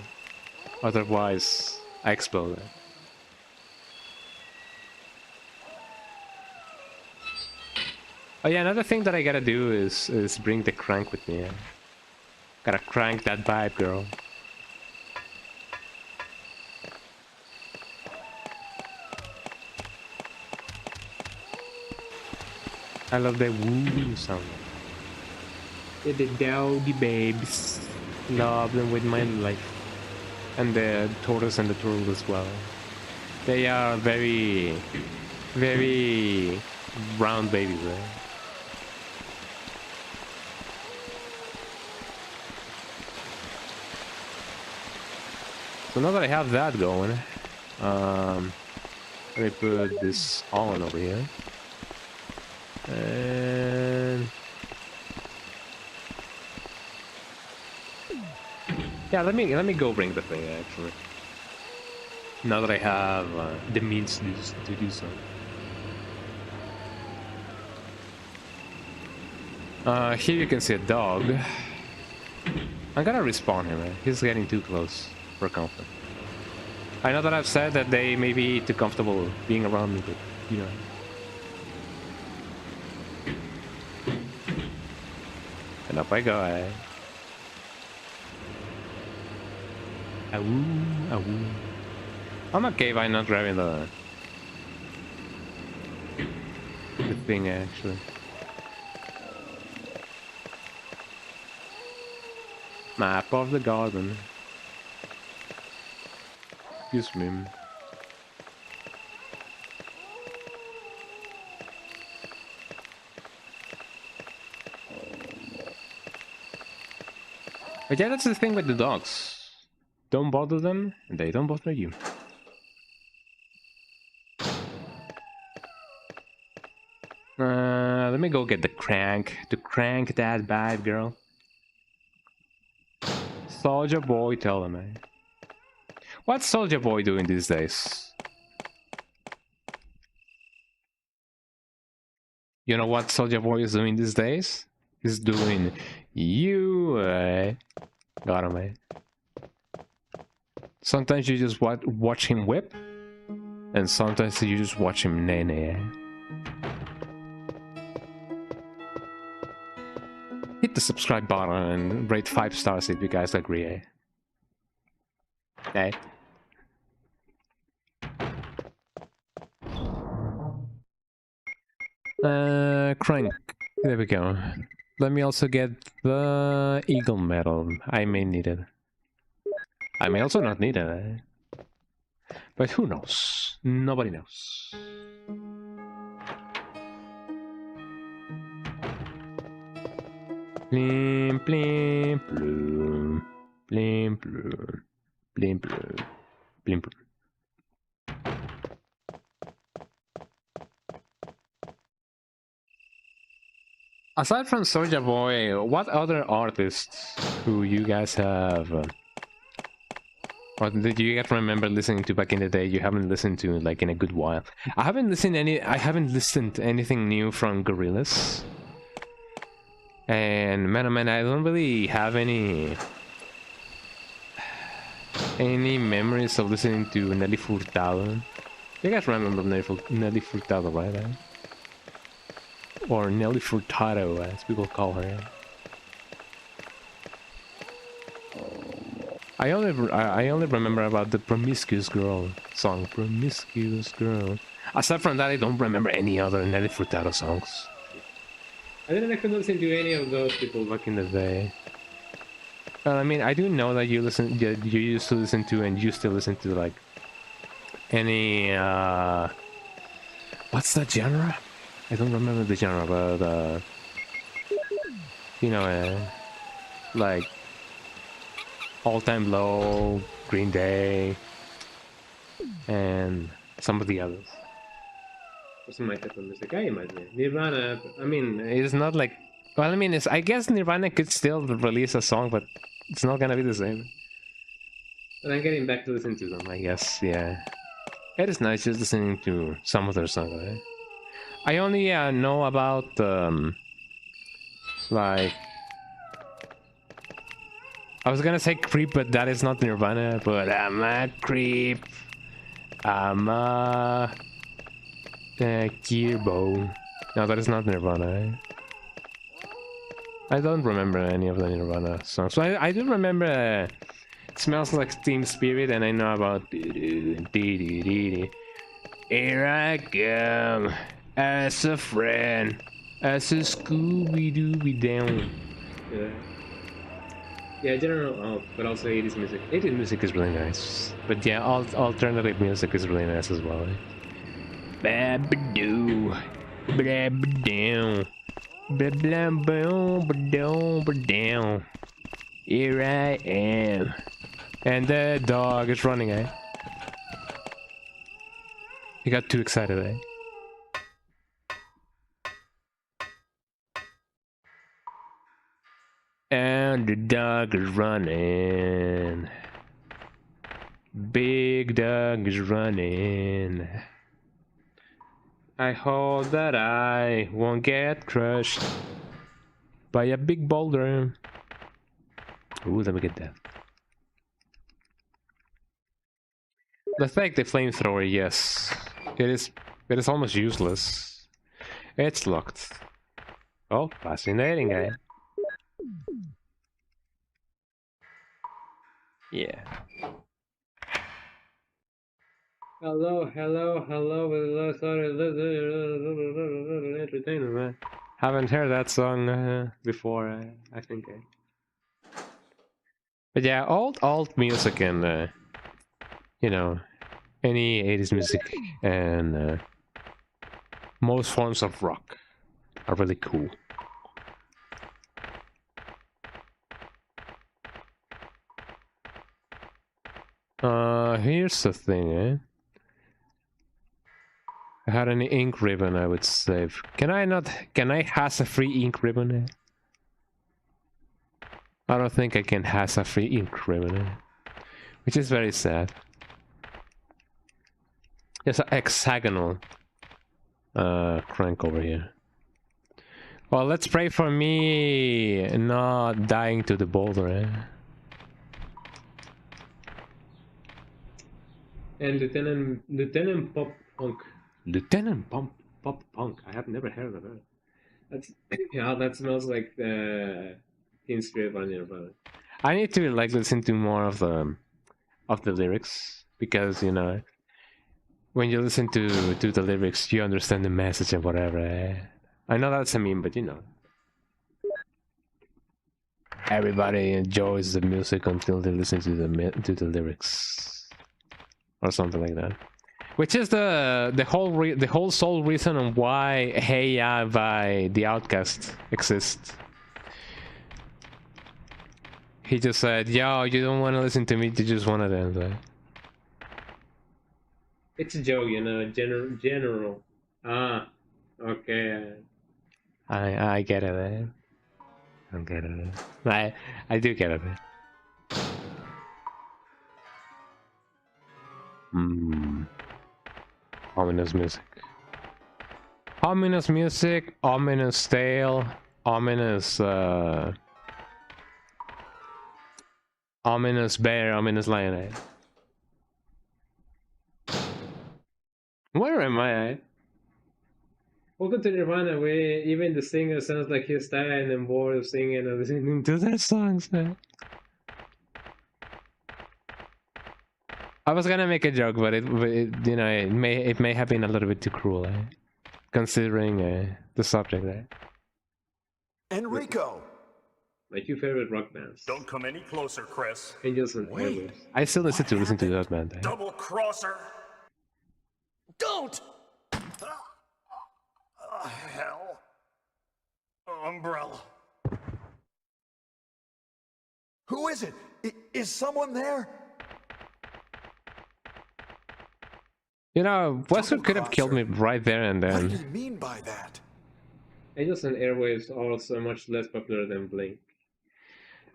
Otherwise, I explode. Oh yeah, another thing that I gotta do is bring the crank with me. Gotta crank that vibe, girl. I love the woo sound. The doggy babes. Love them with my life. And the tortoise and the turtle as well. They are very, very round babies, right? So now that I have that going, let me put this on over here. And yeah, let me go bring the thing actually. Now that I have the means to do so. Here you can see a dog. I'm gonna respawn him, man. He's getting too close for comfort. I know that I've said that they may be too comfortable being around me, but you know. And up I go, eh? Awoo, awoo. I'm okay by not grabbing the thing, actually. Map of the garden. Excuse me. But yeah, that's the thing with the dogs. Don't bother them, and they don't bother you. Let me go get the crank. To crank that bad girl. Soldier Boy, tell them, man. What's Soldier Boy doing these days? You know what Soldier Boy is doing these days? He's doing you, got him, man. Sometimes you just watch him whip, and sometimes you just watch him nay. Hit the subscribe button and rate 5 stars if you guys agree, eh? Hey. Crank. There we go. Let me also get the Eagle Medal. I may need it. I may also not need it, eh? But who knows? Nobody knows. Blim, blim, bloom. Blim, bloom. Blim, bloom. Blim, bloom. Aside from Soulja Boy, what other artists who you guys have... or did you guys remember listening to back in the day you haven't listened to like in a good while? I haven't listened to anything new from Gorillaz. And man, oh man, I don't really have any memories of listening to Nelly Furtado. You guys remember Nelly Furtado, right? Or Nelly Furtado, as people call her. I only remember about the Promiscuous Girl song. Promiscuous Girl. Aside from that, I don't remember any other Nelly Furtado songs. I didn't actually listen to any of those people back in the day. Well, I mean, I do know that you used to listen to, and you still listen to, like, any, what's that genre? I don't remember the genre, but, You know, like All Time Low, Green Day, and some of the others. What's my type of music? I imagine Nirvana. I mean, it's not like. Well, I mean, it's. I guess Nirvana could still release a song, but it's not gonna be the same. But I'm getting back to listen to them. I guess, yeah. It is nice just listening to some of their songs. Right? I only know about like. I was gonna say creep, but that is not Nirvana. But I'm a creep. I'm a Gearbo. No, that is not Nirvana. Eh? I don't remember any of the Nirvana songs. So I do remember Smells Like Teen Spirit, and I know about Here I come as a friend, as a Scooby-Dooby down. Yeah, general, but also 80s music. 80s music is really nice. But yeah, alternative music is really nice as well. Eh? Ba-ba-doo, ba-ba-doo. Blah blah boom ba-doom. Here I am. And the dog is running, eh? He got too excited, eh? And the dog is running. Big dog is running. I hope that I won't get crushed by a big boulder. Ooh, let me get that. The fact the flamethrower, yes. It is almost useless. It's locked. Oh, fascinating, eh? Yeah. Hello, sorry, entertainment. Haven't heard that song before, I think. But yeah, alt music and you know, any 80s music and most forms of rock are really cool. Here's the thing, eh? I had any ink ribbon I would save. Can I has a free ink ribbon? Eh? I don't think I can has a free ink ribbon, eh? Which is very sad. There's an hexagonal crank over here. Well, let's pray for me not dying to the boulder, eh? And Lieutenant Pop Punk. Lieutenant Pop Punk. I have never heard of her. That's yeah. That smells like Teen Spirit by Nirvana. I need to like listen to more of the lyrics because you know when you listen to the lyrics you understand the message and whatever. Eh? I know that's a meme, but you know. Everybody enjoys the music until they listen to the lyrics, or something like that. Which is the whole sole reason on why Hey Ya by The Outcast exists. He just said, "Yo, you don't want to listen to me, you just want to dance." Right? It's a joke, you know. General. Ah, okay. I get it. Eh? I get it. I do get it. Ominous music. Ominous music, ominous tale, ominous ominous bear, ominous lion. Eh? Where am I at? Welcome to Nirvana, where even the singer sounds like he's tired and bored of singing and listening to their songs, man. I was gonna make a joke, but it you know it may have been a little bit too cruel, considering the subject. Enrico! My two favorite rock bands. Don't come any closer, Chris. Angels and Airwaves. I still listen to that band. Double crosser. Don't! Hell. Umbrella. Who is it? Is someone there? You know, Wesker could have killed me right there and What did then. he mean by that? Angels and Airwaves are also much less popular than Blink.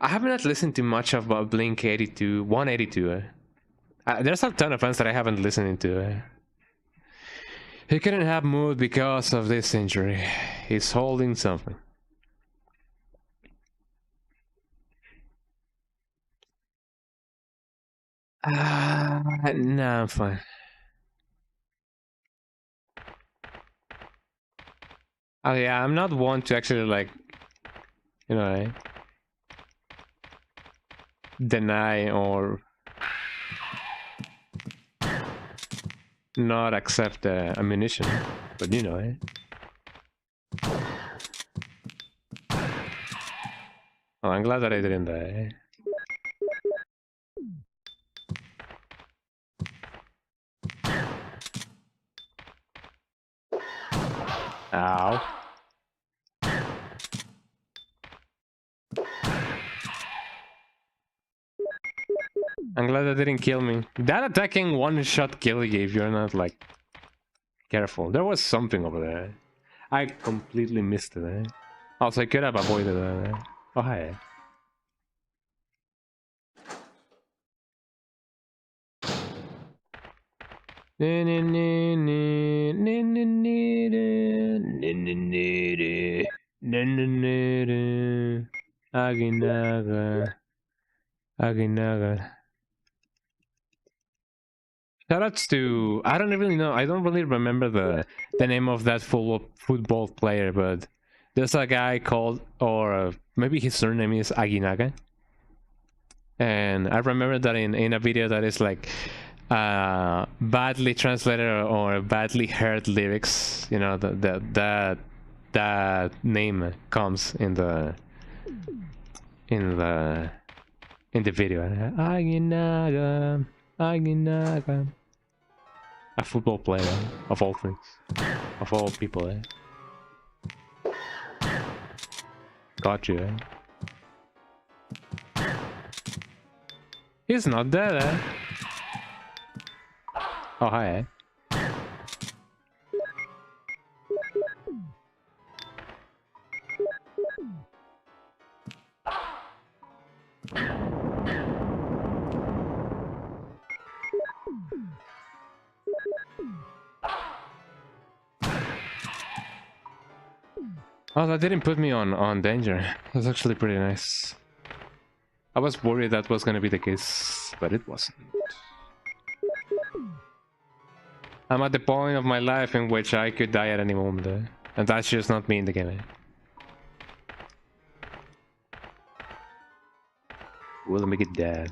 I have not listened to much of Blink 82, 182. There's a ton of fans that I haven't listened to. He couldn't have moved because of this injury. He's holding something. No, I'm fine. Oh yeah, I'm not one to actually like, you know, deny or not accept ammunition, but you know, Oh, I'm glad that I didn't die. Ow. I'm glad that didn't kill me. That attacking one-shot kill you if you're not, like, careful. There was something over there. I completely missed it, Also, I could have avoided that. Oh, hi. Aginaga. Aginaga. Shoutouts to I don't really know. I don't really remember the name of that football player, but there's a guy called, or maybe his surname is Aginaga. And I remember that in a video that is like badly translated or badly heard lyrics, you know, that name comes in the video. Aginaga, Aginaga. A football player, of all things, of all people, Got you, He's not dead, Oh, hi, Oh, that didn't put me on danger. That's actually pretty nice. I was worried that was gonna be the case, but it wasn't. I'm at the point of my life in which I could die at any moment, and that's just not me in the game. We'll make it dead.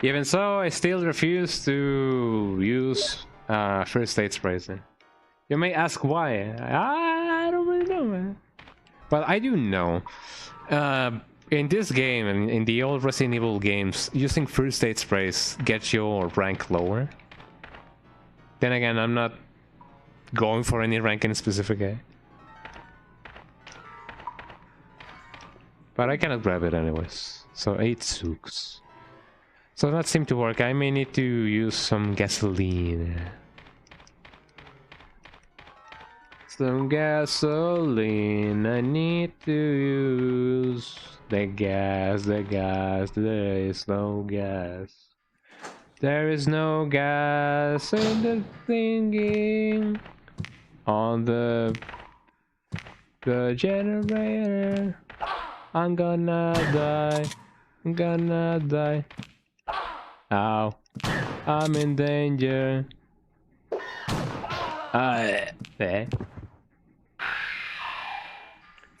Even so, I still refuse to use first aid sprays. You may ask why. I don't really know, man. But I do know. In this game, and in the old Resident Evil games, using first aid sprays gets your rank lower. Then again, I'm not going for any rank in specific. But I cannot grab it anyways. So 8 suks. So that seemed to work. I may need to use some gasoline. Some gasoline. I need to use the gas. There is no gas. There is no gas in the thingy on the generator. I'm gonna die. Ow. I'm in danger.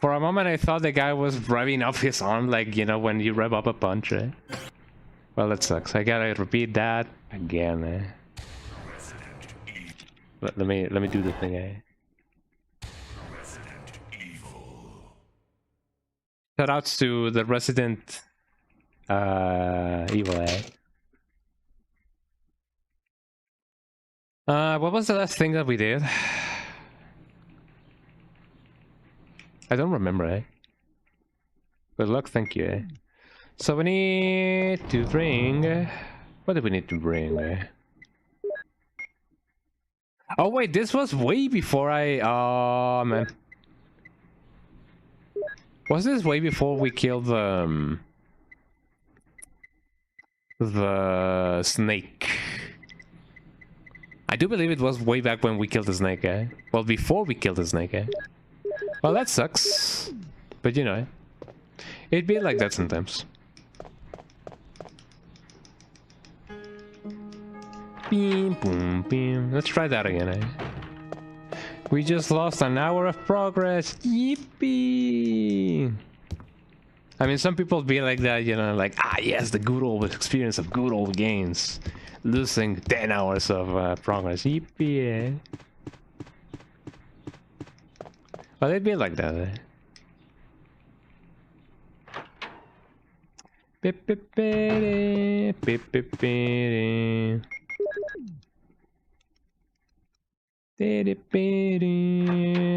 For a moment I thought the guy was revving up his arm, like, you know, when you rev up a punch, Well, that sucks. I gotta repeat that again, Let me do the thing, Shoutouts to the Resident Evil, what was the last thing that we did? I don't remember, Good luck, thank you, So we need to bring... What do we need to bring? Oh wait, this was way before I... Oh man. Was this way before we killed the snake? I do believe it was way back when we killed the snake, eh? Well, before we killed the snake, eh? Well, that sucks. But you know, it'd be like that sometimes. Beam, boom, beam. Let's try that again, eh? We just lost an hour of progress. Yippee! I mean, some people be like that, you know, like, ah, yes, the good old experience of good old games. Losing 10 hours of progress. Yippee, eh? Well, it'd be like that, eh?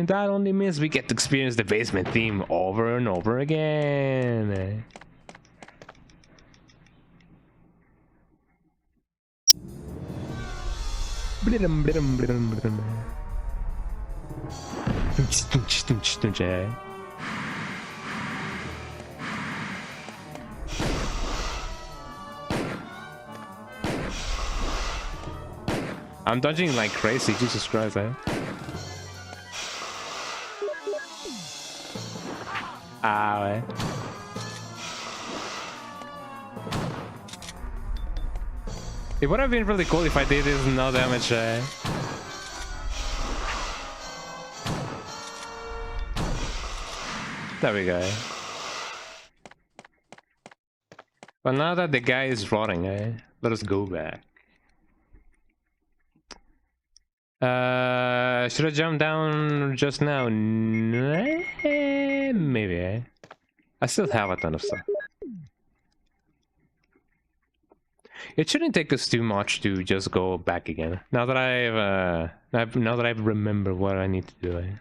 That only means we get to experience the basement theme over and over again. I'm dodging like crazy, Jesus Christ, eh? Ow, eh? It would have been really cool if I did this no damage, eh? There we go. But now that the guy is rotting, eh? Let us go back. Should I jump down just now? Maybe, eh? I still have a ton of stuff. It shouldn't take us too much to just go back again. Now that I've remembered what I need to do, eh?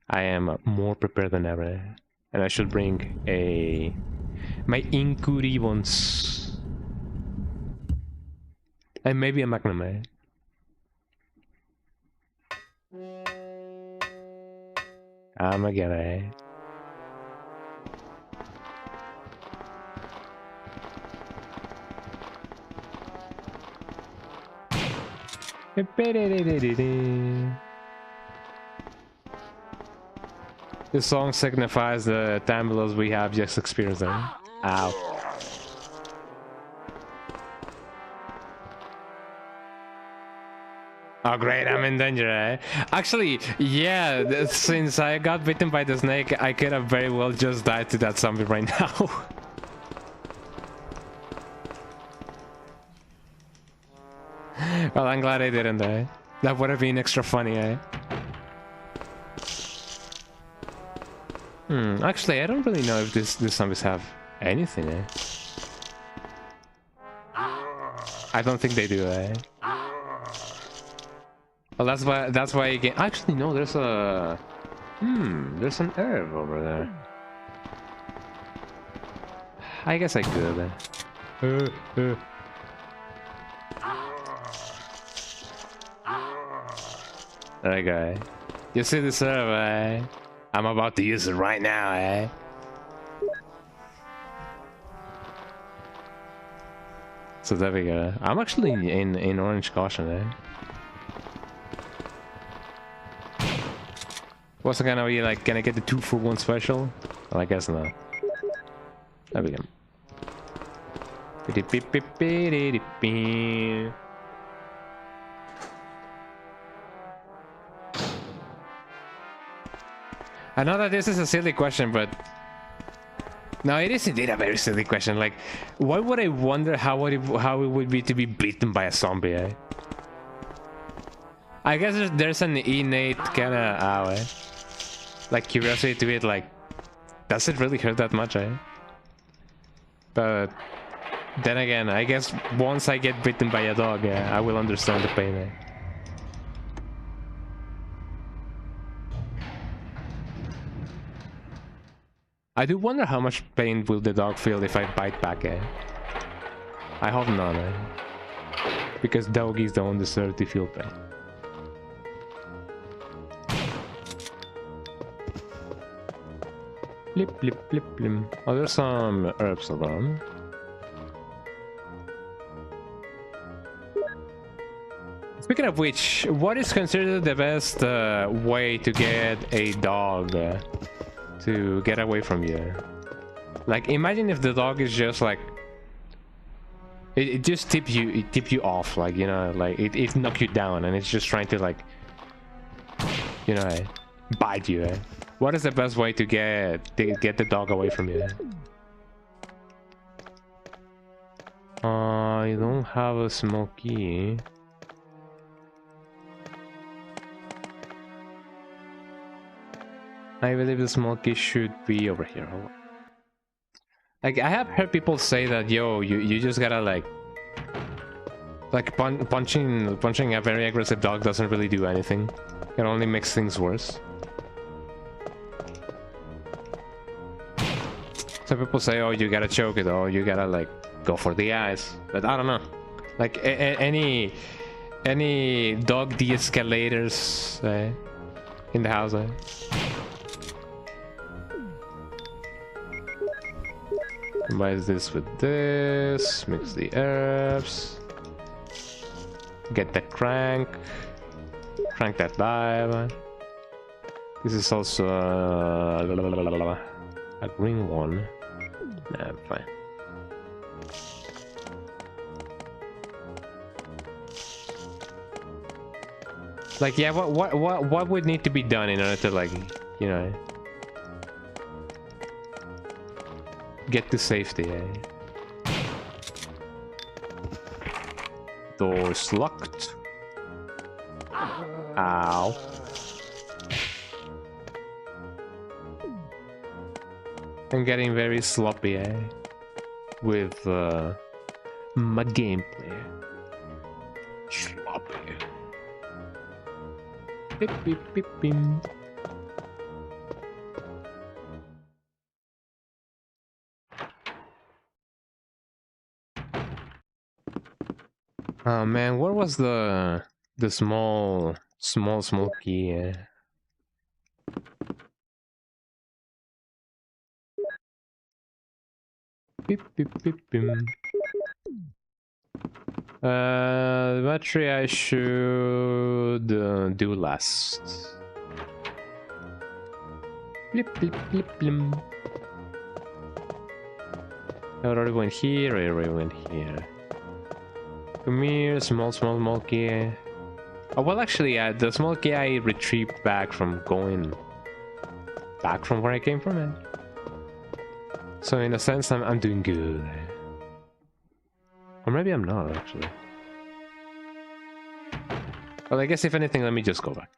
I am more prepared than ever, eh? And I should bring my Inku ribbons. And maybe a Magnum, eh? I'm again, eh? This song signifies the time loss we have just experienced. Ow. Oh great, I'm in danger, eh? Actually, yeah, since I got bitten by the snake, I could have very well just died to that zombie right now. Well, I'm glad I didn't, eh? That would have been extra funny, eh? Actually, I don't really know if these zombies have anything, eh? I don't think they do, eh? Well, that's why you get... Actually, no, there's a... there's an herb over there. I guess I could. There you go. You see this herb, eh? I'm about to use it right now, eh? So there we go. I'm actually in orange caution, eh? What's it gonna be like? Can I get the 2-for-1 special? Well, I guess not. There we go. I know that this is a silly question, but... No, it is indeed a very silly question. Like, why would I wonder how it would be to be beaten by a zombie, eh? I guess there's an innate kind of... like curiosity to it, like, does it really hurt that much, eh? But then again, I guess once I get bitten by a dog, I will understand the pain, eh? I do wonder how much pain will the dog feel if I bite back, eh? I hope not, eh? Because doggies don't deserve to feel pain. Blip, blip, blip, blip. Oh, there's some herbs around. Speaking of which, what is considered the best way to get a dog to get away from you? Like, imagine if the dog is just like it just tip you off, like, you know, like it knock you down, and it's just trying to, like, you know, bite you. What is the best way to get the dog away from you? I don't have a smoky. I believe the smoky should be over here. Hold on. Like, I have heard people say that, yo, you just gotta like punching a very aggressive dog doesn't really do anything. It only makes things worse. Some people say, oh, you gotta choke it, or you gotta like go for the eyes. But I don't know. Like any dog de-escalators in the house. Combine this with this, mix the herbs, get that crank that vibe. This is also a green one. Nah, fine. Like, yeah, what would need to be done in order to, like, you know, get to safety, eh? Doors locked. Ow. I'm getting very sloppy, eh? With my gameplay. Sloppy. Beep beep beep beep. Oh man, where was the small key? Beep beep beep beep. The battery I should do last. Blip blip blip blim. I already went here. I already went here. Come here, small key. Oh, well, actually, the small key I retrieved back from going back from where I came from, man. So in a sense, I'm doing good. Or maybe I'm not, actually. Well, I guess if anything, let me just go back.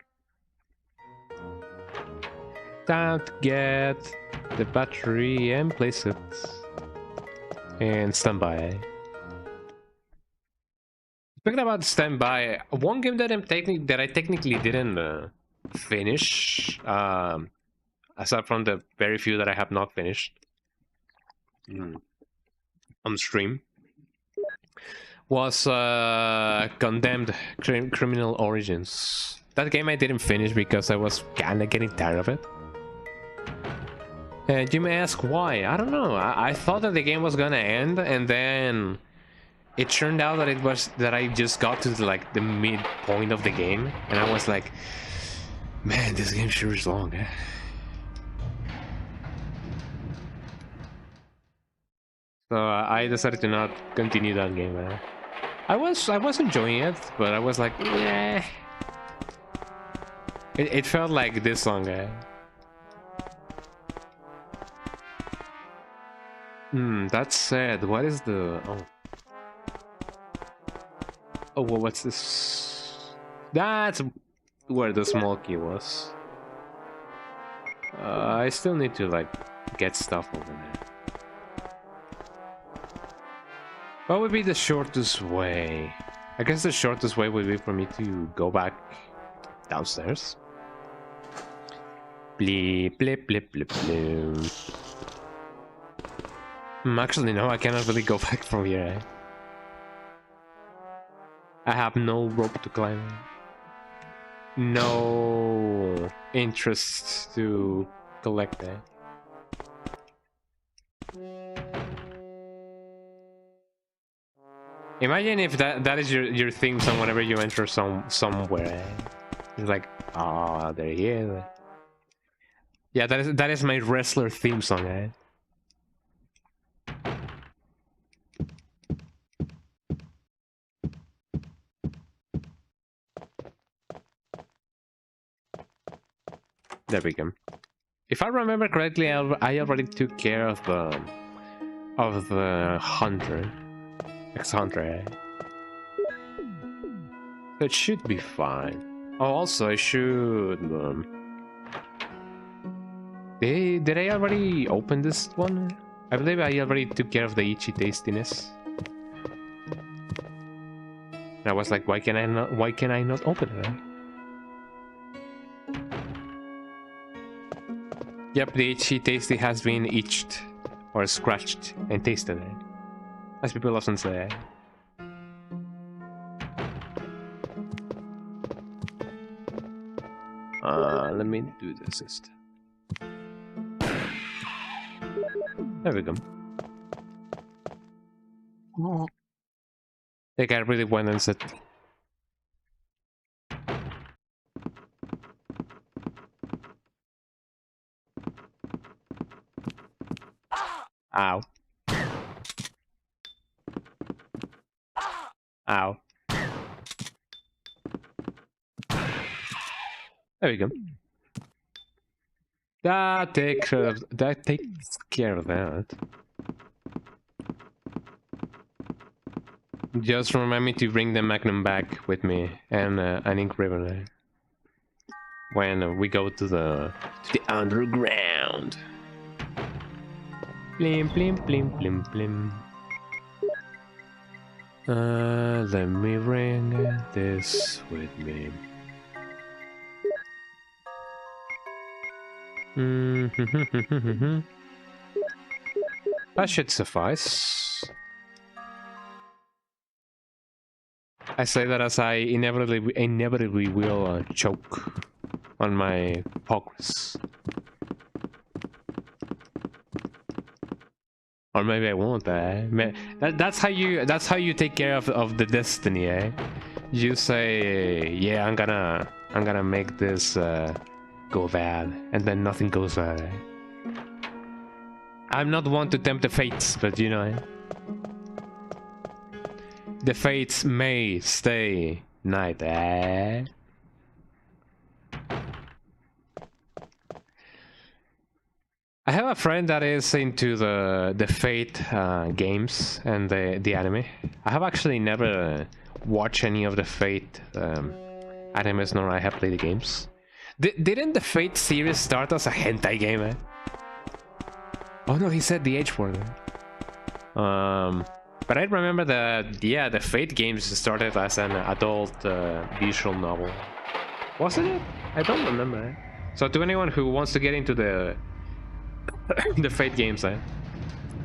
Time to get the battery and place it. And stand by. Speaking about standby, one game that I technically didn't finish, aside from the very few that I have not finished on stream, was Condemned Criminal Origins. That game I didn't finish because I was kinda getting tired of it. And you may ask why. I don't know. I thought that the game was gonna end, and then it turned out that I just got to like the midpoint of the game, and I was like, man, this game sure is long, eh? So I decided to not continue that game. I was enjoying it, but I was like, yeah. It felt like this long, eh? That said, what is the Oh, well, what's this? That's where the small key was. I still need to, like, get stuff over there. What would be the shortest way? I guess the shortest way would be for me to go back downstairs. Bleep, blip, blip, blip, blip. Actually, no, I cannot really go back from here. Eh? I have no rope to climb. No interest to collect that. Imagine if that is your theme song whenever you enter somewhere. It's like, ah, they're here. Yeah, that is my wrestler theme song, eh? There we go. If I remember correctly, I already took care of the hunter, ex-hunter. Eh? So it should be fine. Oh, also I should. Did I already open this one? I believe I already took care of the itchy tastiness. And I was like, why can I not open it? Eh? Yep, the itchy tasty has been itched or scratched and tasted. Eh? As people often say. Let me do this instead. There we go. The guy really went and said. Ow. Ow. There we go. That takes care of that. Just remind me to bring the Magnum back with me and an ink ribbon when we go to the underground. Blim blim blim blim blim. Let me bring this with me. That should suffice. I say that as I inevitably will choke on my progress. Or maybe I won't. That's how you take care of the destiny. Eh? You say, yeah, I'm gonna make this go bad, and then nothing goes bad. Eh? I'm not one to tempt the fates, but you know, the fates may stay night. Eh? I have a friend that is into the Fate games and the anime. I have actually never watched any of the Fate animes, nor I have played the games. Didn't the Fate series start as a hentai game? Eh? Oh no, he said the H word. But I remember that, yeah, the Fate games started as an adult visual novel. Wasn't it? I don't remember. Eh? So to anyone who wants to get into the Fate games,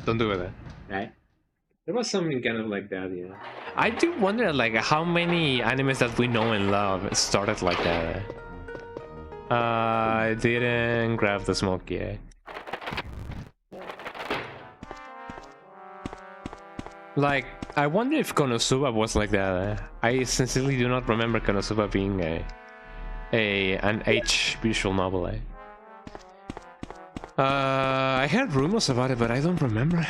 don't do it. Right? There was something kind of like that, yeah. I do wonder, like, how many animes that we know and love started like that. I didn't grab the smoke yet. Like, I wonder if Konosuba was like that. I sincerely do not remember Konosuba being an H visual novel. I heard rumors about it, but I don't remember.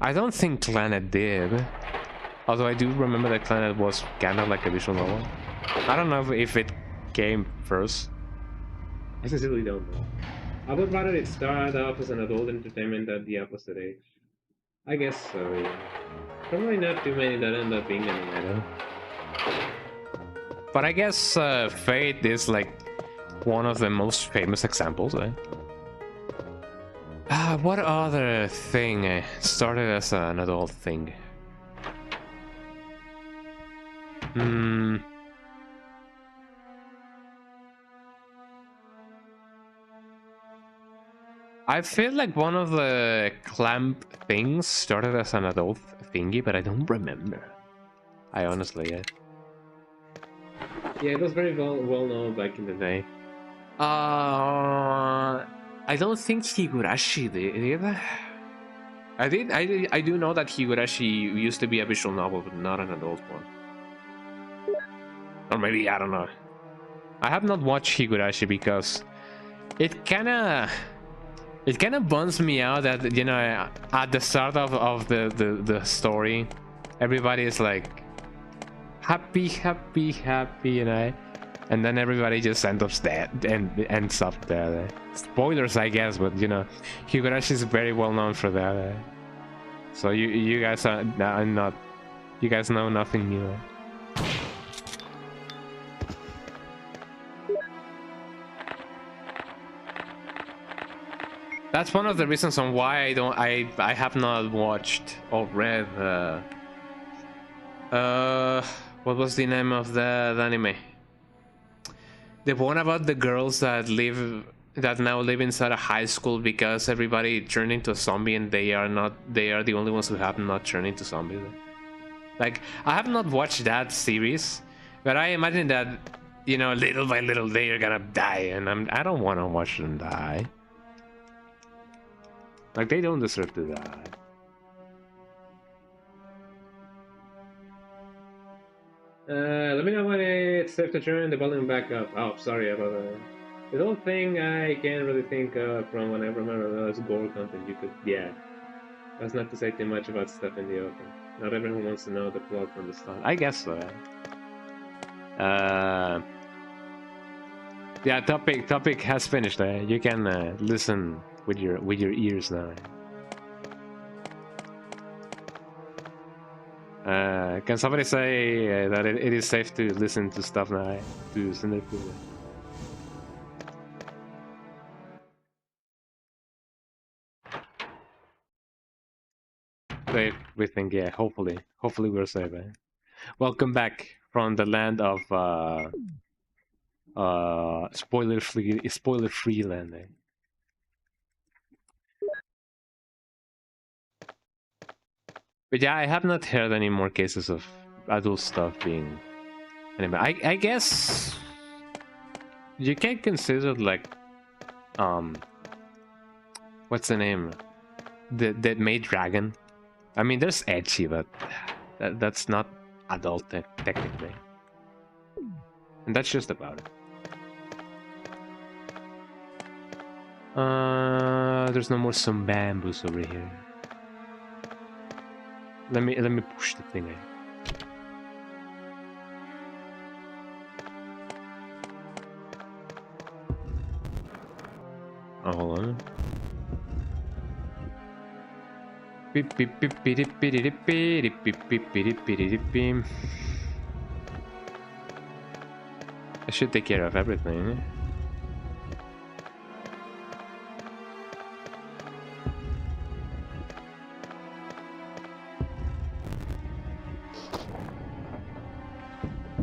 I don't think Clannad did. Although I do remember that Clannad was kind of like a visual novel. I don't know if it came first. I sincerely don't know. I would rather it start off as an adult entertainment at the opposite age. I guess so, yeah. Probably not too many that end up being anime. But I guess Fate is like one of the most famous examples, eh? What other thing started as an adult thing? I feel like one of the clamp things started as an adult thingy, but I don't remember. I honestly, yeah, it was very well known back in the day. I don't think Higurashi did. I do know that Higurashi used to be a visual novel, but not an adult one. Or maybe, I don't know. I have not watched Higurashi because it kind of bums me out that, you know, at the start of the story, everybody is like happy, you know, and then everybody just ends up dead and ends up dead. Spoilers, I guess, but you know, Higurashi is very well known for that. So you guys are not, you guys know nothing new. That's one of the reasons on why I have not watched or read what was the name of the anime? The one about the girls that now live inside a high school because everybody turned into a zombie and they are the only ones who have not turned into zombies. Like, I have not watched that series, but I imagine that, you know, little by little they are gonna die, and I don't want to watch them die. Like, they don't deserve to die. Let me know when it's safe to turn the volume back up. Oh, sorry about that. The whole thing I can't really think of from when I remember was gore content. You could, yeah. That's not to say too much about stuff in the open. Not everyone wants to know the plot from the start. I guess so. Yeah, topic has finished. You can listen with your ears now. Can somebody say that it is safe to listen to stuff now? To send it to me? Safe, we think, yeah. Hopefully we're safe. Welcome back from the land of spoiler free land. But yeah, I have not heard any more cases of adult stuff being anime. I guess you can consider, like, what's the name? That Maid Dragon. I mean, there's ecchi, but that's not adult technically. And that's just about it. There's no more some bamboos over here. Let me push the thing. Oh, hold on. I should take care of everything.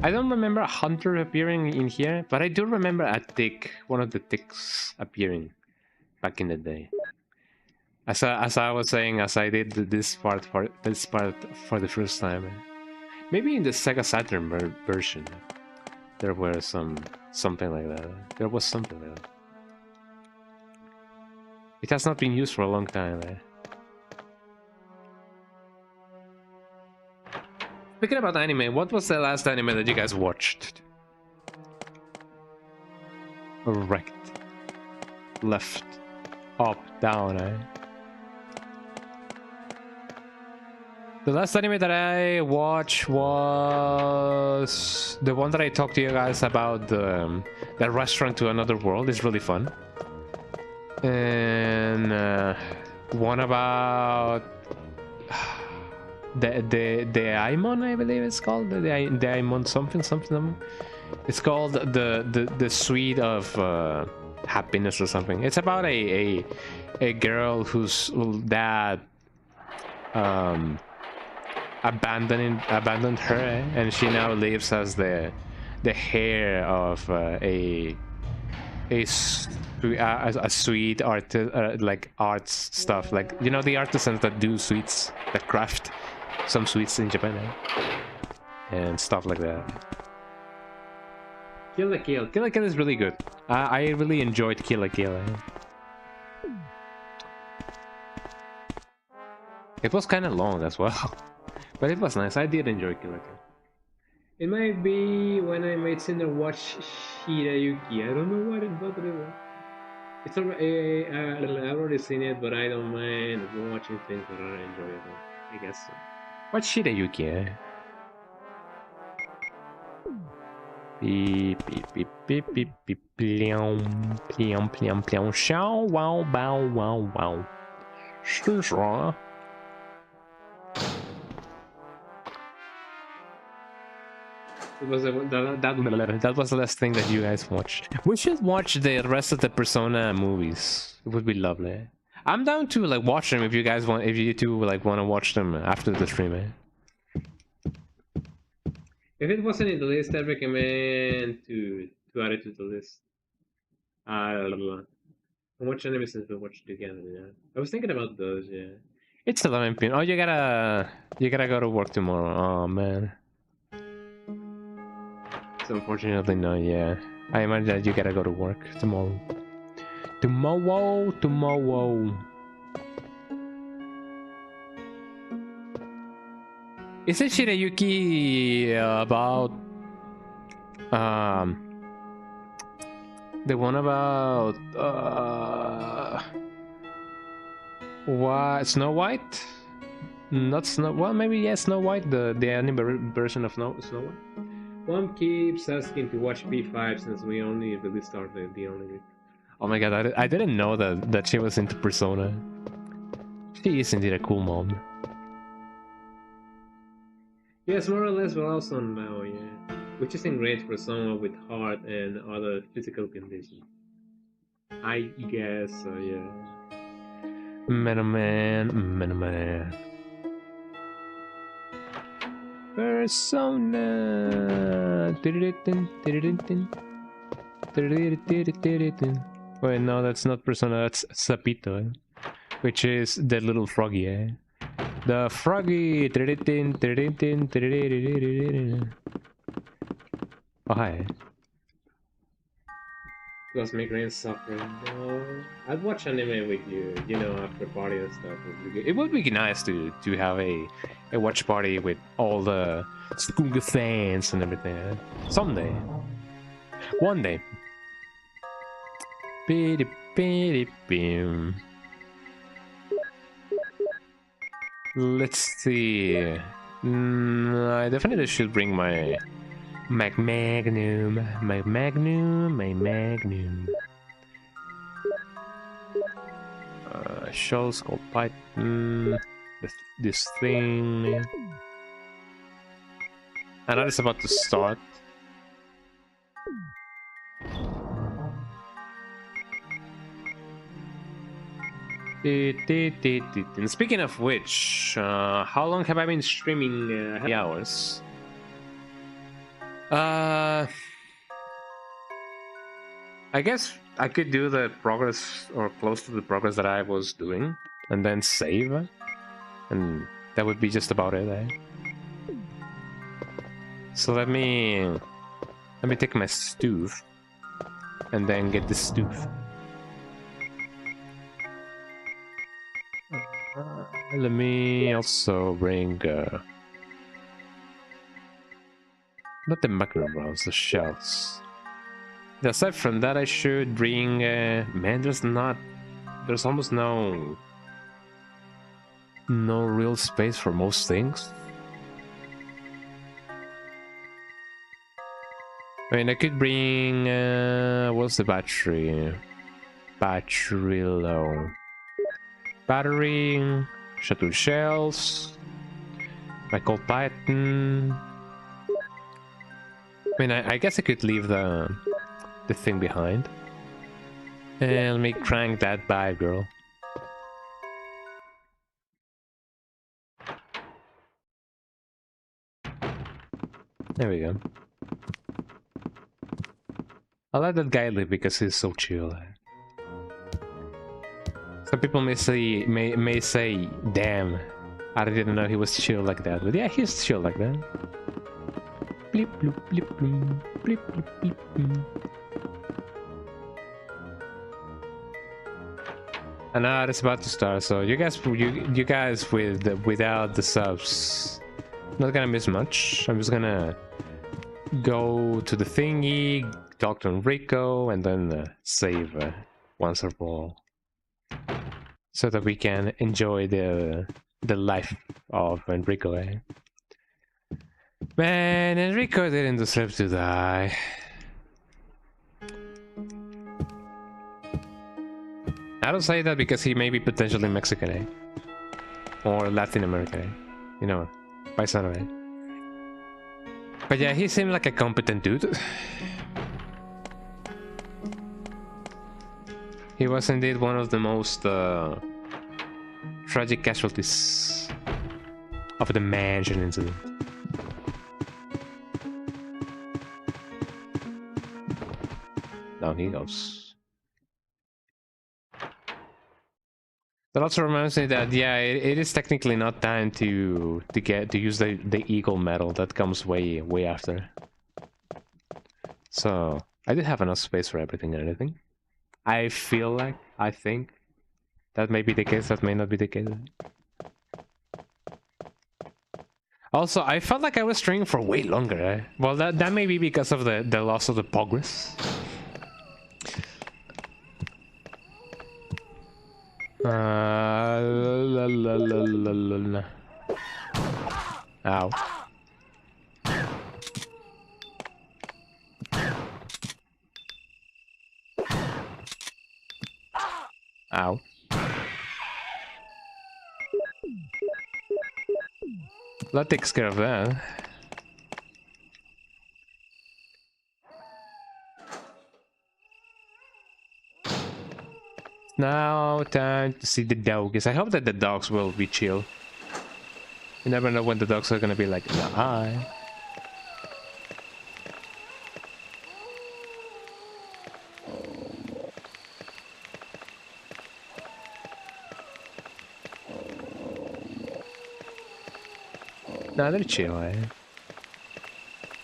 I don't remember a hunter appearing in here, but I do remember a tick, one of the ticks appearing back in the day. As I was saying, as I did this part for the first time. Maybe in the Sega Saturn version, there were something like that. There was something like that. It has not been used for a long time. Speaking about anime, what was the last anime that you guys watched? Right, left, up, down, The last anime that I watched was the one that I talked to you guys about, the restaurant to another world. Is really fun. And one about the Aimon, I believe it's called, the Aimon something. It's called the Suite of Happiness or something. It's about a girl whose dad abandoned her, and she now lives as the heir of a a sweet art, like arts stuff, like you know the artisans that do sweets, that craft some sweets in Japan, and stuff like that. Kill la Kill. Kill la Kill is really good. I really enjoyed Kill la Kill. It was kind of long as well, but it was nice. I did enjoy Kill la Kill. It might be when I made Cinder watch Shirayuki. I don't know what it was. It's already, I've already seen it, but I don't mind watching things that are enjoyable. I guess so. What's Shirayuki, eh? Beep beep beep beep beep beep pleom pleom pleom pleom show wow wow wow wow. Sure. That was the last thing that you guys watched. We should watch the rest of the Persona movies. It would be lovely. I'm down to like watch them if you guys want. If you two like want to watch them after the stream, eh? If it wasn't in the list, I'd recommend to add it to the list. How much anime since we watched together? Yeah, I was thinking about those. Yeah, it's 11 p.m. Oh, you gotta go to work tomorrow. Oh man. So unfortunately, no. Yeah, I imagine that you gotta go to work tomorrow. Tomorrow. Is it Shirayuki about the one about what, Snow White? Not Snow, well maybe yeah, Snow White, the anime version of Snow White. Mom keeps asking to watch P5 since we only really started the only week. Oh my god, I didn't know that she was into Persona. She is indeed a cool mom. Yes, more or less we're also now, yeah. Which isn't great for someone with heart and other physical conditions. I guess so, yeah. Metal Man. Persona. Wait, no, that's not Persona, that's Sapito, eh? Which is the little froggy, eh? The froggy. Oh, hi. Plus migraine suffering. No, I'd watch anime with you. You know, after party and stuff. It would be nice to have a watch party with all the Skunga fans and everything. Someday, one day. Let's see. I definitely should bring my Magnum. Shell, Skull Python. This thing. And that is about to start. And speaking of which, how long have I been streaming? How many hours? I guess I could do the progress or close to the progress that I was doing and then save, and that would be just about it, eh? So let me take my stoof and then get the stoof. Let me also bring not the macro browse, the shells. Aside from that, I should bring man, there's almost no real space for most things. I mean, I could bring what's the battery? Battery low. Battery, shuttle shells, Michael Python. I mean, I guess I could leave the thing behind. And let me crank that by, girl. There we go. I let that guy live because he's so chill. Some people may say, damn, I didn't know he was chill like that. But yeah, he's chill like that. Blip, bloop, blip, bloop, blip, bloop, blip, bloop. And now it's about to start, so you guys without the subs, not gonna miss much. I'm just gonna go to the thingy, talk to Enrico, and then save once for all, so that we can enjoy the life of Enrico. Eh? Man, Enrico didn't deserve to die. I don't say that because he may be potentially Mexican, eh? Or Latin American, eh? You know, paisano, eh? But yeah, he seemed like a competent dude. He was indeed one of the most tragic casualties of the mansion incident. Down he goes. That also reminds me that yeah, it is technically not time to use the eagle medal. That comes way after. So I did have enough space for everything and anything. I think that may be the case. That may not be the case. Also, I felt like I was streaming for way longer. Eh? Well, that may be because of the loss of the progress. La, la, la, la, la, la. Ow. Ow. That takes care of that. Now time to see the dogs. I hope that the dogs will be chill. You never know when the dogs are gonna be like, nah. Nah, they're chill, eh?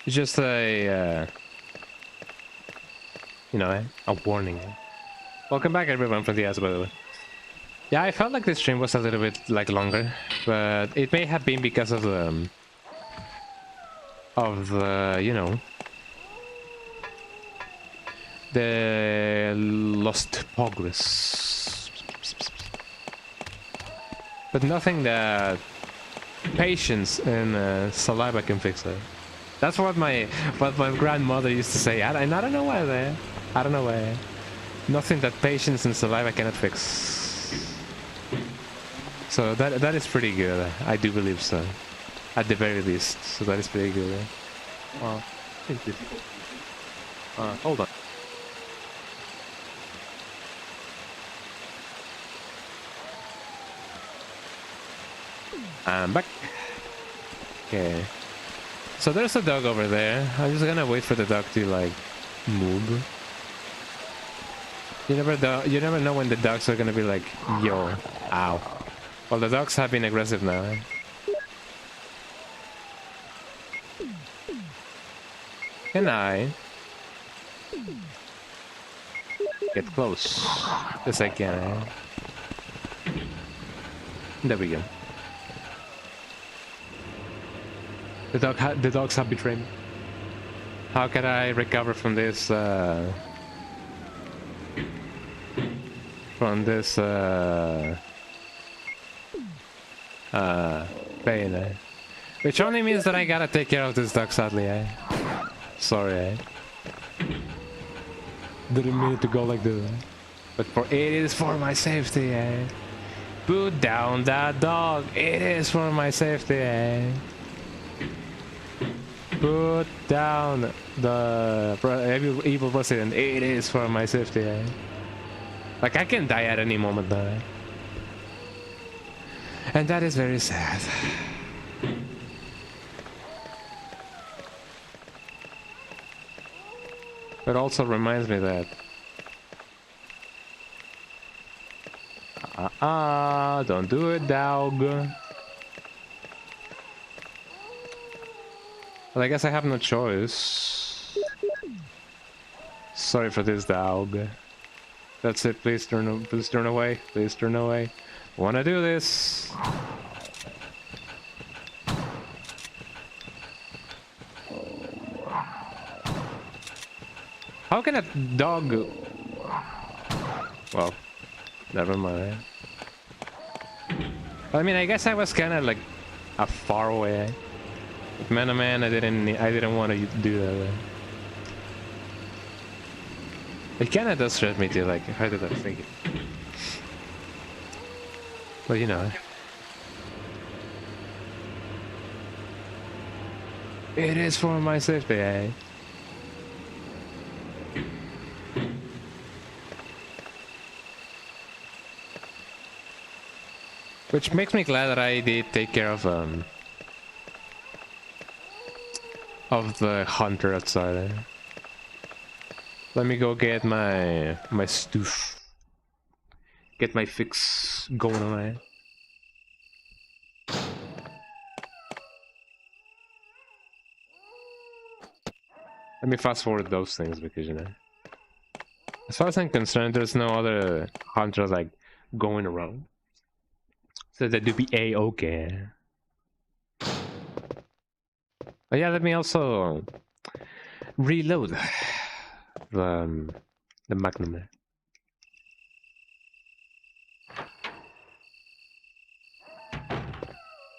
It's just a, you know, a warning. Welcome back, everyone, from the ads, by the way. Yeah, I felt like this stream was a little bit like longer, but it may have been because of the you know, the lost progress. But nothing that patience and saliva can fix it. That's what my grandmother used to say. I don't know why. I don't know why. Nothing that patience and saliva cannot fix. So that is pretty good. I do believe so, at the very least. So that is pretty good. Well, hold on. I'm back. Okay. So there's a dog over there. I'm just gonna wait for the dog to like move. You never know when the dogs are gonna be like, yo, ow. Well, the dogs have been aggressive now. Eh? Can I get close? Yes, I can. Eh? There we go. The dogs have betrayed me. How can I recover from this? Pain, eh? Which only means that I gotta take care of this dog, sadly, eh? Sorry, eh? Didn't mean it to go like this, eh? But it is for my safety, eh? Put down that dog, it is for my safety, eh? Put down the evil president, it is for my safety, eh? Like, I can die at any moment now, eh? And that is very sad. But also reminds me that... don't do it, dog. Well, I guess I have no choice. Sorry for this, dog. That's it, please turn away. Please turn away. Wanna do this? How can a dog... Well, never mind. I mean, I guess I was kind of like a far away. But man, oh man, I didn't want to do that. It kind of does stress me too. Like, how did I think it? But you know, it is for my safety, eh? Which makes me glad that I did take care of the hunter outside. Eh? Let me go get my stuff. Get my fix going on. Eh? Let me fast forward those things because, you know, as far as I'm concerned, there's no other hunters like going around. So that would be a-okay. But yeah, let me also reload the Magnum.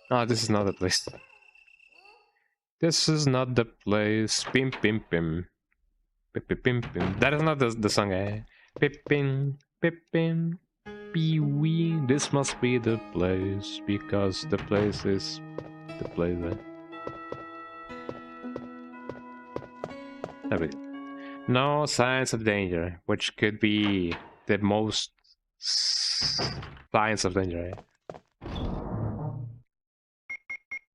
Oh, this is not the place. This is not the place. Pim pim pim. Pim pim pim pim. That is not the song, eh? Pim pim. Wee. This must be the place because the place is the place. There we go. No signs of danger, which could be the most signs of danger, eh?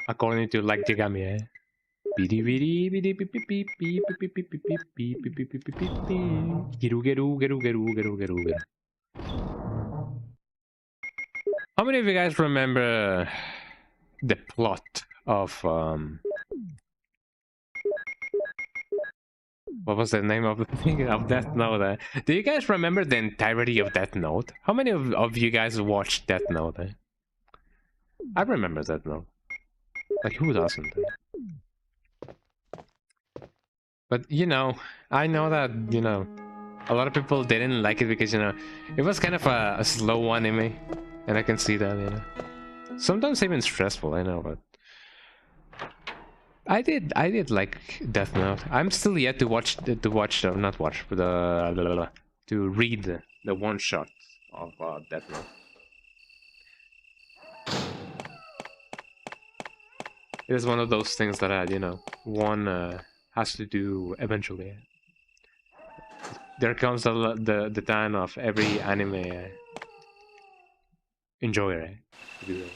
According to like Jigami, eh? How many of you guys remember the plot of what was the name of the thing of Death Note? Do you guys remember the entirety of Death Note? How many of you guys watched Death Note? I remember Death Note. Like, who doesn't? But you know, I know that, you know, a lot of people didn't like it because, you know, it was kind of a slow anime, and I can see that, you know. Sometimes even stressful, I know, but I did like Death Note. I'm still yet to read the one shot of Death Note. It is one of those things that you know, one has to do eventually. There comes the time of every anime enjoyer to do that.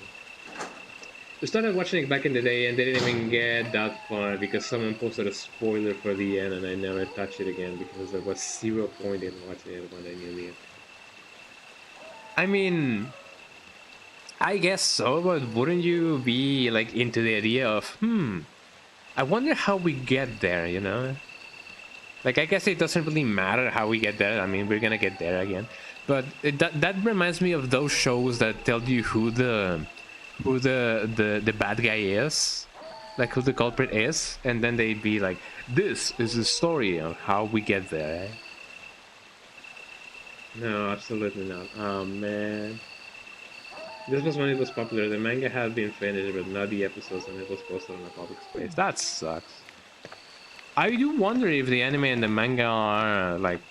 I started watching it back in the day and didn't even get that far because someone posted a spoiler for the end and I never touched it again because there was 0 point in watching it when I knew the end. I mean, I guess so, but wouldn't you be like into the idea of, I wonder how we get there, you know? Like, I guess it doesn't really matter how we get there. I mean, we're gonna get there again. But that reminds me of those shows that tell you who the bad guy is, like who the culprit is, and then they'd be like, this is the story of how we get there. Eh? No, absolutely not. Oh man, this was when it was popular. The manga had been finished but not the episodes, and it was posted on a public space. That sucks. I do wonder if the anime and the manga are like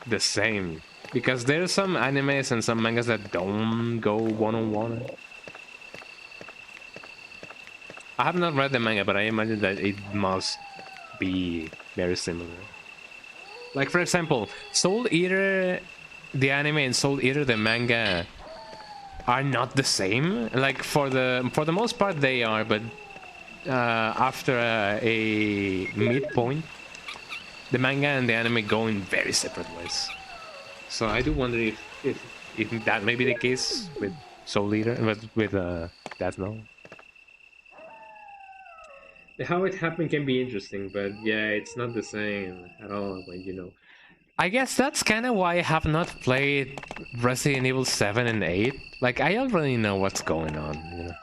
the same, because there's some animes and some mangas that don't go one-on-one. I have not read the manga, but I imagine that it must be very similar. Like, for example, Soul Eater, the anime, and Soul Eater, the manga, are not the same. Like, for the most part, they are, but after a midpoint, the manga and the anime go in very separate ways. So I do wonder if that may be the case with Soul Eater, with Death Note. How it happened can be interesting, but yeah, it's not the same at all when you know. I guess that's kind of why I have not played Resident Evil 7 and 8. Like, I already know what's going on, you know.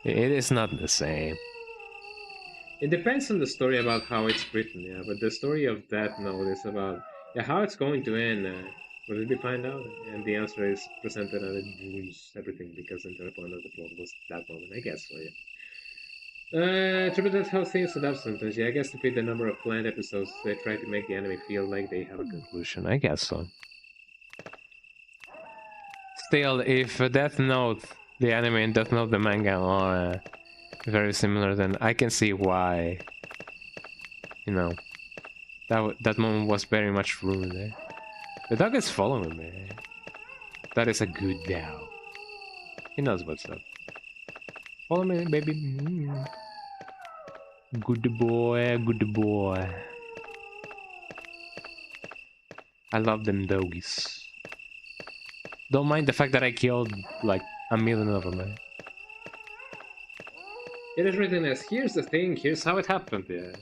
It is not the same. It depends on the story about how it's written, yeah. But the story of Death Note is about how it's going to end. Will it be find out? And the answer is presented and it ruins everything because the entire point of the plot was that moment. I guess so, yeah. Attributed how things adapt sometimes. Yeah, I guess to fit the number of planned episodes, they try to make the anime feel like they have a conclusion. I guess so. Still, if Death Note, the anime, and Death Note, the manga, are very similar, then I can see why, you know, that moment was very much ruined. Eh? The dog is following me. That is a good dog. He knows what's up. Follow me, baby. Good boy, good boy. I love them doggies. Don't mind the fact that I killed like a million of them. Eh? It is written as, here's the thing, here's how it happened. Yeah.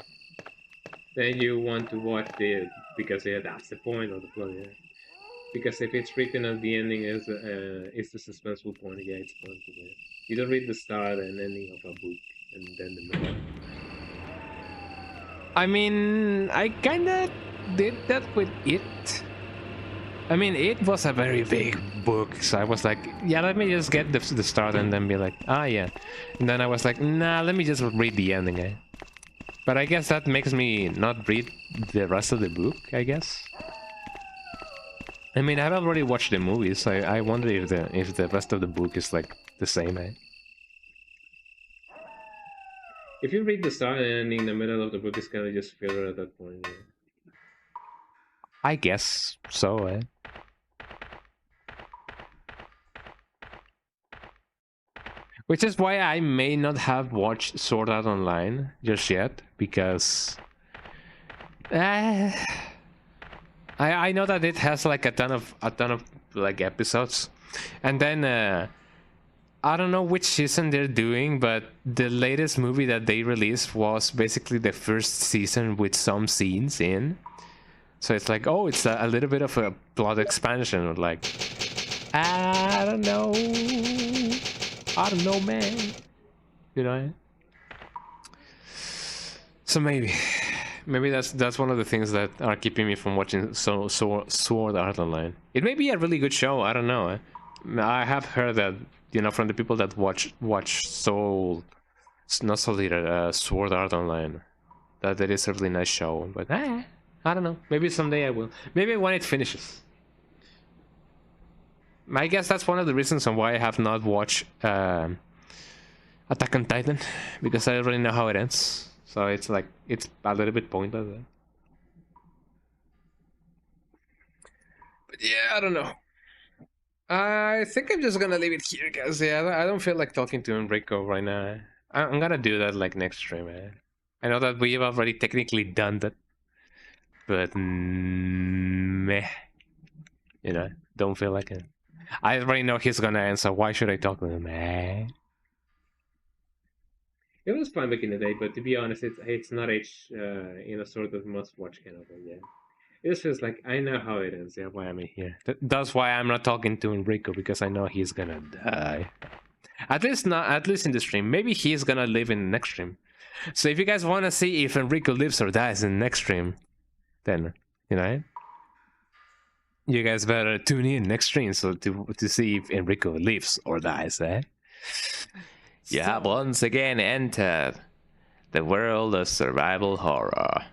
Then you want to watch it because that's the point of the plot. Yeah. Because if it's written at the ending is the suspenseful point, yeah, it's fun to read. You don't read the start and ending of a book and then the middle. I mean, I kinda did that with it. I mean, it was a very big book, so I was like, yeah, let me just get the start and then be like, ah, yeah. And then I was like, nah, let me just read the ending, eh? But I guess that makes me not read the rest of the book, I guess. I mean, I've already watched the movies, so I wonder if the rest of the book is like the same, eh? If you read the start and ending in the middle of the book, it's kind of just filler at that point. Yeah. I guess so, eh? Which is why I may not have watched Sword Art Online just yet, because I know that it has like a ton of like episodes, and then I don't know which season they're doing, but the latest movie that they released was basically the first season with some scenes in. So it's like, oh, it's a little bit of a plot expansion, or like, I don't know, man. You know. So maybe that's one of the things that are keeping me from watching Sword Art Online. It may be a really good show. I don't know. Eh? I have heard that, you know, from the people that watch Sword Art Online, that it is a really nice show. But I don't know. Maybe someday I will. Maybe when it finishes. I guess that's one of the reasons on why I have not watched Attack on Titan, because I already know how it ends. So it's like, it's a little bit pointless. But yeah, I don't know. I think I'm just gonna leave it here, guys. Yeah, I don't feel like talking to Enrico right now. I'm gonna do that like next stream, man. I know that we've already technically done that, but meh. You know, don't feel like it. I already know he's gonna answer. Why should I talk to him, man? It was fun back in the day, but to be honest, it's not a sort of must-watch kind of thing. Yeah, it just feels like I know how it ends. Yeah, why I'm in here. That's why I'm not talking to Enrico, because I know he's gonna die. At least in the stream. Maybe he's gonna live in the next stream. So if you guys want to see if Enrico lives or dies in the next stream, then you know, you guys better tune in next stream so to see if Enrico lives or dies, eh? You have once again entered the world of survival horror,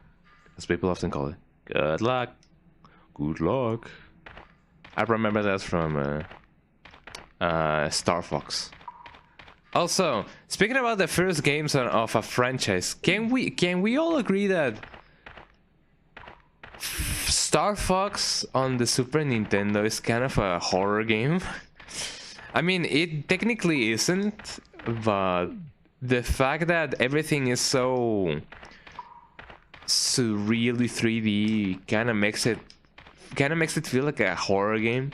as people often call it. Good luck. Good luck. I remember that from Star Fox. Also, speaking about the first games of a franchise, can we all agree that Star Fox on the Super Nintendo is kind of a horror game? I mean, it technically isn't, but the fact that everything is so surreally 3D, kind of makes it feel like a horror game.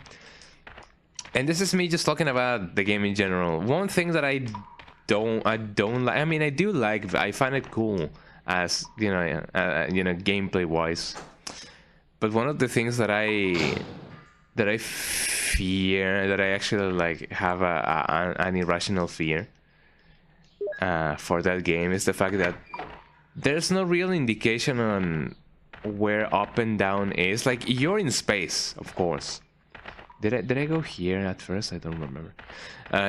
And this is me just talking about the game in general. One thing that I don't like, I mean, I do like, I find it cool as you know, gameplay wise. But one of the things that I fear, that I actually like have an irrational fear for that game, is the fact that there's no real indication on where up and down is. Like, you're in space, of course. Did I go here at first? I don't remember.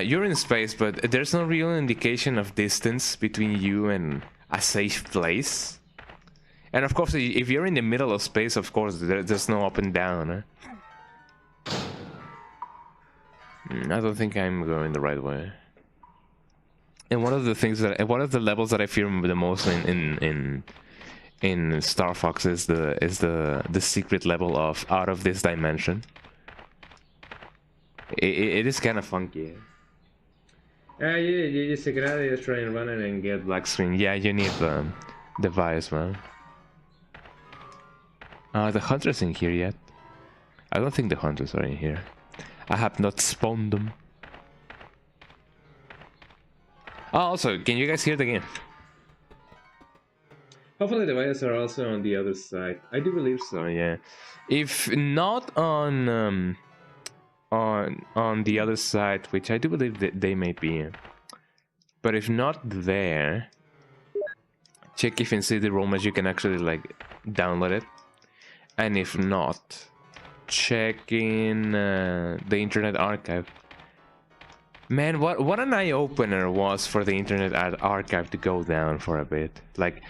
You're in space, but there's no real indication of distance between you and a safe place. And of course, if you're in the middle of space, of course, there's no up and down. I don't think I'm going the right way. And one of the levels that I fear the most in Star Fox is the secret level of Out of This Dimension. It is kind of funky. Yeah, you just take it out, you just try and run it and get black screen. Yeah, you need the device, man. The hunters in here yet? I don't think the hunters are in here. I have not spawned them. Oh, also, can you guys hear the game? Hopefully the devices are also on the other side. I do believe so, yeah. If not on the other side, which I do believe that they may be. But if not there, check if in CD-ROM you can actually like download it. And if not, check in the Internet Archive. Man, what an eye-opener was for the Internet Archive to go down for a bit. Like,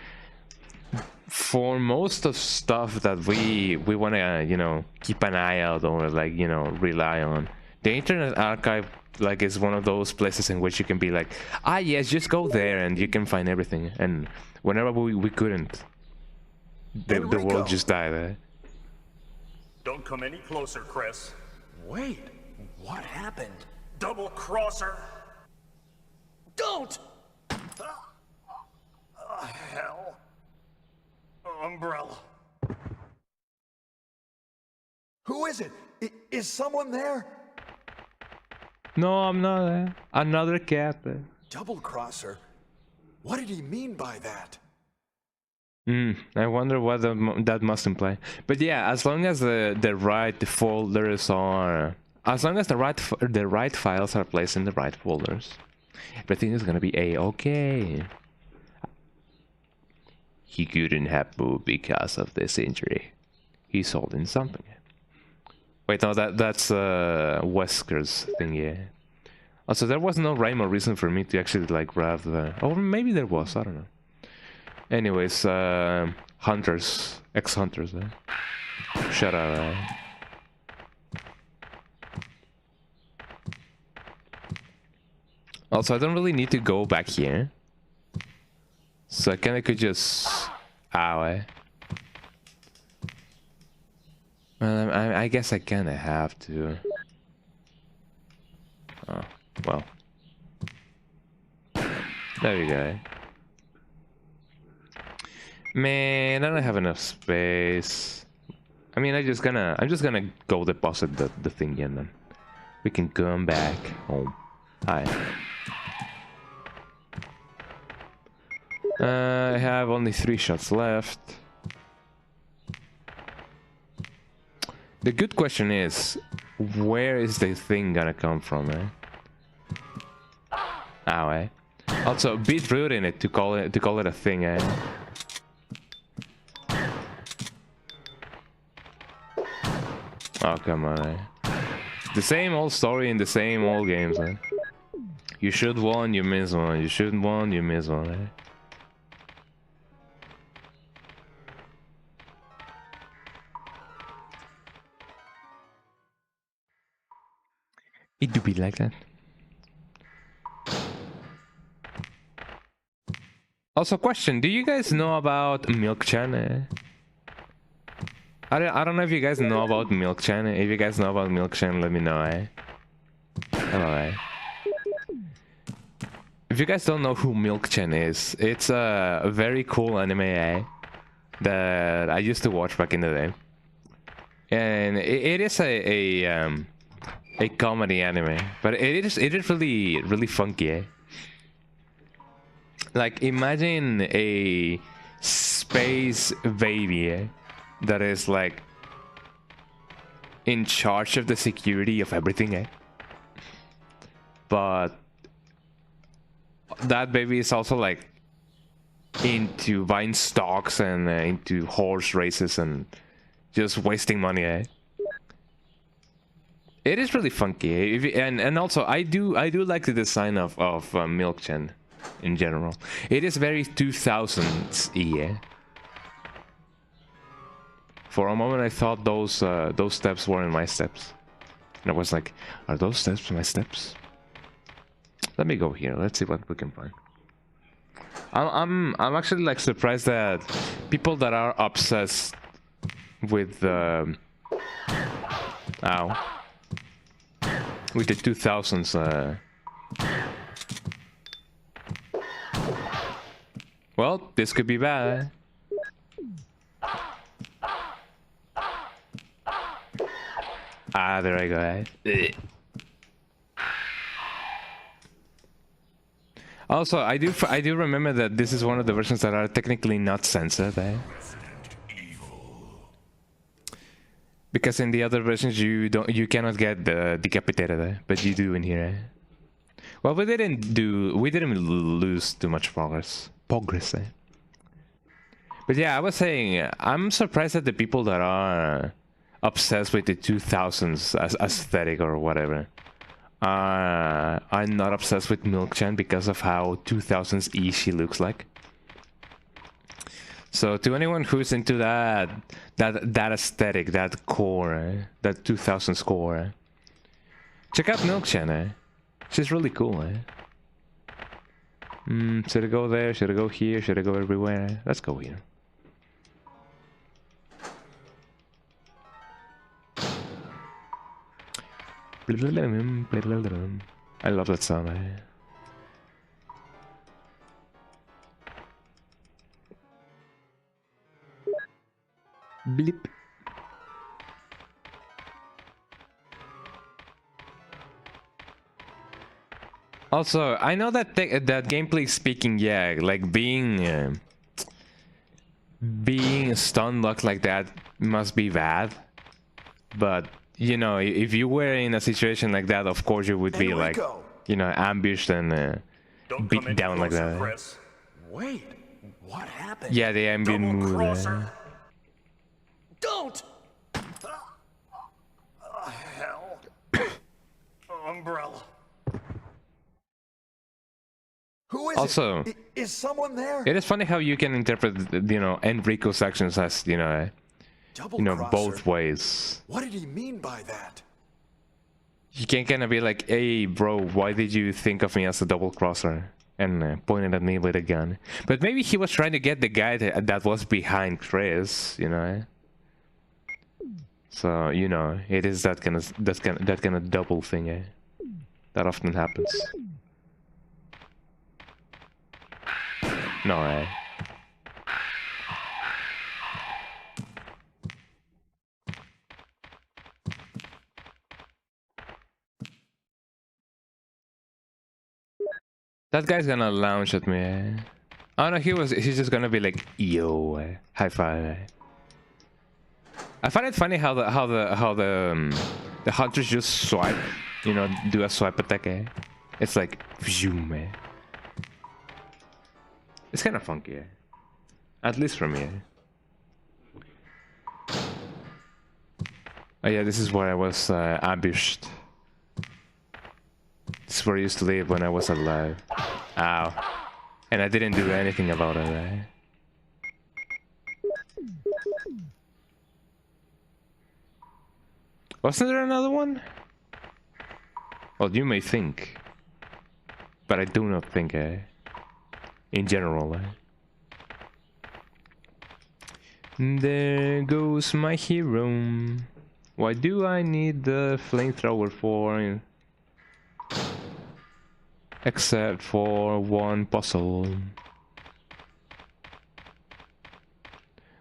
for most of stuff that we want to, you know, keep an eye out or like, you know, rely on, the Internet Archive like is one of those places in which you can be like, ah yes, just go there and you can find everything. And whenever we couldn't, the world just died. Don't come any closer, Chris. Wait, what happened? Double crosser. Don't! Hell. Umbrella. Who is it? Is someone there? No, I'm not. Another cat. Double crosser? What did he mean by that? I wonder what that must imply. But yeah, as long as the right folders are, as long as the right files are placed in the right folders, everything is gonna be a-okay. He couldn't have moved because of this injury. He's holding something. Wait, no, that's Wesker's thing, yeah. Also, there was no rhyme or reason for me to actually like grab the, or maybe there was, I don't know. Anyways, hunters, ex-hunters, shut up. Also, I don't really need to go back here, so I kinda could just, ow, Well, I guess I kinda have to. Oh, well. There we go. Man, I don't have enough space. I mean, I'm just gonna go deposit the thing and then we can come back home. Hi. I have only 3 shots left. The good question is, where is the thing gonna come from, Ow, Also, beat rude in it to call it a thing, Oh, come on, The same old story in the same old games, You shoot one, you miss one. You shoot one, you miss one, It do be like that. Also, question: do you guys know about Milk-chan? I don't know if you guys know about Milk-chan. If you guys know about Milk-chan, let me know, Hello, If you guys don't know who Milk-chan is, it's a very cool anime, that I used to watch back in the day, and it is a comedy anime, but it is really funky. Eh? Like imagine a space baby that is like in charge of the security of everything, but that baby is also like into buying stocks and into horse races and just wasting money. It is really funky, and also I do like the design of Milk-chan in general. It is very 2000s y. For a moment I thought those steps weren't my steps, and I was like, are those steps my steps? Let me go here. Let's see what we can find. I'm actually like surprised that people that are obsessed with with the 2000s. Well, this could be bad. Ah, there I go. Also, I do remember that this is one of the versions that are technically not censored. Because in the other versions you cannot get decapitated, but you do in here. Well, we didn't lose too much progress. But yeah, I was saying I'm surprised at the people that are obsessed with the 2000s aesthetic or whatever. I'm not obsessed with Milk-chan because of how 2000s she looks like. So to anyone who's into that aesthetic, that core, that 2000s core, check out Milk-chan. She's really cool. Should I go there? Should I go here? Should I go everywhere? Let's go here. I love that sound. Blip. Also, I know that that gameplay speaking, yeah, like being stun locked like that must be bad. But you know, if you were in a situation like that, of course you would be like, you know, ambushed and beat down like that. Chris. Wait, what happened? Yeah, the ambient move. Don't! Hell. Umbrella. Who is also, it? Is someone there? It is funny how you can interpret, you know, Enrico's actions as, you know, both ways. What did he mean by that? You can kind of be like, hey, bro, why did you think of me as a double crosser? And pointed at me with a gun. But maybe he was trying to get the guy that was behind Chris, you know. So, you know, it is that kind of double thing, that often happens. No, That guy's gonna lounge at me. Oh no, he's just gonna be like, yo, high five. I find it funny how the hunters just swipe, you know, do a swipe attack. It's like, zoom. It's kind of funky, at least for me. Oh yeah, this is where I was ambushed. This is where I used to live when I was alive. Ow. And I didn't do anything about it. Wasn't there another one? Well, you may think. But I do not think, in general. There goes my hero. Why do I need the flamethrower for? Except for one puzzle.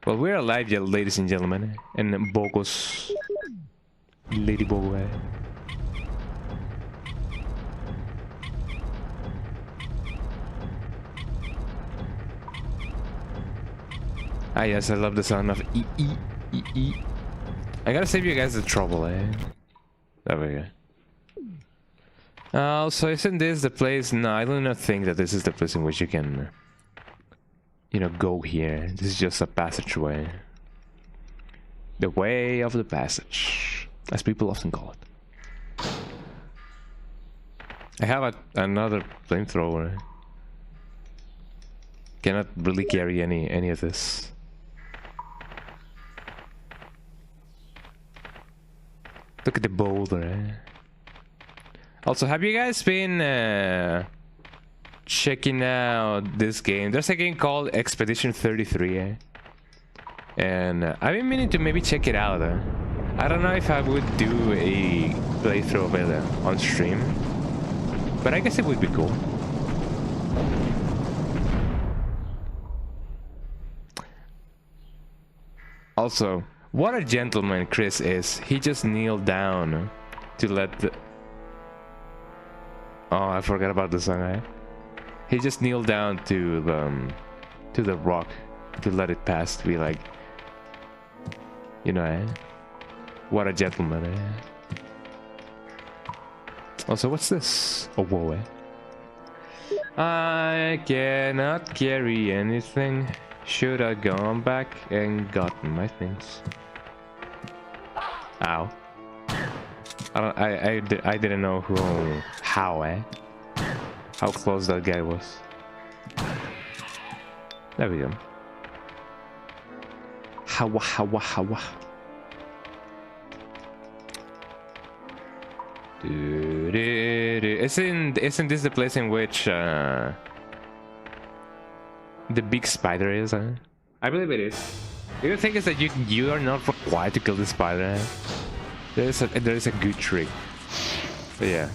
Well, we're alive, ladies and gentlemen, and Bogos, Lady Bogo. Ah yes, I love the sound of e e e e. I gotta save you guys the trouble, eh? There we go. So isn't this the place? No, I do not think that this is the place in which you can, you know, go here. This is just a passageway. The way of the passage, as people often call it. I have another flamethrower. Cannot really carry any of this. Look at the boulder. Eh? Also, have you guys been checking out this game? There's a game called Expedition 33, eh? And I've been meaning to maybe check it out. I don't know if I would do a playthrough of it on stream, but I guess it would be cool. Also, what a gentleman Chris is. He just kneeled down to let the... Oh, I forgot about the song, eh? He just kneeled down to the rock to let it pass, to be like, you know, eh? What a gentleman, eh? Also, what's this? Oh, whoa, eh? I cannot carry anything. Should have gone back and gotten my things. Ow. I didn't know how, eh? How close that guy was. There we go. Hawa hawa hawa. Isn't this the place in which the big spider is? I believe it is. The good thing is that you are not required to kill the spider. There is a good trick. But yeah.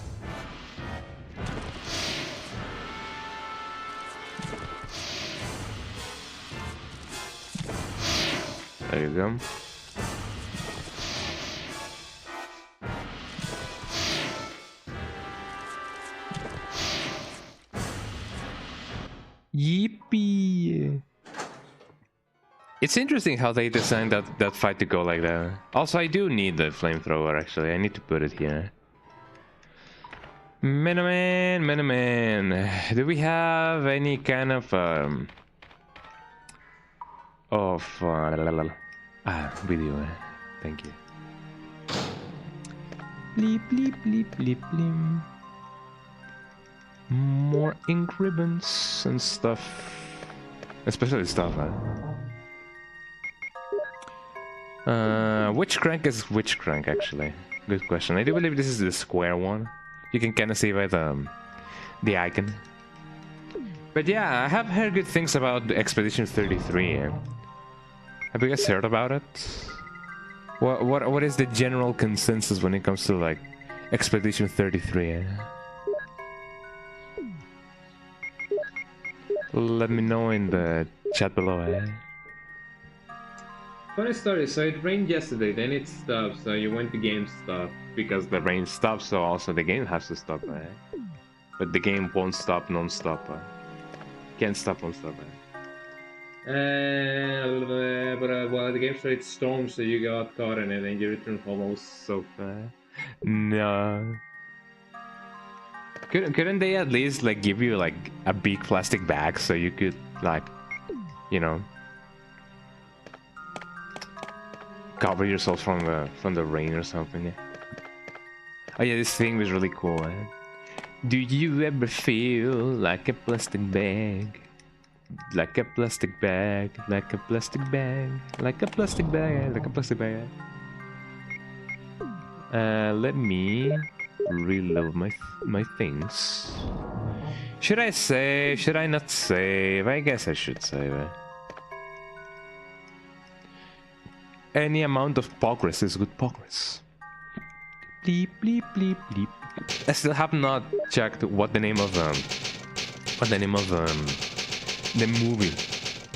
There you go. Yippee! It's interesting how they designed that fight to go like that. Also, I do need the flamethrower, actually. I need to put it here. Miniman. Do we have any kind of video? Thank you. Bleep bleep bleep bleep bleep. More ink ribbons and stuff. Especially stuff, which crank is which crank, actually? Good question. I do believe this is the square one. You can kind of see by the icon. But yeah, I have heard good things about Expedition 33. Have you guys heard about it? What is the general consensus when it comes to like Expedition 33? Let me know in the chat below. Funny story, so it rained yesterday, then it stopped, so you went to GameStop. Because the rain stops, so also the game has to stop. But the game won't stop non-stop. Can't stop non-stop. But well, the game started storm, so you got caught in it and you returned home all soaked. No. Couldn't they at least like give you like a big plastic bag so you could like, you know, cover yourself from the rain or something? Oh yeah, this thing was really cool. Do you ever feel like a plastic bag? Like a plastic bag, like a plastic bag, like a plastic bag, like a plastic bag. Let me reload my things. Should I save? Should I not save? I guess I should save it. Any amount of progress is good progress. Bleep bleep bleep bleep. I still have not checked what the name of the movie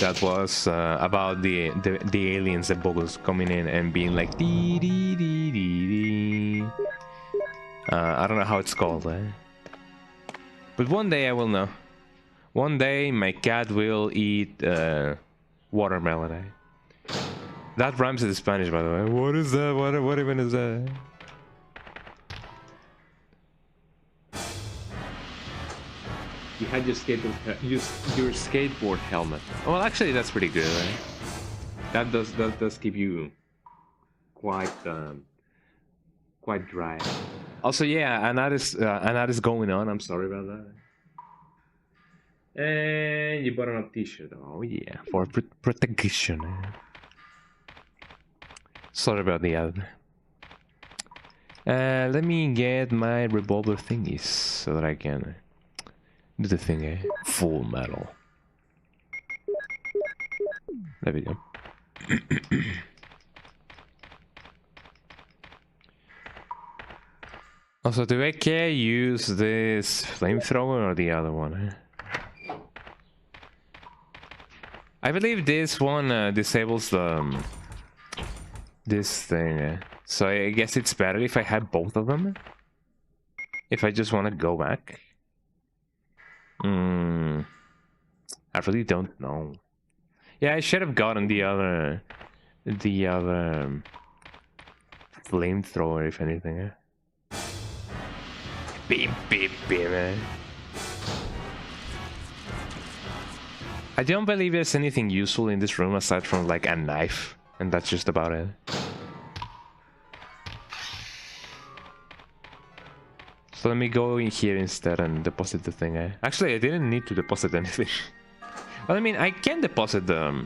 that was about the aliens, the boggles coming in and being like dee dee dee dee dee. I don't know how it's called, but one day I will know. One day my cat will eat watermelon. That rhymes in Spanish, by the way. What is that? What even is that? You had your skateboard helmet. Well, actually, that's pretty good, right? That does keep you quite dry. Also, yeah, and that is going on. I'm sorry about that. And you bought a t-shirt. Oh yeah, for protection. Sorry about the ad. Let me get my revolver thingies so that I can do the thing, Full metal. There we go. Also, do I care use this flamethrower or the other one? I believe this one disables the this thing. So I guess it's better if I have both of them. If I just want to go back. I really don't know. Yeah, I should have gotten the other flamethrower, if anything. Beep beep beep, man. I don't believe there's anything useful in this room aside from like a knife, and that's just about it. So let me go in here instead and deposit the thing. Actually, I didn't need to deposit anything. Well, I mean, I can deposit the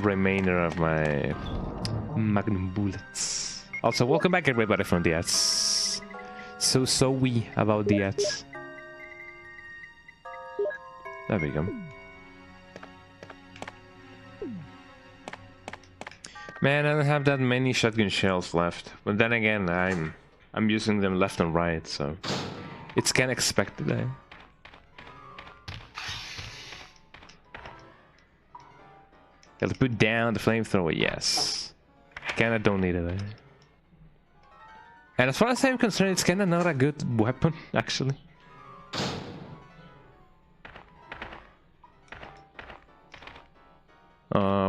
remainder of my magnum bullets. Also, welcome back everybody from the ads. So we about the ads. There we go. Man, I don't have that many shotgun shells left. But then again, I'm using them left and right, so it's kind of expected. Gotta put down the flamethrower, yes. Kinda don't need it. And as far as I'm concerned, it's kinda not a good weapon, actually.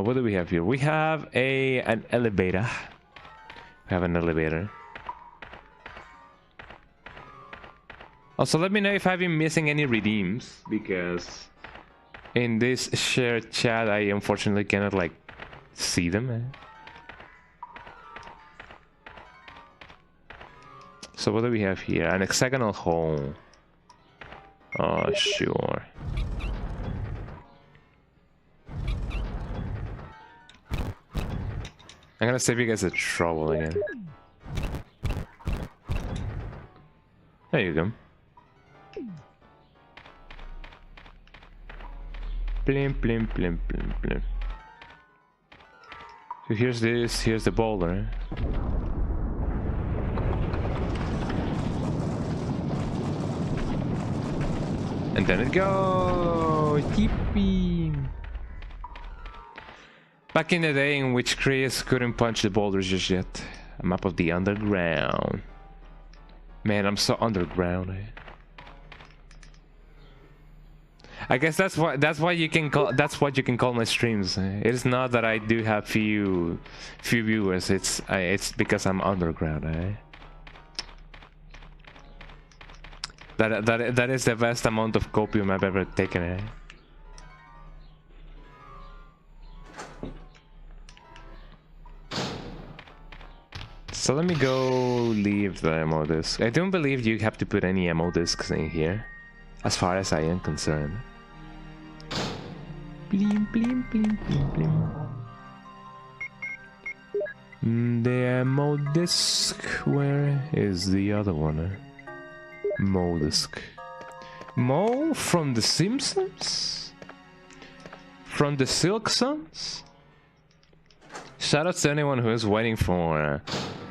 What do we have here? We have an elevator. We have an elevator. Also, let me know if I've been missing any redeems, because in this shared chat, I unfortunately cannot, like, see them. So what do we have here? An hexagonal hole. Oh, sure. I'm gonna save you guys the trouble again. There you go. Blim, blim, blim, blim, blim. So here's the boulder. And then it goes! Yippee! Back in the day in which Chris couldn't punch the boulders just yet. A map of the underground. Man, I'm so underground. I guess that's what you can call my streams. It is not that I do have few viewers. It's because I'm underground. That is the best amount of copium I've ever taken. So let me go leave the ammo disc. I don't believe you have to put any ammo discs in here, as far as I am concerned. Blim, blim, blim, blim, blim. The ammo disc. Where is the other one? Mo disc. Mo from The Simpsons? From the Silk Sons? Shout out to anyone who is waiting for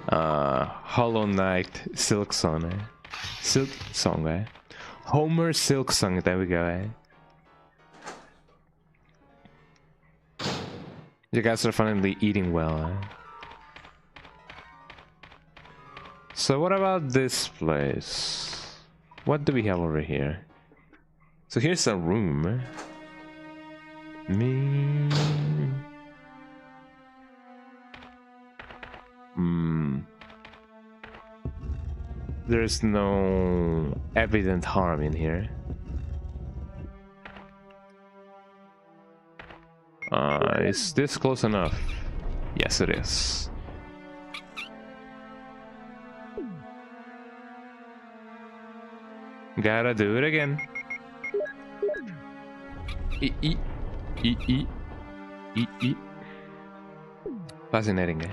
Hollow Knight Silk Song. Silk Song, Homer Silk Song, there we go. You guys are finally eating well, eh? So what about this place? What do we have over here? So here's a room. There's no evident harm in here. Is this close enough? Yes, it is. Gotta do it again. Fascinating, eh?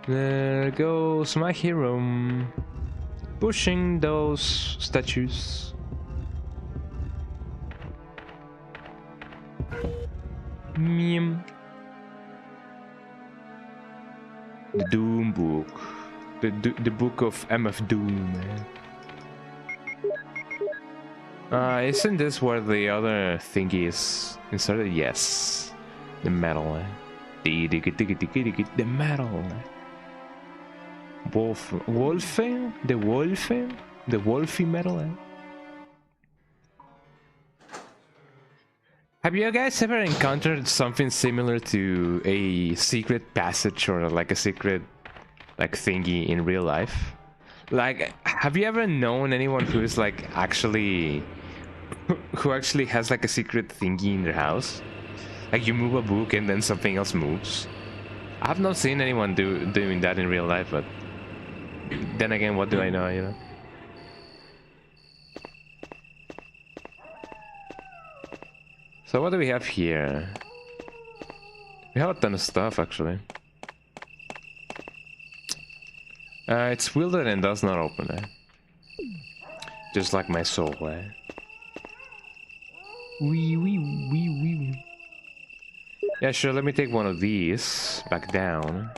There goes my hero. Pushing those statues. Meme. The Doom book. The book of MF Doom, man. Isn't this where the other thingy is inserted? Yes. The metal, eh? The metal. Wolfie? The Wolfie metal, eh? Have you guys ever encountered something similar to a secret passage or like a secret like thingy in real life? Like, have you ever known anyone who's like actually who actually has like a secret thingy in their house? Like you move a book and then something else moves. I have not seen anyone doing that in real life, but then again, what do I know, you know? So what do we have here? We have a ton of stuff, actually. It's wielded and does not open, eh? Just like my soul, eh? Wee. Yeah, sure, let me take one of these back down.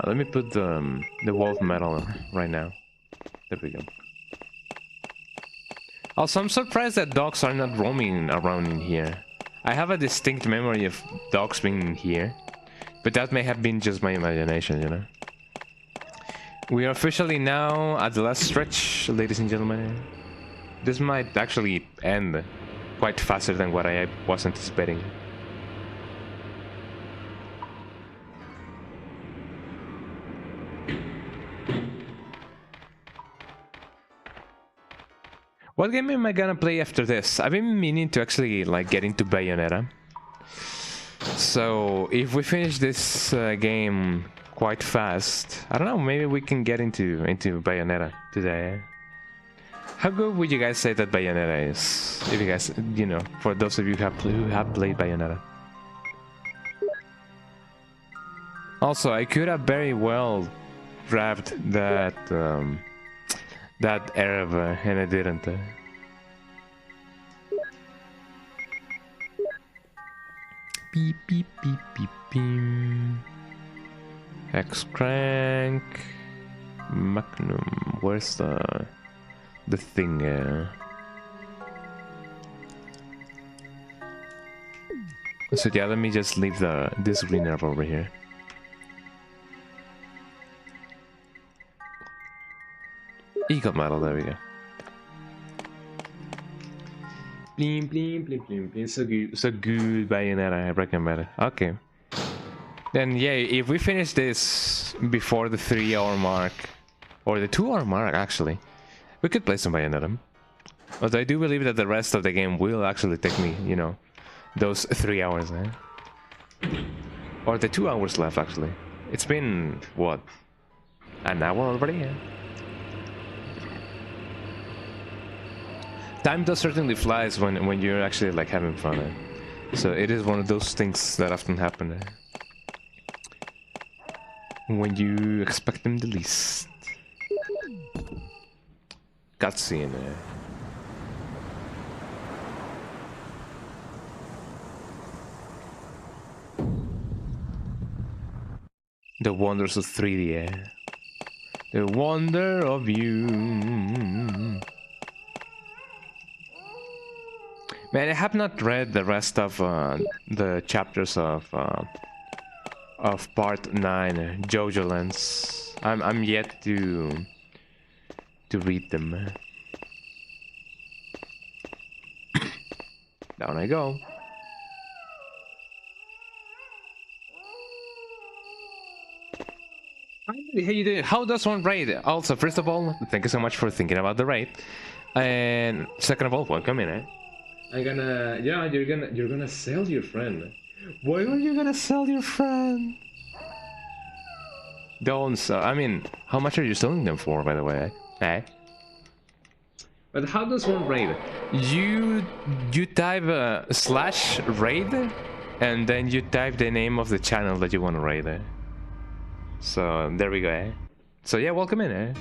Let me put the wolf metal right now. There we go. Also, I'm surprised that dogs are not roaming around in here. I have a distinct memory of dogs being in here, but that may have been just my imagination, you know. We are officially now at the last stretch, ladies and gentlemen. This might actually end quite faster than what I was anticipating. What game am I gonna play after this? I've been meaning to actually like get into Bayonetta. So if we finish this game quite fast, I don't know, maybe we can get into Bayonetta today. How good would you guys say that Bayonetta is? If you guys, you know, for those of you who have played Bayonetta. Also, I could have very well grabbed that that Arab and I didn't. Beep beep beep beep beep. X crank. Magnum. Where's the thing? So yeah, let me just leave this green herb over here. Eagle medal, there we go. Blim blim blim blim blim. So good Bayonetta, I recommend it. Okay. Then yeah, if we finish this before the 3-hour mark, or the 2-hour mark actually, we could play some Bayonetta. But I do believe that the rest of the game will actually take me, you know, those 3 hours, eh? Or the 2 hours left actually. It's been what? An hour already, yeah? Time does certainly flies when you're actually like having fun. So it is one of those things that often happen when you expect them the least. Cutscene. The wonders of 3D. The wonder of you. Man, I have not read the rest of the chapters of part 9, Jojo Lands. I'm yet to read them. Down I go. How you doing? How does one raid? Also, first of all, thank you so much for thinking about the raid. And second of all, welcome in, eh? You're gonna sell your friend. Why are you gonna sell your friend? Don't sell. I mean, how much are you selling them for, by the way? Eh? But how does one raid? You type /raid, and then you type the name of the channel that you want to raid. Eh? So there we go. Eh? So yeah, welcome in. Eh?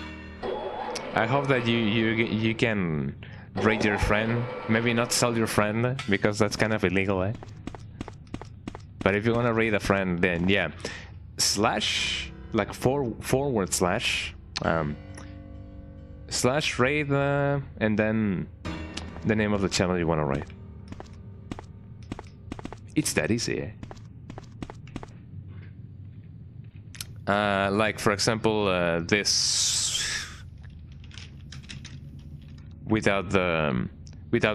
I hope that you can raid your friend. Maybe not sell your friend because that's kind of illegal. Eh? But if you want to raid a friend, then yeah, /raid and then the name of the channel you want to raid. It's that easy. Like for example, this without the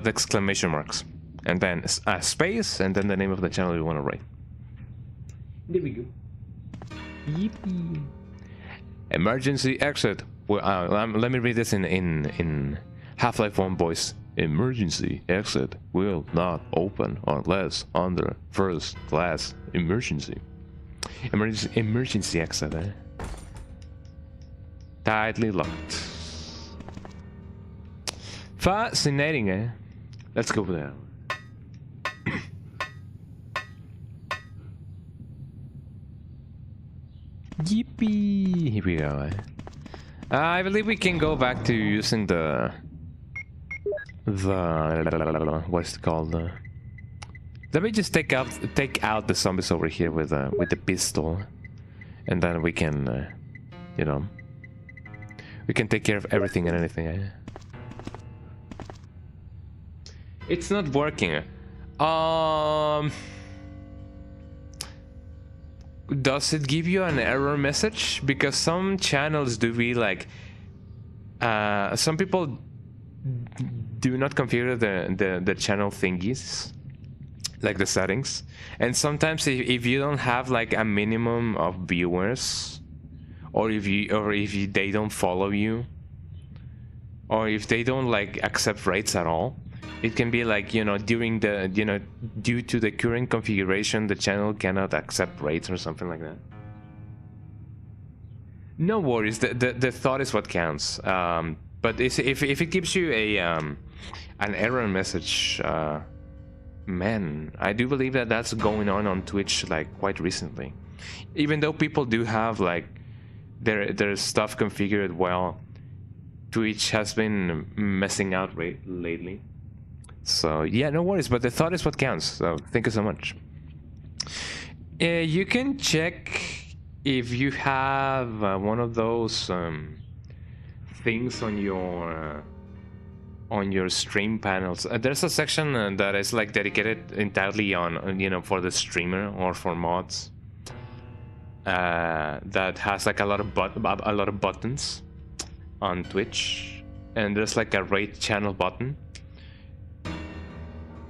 exclamation marks, and then a space, and then the name of the channel you want to raid. There we go. Yippee! Emergency exit. Well, let me read this in Half-Life 1 voice. Emergency exit will not open unless under first class emergency. Emergency exit. Eh? Tightly locked. Fascinating, eh? Let's go there. Yippee! Here we go. Eh? I believe we can go back to using the what's it called? Let me just take out the zombies over here with the pistol, and then we can, you know, we can take care of everything and anything. Eh? It's not working. Does it give you an error message? Because some channels do be like, some people do not configure the channel thingies, like the settings, and sometimes if you don't have like a minimum of viewers, or if they don't follow you, or if they don't like accept rates at all, it can be like, you know, during the, you know, due to the current configuration, the channel cannot accept rates or something like that. No worries, the thought is what counts. But if it gives you a an error message, man, I do believe that that's going on Twitch like quite recently. Even though people do have like their stuff configured well, Twitch has been messing out lately. So yeah, no worries, but the thought is what counts. So thank you so much. You can check if you have one of those things on your stream panels. There's a section that is like dedicated entirely on, you know, for the streamer or for mods. That has like a lot of buttons on Twitch, and there's like a raid channel button.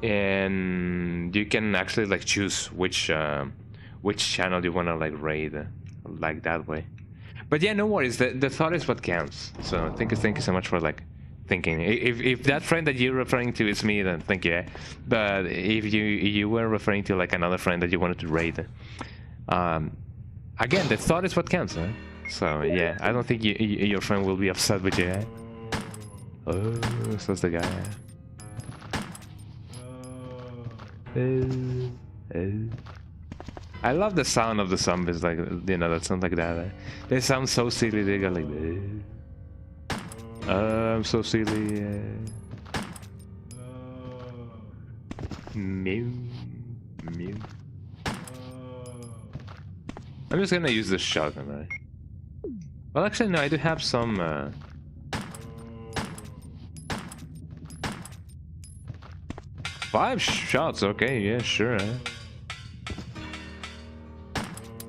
And you can actually like choose which channel you want to like raid, like that way. But yeah, no worries, the thought is what counts. So thank you so much for like thinking. If that friend that you're referring to is me, then thank you. But if you were referring to like another friend that you wanted to raid, again, the thought is what counts. Huh? So yeah, I don't think your friend will be upset with you. Eh? Oh, so's the guy. I love the sound of the zombies, like, you know, that sound like that. Eh? They sound so silly. They go like, I'm so silly. Mew, mew. I'm just gonna use the shotgun, right? Well, actually, no, I do have some. 5 shots, okay, yeah, sure.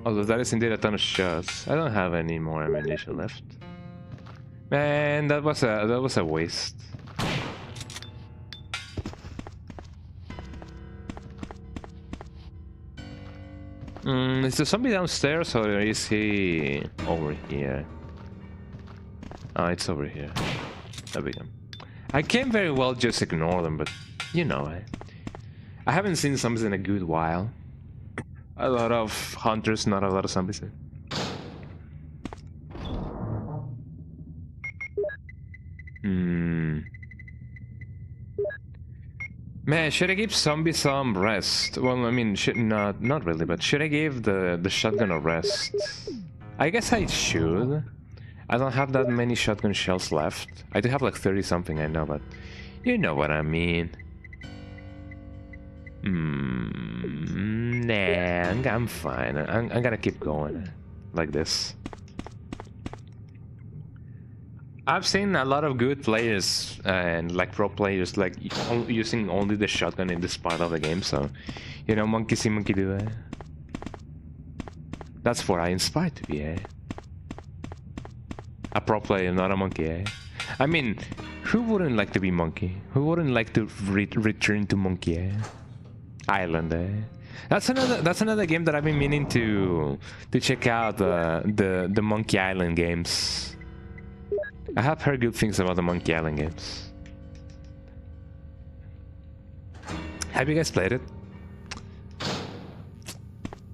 Although that is indeed a ton of shots. I don't have any more ammunition left. Man, that was a waste. Is the zombie downstairs or is he over here? Oh, it's over here. There we go. I can very well just ignore them, but you know, I haven't seen zombies in a good while. A lot of hunters, not a lot of zombies. Man, should I give zombie some rest? Well, I mean, not really, but should I give the shotgun a rest? I guess I should. I don't have that many shotgun shells left. I do have like 30 something, I know, but you know what I mean. Nah, I'm fine. I'm gonna keep going like this. I've seen a lot of good players and like pro players like using only the shotgun in this part of the game, so you know, monkey see, monkey do. That's what I inspired to be. A pro player, not a monkey. I mean, who wouldn't like to be monkey? Who wouldn't like to return to Monkey Island? That's another game that I've been meaning to check out. The Monkey Island games. I have heard good things about the Monkey Island games. Have you guys played it?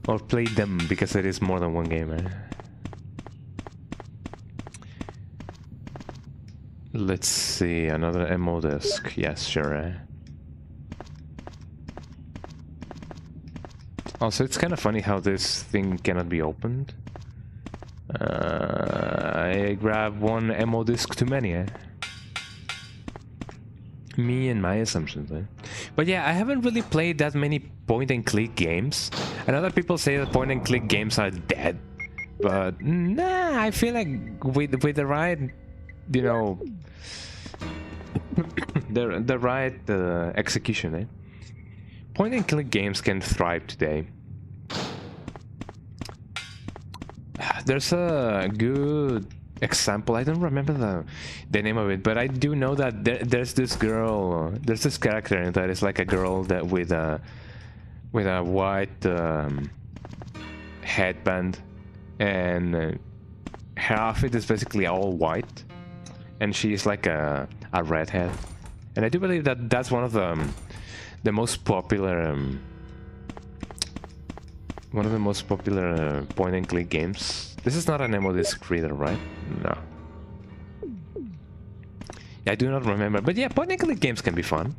Or played them, because it is more than one game, Let's see, another ammo disc. Yes, sure. Also, it's kind of funny how this thing cannot be opened. I grabbed one ammo disc too many, Me and my assumptions, But yeah, I haven't really played that many point-and-click games. And other people say that point-and-click games are dead. But nah, I feel like with the right, you know, the right execution, point-and-click games can thrive today. There's a good example. I don't remember the name of it, but I do know that there's this girl, there's this character that is like a girl that with a white headband, and her outfit is basically all white, and she's like a redhead. And I do believe that that's one of the most popular point-and-click games. This is not an ammo disc reader, right? No. Yeah, I do not remember. But yeah, point-and-click games can be fun.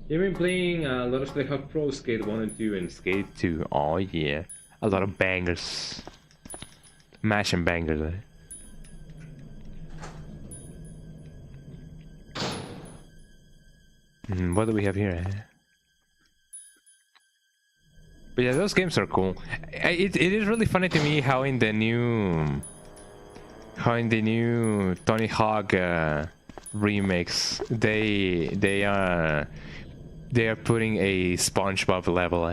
You've been playing a lot of Tony Hawk Pro, Skate 1 and 2, and Skate 2. Oh yeah. A lot of bangers. Mash and bangers, What do we have here? But yeah, those games are cool. It is really funny to me how in the new Tony Hawk remakes they are putting a SpongeBob level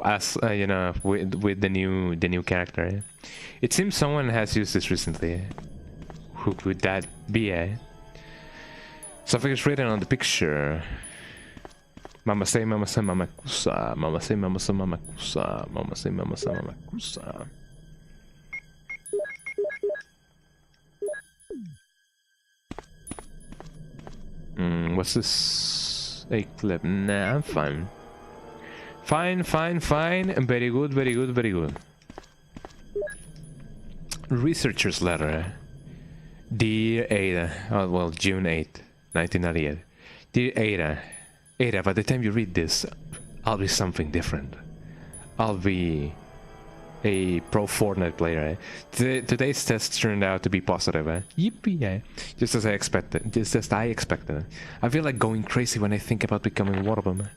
as you know, with the new character. It seems someone has used this recently. Who could that be? Something is written on the picture. Mama say, mama say, mama kusa. Mama say, mama say, mama kusa. Mama say, mama say, mama kusa. What's this? A clip? Nah, I'm fine. Fine. Very good, very good, very good. Researcher's letter. Dear Ada. Oh, well, June 8th, 1998. Dear Ada. Ada, by the time you read this, I'll be something different. I'll be a pro Fortnite player. Today's test turned out to be positive. Yippee! Just as I expected. I feel like going crazy when I think about becoming one of them.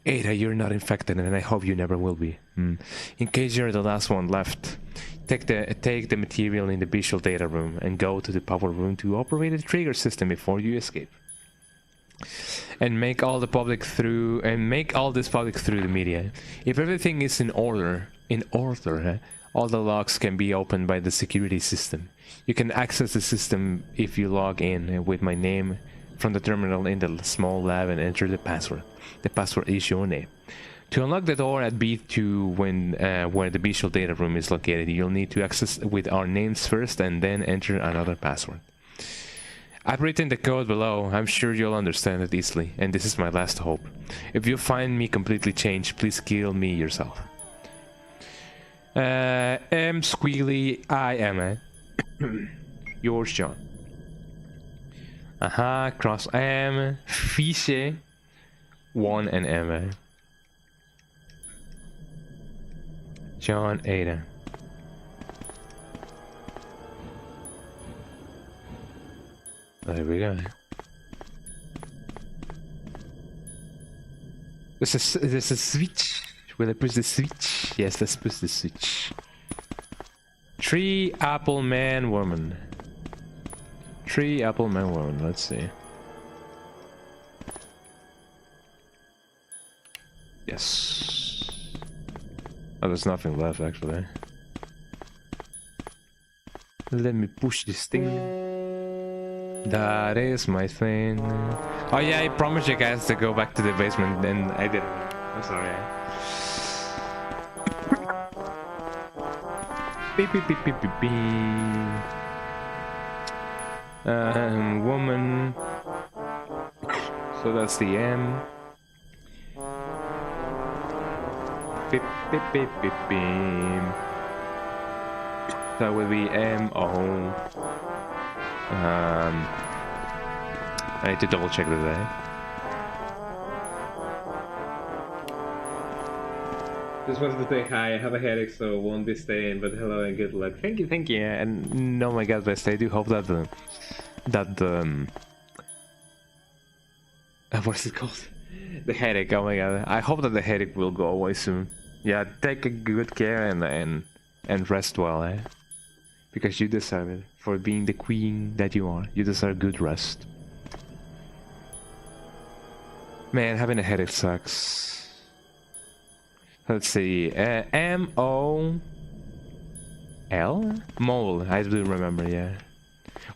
Ada, you're not infected, and I hope you never will be. In case you're the last one left, Take the material in the visual data room and go to the power room to operate the trigger system before you escape. And make all this public through the media. If everything is in order, all the locks can be opened by the security system. You can access the system if you log in with my name from the terminal in the small lab and enter the password. The password is your name. To unlock the door at B2 where the visual data room is located, you'll need to access with our names first and then enter another password. I've written the code below. I'm sure you'll understand it easily, and this is my last hope. If you find me completely changed, please kill me yourself. M. Squealy, I am yours, John. Cross M, Fiche, 1 and M. John Ada. There we go. There's a switch. Will I push the switch? Yes, let's push the switch. 3 apple man woman. 3 apple man woman. Let's see. Yes. Oh, there's nothing left actually. Let me push this thing. That is my thing. Oh yeah, I promised you guys to go back to the basement, and I didn't. I'm sorry. Beep beep beep beep beep beep. Woman. So that's the M. Beep beep beep beep beep. That will be M-O. I need to double check the day. Just wanted to say hi. I have a headache, so won't be staying. But hello and good luck. Thank you, thank you. And oh my god, best. I do hope that what is it called? The headache. Oh my god. I hope that the headache will go away soon. Yeah, take a good care and rest well, eh? Because you deserve it. For being the queen that you are, you deserve good rest. Man, having a headache sucks. Let's see. M-O-L? Mole. I do remember, yeah.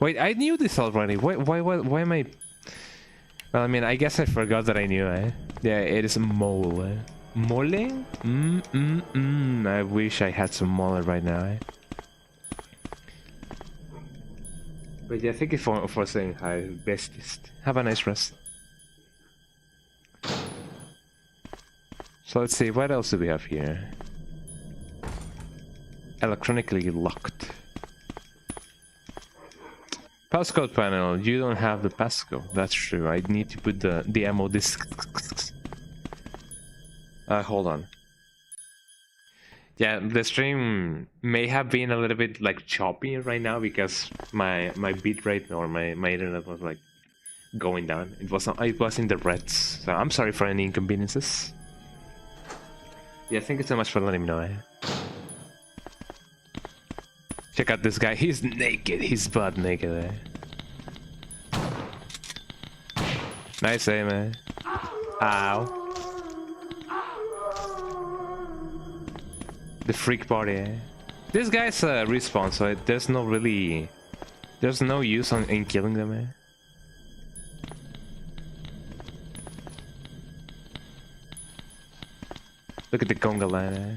Wait, I knew this already. Why am I... Well, I mean, I guess I forgot that I knew, eh? Yeah, it is mole. Eh? Mole? I wish I had some mole right now, eh? But yeah, thank you for saying hi, bestest. Have a nice rest. So let's see, what else do we have here? Electronically locked. Passcode panel. You don't have the passcode. That's true. I need to put the ammo disc. Hold on. Yeah, the stream may have been a little bit like choppy right now because my bitrate or my internet was like going down. It was in the reds. So I'm sorry for any inconveniences. Yeah, thank you so much for letting me know. Eh? Check out this guy. He's naked. He's butt naked. Eh? Nice aim, man. Ow. The freak party. Eh? This guy's a respawn, so there's no use in killing them. Eh? Look at the conga line. Eh?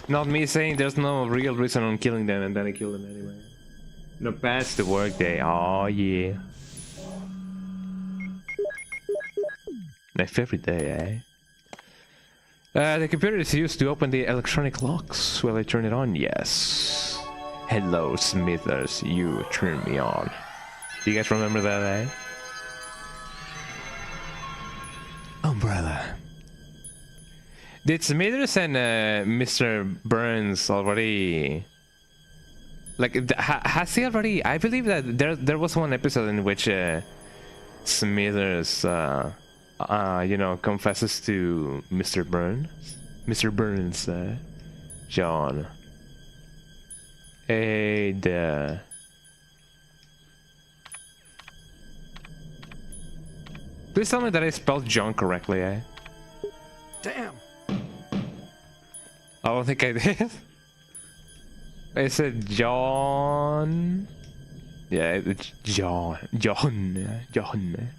Not me saying there's no real reason on killing them, and then I kill them anyway. No, pass the workday. Oh yeah. My favorite day, eh? The computer is used to open the electronic locks. Will I turn it on? Yes. Hello, Smithers. You turn me on. Do you guys remember that, eh? Umbrella. Did Smithers and Mr. Burns already... Like, has he already... I believe that there was one episode in which Smithers, you know, confesses to Mr. Burns. Mr. Burns, John. Ada. Please tell me that I spelled John correctly, eh? Damn. I don't think I did. I said John. Yeah, it's John. John. John.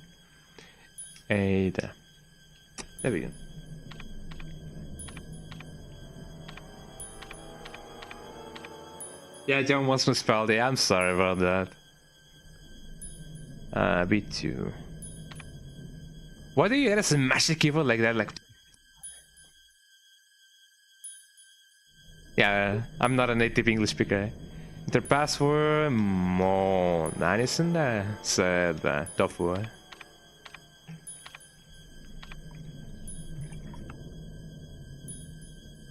Ada. There we go. Yeah, John was misspelled. Yeah, I'm sorry about that. B2. Why do you get a smash the keyboard like that? Like, yeah, I'm not a native English speaker. Their password, Mo. Nanisen said tofu.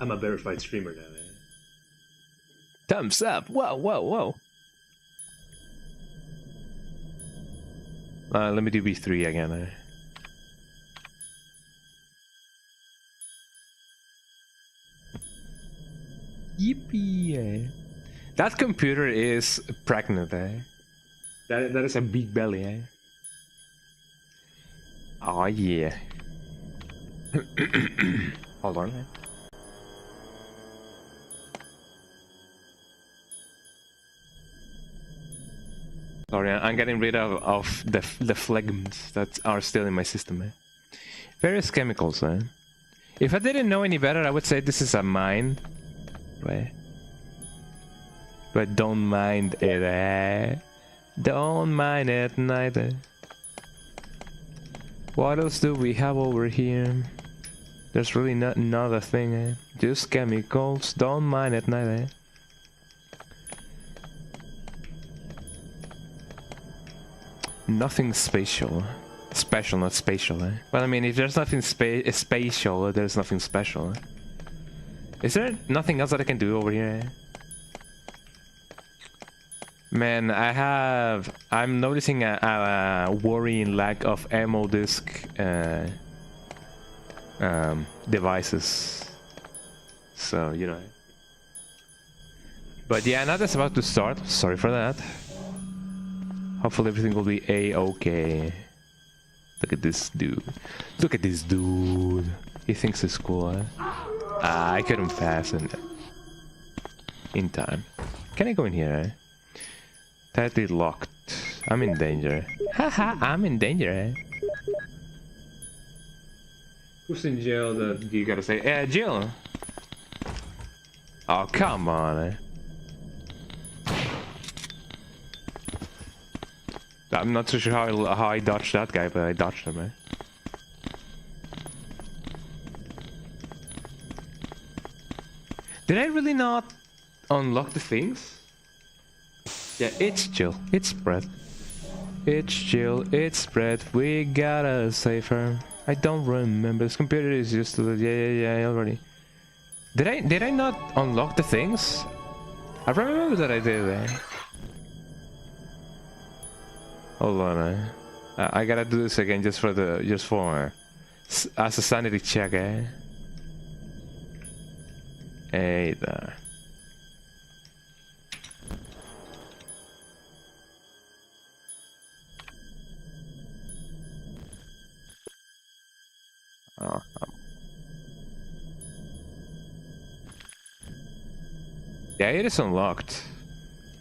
I'm a verified streamer now. Thumbs up! Whoa, whoa, whoa! Let me do B3 again. Yippee! That computer is pregnant, eh? That is a big belly, eh? Oh yeah. Hold on, man. Sorry, I'm getting rid of the phlegms that are still in my system, eh? Various chemicals, eh? If I didn't know any better, I would say this is a mine. Right? But don't mind it, eh? Don't mind it neither. What else do we have over here? There's really not another thing, eh? Just chemicals, don't mind it neither. Nothing spatial. Special, not spatial, eh? Well, I mean, if there's nothing spatial, there's nothing special. Eh? Is there nothing else that I can do over here, eh? Man, I'm noticing a worrying lack of ammo disc devices. So, you know. But yeah, now that's about to start. Sorry for that. Hopefully everything will be a-okay. Look at this dude. Look at this dude. He thinks it's cool, huh? I couldn't pass in time. Can I go in here, eh? Tightly locked. I'm in danger. Haha, I'm in danger, eh? Who's in jail that You gotta say, Jill! Oh, come on, eh? I'm not too sure how I dodged that guy, but I dodged him, eh? Did I really not unlock the things? Yeah, it's chill. It's spread. It's chill. It's spread. We gotta save her. I don't remember. This computer is used to the... Yeah, already. Did I not unlock the things? I remember that I did, eh? Hold on, eh? I gotta do this again just for as a sanity check, eh? Hey there. Oh, yeah, it is unlocked.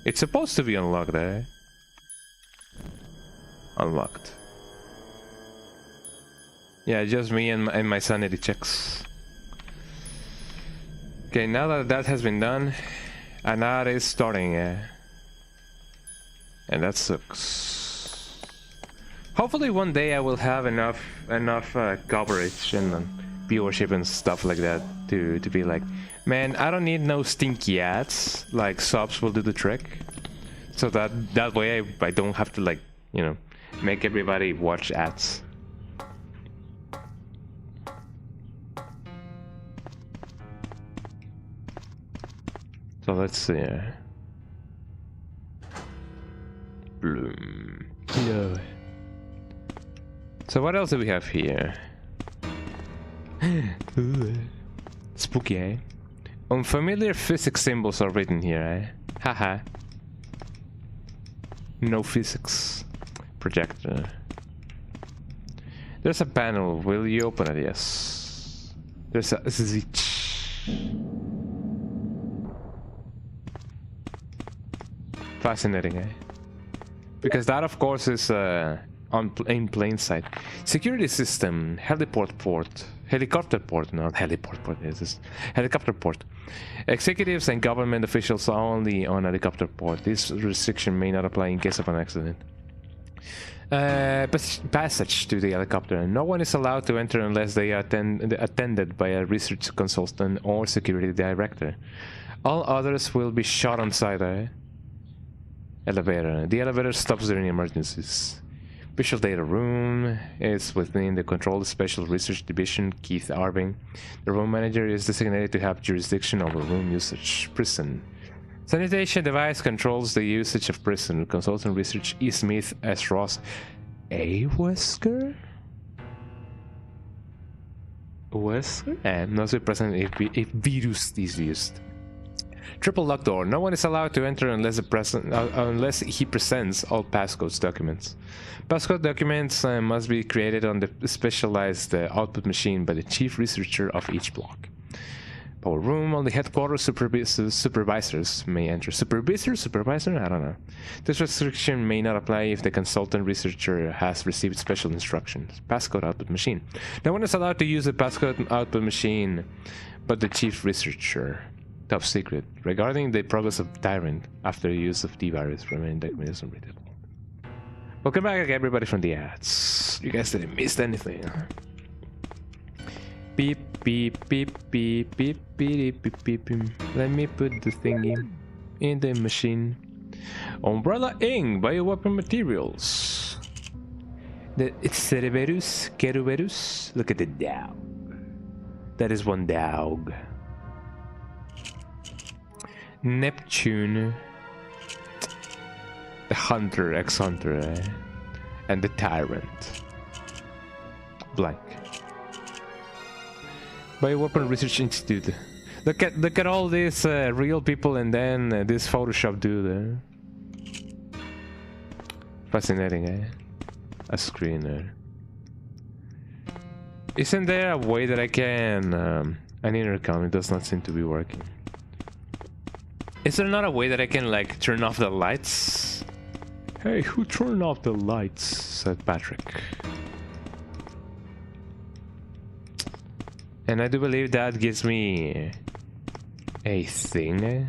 It's supposed to be unlocked, eh? Unlocked. Yeah, just me and my sanity checks. Okay, now that that has been done, another is starting, and that sucks. Hopefully one day I will have enough coverage and viewership and stuff like that to be like, man, I don't need no stinky ads. Like subs will do the trick, so that way I don't have to, like, you know, make everybody watch ads. So let's see. Bloom. Yeah. So what else do we have here? Ooh, spooky, eh? Unfamiliar physics symbols are written here, eh? Haha. No physics. Projector. There's a panel. Will you open it? Yes. There's a switch. Fascinating, eh? Because that, of course, is in plain sight. Security system, helicopter port, not heliport port. This is helicopter port. Executives and government officials are only on helicopter port. This restriction may not apply in case of an accident. Passage to the helicopter. No one is allowed to enter unless they are attended by a research consultant or security director. All others will be shot on sight. Elevator. The elevator stops during emergencies. Visual data room is within the Controlled Special Research Division, Keith Irving. The room manager is designated to have jurisdiction over room usage. Prison. Sanitation device controls the usage of prison. Consultant research E. Smith S. Ross. A. Wesker? Wesker? And not so present if virus is used. Triple lock door. No one is allowed to enter unless he presents all passcodes documents. Passcode documents must be created on the specialized output machine by the chief researcher of each block. Power room. Only headquarters supervisors may enter. Supervisor? I don't know. This restriction may not apply if the consultant researcher has received special instructions. Passcode output machine. No one is allowed to use the passcode output machine but the chief researcher. Top secret. Regarding the progress of Tyrant after use of T-Virus, remain documents unreadable. Welcome back, everybody, from the ads. You guys didn't miss anything. Beep, beep, beep, beep, beep, beep, beep, beep, beep. Let me put the thingy in the machine. Umbrella Ink, bioweapon materials. It's Cerberus, Keruberus. Look at the dog. That is one dog. Neptune, the Hunter, ex-Hunter, and the Tyrant. Blank. Bioweapon Research Institute. Look at all these real people and then this Photoshop dude. Fascinating, eh? A screener. Isn't there a way that I can an intercom? It does not seem to be working. Is there not a way that I can, like, turn off the lights? Hey, who turned off the lights? Said Patrick. And I do believe that gives me a thing.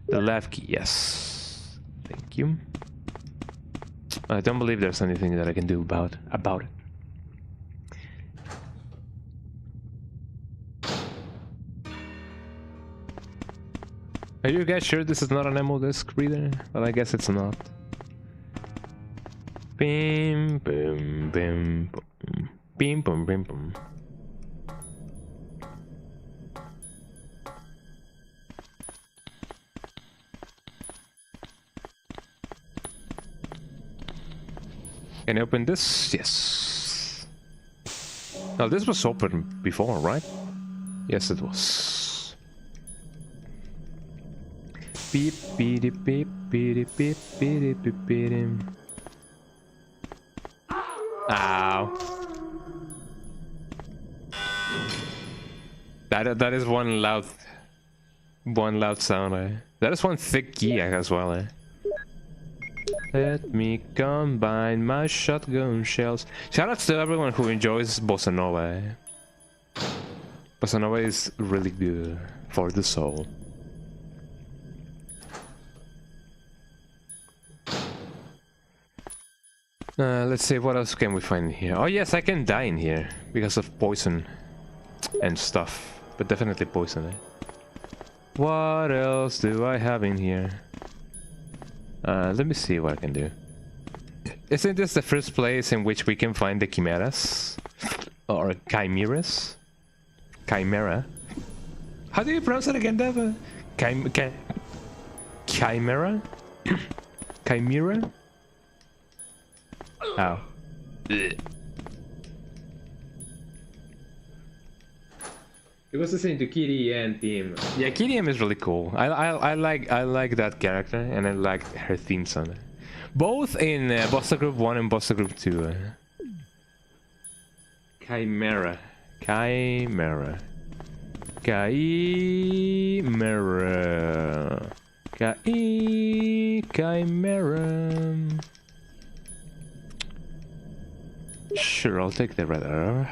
The left key, yes. Thank you. I don't believe there's anything that I can do about it. Are you guys sure this is not an ammo disc reader? Well, I guess it's not. Bim, bim, bim, boom. Bim, boom, bim, boom. Can I open this? Yes. Oh, this was open before, right? Yes, it was. Beep, beep, beep, beep, beep, beep, beep, beep. Ow. That is one loud sound, eh? That is one thick key as well, eh? Let me combine my shotgun shells. Shoutouts to everyone who enjoys Bossa Nova, eh? Bossa Nova is really good for the soul. Let's see, what else can we find in here? Oh yes, I can die in here because of poison and stuff, but definitely poison, eh? What else do I have in here? Let me see what I can do. Isn't this the first place in which we can find the chimeras? Or chimeras? Chimera? How do you pronounce it again, Dev? Chimera? Chimera? Ow. Ugh. It was listening to Kitty and Team. Yeah, KDM is really cool. I like that character, and I like her theme song. Both in Bossa Group 1 and Bossa Group 2. Chimera. Chimera. Chimera. Sure, I'll take the red arrow.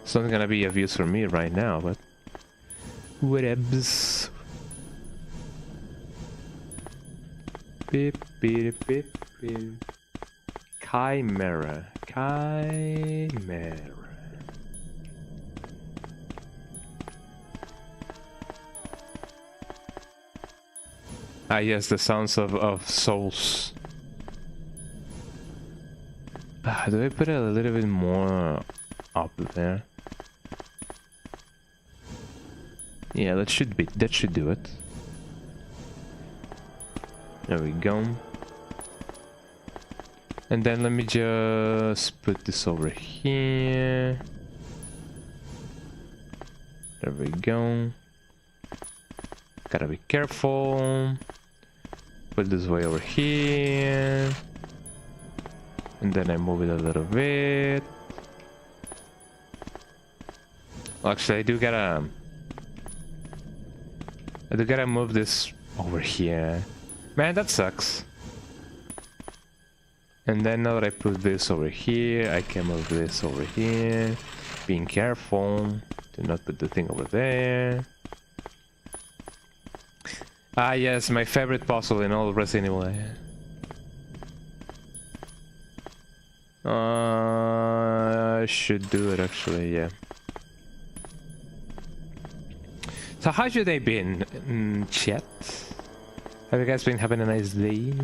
It's not gonna be of use for me right now, but whatevs. Beep beep beep beep. Chimera. Chimera. Ah yes, the sounds of souls. Do I put it a little bit more up there? Yeah, that should do it. There we go. And then let me just put this over here. There we go. Gotta be careful. Put this way over here. And then I move it a little bit. Actually, I do gotta move this over here. Man, that sucks. And then now that I put this over here, I can move this over here. Being careful to not put the thing over there. Ah yes, my favorite puzzle in all Resident Evil. I should do it actually, yeah. So how's your day been, chat? Have you guys been having a nice day?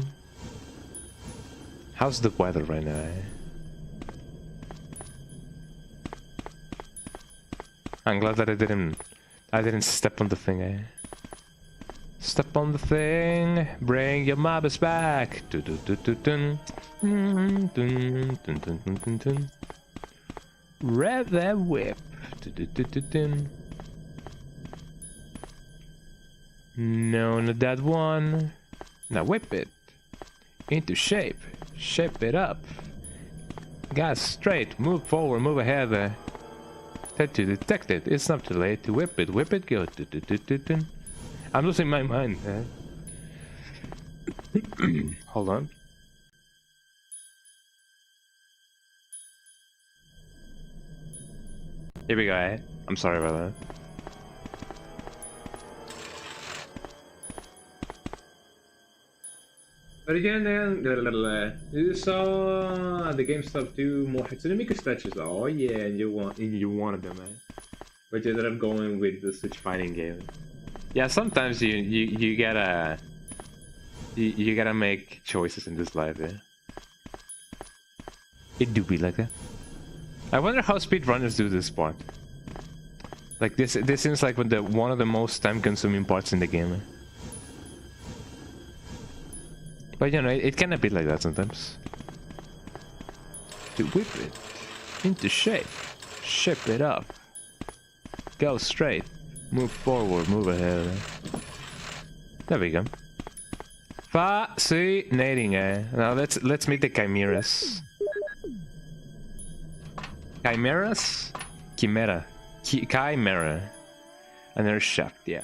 How's the weather right now? I'm glad that I didn't step on the thing. Step on the thing, bring your mobbers back. Rev that whip. No, not that one. Now whip it into shape. Shape it up. Gas straight. Move forward. Move ahead. Try to detect it. It's not too late to whip it. Whip it. Go. I'm losing my mind. Hold on. Here we go. I'm sorry about that. But again, you saw the GameStop 2 more Hatsune Miku statues. Oh yeah, and you wanted them, man. But you ended up going with the Switch fighting game. Yeah, sometimes you gotta make choices in this life. Yeah, it do be like that. I wonder how speedrunners do this part. Like this seems like one of the most time-consuming parts in the game. But you know, it can be like that sometimes. To whip it into shape, shape it up, go straight, move forward, move ahead. There we go. Fascinating, eh? Now let's meet the chimeras. Chimeras? Chimera. Chimera. And they're shaft, yeah.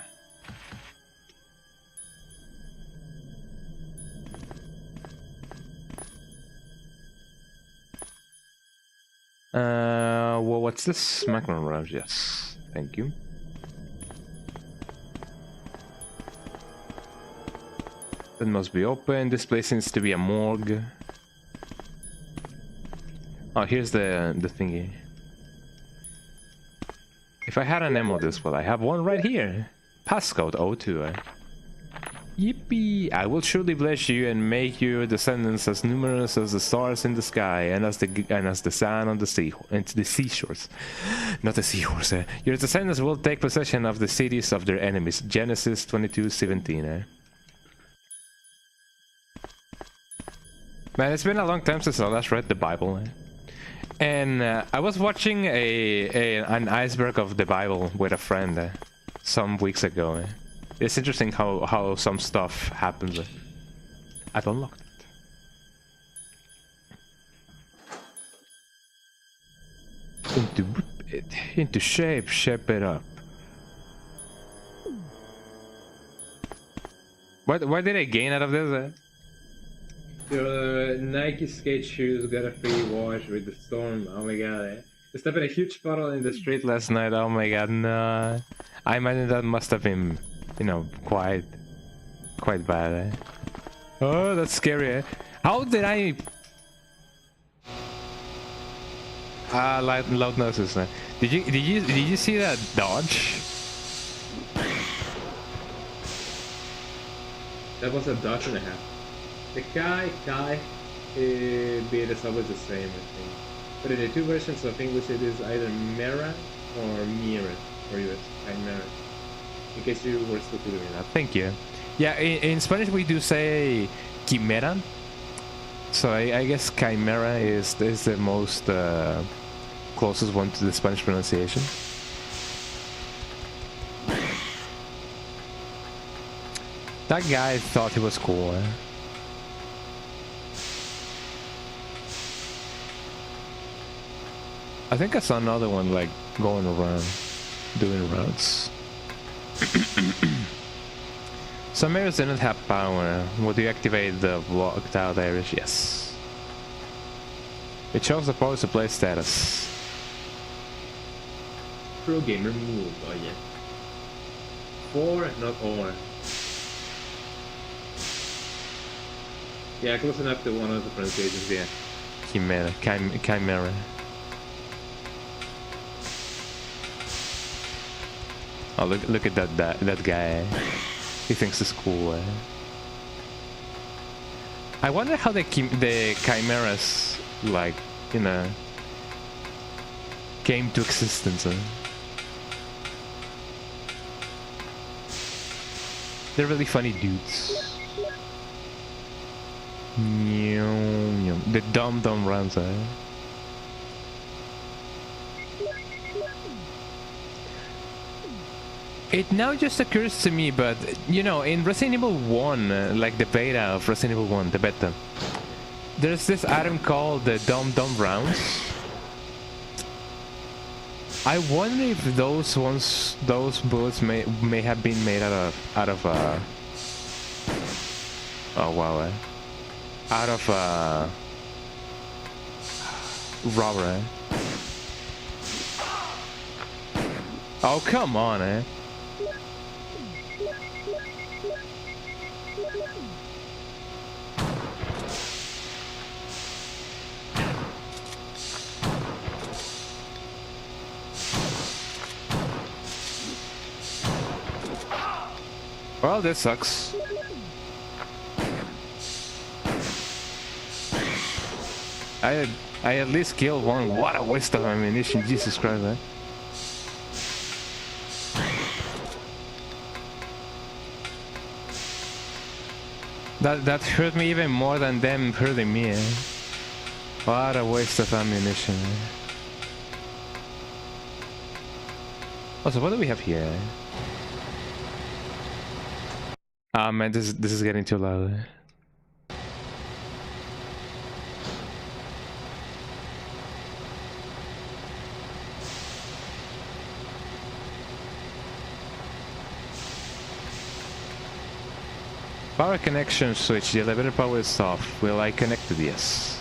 Well, what's this? Macron Rush, yes. Thank you. That must be open. This place seems to be a morgue. Oh, here's the thingy. If I had an ammo this well, I have one right here. Passcode 02, eh? Yippee! I will surely bless you and make your descendants as numerous as the stars in the sky and as the sand on the seashores. Not the seahorse. Eh? Your descendants will take possession of the cities of their enemies. Genesis 22:17. Eh? Man, it's been a long time since I last read the Bible. And I was watching an iceberg of the Bible with a friend some weeks ago. It's interesting how some stuff happens. I've unlocked it. Into shape it up. What did I gain out of this? Your Nike skate shoes got a free wash with the storm. Oh my god. I stepped in a huge puddle in the street Last night, oh my god, no. I imagine that must have been, you know, quite bad. Oh, that's scary. How did I... loud noises. Did you see that dodge? That was a dodge and a half. The Kai beat is always the same, I think. But in the two versions of English, it is either Mera or Mira for US. Chimera. In case you were still doing that. Thank you. Yeah, in Spanish we do say Quimera. So I guess Chimera is the most closest one to the Spanish pronunciation. That guy thought he was cool. I think I saw another one like going around, doing rounds. Some areas didn't have power. Would you activate the blocked out areas? Yes. It shows the power supply status. Pro gamer move, oh yeah. For, not or. Yeah, close enough to one of the pronunciations, yeah. Chimera. Oh, look at that guy. He thinks it's cool. I wonder how the chimeras, like, you know, came to existence. They're really funny dudes. The dumb runs. It now just occurs to me, but you know, in Resident Evil 1, like the beta of Resident Evil 1, the beta, there's this item called the dumb rounds. I wonder if those bullets may have been made out of oh wow, out of rubber. Oh come on, Well, this sucks. I at least killed one. What a waste of ammunition, Jesus Christ, man. That hurt me even more than them hurting me. What a waste of ammunition. Also, what do we have here? Ah man, this is getting too loud. Power connection switch. The elevator power is off. Will I connect it? Yes.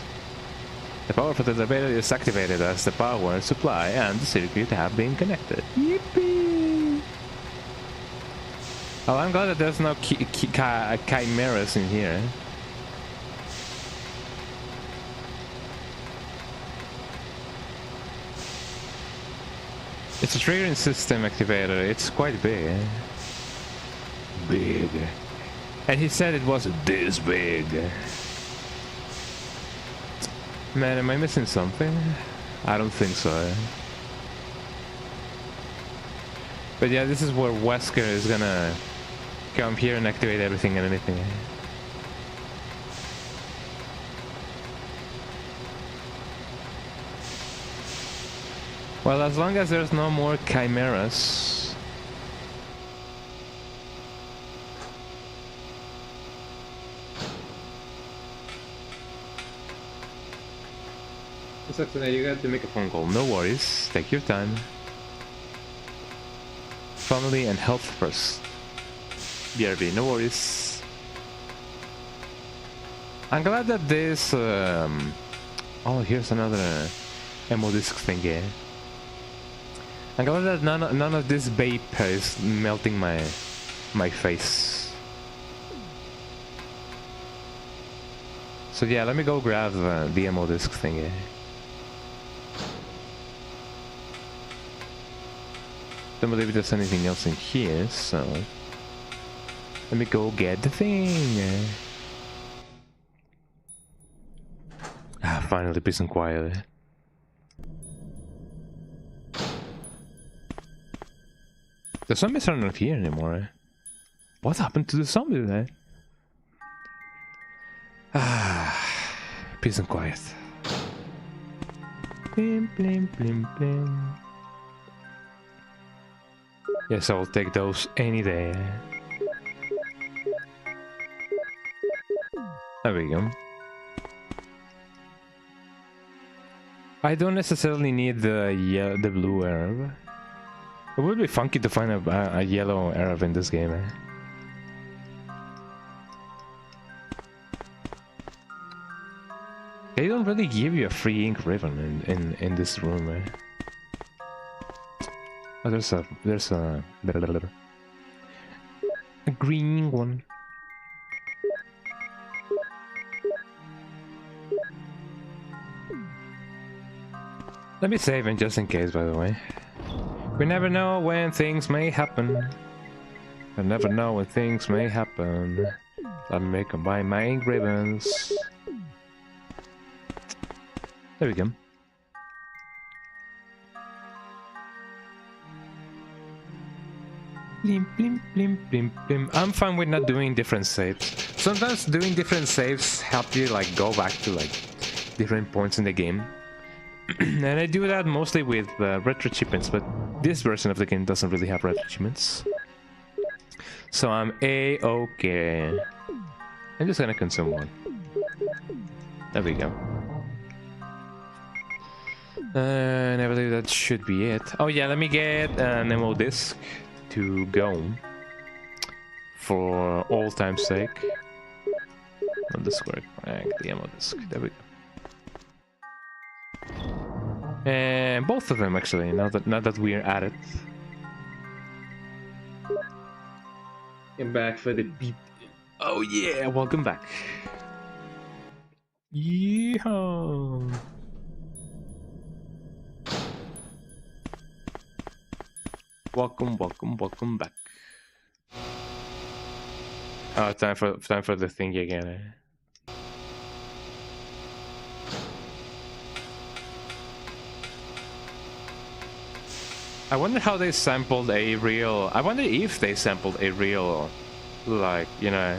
The power for the elevator is activated as the power supply and the circuit have been connected. Yippee! Oh, I'm glad that there's no chimeras in here. It's a triggering system activator. It's quite big. Big. And he said it was this big. Man, am I missing something? I don't think so. But yeah, this is where Wesker is gonna come here and activate everything and anything. Well, as long as there's no more chimeras. What's up today? You got to make a phone call. No worries, take your time. Family and health first. BRB, no worries. I'm glad that this... Oh, here's another ammo disc thing here. I'm glad that none of this vapor is melting my face. So yeah, let me go grab the ammo disc thing here. Don't believe there's anything else in here, so let me go get the thing. Ah, finally peace and quiet. The zombies are not here anymore. What happened to the zombies there? Ah, peace and quiet. Blim, blim, blim, blim. Yes, I'll take those any day. There we go. I don't necessarily need the blue Arab. It would be funky to find a yellow Arab in this game. They don't really give you a free ink ribbon in this room. Oh, there's a green one. Let me save it just in case, by the way. We never know when things may happen. I never know when things may happen. Let me combine my ink ribbons. There we go. Blim, blim, blim, blim, blim. I'm fine with not doing different saves. Sometimes doing different saves help you like go back to like different points in the game. And I do that mostly with retro achievements, but this version of the game doesn't really have retro achievements. So I'm A-okay. I'm just gonna consume one. There we go. And I believe that should be it. Oh yeah, let me get an ammo disc to go for all time's sake. On the square crank, the ammo disc. There we go. And both of them actually. Now that we're at it. Get back for the beep. Oh yeah, welcome back. Yeehaw. Welcome back. Oh, time for the thing again. I wonder how they sampled a real. I wonder if they sampled a real, like, you know,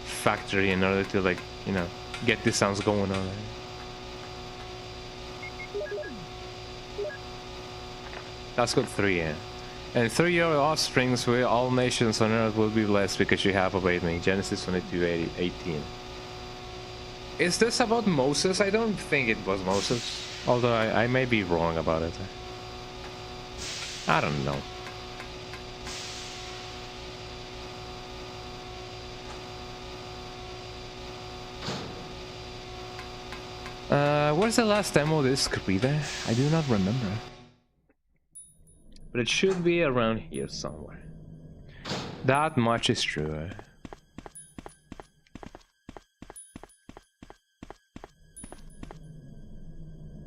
factory in order to, like, you know, get these sounds going on. That's got 3, yeah. And through your offsprings, all nations on earth will be blessed because you have obeyed me. Genesis 22:18. Is this about Moses? I don't think it was Moses. Although I may be wrong about it. I don't know. Where's the last demo disc reader? I do not remember. But it should be around here somewhere. That much is true.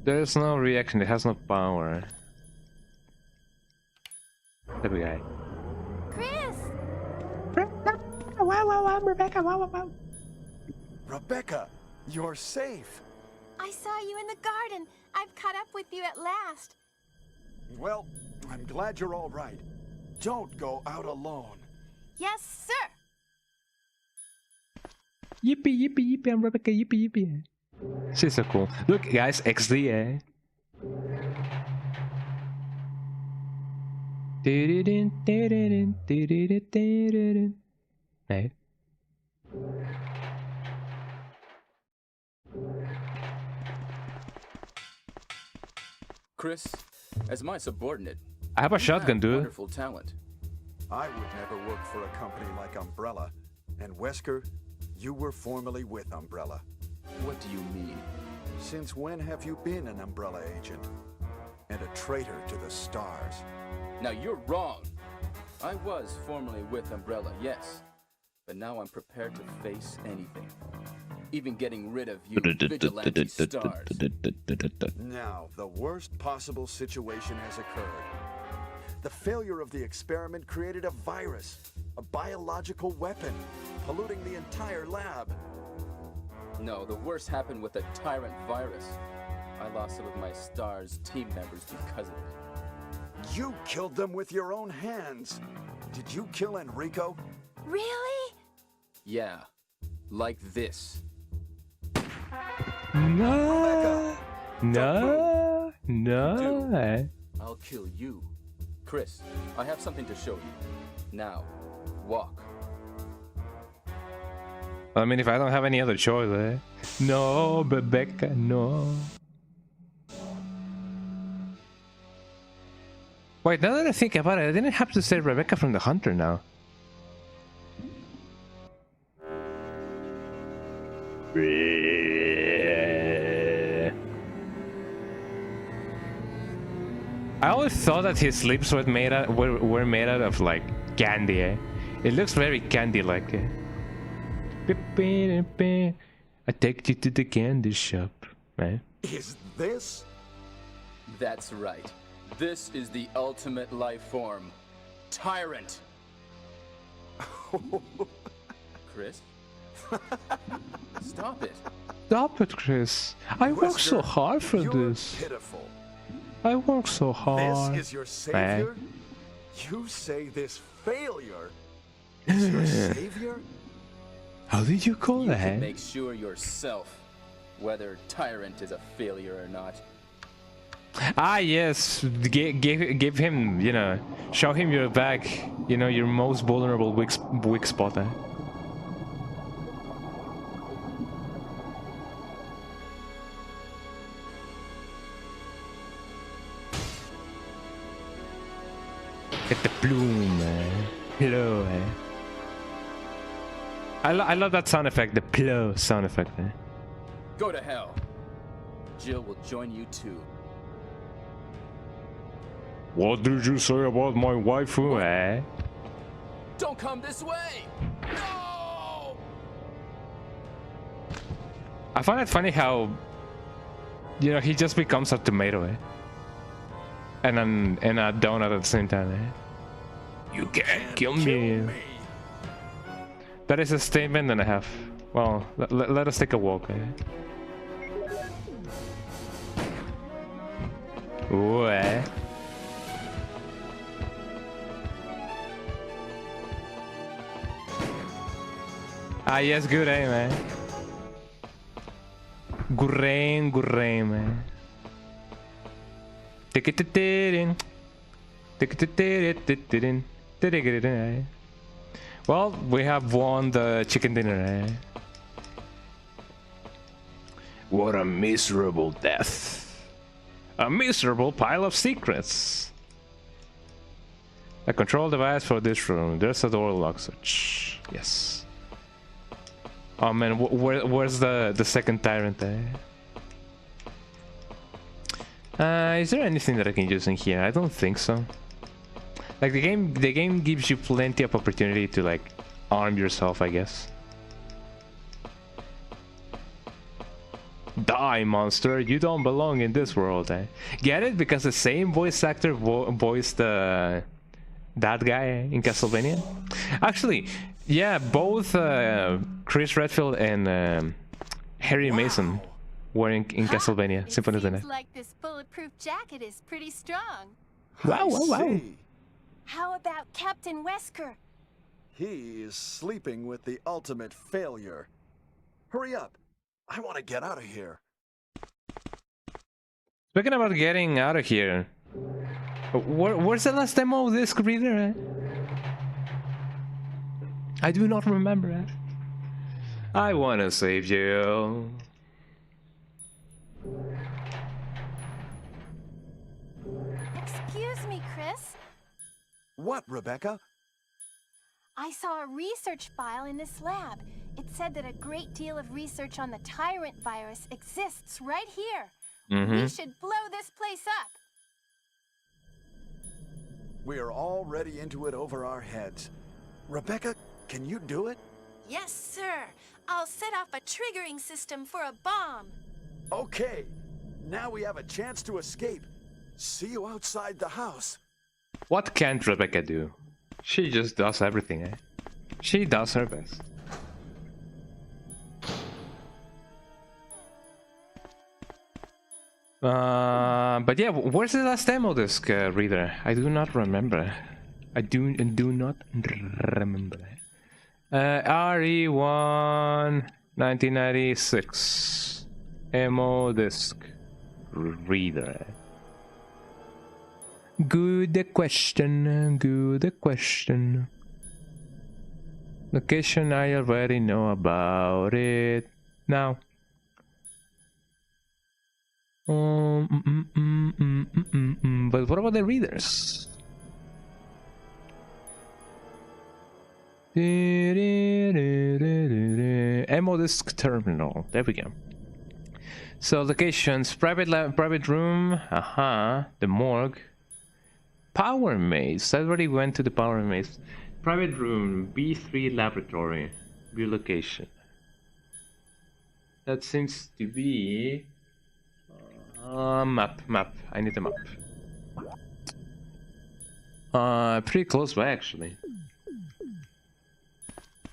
There's no reaction, it has no power. There we go. Chris! Wow, Rebecca, Rebecca, you're safe. I saw you in the garden. I've caught up with you at last. Well, I'm glad you're all right. Don't go out alone. Yes, sir! Yippee, yippee, yippee, I'm Rebecca, yippee, yippee. She's so cool. Look, guys, XD, Hey. Chris, as my subordinate, I have a you shotgun, have dude. wonderful talent. I would never work for a company like Umbrella. And Wesker, you were formerly with Umbrella. What do you mean? Since when have you been an Umbrella agent? And a traitor to the stars? Now you're wrong. I was formerly with Umbrella, yes. But now I'm prepared to face anything. Even getting rid of you vigilante stars. Now, the worst possible situation has occurred. The failure of the experiment created a virus, a biological weapon, polluting the entire lab. No, the worst happened with the tyrant virus. I lost some of my STARS team members because of it. You killed them with your own hands. Did you kill Enrico? Really? Yeah, like this. No. No. No. I'll kill you. Chris, I have something to show you. Now, walk. I mean, if I don't have any other choice, eh? No, Rebecca, no. Wait, now that I think about it, I didn't have to say Rebecca from the Hunter now. I always thought that his lips were made out of like candy, eh? It looks very candy-like. Eh? I take you to the candy shop, right? Is this? That's right. This is the ultimate life form. Tyrant. Chris? Stop it. Stop it, Chris. I work so hard for You're this. pitiful. I work so hard. This is your savior? You say this failure is your savior? How did you call You that? can make sure yourself whether Tyrant is a failure or not. Ah, yes. Give him, you know, show him your back, you know, your most vulnerable weak spot. Eh? Get the plume, eh? Hello, eh? I love that sound effect, the plow sound effect. Eh? Go to hell. Jill will join you too. What did you say about my waifu, eh? Don't come this way! No! I find it funny how, you know, he just becomes a tomato, eh? And a donut at the same time, eh? You can't kill me. That is a statement and a half. Well, let us take a walk, eh? Ooh, eh? Ah, yes, good aim, eh? Good aim, eh? Well, we have won the chicken dinner, eh? What a miserable death. A miserable pile of secrets. A control device for this room. There's a door lock switch. Yes. Oh man, where's the second tyrant, eh? Is there anything that I can use in here? I don't think so. Like the game gives you plenty of opportunity to like arm yourself, I guess. Die, monster! You don't belong in this world, eh? Get it? Because the same voice actor voiced that guy in Castlevania. Actually, yeah, both Chris Redfield and Harry Mason were in Castlevania Symphony of the Night. Seems like this bulletproof jacket is pretty strong. Wow, wow, wow. See. How about Captain Wesker? He is sleeping with the ultimate failure. Hurry up. I want to get out of here. Speaking about getting out of here, Where's the last demo disc reader? I do not remember. I wanna save you. Excuse me, Chris. What, Rebecca? I saw a research file in this lab. It said that a great deal of research on the Tyrant virus exists right here. We should blow this place up. We are already into it over our heads. Rebecca, can you do it? Yes, sir. I'll set off a triggering system for a bomb. Okay. Now we have a chance to escape. See you outside the house. What can't Rebecca do? She just does everything, She does her best. But yeah, where's the last demo disc reader? I do not remember. I do not remember. RE1 1996 demo disc reader. Good question. Good question. Location, I already know about it now. But what about the readers? Ammo disc terminal. There we go. So locations: private room. The morgue. Power maze. I already went to the power maze. Private room. B3 laboratory. View location. That seems to be. Map. I need a map. Pretty close by actually.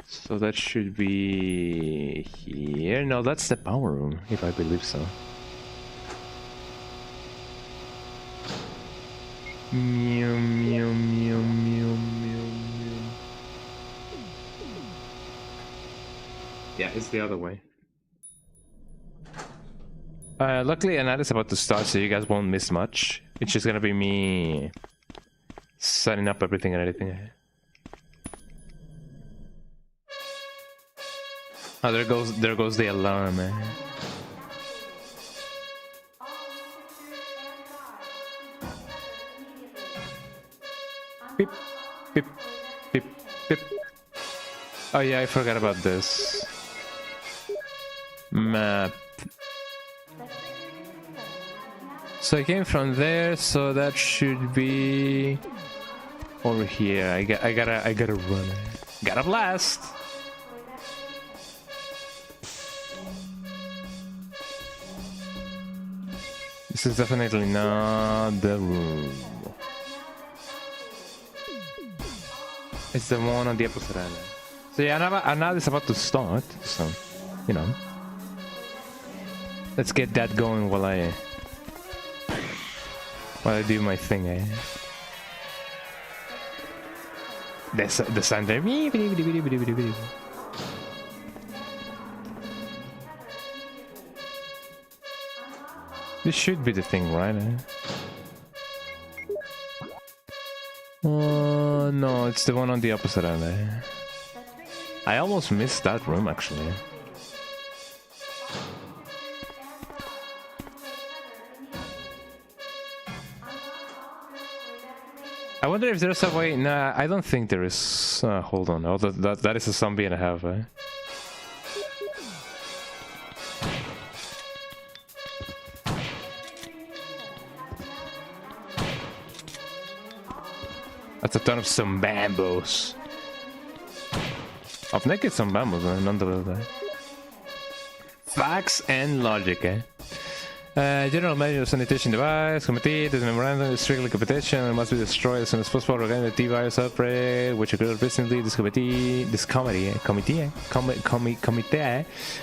So that should be here. No, that's the power room, if I believe so. Meow, meow, meow, meow, meow, meow. Yeah, it's the other way. Luckily, an ad is about to start, so you guys won't miss much. It's just gonna be me setting up everything and anything. Oh, there goes the alarm, Beep, beep, beep, beep. Oh yeah, I forgot about this. Map. So I came from there, so that should be over here. I gotta run. Gotta blast. This is definitely not the room. It's the one on the opposite island. So yeah, now it's about to start. So, you know, let's get that going while I do my thing, The sound there. This should be the thing, right? Oh no, it's the one on the opposite end. I almost missed that room actually. I wonder if there's a way. Nah, I don't think there is. Hold on. Oh, that is a zombie and a half. That's a ton of some bambos. I've naked some bambos, nonetheless. Facts and logic, General Manager of Sanitation Device Committee. This memorandum is strictly competition and must be destroyed as soon as possible. Regarding the T-virus outbreak, which occurred recently, this committee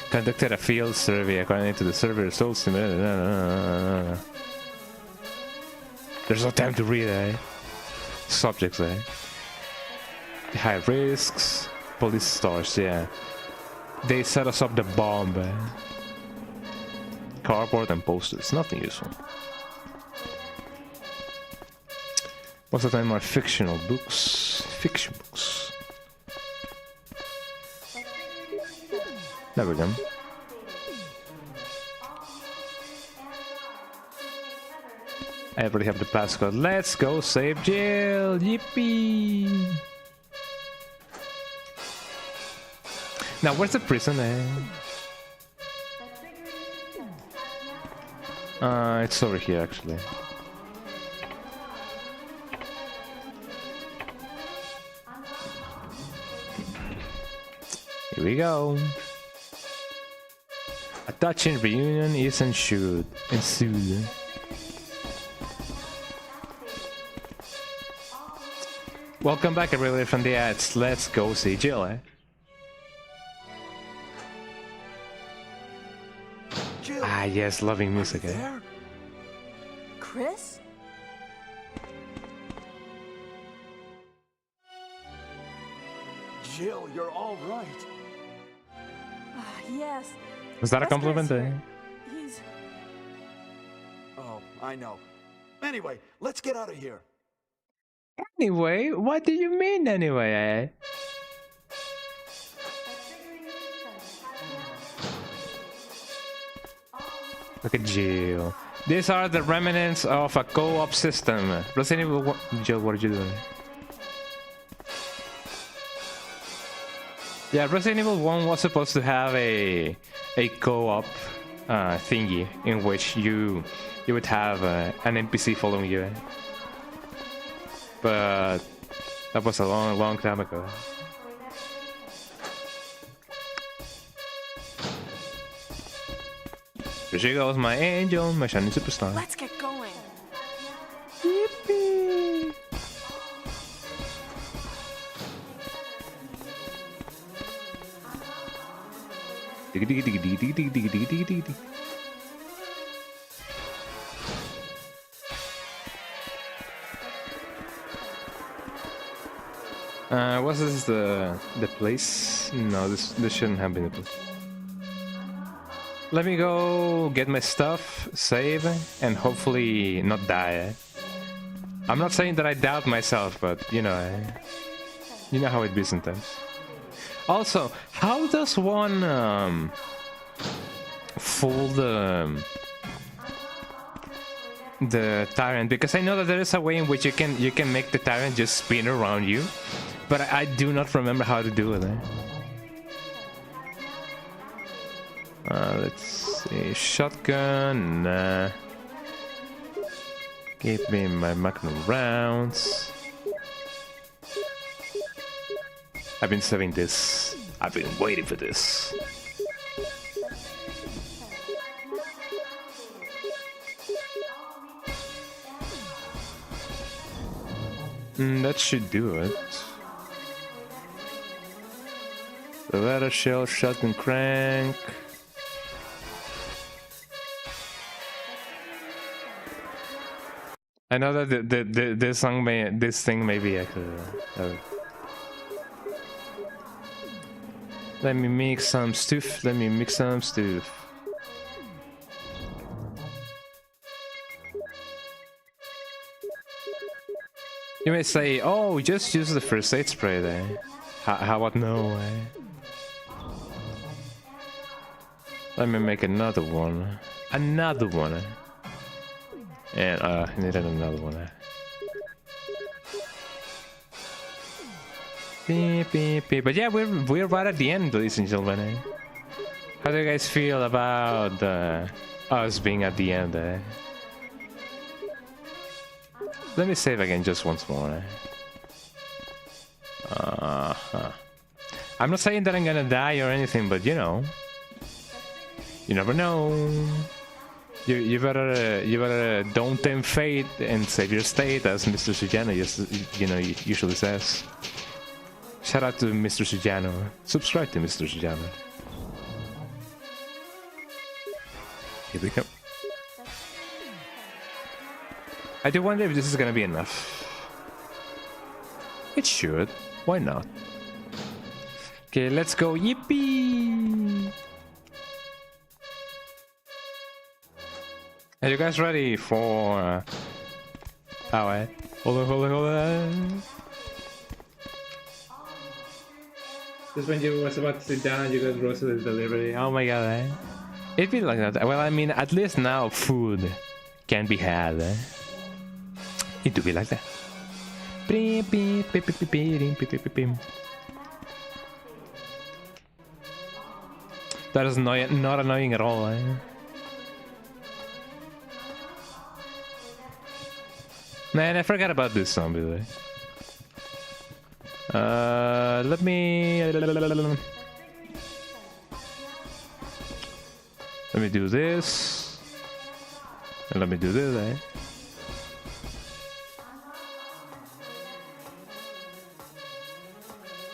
conducted a field survey according to the survey results. There's no time to read, Subjects, High risks. Police stars, yeah. They set us up the bomb, Cardboard and posters, nothing useful. Most of them are fictional books. Fiction books. There we go. I already have the passcode. Let's go save Jill! Yippee! Now, where's the prison? It's over here, actually. Here we go. A touching reunion is ensued. Welcome back, everybody, from the ads. Let's go see Jill, Jill, Ah, yes, loving music, there? Chris? Jill, you're all right. Yes. Was that a That's compliment? Chris here. He's... Oh, I know. Anyway, let's get out of here. Anyway, what do you mean anyway, Look at Jill. These are the remnants of a co-op system. Resident Evil 1... Jill, what are you doing? Yeah, Resident Evil 1 was supposed to have a co-op thingy in which you would have an NPC following you. But that was a long time ago. Here she goes, my angel, my shining superstar. Let's get going. Yippee! Was this the place? No, this shouldn't have been the place. Let me go get my stuff, save, and hopefully not die. I'm not saying that I doubt myself, but you know how it be sometimes. Also, how does one fool the tyrant? Because I know that there is a way in which you can make the tyrant just spin around you, but I do not remember how to do it. Let's see, shotgun. Nah. Give me my magnum rounds. I've been saving this. I've been waiting for this. That should do it. The leather shell, shotgun crank. I know that this thing may be let me mix some stuff. You may say, oh, just use the first aid spray there. How about no? Let me make another one. And I needed another one. Beep, beep, beep. But yeah, we're right at the end, ladies and gentlemen. How do you guys feel about us being at the end? Let me save again just once more. I'm not saying that I'm gonna die or anything, but you know, you never know. You better don't tempt fate and save your state, as Mr. Sujano usually says. Shout out to Mr. Sujano. Subscribe to Mr. Sujano. Here we go. I do wonder if this is gonna be enough. It should. Why not? Okay, let's go. Yippee! Are you guys ready for power? Hold on. Just when you was about to sit down, you got grocery delivery. Oh my god, eh? It'd be like that. Well, I mean, at least now food can be had, eh? It do be like that. That is not annoying at all, eh? Man, I forgot about this zombie, though. Let me do this. And let me do this, eh?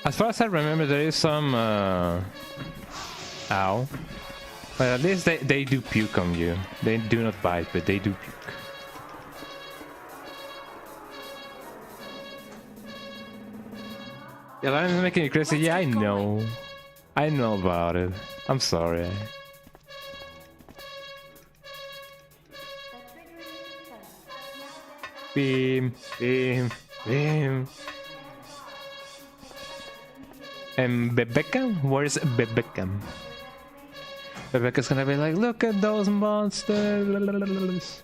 As far as I remember, there is some ow. But at least they do puke on you. They do not bite, but they do puke. Yeah, that is making you crazy. Yeah, I know. I know about it. I'm sorry. Beam. And Rebecca? Where's Rebecca? Rebecca's gonna be like, look at those monsters.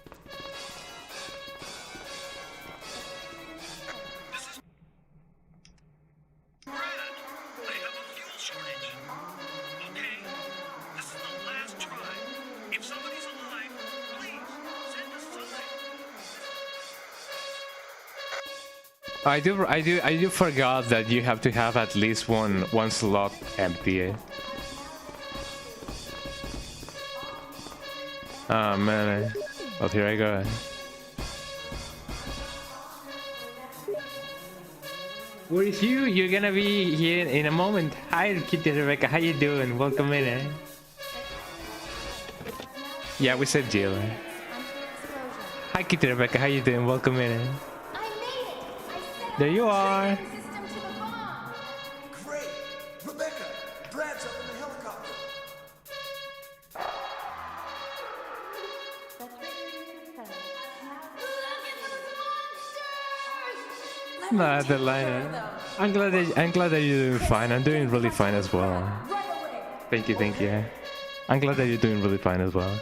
I do forgot that you have to have at least one slot empty. Eh? Oh man. Well, here I go. Where is you? You're gonna be here in a moment. Hi, Kitty Rebecca. How you doing? Welcome in. Eh? Yeah, we said Jill. Eh? Hi, Kitty Rebecca. How you doing? Welcome in. Eh? There you are. Great! Rebecca! Brad's up in the helicopter! Nah, the line. I'm glad that you're doing fine. I'm doing really fine as well. Thank you. I'm glad that you're doing really fine as well.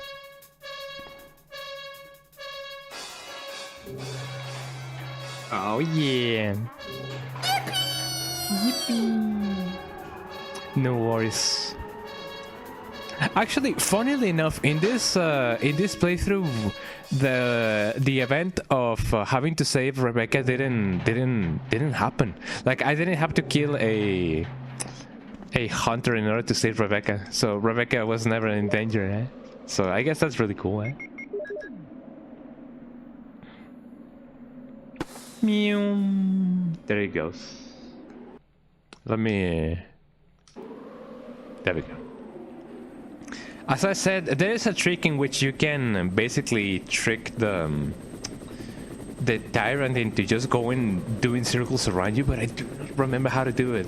Oh yeah! Yippee! No worries. Actually, funnily enough, in this playthrough, the event of having to save Rebecca didn't happen. Like I didn't have to kill a hunter in order to save Rebecca, so Rebecca was never in danger. Eh? So I guess that's really cool. Eh? Meow. There he goes. Let me... There we go. As I said, there is a trick in which you can basically trick the tyrant into just doing circles around you, but I do not remember how to do it.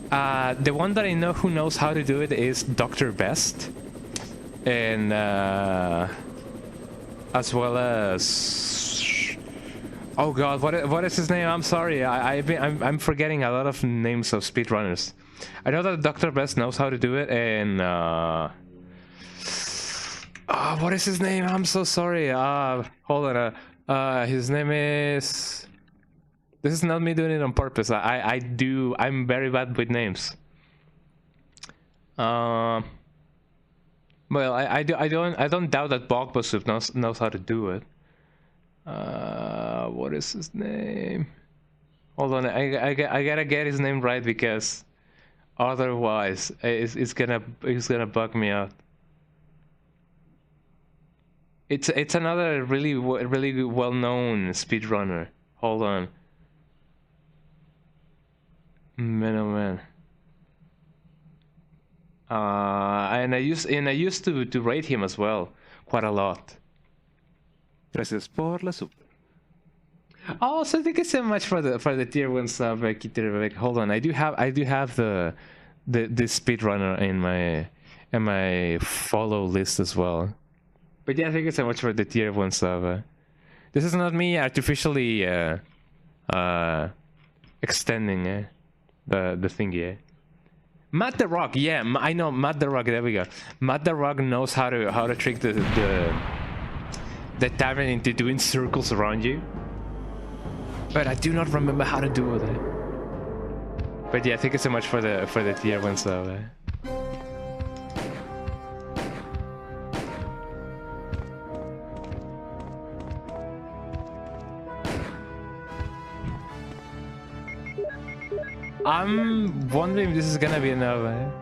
The one that I know who knows how to do it is Dr. Best. And as well as... Oh god, what is his name? I'm sorry, I'm forgetting a lot of names of speedrunners. I know that Dr. Best knows how to do it, and what is his name? I'm so sorry. Hold on. His name is... This is not me doing it on purpose. I'm very bad with names. Well, I don't doubt that Bogbosuf knows how to do it. What is his name? Hold on, I gotta get his name right because otherwise it's gonna bug me out. It's another really well-known speedrunner. Hold on. Man, oh man. And I used to rate him as well quite a lot. Gracias por la sub. Oh, so thank you so much for the tier 1 sub, Kitty Rebecca. Hold on, I do have the speedrunner in my follow list as well. But yeah, thank you so much for the tier 1 sub. This is not me artificially extending the thingy. Matt the Rock, yeah, I know Matt the Rock. There we go. Matt the Rock knows how to trick the tavern into doing circles around you. But I do not remember how to do it. But yeah, thank you so much for the tier 1 sub. I'm wondering if this is gonna be enough.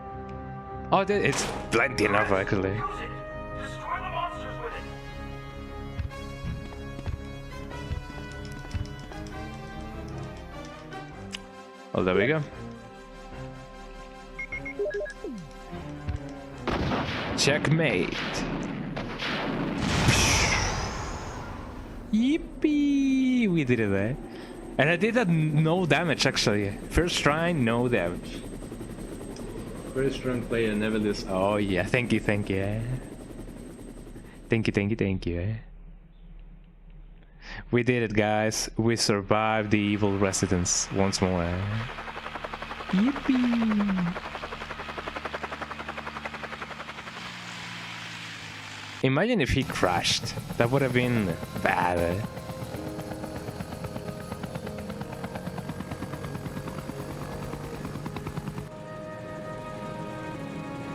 Oh, it's plenty enough actually. Use it. Destroy the monsters with it. Oh, there we go. Checkmate. Yippee! We did it there. And I did that no damage actually. First try, no damage. Very strong player, never lose. Oh yeah, thank you. Thank you. We did it, guys. We survived the evil residents once more. Yippee! Imagine if he crashed. That would have been bad.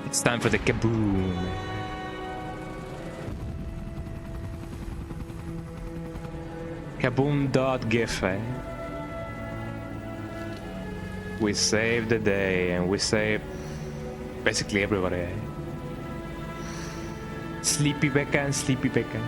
It's time for the kaboom. Kaboom.gif. We saved the day and we saved basically everybody. Sleepy Becca and Sleepy Becca.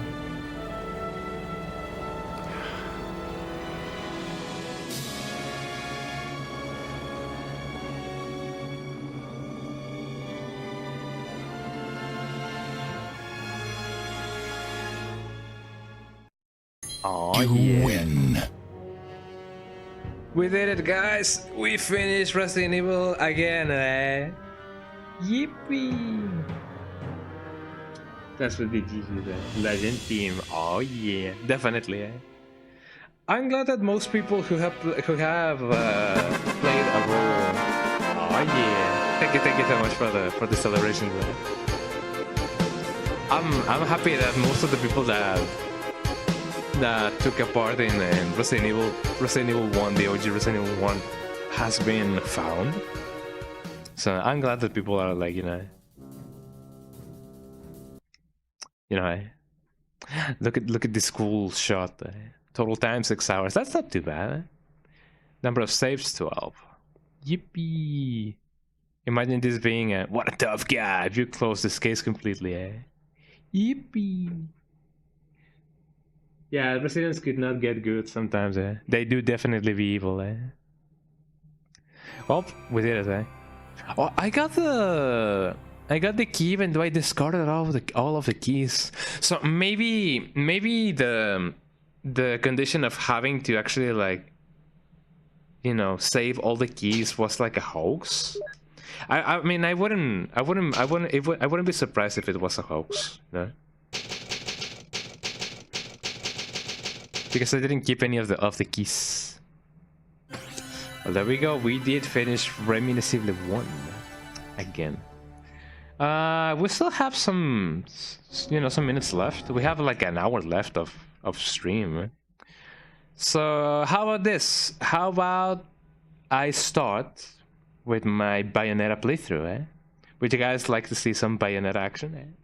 Oh, You win. We did it, guys! We finished Resident Evil again, Yippee! That's what the GG there. Legend team, oh yeah, definitely. I'm glad that most people who have played a role. Oh yeah! Thank you so much for the celebration. I'm happy that most of the people that took a part in Resident Evil 1, the OG Resident Evil 1, has been found. So I'm glad that people are like, look at this cool shot. Total time 6 hours. That's not too bad. Number of saves 12. Yippee! Imagine this being what a tough guy if you close this case completely. Yippee! Yeah, residents could not get good sometimes. They do definitely be evil. Well, we did it. Oh, I got the key even though I discarded all of the keys. So maybe the condition of having to actually save all the keys was like a hoax. I mean I wouldn't be surprised if it was a hoax. Because I didn't keep any of the keys. Well, there we go. We did finish Reminiscently 1 again. We still have some minutes left. We have like an hour left of stream. So how about this? How about I start with my Bayonetta playthrough? Would you guys like to see some Bayonetta action?